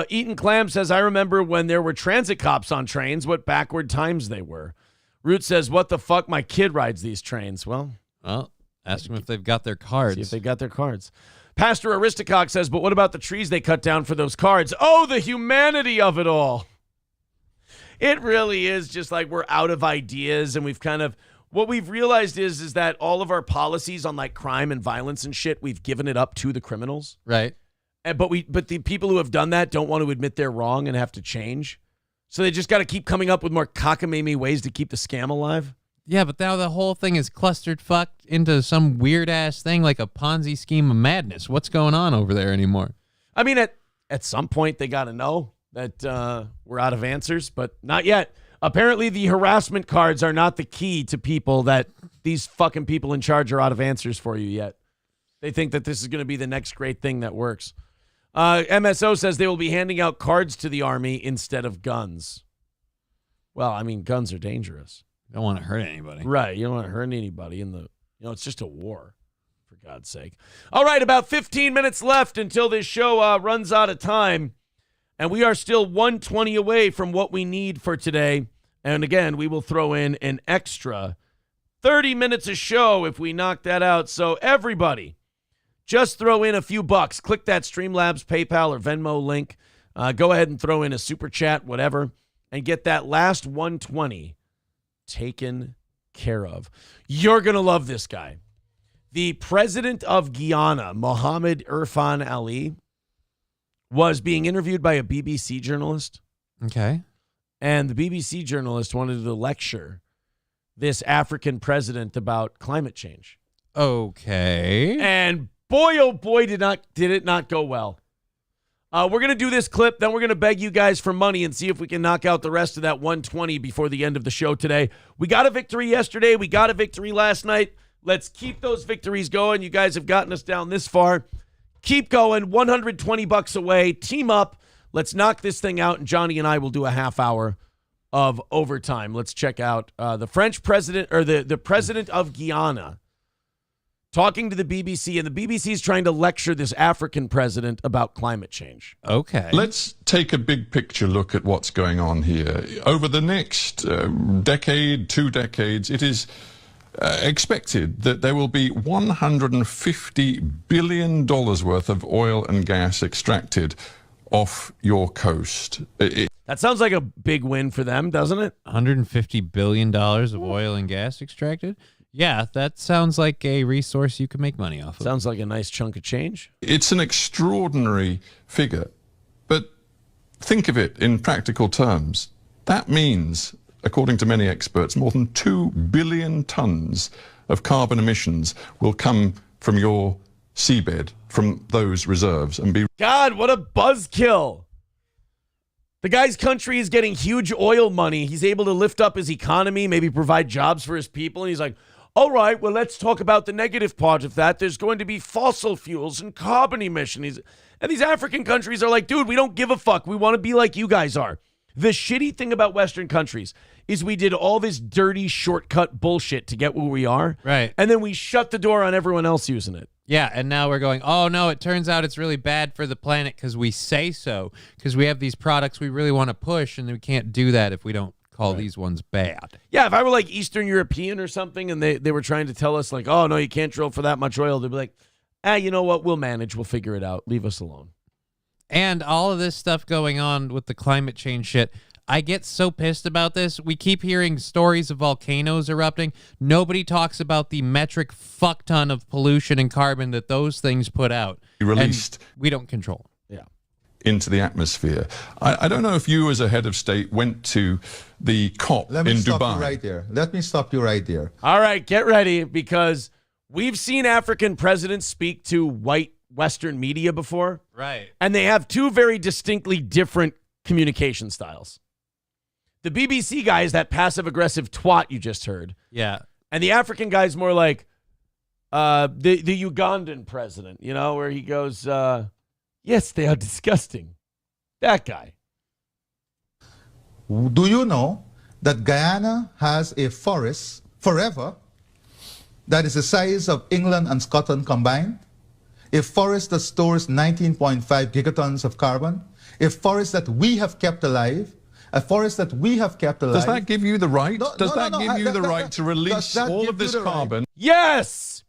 Eaton Clam says, I remember when there were transit cops on trains, what backward times they were. Root says, what the fuck? My kid rides these trains. Well, ask them if they've got their cards. See if they got their cards. Pastor Aristocock says, but what about the trees they cut down for those cards? Oh, the humanity of it all. It really is just like we're out of ideas, and we've kind of, what we've realized is that all of our policies on like crime and violence and shit, we've given it up to the criminals. Right. But the people who have done that don't want to admit they're wrong and have to change. So they just got to keep coming up with more cockamamie ways to keep the scam alive? Yeah, but now the whole thing is clustered fucked into some weird-ass thing like a Ponzi scheme of madness. What's going on over there anymore? I mean, at some point, they got to know that we're out of answers, but not yet. Apparently, the harassment cards are not the key to people that these fucking people in charge are out of answers for you yet. They think that this is going to be the next great thing that works. MSO says they will be handing out cards to the army instead of guns. Well, I mean, guns are dangerous. You don't want to hurt anybody. Right. You don't want to hurt anybody it's just a war, for God's sake. All right, about 15 minutes left until this show runs out of time. And we are still 120 away from what we need for today. And again, we will throw in an extra 30 minutes a show if we knock that out. So everybody, just throw in a few bucks. Click that Streamlabs, PayPal, or Venmo link. Go ahead and throw in a super chat, whatever, and get that last 120 taken care of. You're going to love this guy. The president of Guyana, Mohammed Irfan Ali, was being interviewed by a BBC journalist. Okay. And the BBC journalist wanted to lecture this African president about climate change. Okay. And boy, oh boy, did it not go well. We're going to do this clip, then we're going to beg you guys for money and see if we can knock out the rest of that 120 before the end of the show today. We got a victory yesterday. We got a victory last night. Let's keep those victories going. You guys have gotten us down this far. Keep going. $120 away. Team up. Let's knock this thing out, and Johnny and I will do a half hour of overtime. Let's check out the French president, or the president of Guyana, talking to the BBC, and the BBC is trying to lecture this African president about climate change. Okay. Let's take a big picture look at what's going on here. Over the next decade, 2 decades, it is expected that there will be $150 billion worth of oil and gas extracted off your coast. That sounds like a big win for them, doesn't it? $150 billion of oil and gas extracted? Yeah, that sounds like a resource you can make money off of. Sounds like a nice chunk of change. It's an extraordinary figure, but think of it in practical terms. That means, according to many experts, more than 2 billion tons of carbon emissions will come from your seabed, from those reserves, and be... God, what a buzzkill. The guy's country is getting huge oil money. He's able to lift up his economy, maybe provide jobs for his people, and he's like, all right, well, let's talk about the negative part of that. There's going to be fossil fuels and carbon emissions. And these African countries are like, dude, we don't give a fuck. We want to be like you guys are. The shitty thing about Western countries is we did all this dirty shortcut bullshit to get where we are. Right. And then we shut the door on everyone else using it. Yeah, and now we're going, oh, no, it turns out it's really bad for the planet because we say so, because we have these products we really want to push, and we can't do that if we don't call these ones bad. Yeah, if I were like Eastern European or something, and they were trying to tell us, like, oh, no, you can't drill for that much oil, they'd be like, you know what, we'll manage, we'll figure it out, leave us alone. And all of this stuff going on with the climate change shit, I get so pissed about this. We keep hearing stories of volcanoes erupting. Nobody talks about the metric fuck ton of pollution and carbon that those things put out. Released. And we don't control. Yeah. Into the atmosphere. I don't know if you as a head of state went to the COP in Dubai. Let me stop you right there. Let me stop you right there. All right, get ready, because we've seen African presidents speak to white Western media before. Right. And they have two very distinctly different communication styles. The BBC guy is that passive-aggressive twat you just heard. Yeah. And the African guy is more like the Ugandan president, you know, where he goes, yes, they are disgusting. That guy. Do you know that Guyana has a forest forever that is the size of England and Scotland combined? A forest that stores 19.5 gigatons of carbon. A forest that we have kept alive. A forest that we have kept alive. Does that give you the right? Does that give you the that- right to release all of this carbon? Yes!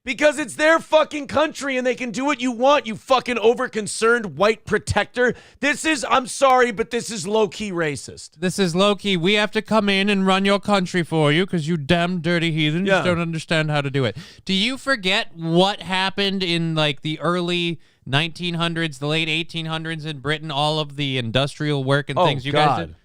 Because it's their fucking country and they can do what you want, you fucking overconcerned white protector. This is, I'm sorry, but this is low-key racist. This is low-key. We have to come in and run your country for you because you damn dirty heathens don't understand how to do it. Do you forget what happened in like the early 1900s, the late 1800s in Britain, all of the industrial work and things you guys did?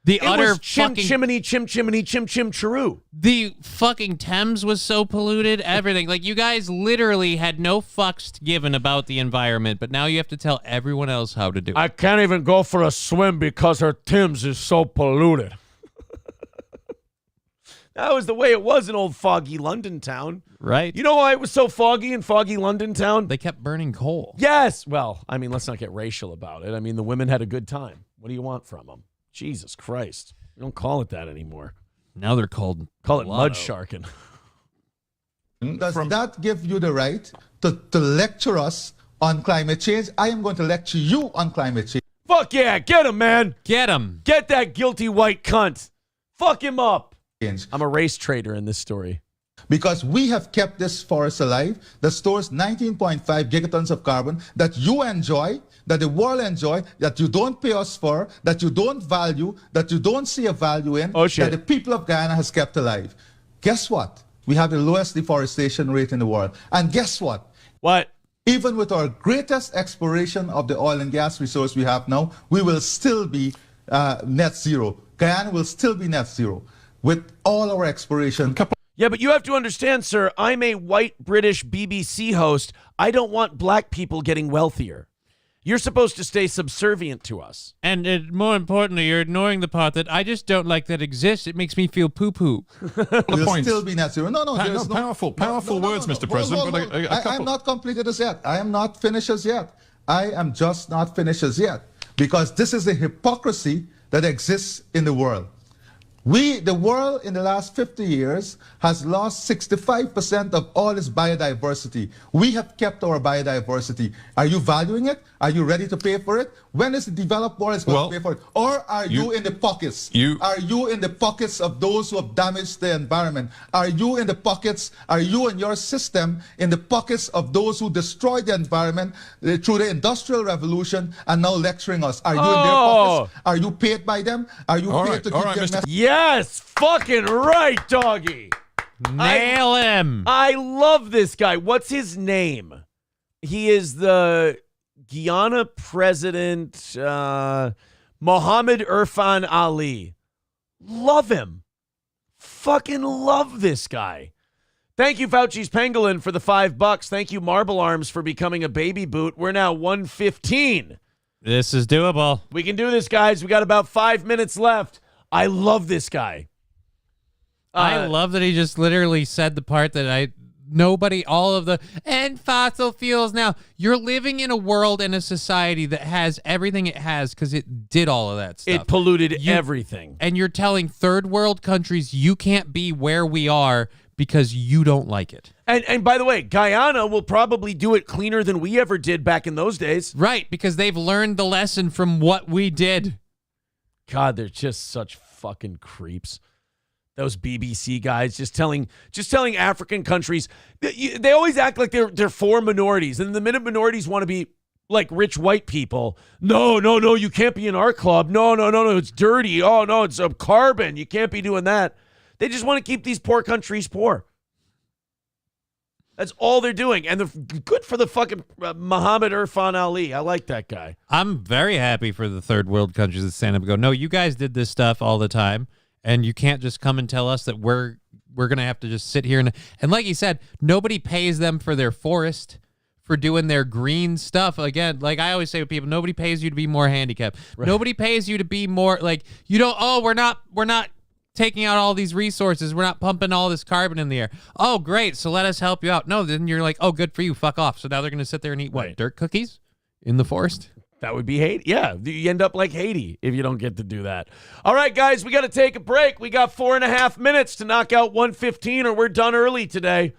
The utter fucking chimney, chim chiroo. The fucking Thames was so polluted, everything. Like, you guys literally had no fucks given about the environment, but now you have to tell everyone else how to do it. I can't even go for a swim because her Thames is so polluted. That was the way it was in old foggy London town. Right. You know why it was so foggy in foggy London town? They kept burning coal. Yes. Well, I mean, let's not get racial about it. I mean, the women had a good time. What do you want from them? Jesus Christ. We don't call it that anymore. Now they're called Call it mud sharking. Does that give you the right to lecture us on climate change? I am going to lecture you on climate change. Fuck yeah, get him, man. Get him. Get that guilty white cunt. Fuck him up. I'm a race trader in this story. because we have kept this forest alive that stores 19.5 gigatons of carbon that you enjoy, that the world enjoy, that you don't pay us for, that you don't value, that you don't see a value in, that the people of Guyana has kept alive. Guess what? We have the lowest deforestation rate in the world. And guess what? What? Even with our greatest exploration of the oil and gas resource we have now, we will still be net zero. Guyana will still be net zero with all our exploration. Yeah, but you have to understand, sir, I'm a white British BBC host. I don't want black people getting wealthier. You're supposed to stay subservient to us. And more importantly, you're ignoring the part that I just don't like that exists. It makes me feel poo-poo. We'll still be net zero. No, powerful words, Mr. President. But I am not completed as yet. I am not finished as yet. I am just not finished as yet. Because this is the hypocrisy that exists in the world. The world in the last 50 years has lost 65% of all its biodiversity. We have kept our biodiversity. Are you valuing it? Are you ready to pay for it? When is the developed world going to pay for it? Or are you in the pockets? Are you in the pockets of those who have damaged the environment? Are you in the pockets, are you and your system in the pockets of those who destroyed the environment through the Industrial Revolution and now lecturing us? Are you in their pockets? Are you paid by them? Are you paid to keep their message? Yes, fucking right, doggy. Nail him. I love this guy. What's his name? He is the Guyana president, Mohammed Irfan Ali. Love him. Fucking love this guy. Thank you, Fauci's Pangolin, for the $5. Thank you, Marble Arms, for becoming a baby boot. We're now 1:15. This is doable. We can do this, guys. We got about 5 minutes left. I love this guy. I love that he just literally said the part that and fossil fuels. Now, you're living in a world and a society that has everything it has because it did all of that stuff. It polluted everything. And you're telling third world countries you can't be where we are because you don't like it. And by the way, Guyana will probably do it cleaner than we ever did back in those days. Right, because they've learned the lesson from what we did. God, they're just such fucking creeps. Those BBC guys just telling African countries, they always act like they're for minorities. And the minute minorities want to be like rich white people, no, you can't be in our club. No, it's dirty. Oh, no, it's carbon. You can't be doing that. They just want to keep these poor countries poor. That's all they're doing. And they're good for the fucking Mohammed Irfan Ali. I like that guy. I'm very happy for the third world countries that stand up and go, no, you guys did this stuff all the time. And you can't just come and tell us that we're going to have to just sit here. And like you said, nobody pays them for their forest, for doing their green stuff. Again, like I always say to people, nobody pays you to be more handicapped. Right. Nobody pays you to be more like, you don't, we're not taking out all these resources. We're not pumping all this carbon in the air. Oh, great. So let us help you out. No, then you're like, oh, good for you. Fuck off. So now they're going to sit there and eat what? Dirt cookies in the forest? That would be Haiti. Yeah, you end up like Haiti if you don't get to do that. All right, guys, we got to take a break. We got 4.5 minutes to knock out 115 or we're done early today.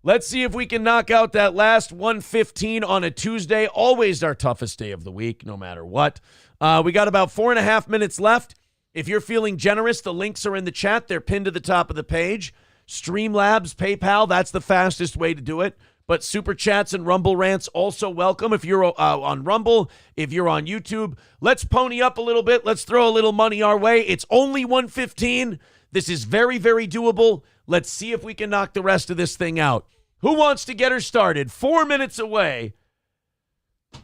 Let's see if we can knock out that last 115 on a Tuesday. Always our toughest day of the week, no matter what. We got about 4.5 minutes left. If you're feeling generous, the links are in the chat. They're pinned to the top of the page. Streamlabs, PayPal, that's the fastest way to do it. But Super Chats and Rumble Rants also welcome. If you're on Rumble, if you're on YouTube, let's pony up a little bit. Let's throw a little money our way. It's only 115. This is very, very doable. Let's see if we can knock the rest of this thing out. Who wants to get her started? 4 minutes away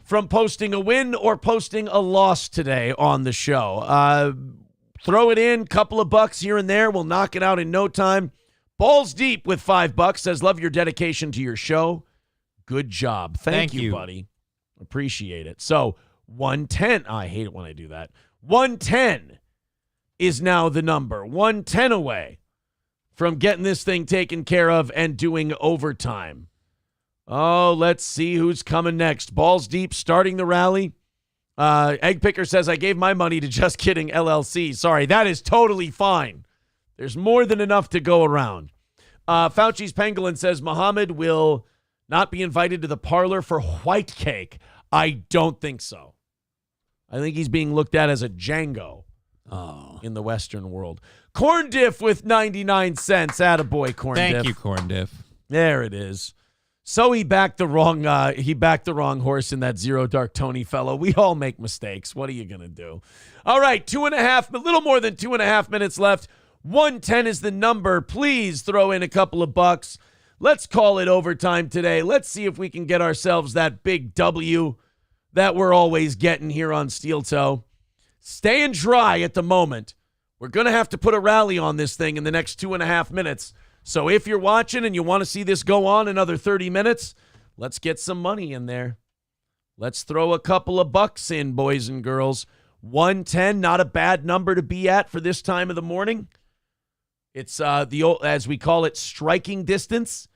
from posting a win or posting a loss today on the show. Throw it in, couple of bucks here and there. We'll knock it out in no time. Balls Deep with $5 says, love your dedication to your show. Good job. Thank you, buddy. Appreciate it. So 110. I hate it when I do that. 110 is now the number. 110 away from getting this thing taken care of and doing overtime. Oh, let's see who's coming next. Balls Deep starting the rally. Egg Picker says, I gave my money to Just Kidding LLC. Sorry, that is totally fine. There's more than enough to go around. Fauci's Pangolin says, Muhammad will not be invited to the parlor for white cake. I don't think so. I think he's being looked at as a Django in the Western world. Corn Diff with 99 cents. Attaboy, Corn Diff. Thank you, Corn Diff. There it is. So he backed the wrong horse in that Zero Dark Tony fellow. We all make mistakes. What are you going to do? All right, a little more than 2.5 minutes left. 110 is the number. Please throw in a couple of bucks. Let's call it overtime today. Let's see if we can get ourselves that big W that we're always getting here on Steel Toe. Staying dry at the moment. We're going to have to put a rally on this thing in the next 2.5 minutes. So if you're watching and you want to see this go on another 30 minutes, let's get some money in there. Let's throw a couple of bucks in, boys and girls. 110, not a bad number to be at for this time of the morning. It's the old, as we call it, striking distance.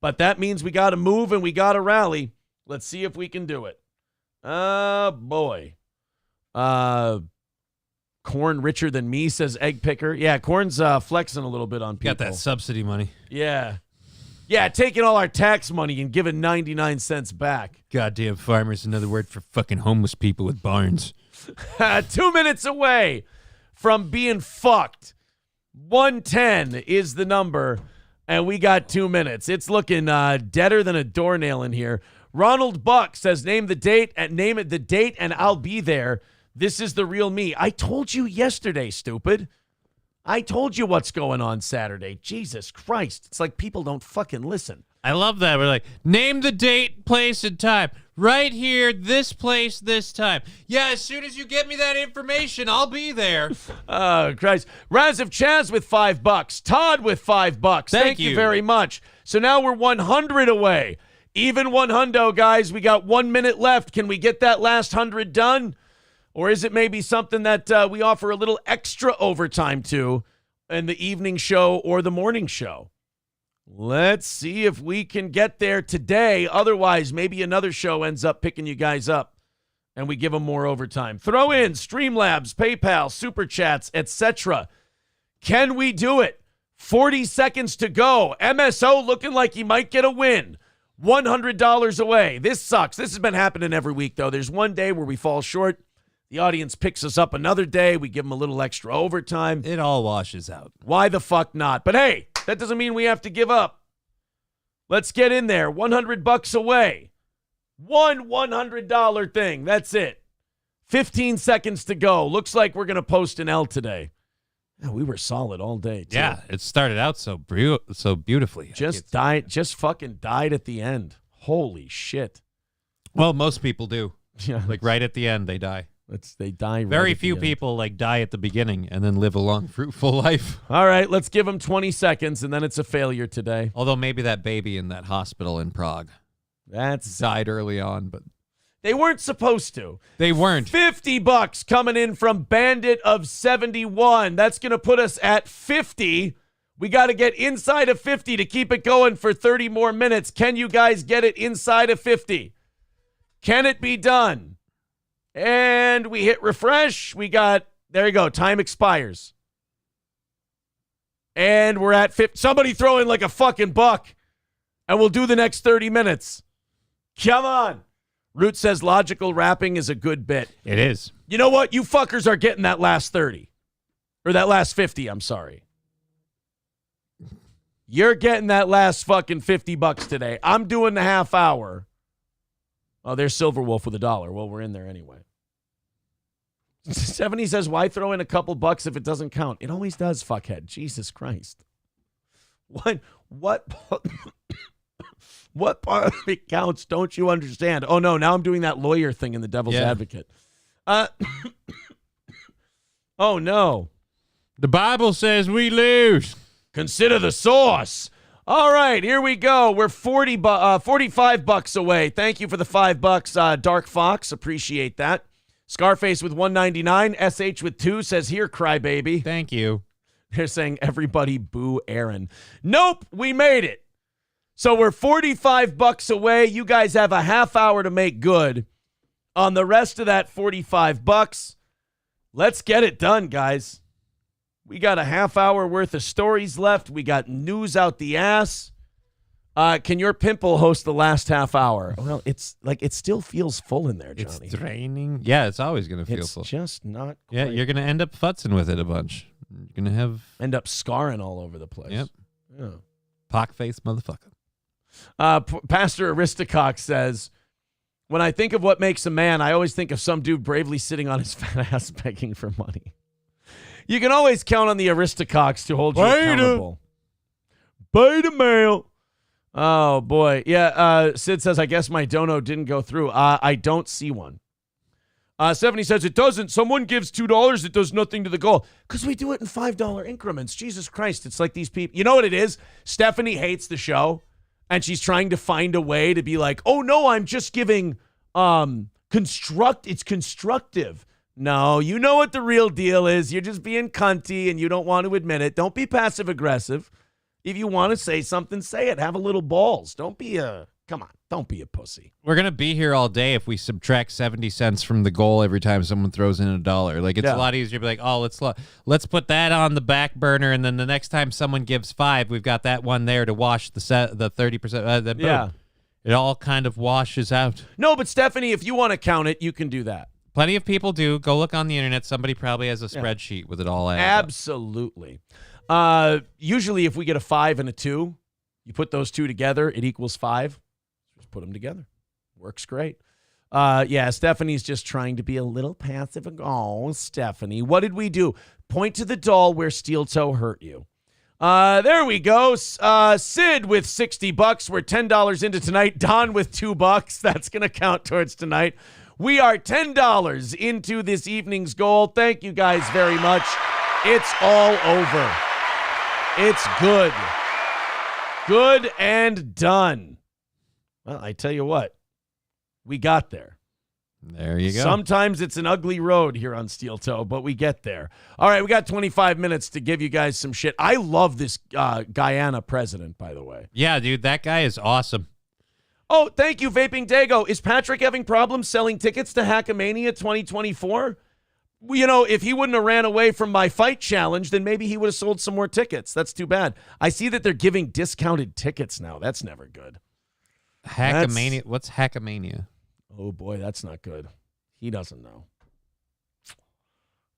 But that means we got to move and we got to rally. Let's see if we can do it. Boy. Corn richer than me, says Egg Picker. Yeah, Corn's flexing a little bit on people. Got that subsidy money. Yeah. Yeah, taking all our tax money and giving 99 cents back. Goddamn farmers, another word for fucking homeless people with barns. 2 minutes away from being fucked. 110 is the number, and we got 2 minutes. It's looking deader than a doornail in here. Ronald Buck says, name it the date, and I'll be there. This is the real me. I told you yesterday, stupid. I told you what's going on Saturday. Jesus Christ. It's like people don't fucking listen. I love that. We're like, name the date, place, and time. Right here, this place, this time. Yeah, as soon as you get me that information, I'll be there. Oh, Christ. Raz of Chaz with $5. Todd with $5. Thank you very much. So now we're 100 away. Even 100, guys. We got 1 minute left. Can we get that last 100 done? Or is it maybe something that we offer a little extra overtime to in the evening show or the morning show? Let's see if we can get there today. Otherwise, maybe another show ends up picking you guys up and we give them more overtime. Throw in Streamlabs, PayPal, Super Chats, etc. Can we do it? 40 seconds to go. MSO looking like he might get a win. $100 away. This sucks. This has been happening every week, though. There's one day where we fall short. The audience picks us up another day. We give them a little extra overtime. It all washes out. Why the fuck not? But hey, that doesn't mean we have to give up. Let's get in there. $100 away. One $100 thing. That's it. 15 seconds to go. Looks like we're going to post an L today. Yeah, we were solid all day, too. Yeah, it started out so beautifully. Just fucking died at the end. Holy shit. Well, most people do. Yeah. Like right at the end, they die. They die. Very few people like die at the beginning and then live a long, fruitful life. All right, let's give them 20 seconds, and then it's a failure today. Although maybe that baby in that hospital in Prague died early on, but they weren't supposed to. They weren't. $50 coming in from Bandit of 71. That's going to put us at 50. We got to get inside of 50 to keep it going for 30 more minutes. Can you guys get it inside of 50? Can it be done? And we hit refresh. There you go. Time expires. And we're at 50. Somebody throw in like a fucking buck, and we'll do the next 30 minutes. Come on. Root says logical rapping is a good bit. It is. You know what? You fuckers are getting that last 30. Or that last 50, I'm sorry. You're getting that last fucking $50 today. I'm doing the half hour. Oh, there's Silverwolf with $1. Well, we're in there anyway. 70 says, why throw in a couple bucks if it doesn't count? It always does, fuckhead. Jesus Christ. What part of it counts don't you understand? Oh, no, now I'm doing that lawyer thing in the Devil's Advocate. Oh, no. The Bible says we lose. Consider the sauce. All right, here we go. We're $45 away. Thank you for the $5, Dark Fox. Appreciate that. Scarface with $1.99. SH with $2 says, here, crybaby. Thank you. They're saying, everybody boo Aaron. Nope, we made it. So we're $45 away. You guys have a half hour to make good on the rest of that $45. Let's get it done, guys. We got a half hour worth of stories left. We got news out the ass. Can your pimple host the last half hour? Well, it's like it still feels full in there, Johnny. It's draining. Yeah, it's always going to feel full. It's just not quite. Yeah, you're going to end up futzing with it a bunch. You're going to end up scarring all over the place. Yep. Yeah. Pock-faced motherfucker. Pastor Aristocox says, when I think of what makes a man, I always think of some dude bravely sitting on his fat ass begging for money. You can always count on the Aristocox to hold you accountable. Beta mail. Oh, boy. Yeah, Sid says, I guess my dono didn't go through. I don't see one. Stephanie says, it doesn't. Someone gives $2, it does nothing to the goal. Because we do it in $5 increments. Jesus Christ. It's like these people. You know what it is? Stephanie hates the show, and she's trying to find a way to be like, oh, no, I'm just giving it's constructive. No, you know what the real deal is. You're just being cunty, and you don't want to admit it. Don't be passive-aggressive. If you want to say something, say it. Have a little balls. Don't be a pussy. We're going to be here all day if we subtract 70 cents from the goal every time someone throws in $1. Like, it's a lot easier to be like, oh, let's put that on the back burner, and then the next time someone gives $5, we've got that one there to wash the 30%. Yeah. It all kind of washes out. No, but Stephanie, if you want to count it, you can do that. Plenty of people do. Go look on the internet. Somebody probably has a spreadsheet with it all added up. Absolutely. Usually if we get a 5 and a 2, you put those two together, it equals 5. Just put them together. Works great. Stephanie's just trying to be a little passive. Oh, Stephanie, what did we do? Point to the doll where Steel Toe hurt you. There we go. Sid with $60. We're $10 into tonight. Don with $2. That's going to count towards tonight. We are $10 into this evening's goal. Thank you guys very much. It's all over. It's good. Good and done. Well, I tell you what, we got there. There you go. Sometimes it's an ugly road here on Steel Toe, but we get there. All right, we got 25 minutes to give you guys some shit. I love this Guyana president, by the way. Yeah, dude, that guy is awesome. Oh, thank you, Vaping Dago. Is Patrick having problems selling tickets to Hackamania 2024? You know, if he wouldn't have ran away from my fight challenge, then maybe he would have sold some more tickets. That's too bad. I see that they're giving discounted tickets now. That's never good. Hackamania. What's Hackamania? Oh, boy, that's not good. He doesn't know.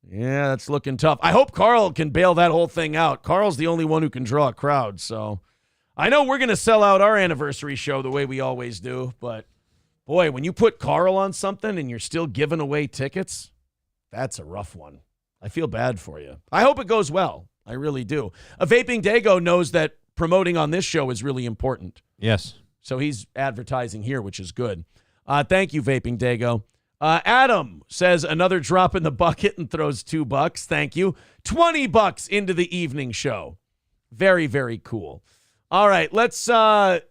Yeah, that's looking tough. I hope Carl can bail that whole thing out. Carl's the only one who can draw a crowd, so I know we're going to sell out our anniversary show the way we always do, but, boy, when you put Carl on something and you're still giving away tickets, that's a rough one. I feel bad for you. I hope it goes well. I really do. A Vaping Dago knows that promoting on this show is really important. Yes. So he's advertising here, which is good. Thank you, Vaping Dago. Adam says another drop in the bucket and throws $2. Thank you. $20 into the evening show. Very, very cool. All right, let's, the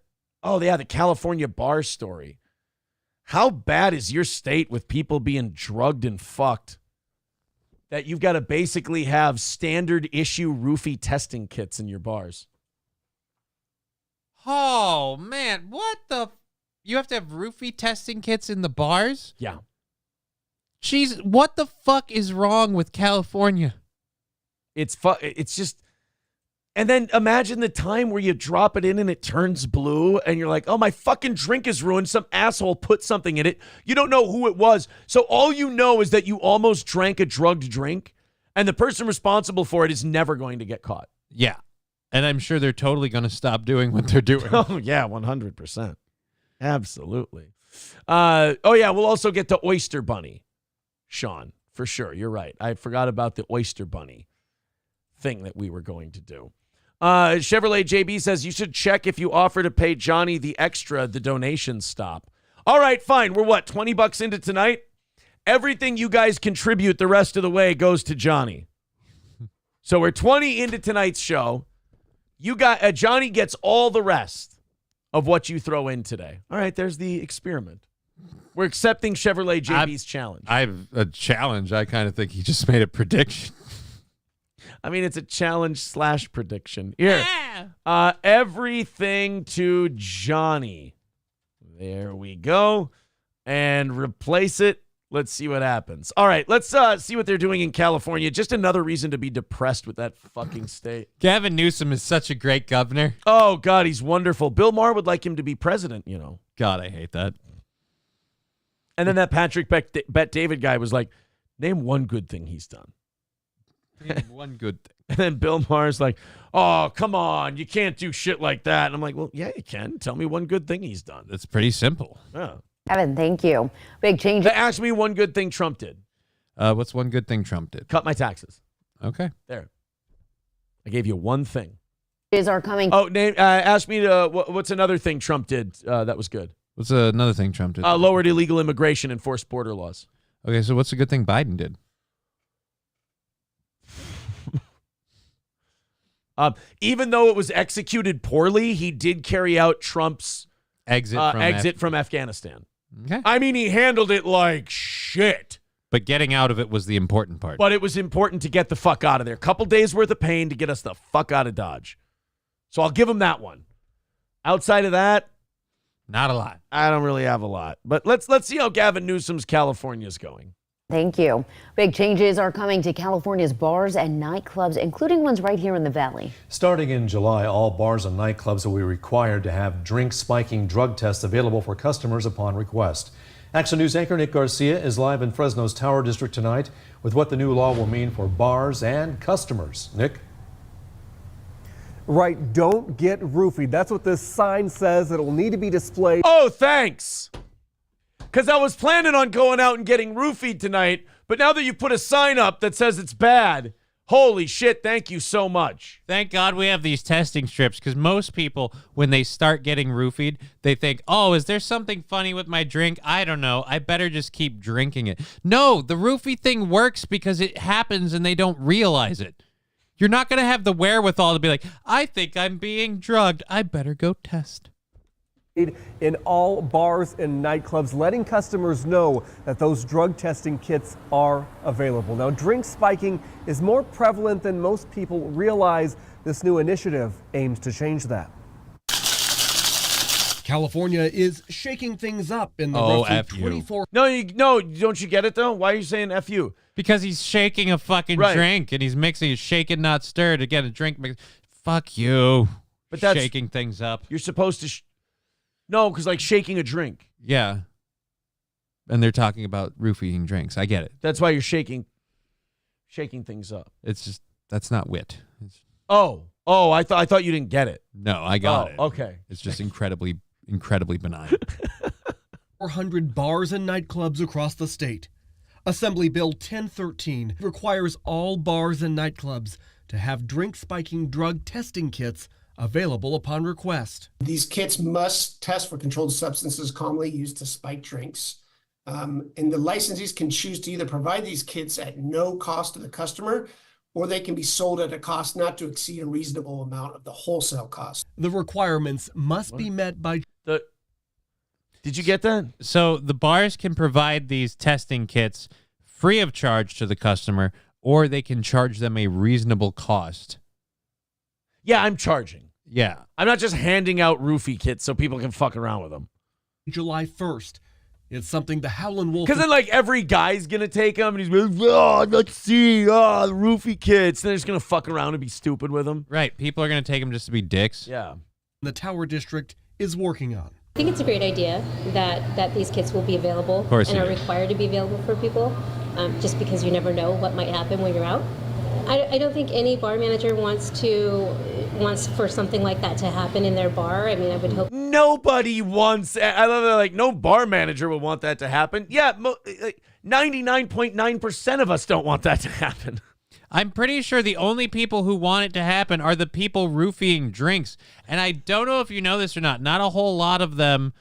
California bar story. How bad is your state with people being drugged and fucked that you've got to basically have standard issue roofie testing kits in your bars? Oh, man, what the? You have to have roofie testing kits in the bars? Yeah. Jeez, what the fuck is wrong with California? It's just, and then imagine the time where you drop it in and it turns blue and you're like, oh, my fucking drink is ruined. Some asshole put something in it. You don't know who it was. So all you know is that you almost drank a drugged drink and the person responsible for it is never going to get caught. Yeah. And I'm sure they're totally going to stop doing what they're doing. Oh, yeah, 100%. Absolutely. We'll also get to Oyster Bunny, Sean, for sure. You're right. I forgot about the Oyster Bunny thing that we were going to do. Chevrolet JB says you should check if you offer to pay Johnny the extra, the donations stop. All right, fine. We're what, $20 into tonight? Everything you guys contribute the rest of the way goes to Johnny. So we're 20 into tonight's show. You got Johnny gets all the rest of what you throw in today. All right, there's the experiment. We're accepting Chevrolet JB's challenge. A challenge. I kind of think he just made a prediction. I mean, it's a challenge / prediction. Here, everything to Johnny. There we go. And replace it. Let's see what happens. All right, let's see what they're doing in California. Just another reason to be depressed with that fucking state. Gavin Newsom is such a great governor. Oh, God, he's wonderful. Bill Maher would like him to be president, you know. God, I hate that. And then that Patrick Bet David guy was like, name one good thing he's done. One good thing. And then Bill Maher's like, oh, come on, you can't do shit like that. And I'm like, well, yeah, you can. Tell me one good thing he's done. It's pretty simple. Yeah. Evan, thank you. Big change. Ask me one good thing Trump did. What's one good thing Trump did? Cut my taxes. Okay. There. I gave you one thing. Are coming. Oh, ask me what's another thing Trump did that was good? What's another thing Trump did? Lowered illegal immigration and forced border laws. Okay, so what's a good thing Biden did? Even though it was executed poorly, he did carry out Trump's exit from Afghanistan. Okay. I mean, he handled it like shit. But getting out of it was the important part. But it was important to get the fuck out of there. Couple days worth of pain to get us the fuck out of Dodge. So I'll give him that one. Outside of that, not a lot. I don't really have a lot. But let's see how Gavin Newsom's California's going. Thank you. Big changes are coming to California's bars and nightclubs, including ones right here in the Valley. Starting in July, all bars and nightclubs will be required to have drink spiking drug tests available for customers upon request. Action News anchor Nick Garcia is live in Fresno's Tower District tonight with what the new law will mean for bars and customers. Nick? Right, don't get roofied. That's what this sign says. It'll need to be displayed. Oh, thanks. Because I was planning on going out and getting roofied tonight, but now that you put a sign up that says it's bad, holy shit, thank you so much. Thank God we have these testing strips, because most people, when they start getting roofied, they think, oh, is there something funny with my drink? I don't know. I better just keep drinking it. No, the roofie thing works because it happens and they don't realize it. You're not going to have the wherewithal to be like, I think I'm being drugged. I better go test. In all bars and nightclubs, letting customers know that those drug testing kits are available. Now, drink spiking is more prevalent than most people realize. This new initiative aims to change that. California is shaking things up in the roughly F 24. No, don't you get it though? Why are you saying F you? Because he's shaking a fucking drink and he's mixing it, shake it, not stir to get a drink mix. Fuck you. But that's shaking things up. You're supposed to. No, because like shaking a drink. Yeah. And they're talking about roofieing drinks. I get it. That's why you're shaking things up. It's just, that's not wit. Oh, I thought you didn't get it. No, I got it. Okay. It's just incredibly benign. 400 bars and nightclubs across the state. Assembly Bill 1013 requires all bars and nightclubs to have drink spiking drug testing kits available upon request. These kits must test for controlled substances commonly used to spike drinks. And the licensees can choose to either provide these kits at no cost to the customer, or they can be sold at a cost not to exceed a reasonable amount of the wholesale cost. The requirements must be met by... Did you get that? So the bars can provide these testing kits free of charge to the customer, or they can charge them a reasonable cost. Yeah, I'm charging. Yeah. I'm not just handing out roofie kits so people can fuck around with them. July 1st. It's something the Howlin' Wolf... Because then, like, every guy's going to take them, and he's like, oh, let's see, the roofie kits. Then they're just going to fuck around and be stupid with them. Right. People are going to take them just to be dicks. Yeah. The Tower District is working on. I think it's a great idea that these kits will be available and are required to be available for people, just because you never know what might happen when you're out. I don't think any bar manager wants for something like that to happen in their bar. I mean, I would hope. Nobody wants. I love that. Like, no bar manager would want that to happen. Yeah, 99.9% of us don't want that to happen. I'm pretty sure the only people who want it to happen are the people roofieing drinks. And I don't know if you know this or not. Not a whole lot of them,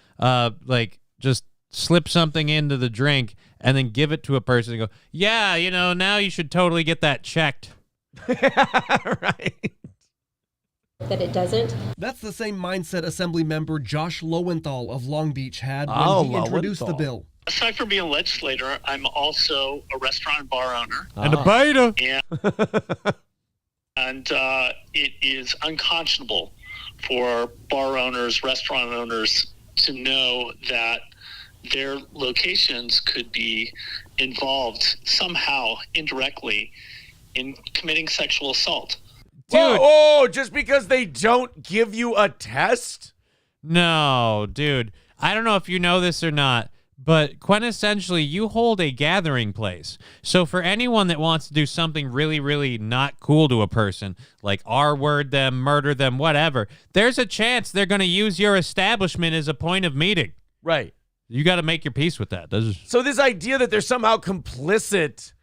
just slip something into the drink and then give it to a person and go, yeah, now you should totally get that checked. Right. That it doesn't. That's the same mindset Assembly member Josh Lowenthal of Long Beach had when he introduced the bill. Aside from being a legislator, I'm also a restaurant and bar owner. And a biter. And it is unconscionable for bar owners, restaurant owners to know that their locations could be involved somehow indirectly in committing sexual assault. Dude. Oh, just because they don't give you a test? No, dude. I don't know if you know this or not, But quintessentially, you hold a gathering place. So for anyone that wants to do something really, really not cool to a person, like R-word them, murder them, whatever, there's a chance they're going to use your establishment as a point of meeting. Right. You got to make your peace with that. So this idea that they're somehow complicit,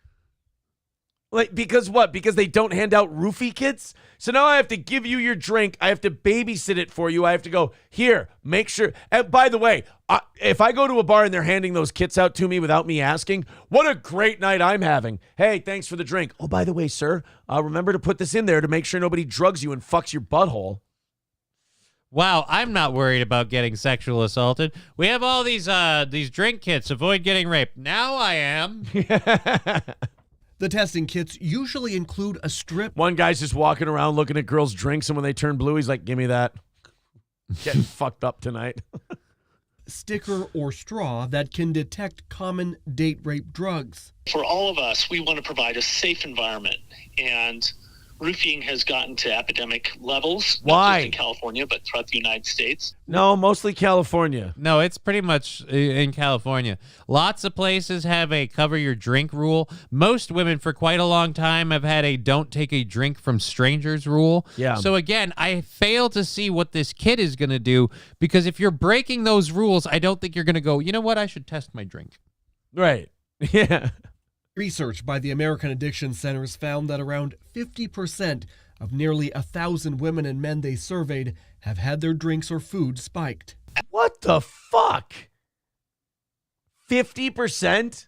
like, because what? Because they don't hand out roofie kits? So now I have to give you your drink. I have to babysit it for you. I have to go, here, make sure. And by the way, if I go to a bar and they're handing those kits out to me without me asking, what a great night I'm having. Hey, thanks for the drink. Oh, by the way, sir, remember to put this in there to make sure nobody drugs you and fucks your butthole. Wow, I'm not worried about getting sexual assaulted. We have all these drink kits. Avoid getting raped. Now I am. The testing kits usually include a strip. One guy's just walking around looking at girls' drinks, and when they turn blue, he's like, give me that. Getting fucked up tonight. Sticker or straw that can detect common date rape drugs. For all of us, we want to provide a safe environment, and roofing has gotten to epidemic levels. Why? Not just in California, but throughout the United States. No, mostly California. No, it's pretty much in California. Lots of places have a cover your drink rule. Most women for quite a long time have had a don't take a drink from strangers rule. Yeah. So again, I fail to see what this kid is going to do, because if you're breaking those rules, I don't think you're going to go, you know what, I should test my drink. Right. Yeah. Research by the American Addiction Centers found that around 50% of nearly 1,000 women and men they surveyed have had their drinks or food spiked. What the fuck? 50%?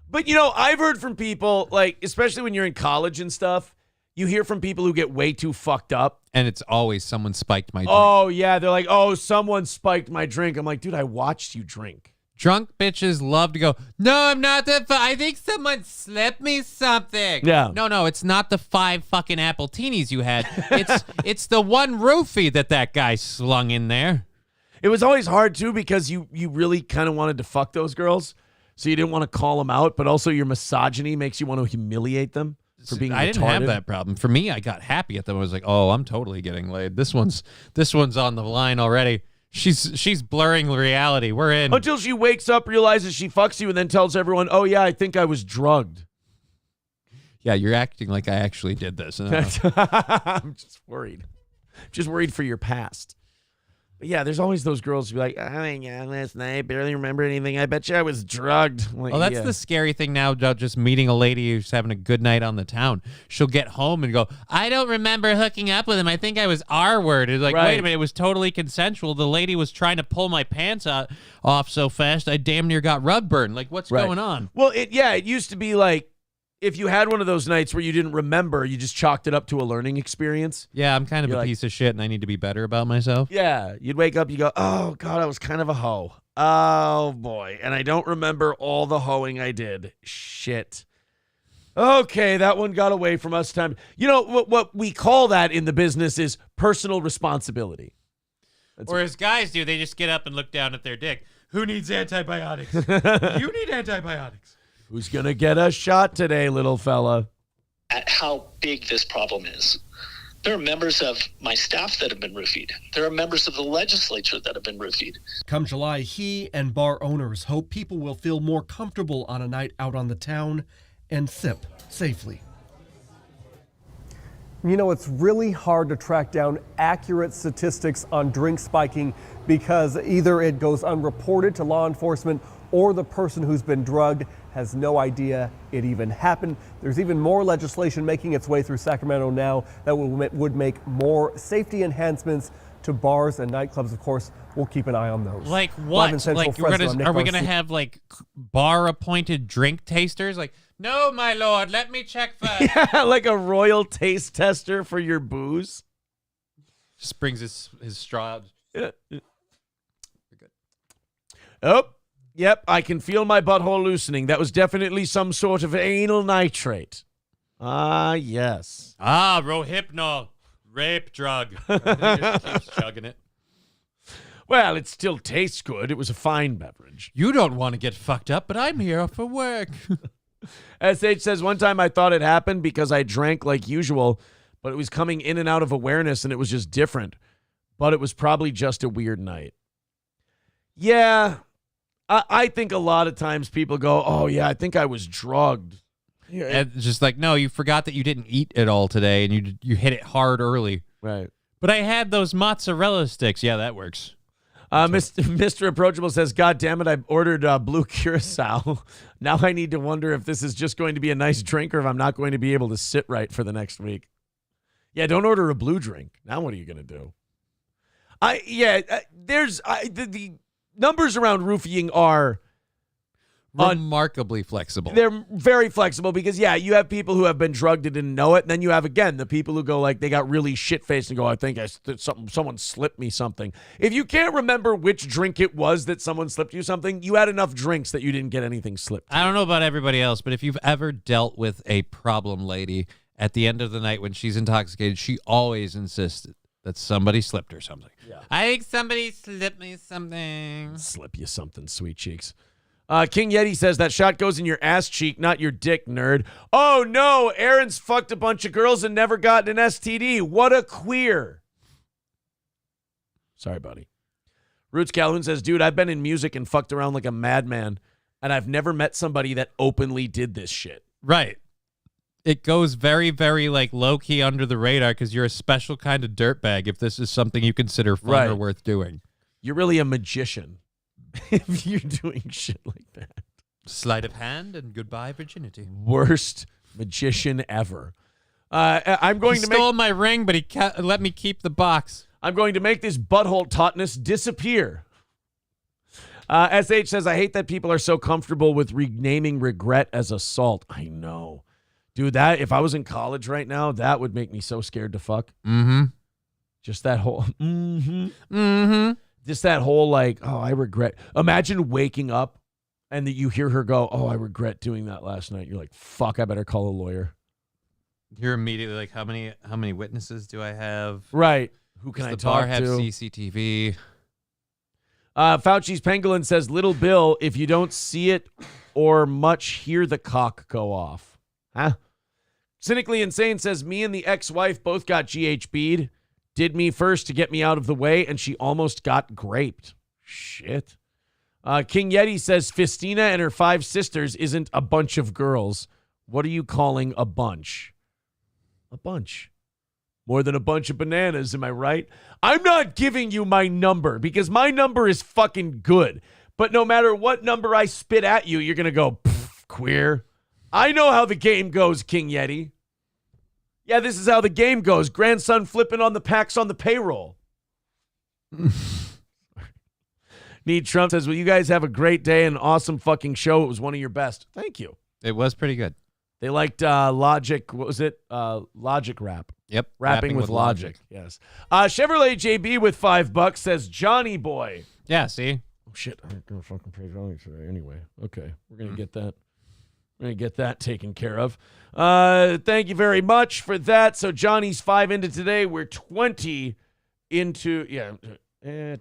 But, you know, I've heard from people, like, especially when you're in college and stuff, you hear from people who get way too fucked up. And it's always someone spiked my drink. Oh, yeah. They're like, oh, someone spiked my drink. I'm like, dude, I watched you drink. Drunk bitches love to go, no, I'm not that. I think someone slipped me something. Yeah. No, it's not the 5 fucking Appletinis you had. It's the one roofie that guy slung in there. It was always hard, too, because you really kind of wanted to fuck those girls. So you didn't want to call them out, but also your misogyny makes you want to humiliate them for being I didn't have retarded. that problem. For me, I got happy at them. I was like, oh, I'm totally getting laid. This one's on the line already. She's blurring reality. We're in. Until she wakes up, realizes she fucks you, and then tells everyone, oh, yeah, I think I was drugged. Yeah, you're acting like I actually did this. I'm just worried. Just worried for your past. But yeah, there's always those girls who be like, oh, my God, last night, I barely remember anything. I bet you I was drugged. Like, Well, that's yeah. the scary thing now about just meeting a lady who's having a good night on the town. She'll get home and go, I don't remember hooking up with him. I think I was R-worded. Like, Right. wait a minute, it was totally consensual. The lady was trying to pull my pants off so fast, I damn near got rug burn. Like, what's Right. going on? Well, it used to be like, if you had one of those nights where you didn't remember, you just chalked it up to a learning experience. Yeah, I'm kind of You're a like- piece of shit, and I need to be better about myself. Yeah, you'd wake up, you go, oh, God, I was kind of a hoe. Oh, boy. And I don't remember all the hoeing I did. Shit. Okay, that one got away from us. Time. You know, what we call that in the business is personal responsibility. Or as guys do, they just get up and look down at their dick. Who needs antibiotics? You need antibiotics. Who's going to get a shot today, little fella? At how big this problem is. There are members of my staff that have been roofied. There are members of the legislature that have been roofied. Come July, he and bar owners hope people will feel more comfortable on a night out on the town and sip safely. You know, it's really hard to track down accurate statistics on drink spiking because either it goes unreported to law enforcement or the person who's been drugged has no idea it even happened. There's even more legislation making its way through Sacramento now that would make more safety enhancements to bars and nightclubs. Of course, we'll keep an eye on those. Like Live in what? Central Like Fresno, I'm Nick are we gonna Garcia. have like bar-appointed drink tasters? Like, no, my lord, let me check first. Yeah, like a royal taste tester for your booze. Just brings his straw out. Yeah. Oh, yep, I can feel my butthole loosening. That was definitely some sort of anal nitrate. Ah, yes. Ah, Rohypnol, rape drug. He just keeps chugging it. Well, it still tastes good. It was a fine beverage. You don't want to get fucked up, but I'm here for work. SH says, one time I thought it happened because I drank like usual, but it was coming in and out of awareness and it was just different. But it was probably just a weird night. Yeah, I think a lot of times people go, oh, yeah, I think I was drugged. Yeah. And just like, no, you forgot that you didn't eat it all today, and you hit it hard early. Right. But I had those mozzarella sticks. Yeah, that works. Mr. Approachable says, God damn it, I've ordered blue curacao. Now I need to wonder if this is just going to be a nice drink or if I'm not going to be able to sit right for the next week. Yeah, don't order a blue drink. Now what are you going to do? The numbers around roofing are remarkably flexible. They're very flexible because, you have people who have been drugged and didn't know it. And then you have, again, the people who go like they got really shit-faced and go, I think someone slipped me something. If you can't remember which drink it was that someone slipped you something, you had enough drinks that you didn't get anything slipped. I don't know about everybody else, but if you've ever dealt with a problem lady at the end of the night when she's intoxicated, she always insists that somebody slipped her something. Yeah. I think somebody slipped me something. Slip you something, sweet cheeks. King Yeti says that shot goes in your ass cheek, not your dick, nerd. Oh, no. Aaron's fucked a bunch of girls and never gotten an STD. What a queer. Sorry, buddy. Roots Calhoun says, dude, I've been in music and fucked around like a madman, and I've never met somebody that openly did this shit. Right. It goes very, very like low-key under the radar because you're a special kind of dirtbag if this is something you consider fun or worth doing. You're really a magician if you're doing shit like that. Sleight of hand and goodbye virginity. Worst magician ever. I'm going he to stole my ring, but he let me keep the box. I'm going to make this butthole tautness disappear. SH says, I hate that people are so comfortable with renaming regret as assault. I know. Dude, that if I was in college right now, that would make me so scared to fuck. Mm-hmm. Just that whole Mm-hmm. Just that whole like, oh, I regret. Imagine waking up and that you hear her go, oh, I regret doing that last night. You're like, fuck, I better call a lawyer. You're immediately like, how many witnesses do I have? Right. Who can I Does the talk bar have to? CCTV? Fauci's Pangolin says, Little Bill, if you don't see it or much hear the cock go off. Huh? Cynically Insane says, me and the ex-wife both got GHB'd. Did me first to get me out of the way, and she almost got graped. Shit. King Yeti says, Fistina and her 5 sisters isn't a bunch of girls. What are you calling a bunch? A bunch. More than a bunch of bananas, am I right? I'm not giving you my number because my number is fucking good. But no matter what number I spit at you, you're going to go, queer. I know how the game goes, King Yeti. Yeah, this is how the game goes. Grandson flipping on the packs on the payroll. Need Trump says, well, you guys have a great day and awesome fucking show. It was one of your best. Thank you. It was pretty good. They liked Logic. What was it? Logic rap. Yep. Rapping with Logic. Yes. Chevrolet JB with $5 says, Johnny boy. Yeah, see? Oh, shit. I'm going to fucking pay Johnny today anyway. Okay. We're going to get that. We're going to get that taken care of. Thank you very much for that. So Johnny's 5 into today. We're 20 into,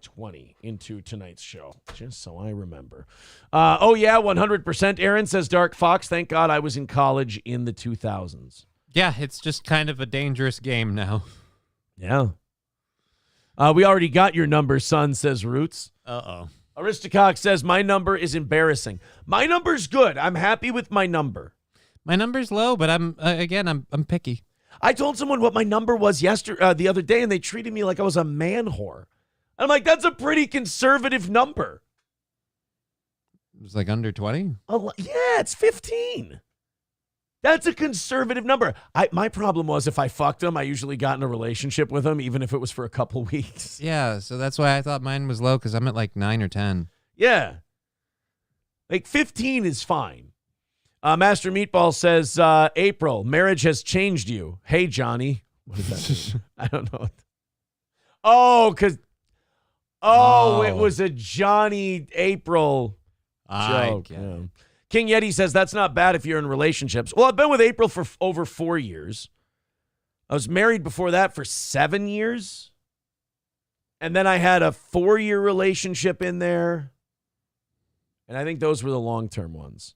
20 into tonight's show, just so I remember. 100%. Aaron says, Dark Fox, thank God I was in college in the 2000s. Yeah, it's just kind of a dangerous game now. Yeah. We already got your number, son, says Roots. Uh-oh. Aristocock says, my number is embarrassing. My number's good. I'm happy with my number. My number's low, but I'm picky. I told someone what my number was the other day, and they treated me like I was a man whore. I'm like, that's a pretty conservative number. It was like under 20? Yeah, it's 15. That's a conservative number. My problem was if I fucked him, I usually got in a relationship with him, even if it was for a couple weeks. Yeah, so that's why I thought mine was low, because I'm at like 9 or 10. Yeah. Like 15 is fine. Master Meatball says, April, marriage has changed you. Hey, Johnny. What does that mean? I don't know. Oh, because... Oh, it was a Johnny April joke. Yeah. King Yeti says, that's not bad if you're in relationships. Well, I've been with April for over 4 years. I was married before that for 7 years. And then I had a 4-year relationship in there. And I think those were the long-term ones.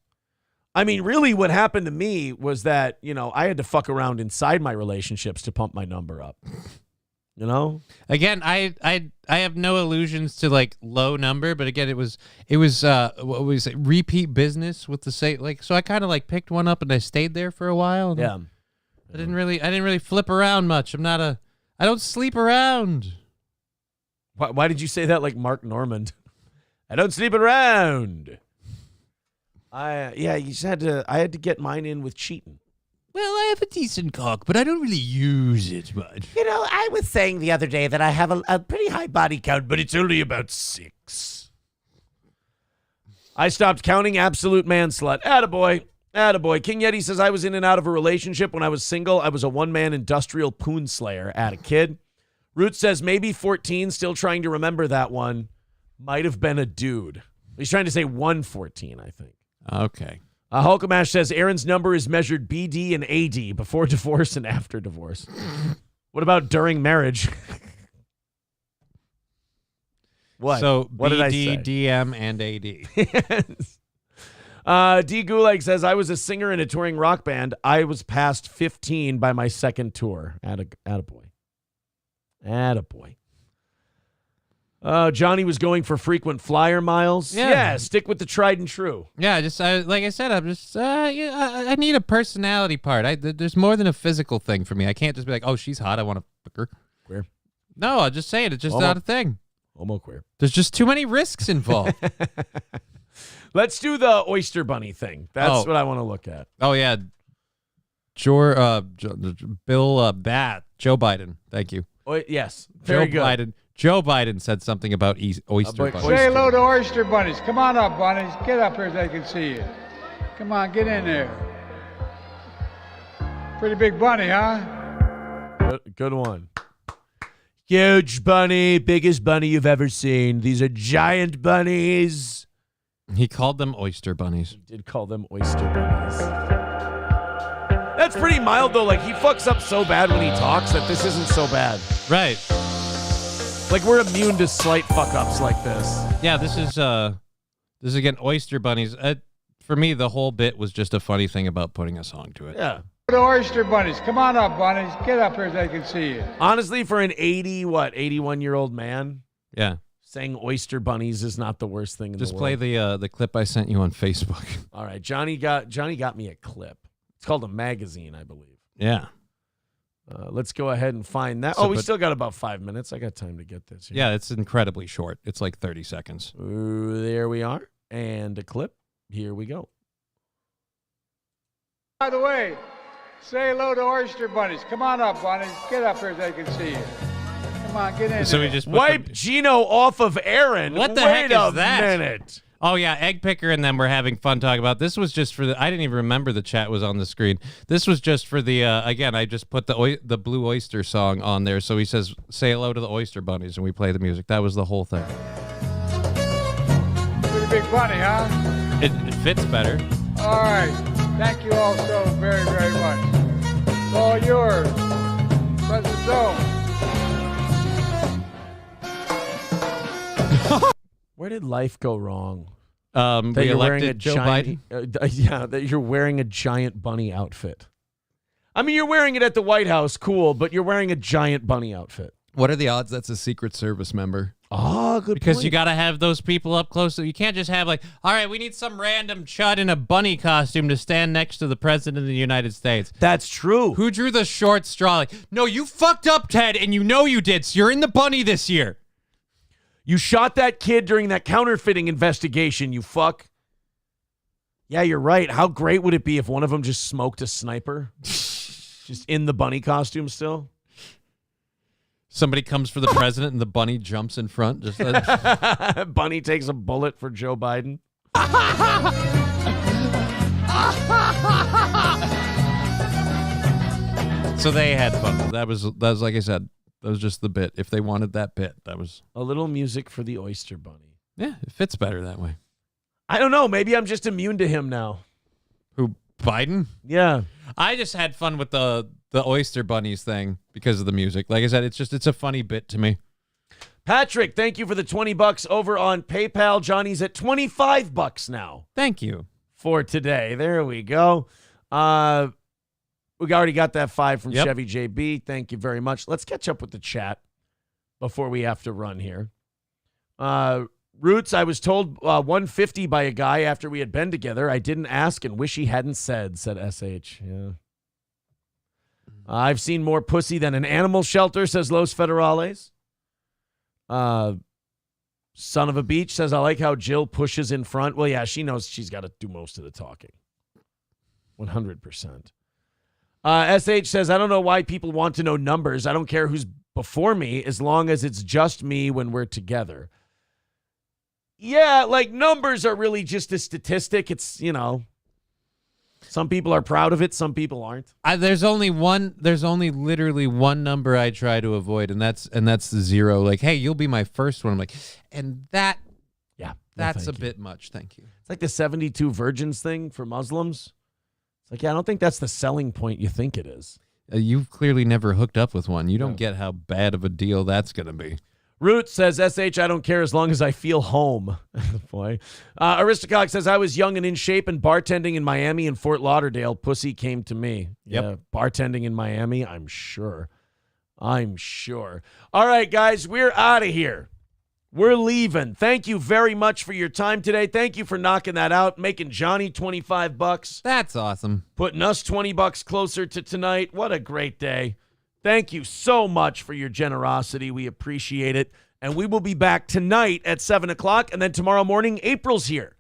I mean, really what happened to me was that, I had to fuck around inside my relationships to pump my number up. You know? Again, I have no illusions to like low number, but again, it was what was it, repeat business with the same, like, so I kind of like picked one up and I stayed there for a while. And Yeah. I didn't really flip around much. I don't sleep around. Why did you say that like Mark Normand? I don't sleep around. You just I had to get mine in with cheating. Well, I have a decent cock, but I don't really use it much. You know, I was saying the other day that I have a pretty high body count, but it's only about 6. I stopped counting absolute man slut. Attaboy. Attaboy. King Yeti says, I was in and out of a relationship when I was single. I was a one-man industrial poon slayer. At a kid. Root says, maybe 14, still trying to remember that one. Might have been a dude. He's trying to say 114, I think. Okay. Hulkamash says Aaron's number is measured BD and AD, before divorce and after divorce. What about during marriage? What? So what did I BD, say? DM, and AD. Yes. D. Gulag says, I was a singer in a touring rock band. I was past 15 by my second tour. Attaboy. Attaboy. Johnny was going for frequent flyer miles. Yeah, stick with the tried and true. Yeah, like I said, I'm just I need a personality part. There's more than a physical thing for me. I can't just be like, oh, she's hot, I want to fuck her. Queer. No, I'm just saying, it's just not a thing. Homo queer. There's just too many risks involved. Let's do the Oyster Bunny thing. That's what I want to look at. Oh yeah, Bill Bat, Joe Biden. Thank you. Yes, very good. Biden. Joe Biden said something about oyster bunnies. Say hello to oyster bunnies. Come on up, bunnies. Get up here so they can see you. Come on, get in there. Pretty big bunny, huh? Good one. Huge bunny, biggest bunny you've ever seen. These are giant bunnies. He called them oyster bunnies. He did call them oyster bunnies. That's pretty mild, though. Like, he fucks up so bad when he talks that this isn't so bad. Right. Like, we're immune to slight fuck-ups like this. Yeah, this is again, oyster bunnies. For me, the whole bit was just a funny thing about putting a song to it. Yeah. The oyster bunnies. Come on up, bunnies. Get up here so they can see you. Honestly, for an 81-year-old man, yeah, saying oyster bunnies is not the worst thing in the world. Just play the clip I sent you on Facebook. All right, Johnny got me a clip. It's called a magazine, I believe. Yeah. Let's go ahead and find that. So, we still got about 5 minutes. I got time to get this. Yeah, it's incredibly short. It's like 30 seconds. Ooh, there we are. And a clip. Here we go. By the way, say hello to oyster bunnies. Come on up, bunnies. Get up here so they can see you. Come on, get in So there. we just wipe Gino off of Aaron. What the Wait heck is a that? minute. Oh, yeah, Egg Picker and them were having fun talking about this. Was just for I didn't even remember the chat was on the screen. This was just for the, again, I just put the Blue Oyster song on there. So he says, say hello to the oyster bunnies, and we play the music. That was the whole thing. Pretty big bunny, huh? It fits better. All right. Thank you all so very, very much. It's all yours. President Zone. Where did life go wrong? That you're wearing a Joe giant, Biden. that you're wearing a giant bunny outfit. I mean, you're wearing it at the White House, cool, but you're wearing a giant bunny outfit. What are the odds that's a Secret Service member? Oh, good Because point. you got to have those people up close. You can't just have like, all right, we need some random chud in a bunny costume to stand next to the President of the United States. That's true. Who drew the short straw? Like, no, you fucked up, Ted, and you know you did, so you're in the bunny this year. You shot that kid during that counterfeiting investigation, you fuck. Yeah, you're right. How great would it be if one of them just smoked a sniper? Just in the bunny costume still? Somebody comes for the president and the bunny jumps in front. Just Bunny takes a bullet for Joe Biden. So they had fun. That was like I said, that was just the bit. If they wanted that bit, that was a little music for the oyster bunny. Yeah, it fits better that way. I don't know. Maybe I'm just immune to him now. Who, Biden? Yeah. I just had fun with the oyster bunnies thing because of the music. Like I said, it's a funny bit to me. Patrick, thank you for the $20 over on PayPal. Johnny's at $25 now. Thank you for today. There we go. We already got that 5 from Yep. Chevy JB. Thank you very much. Let's catch up with the chat before we have to run here. Roots, I was told 150 by a guy after we had been together. I didn't ask and wish he hadn't said, said SH. Yeah. I've seen more pussy than an animal shelter, says Los Federales. Son of a Beach says, I like how Jill pushes in front. Well, yeah, she knows she's got to do most of the talking. 100%. SH says, I don't know why people want to know numbers. I don't care who's before me as long as it's just me when we're together. Yeah, like numbers are really just a statistic. It's, some people are proud of it. Some people aren't. There's only literally one number I try to avoid, and that's the 0. Like, hey, you'll be my first one. I'm like, and that, yeah, that's a bit much. Thank you. It's like the 72 virgins thing for Muslims. It's like, yeah, I don't think that's the selling point you think it is. You've clearly never hooked up with one. You don't get how bad of a deal that's going to be. Root says, SH, I don't care as long as I feel home. Boy. Aristocock says, I was young and in shape and bartending in Miami and Fort Lauderdale. Pussy came to me. Yep. Yeah, bartending in Miami, I'm sure. All right, guys, we're out of here. We're leaving. Thank you very much for your time today. Thank you for knocking that out, making Johnny $25. That's awesome. Putting us $20 closer to tonight. What a great day. Thank you so much for your generosity. We appreciate it. And we will be back tonight at 7 o'clock. And then tomorrow morning, April's here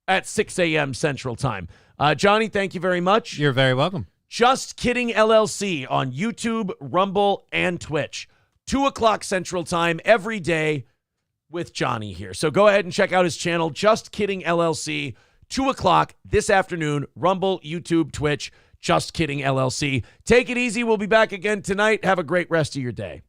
at 6 a.m. Central Time. Johnny, thank you very much. You're very welcome. Just Kidding LLC on YouTube, Rumble, and Twitch. 2 o'clock Central Time every day with Johnny here. So go ahead and check out his channel, Just Kidding LLC. 2 o'clock this afternoon, Rumble, YouTube, Twitch. Just Kidding LLC. Take it easy. We'll be back again tonight. Have a great rest of your day.